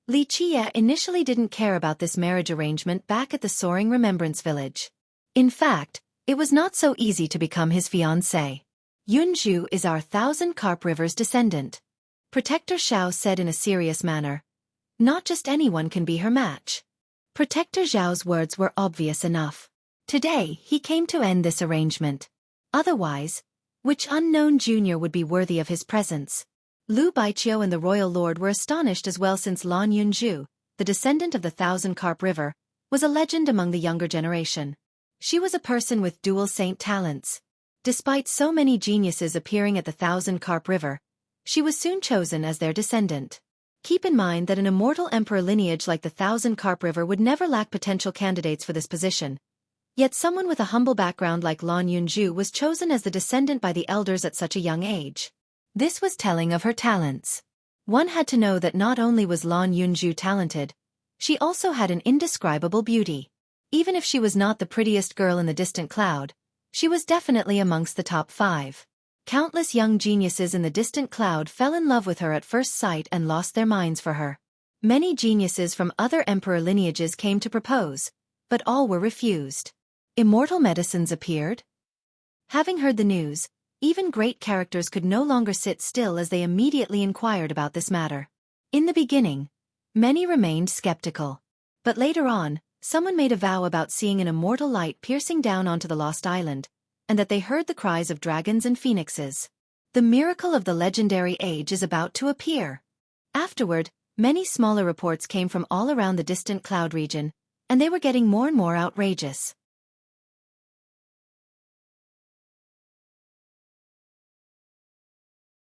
Li Qie initially didn't care about this marriage arrangement back at the Soaring Remembrance Village. In fact, it was not so easy to become his fiancé. Yunju is our 1,000-carp river's descendant. Protector Xiao said in a serious manner. Not just anyone can be her match. Protector Xiao's words were obvious enough. Today, he came to end this arrangement. Otherwise, which unknown junior would be worthy of his presence? Lu Baiqiu and the royal lord were astonished as well, since Lan Yunju, the descendant of the 1,000-carp river, was a legend among the younger generation. She was a person with dual saint talents. Despite so many geniuses appearing at the 1,000-carp river, she was soon chosen as their descendant. Keep in mind that an immortal emperor lineage like the 1,000-carp river would never lack potential candidates for this position. Yet someone with a humble background like Lan Yunju was chosen as the descendant by the elders at such a young age. This was telling of her talents. One had to know that not only was Lan Yunju talented, she also had an indescribable beauty. Even if she was not the prettiest girl in the distant cloud, she was definitely amongst the top 5. Countless young geniuses in the distant cloud fell in love with her at first sight and lost their minds for her. Many geniuses from other emperor lineages came to propose, but all were refused. Immortal medicines appeared? Having heard the news, even great characters could no longer sit still as they immediately inquired about this matter. In the beginning, many remained skeptical. But later on, someone made a vow about seeing an immortal light piercing down onto the lost island, and that they heard the cries of dragons and phoenixes. The miracle of the legendary age is about to appear. Afterward, many smaller reports came from all around the distant cloud region, and they were getting more and more outrageous.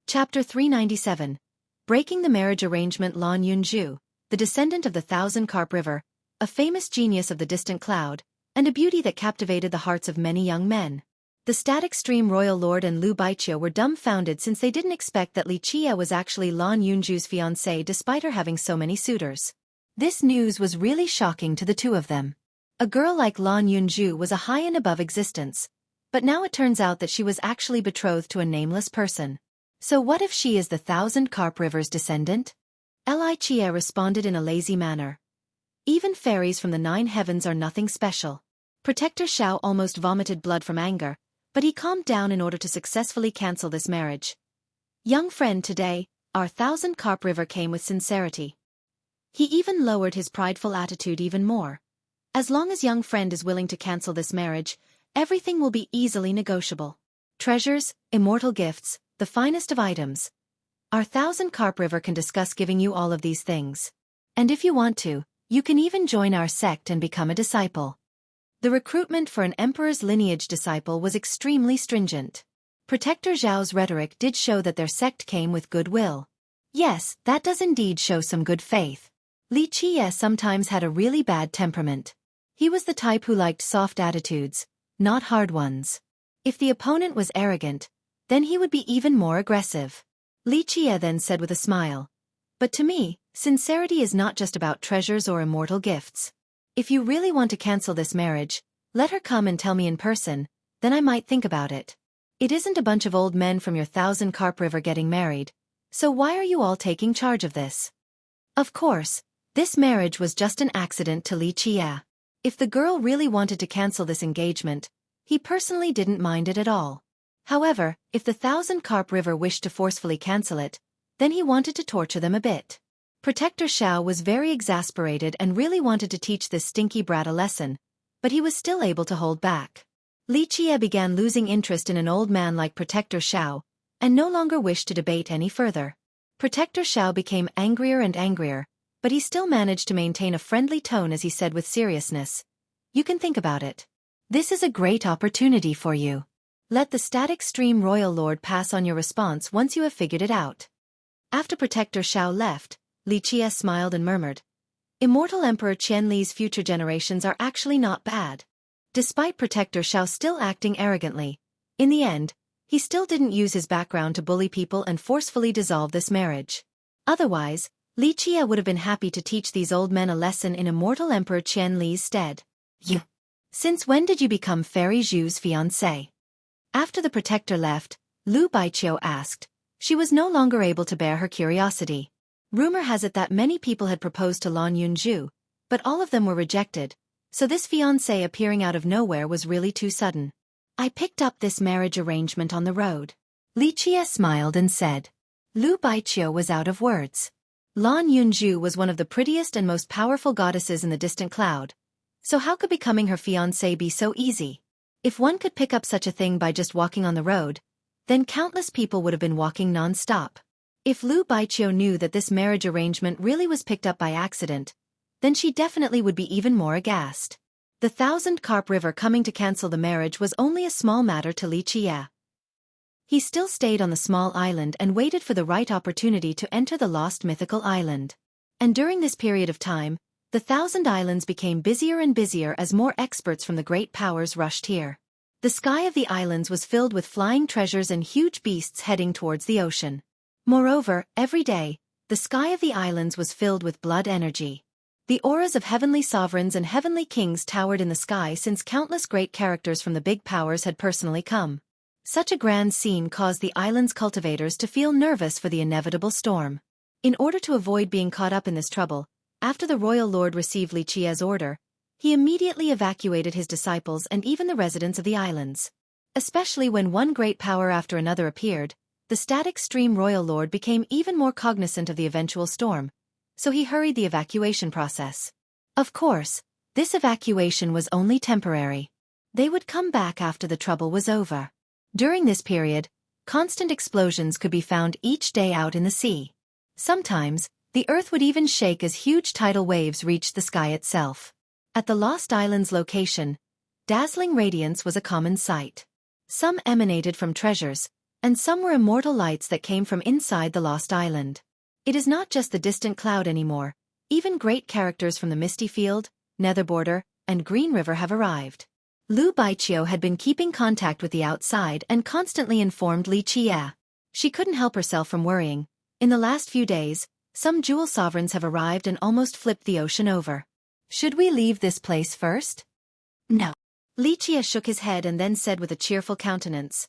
Chapter 397. Breaking the marriage arrangement. Lan Yunju, the descendant of the 1,000-carp river, a famous genius of the distant cloud, and a beauty that captivated the hearts of many young men. The static stream royal lord and Lu Baiqiu were dumbfounded, since they didn't expect that Li Qie was actually Lan Yunju's fiancée despite her having so many suitors. This news was really shocking to the two of them. A girl like Lan Yunju was a high and above existence, but now it turns out that she was actually betrothed to a nameless person. So what if she is the 1,000-carp river's descendant? Li Qie responded in a lazy manner. Even fairies from the 9 heavens are nothing special. Protector Xiao almost vomited blood from anger, but he calmed down in order to successfully cancel this marriage. Young friend, today, our 1,000-carp river came with sincerity. He even lowered his prideful attitude even more. As long as young friend is willing to cancel this marriage, everything will be easily negotiable. Treasures, immortal gifts, the finest of items. Our 1,000-carp river can discuss giving you all of these things. And if you want to, you can even join our sect and become a disciple. The recruitment for an emperor's lineage disciple was extremely stringent. Protector Zhao's rhetoric did show that their sect came with goodwill. Yes, that does indeed show some good faith. Li Qie sometimes had a really bad temperament. He was the type who liked soft attitudes, not hard ones. If the opponent was arrogant, then he would be even more aggressive. Li Qie then said with a smile. But to me, sincerity is not just about treasures or immortal gifts. If you really want to cancel this marriage, let her come and tell me in person, then I might think about it. It isn't a bunch of old men from your 1,000-carp river getting married, so why are you all taking charge of this? Of course, this marriage was just an accident to Li Qie. If the girl really wanted to cancel this engagement, he personally didn't mind it at all. However, if the 1,000-carp river wished to forcefully cancel it, then he wanted to torture them a bit. Protector Xiao was very exasperated and really wanted to teach this stinky brat a lesson, but he was still able to hold back. Li Qie began losing interest in an old man like Protector Xiao, and no longer wished to debate any further. Protector Xiao became angrier and angrier, but he still managed to maintain a friendly tone as he said with seriousness, "You can think about it. This is a great opportunity for you. Let the static stream royal lord pass on your response once you have figured it out." After Protector Xiao left, Li Qie smiled and murmured, "Immortal Emperor Qianli's future generations are actually not bad." Despite Protector Xiao still acting arrogantly, in the end, he still didn't use his background to bully people and forcefully dissolve this marriage. Otherwise, Li Qie would have been happy to teach these old men a lesson in Immortal Emperor Qianli's stead. "You. Since when did you become Fairy Zhu's fiancé?" After the Protector left, Lu Baiqiu asked. She was no longer able to bear her curiosity. Rumor has it that many people had proposed to Lan Yunzhu, but all of them were rejected, so this fiancé appearing out of nowhere was really too sudden. "I picked up this marriage arrangement on the road." Li Qie smiled and said. Lu Baiqiu was out of words. Lan Yunzhu was one of the prettiest and most powerful goddesses in the distant cloud, so how could becoming her fiancé be so easy? If one could pick up such a thing by just walking on the road, then countless people would have been walking non-stop. If Lu Baiqiu knew that this marriage arrangement really was picked up by accident, then she definitely would be even more aghast. The Thousand Carp River coming to cancel the marriage was only a small matter to Li Qie. He still stayed on the small island and waited for the right opportunity to enter the lost mythical island. And during this period of time, the Thousand Islands became busier and busier as more experts from the great powers rushed here. The sky of the islands was filled with flying treasures and huge beasts heading towards the ocean. Moreover, every day, the sky of the islands was filled with blood energy. The auras of heavenly sovereigns and heavenly kings towered in the sky since countless great characters from the big powers had personally come. Such a grand scene caused the island's cultivators to feel nervous for the inevitable storm. In order to avoid being caught up in this trouble, after the royal lord received Li Qie's order, he immediately evacuated his disciples and even the residents of the islands. Especially when one great power after another appeared, the static stream royal lord became even more cognizant of the eventual storm, so he hurried the evacuation process. Of course, this evacuation was only temporary. They would come back after the trouble was over. During this period, constant explosions could be found each day out in the sea. Sometimes, the earth would even shake as huge tidal waves reached the sky itself. At the Lost Island's location, dazzling radiance was a common sight. Some emanated from treasures, and some were immortal lights that came from inside the Lost Island. It is not just the distant cloud anymore, even great characters from the Misty Field, Nether Border, and Green River have arrived. Lu Baiqiu had been keeping contact with the outside and constantly informed Li Qie. She couldn't help herself from worrying. In the last few days, some jewel sovereigns have arrived and almost flipped the ocean over. Should we leave this place first? No. Li Qie shook his head and then said with a cheerful countenance,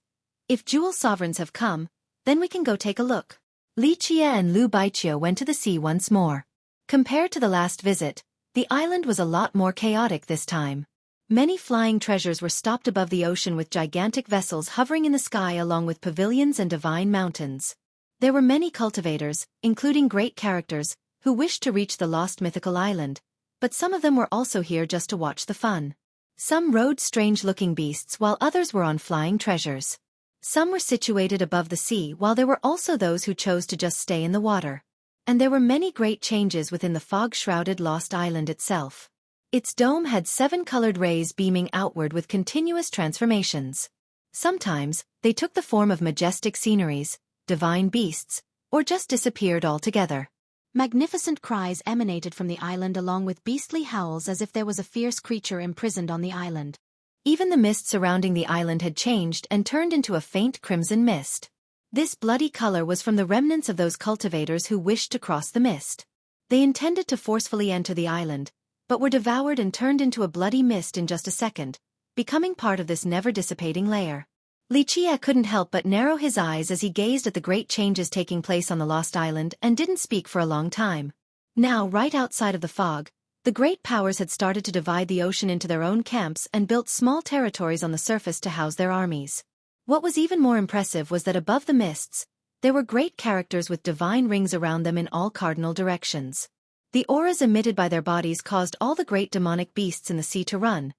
"If jewel sovereigns have come, then we can go take a look." Li Qie and Lu Baiqiu went to the sea once more. Compared to the last visit, the island was a lot more chaotic this time. Many flying treasures were stopped above the ocean with gigantic vessels hovering in the sky along with pavilions and divine mountains. There were many cultivators, including great characters, who wished to reach the lost mythical island, but some of them were also here just to watch the fun. Some rode strange-looking beasts while others were on flying treasures. Some were situated above the sea while there were also those who chose to just stay in the water. And there were many great changes within the fog-shrouded Lost Island itself. Its dome had 7 colored rays beaming outward with continuous transformations. Sometimes, they took the form of majestic sceneries, divine beasts, or just disappeared altogether. Magnificent cries emanated from the island along with beastly howls as if there was a fierce creature imprisoned on the island. Even the mist surrounding the island had changed and turned into a faint crimson mist. This bloody color was from the remnants of those cultivators who wished to cross the mist. They intended to forcefully enter the island, but were devoured and turned into a bloody mist in just a second, becoming part of this never-dissipating layer. Li Qie couldn't help but narrow his eyes as he gazed at the great changes taking place on the Lost Island and didn't speak for a long time. Now, right outside of the fog, the great powers had started to divide the ocean into their own camps and built small territories on the surface to house their armies. What was even more impressive was that above the mists, there were great characters with divine rings around them in all cardinal directions. The auras emitted by their bodies caused all the great demonic beasts in the sea to run.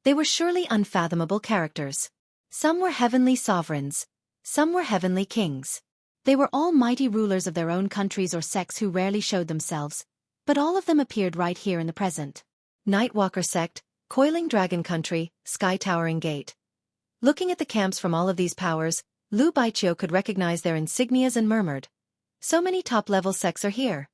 They were surely unfathomable characters. Some were heavenly sovereigns. Some were heavenly kings. They were all mighty rulers of their own countries or sects who rarely showed themselves, but all of them appeared right here in the present. Nightwalker sect, Coiling Dragon Country, Sky Towering Gate. Looking at the camps from all of these powers, Lu Baiqiu could recognize their insignias and murmured, So many top-level sects are here.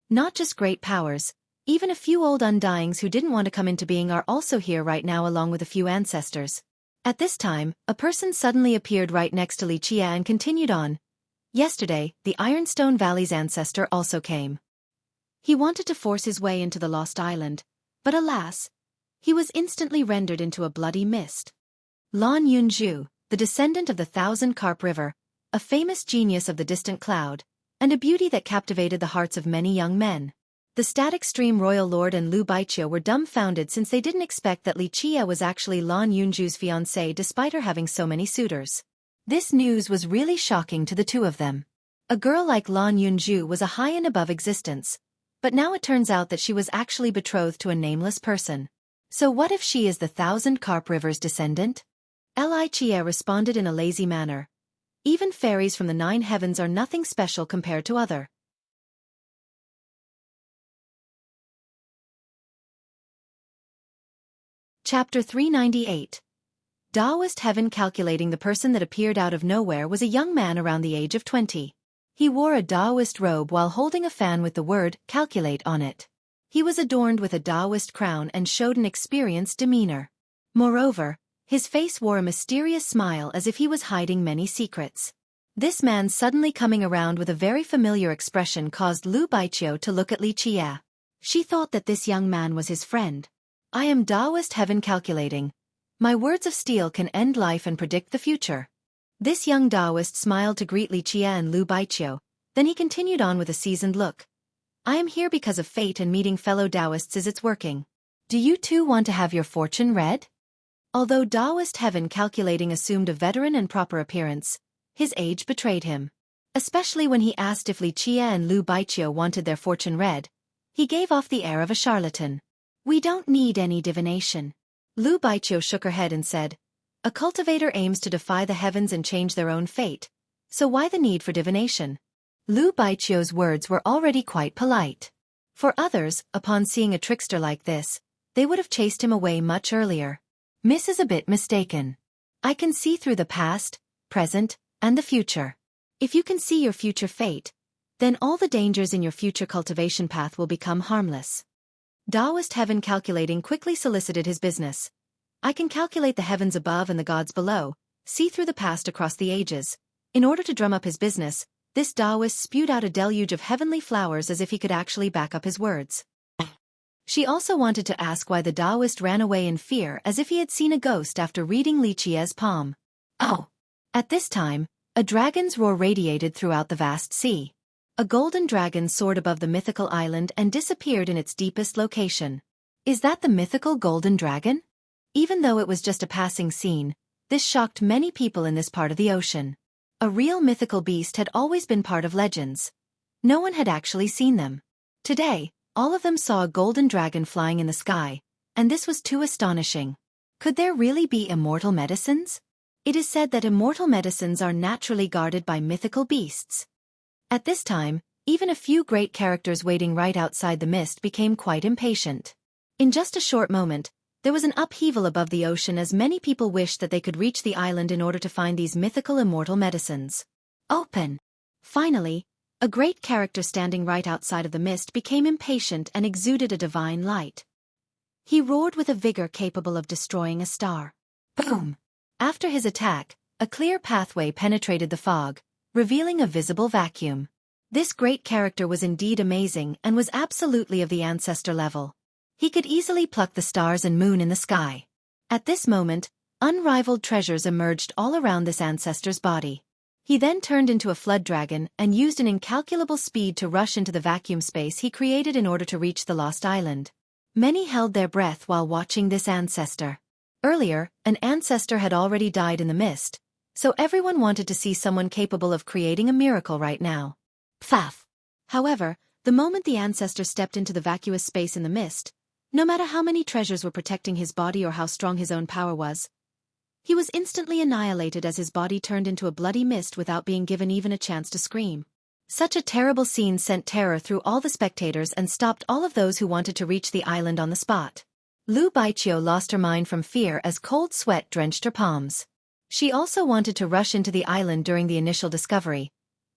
Not just great powers, even a few old undyings who didn't want to come into being are also here right now along with a few ancestors. At this time, a person suddenly appeared right next to Li Chia and continued on. Yesterday, the Ironstone Valley's ancestor also came. He wanted to force his way into the Lost Island, but alas, he was instantly rendered into a bloody mist. Lan Yunju, the descendant of the Thousand Carp River, a famous genius of the distant cloud, and a beauty that captivated the hearts of many young men. The static stream royal lord and Lu Baiqiu were dumbfounded since they didn't expect that Li Chia was actually Lan Yunju's fiancée despite her having so many suitors. This news was really shocking to the two of them. A girl like Lan Yunju was a high and above existence, but now it turns out that she was actually betrothed to a nameless person. So what if she is the Thousand Carp River's descendant? Li Chia responded in a lazy manner. Even fairies from the 9 heavens are nothing special compared to other. Chapter 398. Taoist Heaven. Calculating. The person that appeared out of nowhere was a young man around the age of 20. He wore a Taoist robe while holding a fan with the word calculate on it. He was adorned with a Taoist crown and showed an experienced demeanor. Moreover, his face wore a mysterious smile as if he was hiding many secrets. This man suddenly coming around with a very familiar expression caused Lu Baiqiu to look at Li Chia. She thought that this young man was his friend. I am Taoist Heaven. Calculating. My words of steel can end life and predict the future. This young Taoist smiled to greet Li Chia and Lu Baiqiu, then he continued on with a seasoned look. I am here because of fate and meeting fellow Taoists is its working. Do you too want to have your fortune read? Although Taoist Heaven. Calculating assumed a veteran and proper appearance, his age betrayed him. Especially when he asked if Li Chia and Lu Baiqiu wanted their fortune read, he gave off the air of a charlatan. We don't need any divination. Lu Baiqiu shook her head and said, a cultivator aims to defy the heavens and change their own fate, so why the need for divination? Lu Baiqiu's words were already quite polite. For others, upon seeing a trickster like this, they would have chased him away much earlier. Miss is a bit mistaken. I can see through the past, present, and the future. If you can see your future fate, then all the dangers in your future cultivation path will become harmless. Taoist Heaven. Calculating quickly solicited his business. I can calculate the heavens above and the gods below, see through the past across the ages. In order to drum up his business, this Taoist spewed out a deluge of heavenly flowers as if he could actually back up his words. She also wanted to ask why the Taoist ran away in fear as if he had seen a ghost after reading Li Chia's palm. Oh! At this time, a dragon's roar radiated throughout the vast sea. A golden dragon soared above the mythical island and disappeared in its deepest location. Is that the mythical golden dragon? Even though it was just a passing scene, this shocked many people in this part of the ocean. A real mythical beast had always been part of legends. No one had actually seen them. Today, all of them saw a golden dragon flying in the sky, and this was too astonishing. Could there really be immortal medicines? It is said that immortal medicines are naturally guarded by mythical beasts. At this time, even a few great characters waiting right outside the mist became quite impatient. In just a short moment, there was an upheaval above the ocean as many people wished that they could reach the island in order to find these mythical immortal medicines. Open! Finally, a great character standing right outside of the mist became impatient and exuded a divine light. He roared with a vigor capable of destroying a star. Boom! After his attack, a clear pathway penetrated the fog, revealing a visible vacuum. This great character was indeed amazing and was absolutely of the ancestor level. He could easily pluck the stars and moon in the sky. At this moment, unrivaled treasures emerged all around this ancestor's body. He then turned into a flood dragon and used an incalculable speed to rush into the vacuum space he created in order to reach the lost island. Many held their breath while watching this ancestor. Earlier, an ancestor had already died in the mist, so everyone wanted to see someone capable of creating a miracle right now. Pfaff! However, the moment the ancestor stepped into the vacuous space in the mist, no matter how many treasures were protecting his body or how strong his own power was, he was instantly annihilated as his body turned into a bloody mist without being given even a chance to scream. Such a terrible scene sent terror through all the spectators and stopped all of those who wanted to reach the island on the spot. Lu Baiqiu lost her mind from fear as cold sweat drenched her palms. She also wanted to rush into the island during the initial discovery,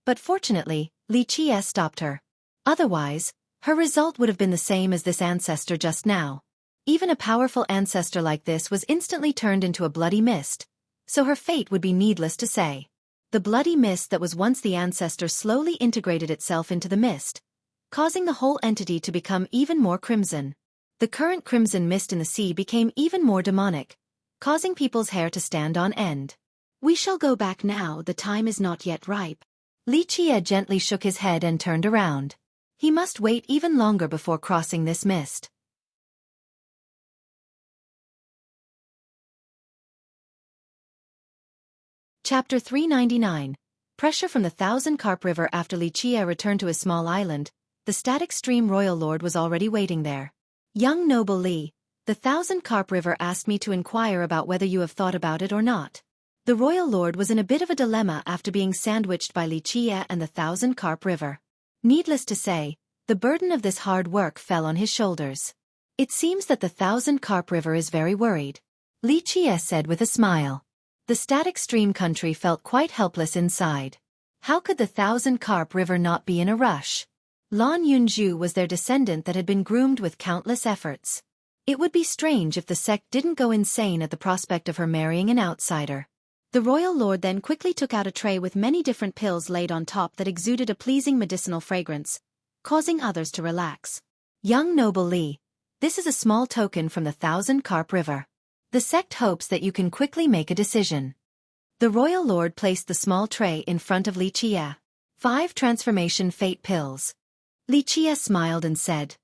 But fortunately, Li Qie stopped her. Otherwise, her result would have been the same as this ancestor just now. Even a powerful ancestor like this was instantly turned into a bloody mist, so her fate would be needless to say. The bloody mist that was once the ancestor slowly integrated itself into the mist, causing the whole entity to become even more crimson. The current crimson mist in the sea became even more demonic, causing people's hair to stand on end. "We shall go back now, the time is not yet ripe." Li Qie gently shook his head and turned around. He must wait even longer before crossing this mist. Chapter 399. Pressure from the Thousand Carp River. After Li Qie returned to his small island, the static stream royal lord was already waiting there. "Young noble Li, the Thousand Carp River asked me to inquire about whether you have thought about it or not." The royal lord was in a bit of a dilemma after being sandwiched by Li Qie and the Thousand Carp River. Needless to say, the burden of this hard work fell on his shoulders. "It seems that the Thousand Carp River is very worried," Li Qie said with a smile. The static stream country felt quite helpless inside. How could the Thousand Carp River not be in a rush? Lan Yunju was their descendant that had been groomed with countless efforts. It would be strange if the sect didn't go insane at the prospect of her marrying an outsider. The royal lord then quickly took out a tray with many different pills laid on top that exuded a pleasing medicinal fragrance, causing others to relax. "Young noble Li, this is a small token from the Thousand Carp River. The sect hopes that you can quickly make a decision." The royal lord placed the small tray in front of Li Qie. 5 transformation fate pills. Li Qie smiled and said,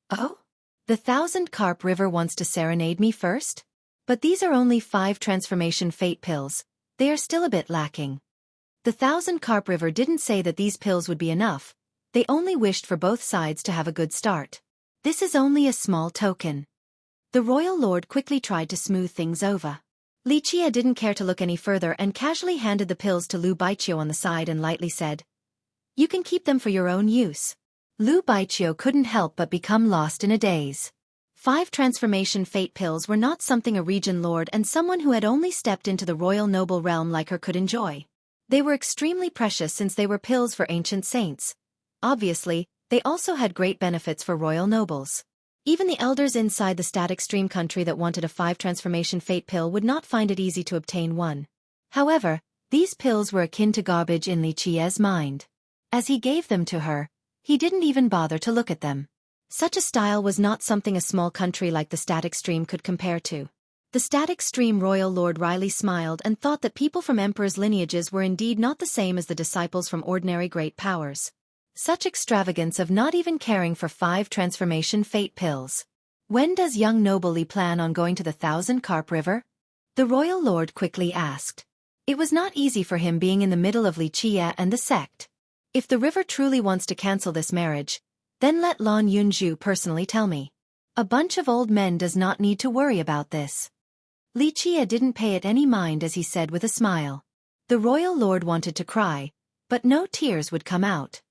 "Oh? The Thousand Carp River wants to serenade me first? But these are only 5 transformation fate pills, they are still a bit lacking." The Thousand Carp River didn't say that these pills would be enough, they only wished for both sides to have a good start. "This is only a small token." The royal lord quickly tried to smooth things over. Li Qie didn't care to look any further and casually handed the pills to Lu Baiqiu on the side and lightly said, "You can keep them for your own use." Lu Baiqiu couldn't help but become lost in a daze. 5 transformation fate pills were not something a region lord and someone who had only stepped into the royal noble realm like her could enjoy. They were extremely precious since they were pills for ancient saints. Obviously, they also had great benefits for royal nobles. Even the elders inside the static stream country that wanted a 5 transformation fate pill would not find it easy to obtain one. However, these pills were akin to garbage in Li Qie's mind. As he gave them to her, he didn't even bother to look at them. Such a style was not something a small country like the static stream could compare to. The static stream royal lord Riley smiled and thought that people from emperors' lineages were indeed not the same as the disciples from ordinary great powers. Such extravagance of not even caring for 5 transformation fate pills. "When does young noble Li plan on going to the Thousand Carp River?" the royal lord quickly asked. It was not easy for him being in the middle of Li Qie and the sect. If the river truly wants to cancel this marriage, then let Lan Yunju personally tell me. A bunch of old men does not need to worry about this. Li Qie didn't pay it any mind as he said with a smile. The royal lord wanted to cry, but no tears would come out.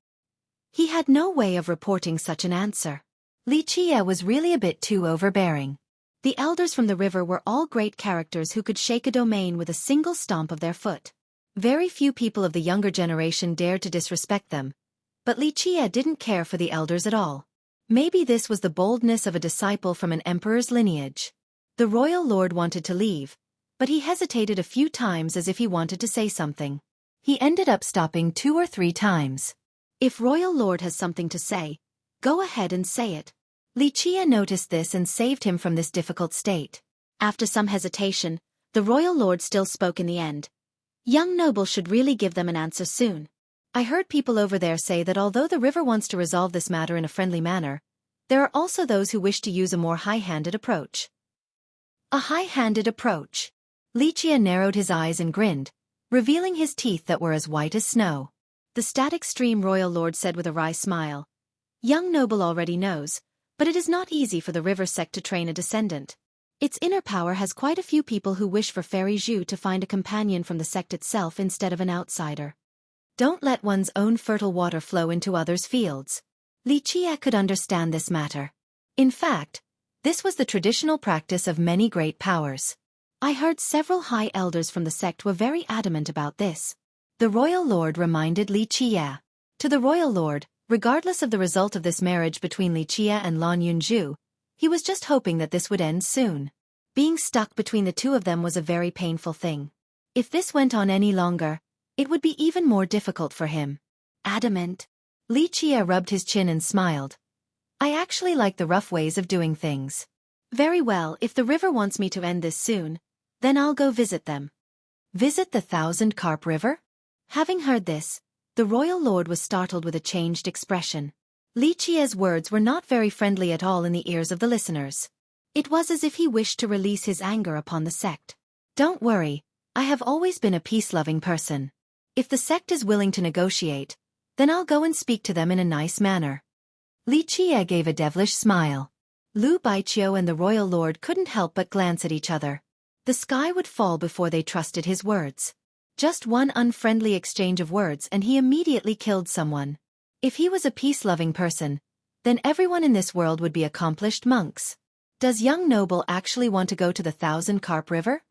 He had no way of reporting such an answer. Li Qie was really a bit too overbearing. The elders from the river were all great characters who could shake a domain with a single stomp of their foot. Very few people of the younger generation dared to disrespect them, but Li Qie didn't care for the elders at all. Maybe this was the boldness of a disciple from an emperor's lineage. The royal lord wanted to leave, but he hesitated a few times as if he wanted to say something. He ended up stopping 2 or 3 times. If royal lord has something to say, go ahead and say it. Li Qie noticed this and saved him from this difficult state. After some hesitation, the royal lord still spoke in the end. "Young noble should really give them an answer soon. I heard people over there say that although the river wants to resolve this matter in a friendly manner, there are also those who wish to use a more high-handed approach." "A high-handed approach?" Li Qie narrowed his eyes and grinned, revealing his teeth that were as white as snow. The static stream royal lord said with a wry smile, "Young noble already knows, but it is not easy for the river sect to train a descendant. Its inner power has quite a few people who wish for Fairy Zhu to find a companion from the sect itself instead of an outsider. Don't let one's own fertile water flow into others' fields." Li Qie could understand this matter. In fact, this was the traditional practice of many great powers. I heard several high elders from the sect were very adamant about this. The royal lord reminded Li Qie. To the royal lord, regardless of the result of this marriage between Li Qie and Lan Yunju, he was just hoping that this would end soon. Being stuck between the two of them was a very painful thing. If this went on any longer, it would be even more difficult for him. Adamant. Li Qie rubbed his chin and smiled. I actually like the rough ways of doing things. Very well, if the river wants me to end this soon, then I'll go visit them. Visit the Thousand Carp River? Having heard this, the royal lord was startled with a changed expression. Li Qie's words were not very friendly at all in the ears of the listeners. It was as if he wished to release his anger upon the sect. Don't worry, I have always been a peace-loving person. If the sect is willing to negotiate, then I'll go and speak to them in a nice manner. Li Qie gave a devilish smile. Lu Baiqiu and the royal lord couldn't help but glance at each other. The sky would fall before they trusted his words. Just one unfriendly exchange of words and he immediately killed someone. If he was a peace-loving person, then everyone in this world would be accomplished monks. Does young noble actually want to go to the Thousand Carp River?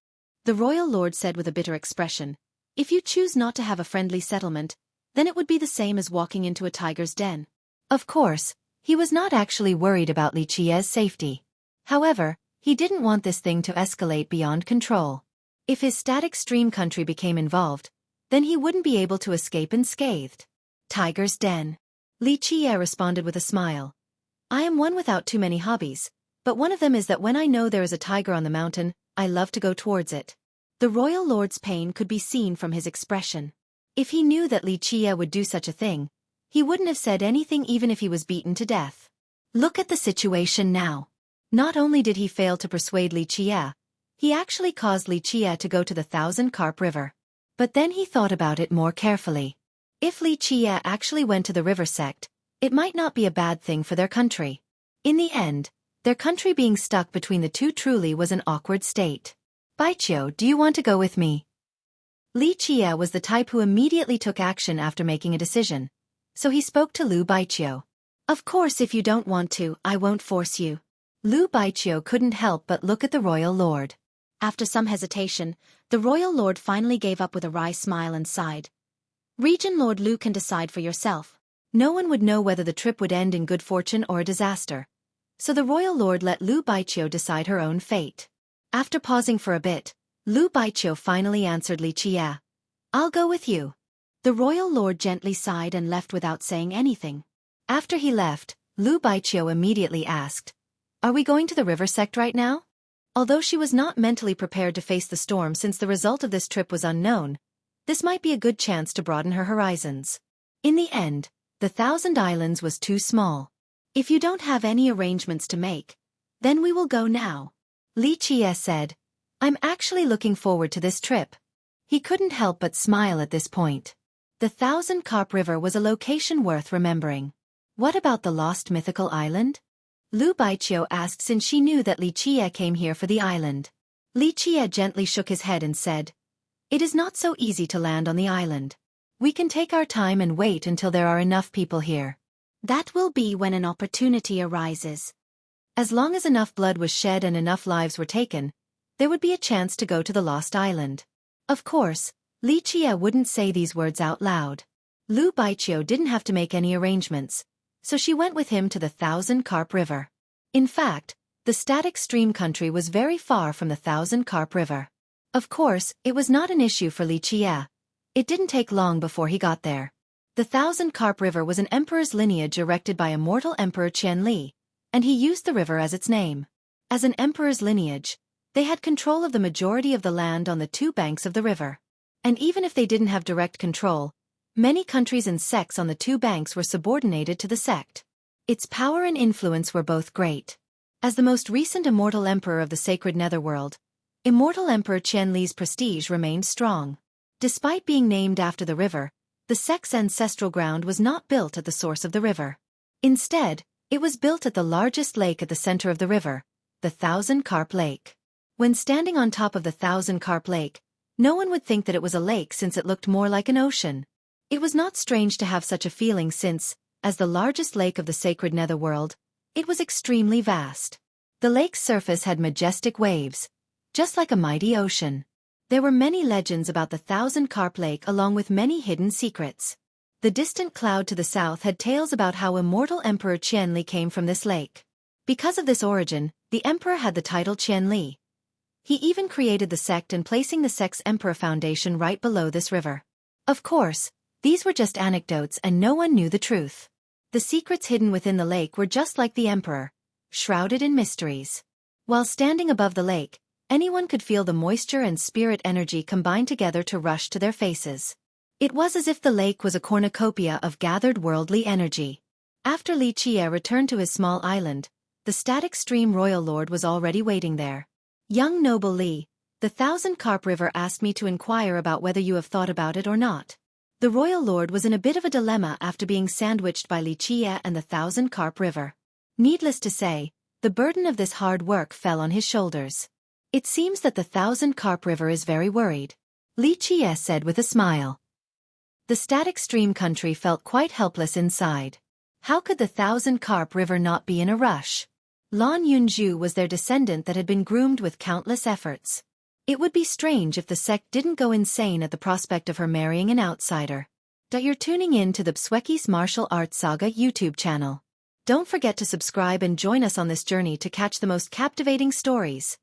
The royal lord said with a bitter expression. If you choose not to have a friendly settlement, then it would be the same as walking into a tiger's den. Of course, he was not actually worried about Li Qie's safety. However, he didn't want this thing to escalate beyond control. If his static stream country became involved, then he wouldn't be able to escape unscathed. Tiger's den. Li Qie responded with a smile. I am one without too many hobbies, but one of them is that when I know there is a tiger on the mountain, I love to go towards it. The royal lord's pain could be seen from his expression. If he knew that Li Qie would do such a thing, he wouldn't have said anything even if he was beaten to death. Look at the situation now. Not only did he fail to persuade Li Qie, he actually caused Li Qie to go to the Thousand Carp River. But then he thought about it more carefully. If Li Qie actually went to the river sect, it might not be a bad thing for their country. In the end, their country being stuck between the two truly was an awkward state. Baiqiu, do you want to go with me? Li Qie was the type who immediately took action after making a decision, so he spoke to Lu Baiqiu. Of course, if you don't want to, I won't force you. Lu Baiqiu couldn't help but look at the royal lord. After some hesitation, the royal lord finally gave up with a wry smile and sighed. Regent Lord Lu can decide for yourself. No one would know whether the trip would end in good fortune or a disaster. So the royal lord let Lu Baiqiu decide her own fate. After pausing for a bit, Lu Baiqiu finally answered Li Qie. I'll go with you. The royal lord gently sighed and left without saying anything. After he left, Lu Baiqiu immediately asked, Are we going to the river sect right now? Although she was not mentally prepared to face the storm since the result of this trip was unknown, this might be a good chance to broaden her horizons. In the end, the Thousand Islands was too small. If you don't have any arrangements to make, then we will go now. Li Qie said, I'm actually looking forward to this trip. He couldn't help but smile at this point. The Thousand Carp River was a location worth remembering. What about the lost mythical island? Lu Baiqiu asked since she knew that Li Qie came here for the island. Li Qie gently shook his head and said, It is not so easy to land on the island. We can take our time and wait until there are enough people here. That will be when an opportunity arises. As long as enough blood was shed and enough lives were taken, there would be a chance to go to the lost island. Of course, Li Qie wouldn't say these words out loud. Lu Baiqiu didn't have to make any arrangements, so she went with him to the Thousand Carp River. In fact, the static stream country was very far from the Thousand Carp River. Of course, it was not an issue for Li Qie. It didn't take long before he got there. The Thousand Carp River was an emperor's lineage erected by immortal Emperor Qianli, and he used the river as its name. As an emperor's lineage, they had control of the majority of the land on the two banks of the river. And even if they didn't have direct control, many countries and sects on the two banks were subordinated to the sect. Its power and influence were both great. As the most recent immortal emperor of the sacred netherworld, immortal Emperor Qianli's prestige remained strong. Despite being named after the river, the sect's ancestral ground was not built at the source of the river. Instead, it was built at the largest lake at the center of the river, the Thousand Carp Lake. When standing on top of the Thousand Carp Lake, no one would think that it was a lake since it looked more like an ocean. It was not strange to have such a feeling since, as the largest lake of the sacred netherworld, it was extremely vast. The lake's surface had majestic waves, just like a mighty ocean. There were many legends about the Thousand Carp Lake along with many hidden secrets. The distant cloud to the south had tales about how immortal Emperor Qianli came from this lake. Because of this origin, the emperor had the title Qianli. He even created the sect and placing the sect's emperor foundation right below this river. Of course, these were just anecdotes and no one knew the truth. The secrets hidden within the lake were just like the emperor, shrouded in mysteries. While standing above the lake, anyone could feel the moisture and spirit energy combine together to rush to their faces. It was as if the lake was a cornucopia of gathered worldly energy. After Li Qie returned to his small island, the static stream royal lord was already waiting there. Young noble Li, the Thousand Carp River asked me to inquire about whether you have thought about it or not. The royal lord was in a bit of a dilemma after being sandwiched by Li Qie and the Thousand Carp River. Needless to say, the burden of this hard work fell on his shoulders. It seems that the Thousand Carp River is very worried, Li Qie said with a smile. The static stream country felt quite helpless inside. How could the Thousand Carp River not be in a rush? Lan Yunzhu was their descendant that had been groomed with countless efforts. It would be strange if the sect didn't go insane at the prospect of her marrying an outsider. You're tuning in to the Xueqi's Martial Arts Saga YouTube channel. Don't forget to subscribe and join us on this journey to catch the most captivating stories.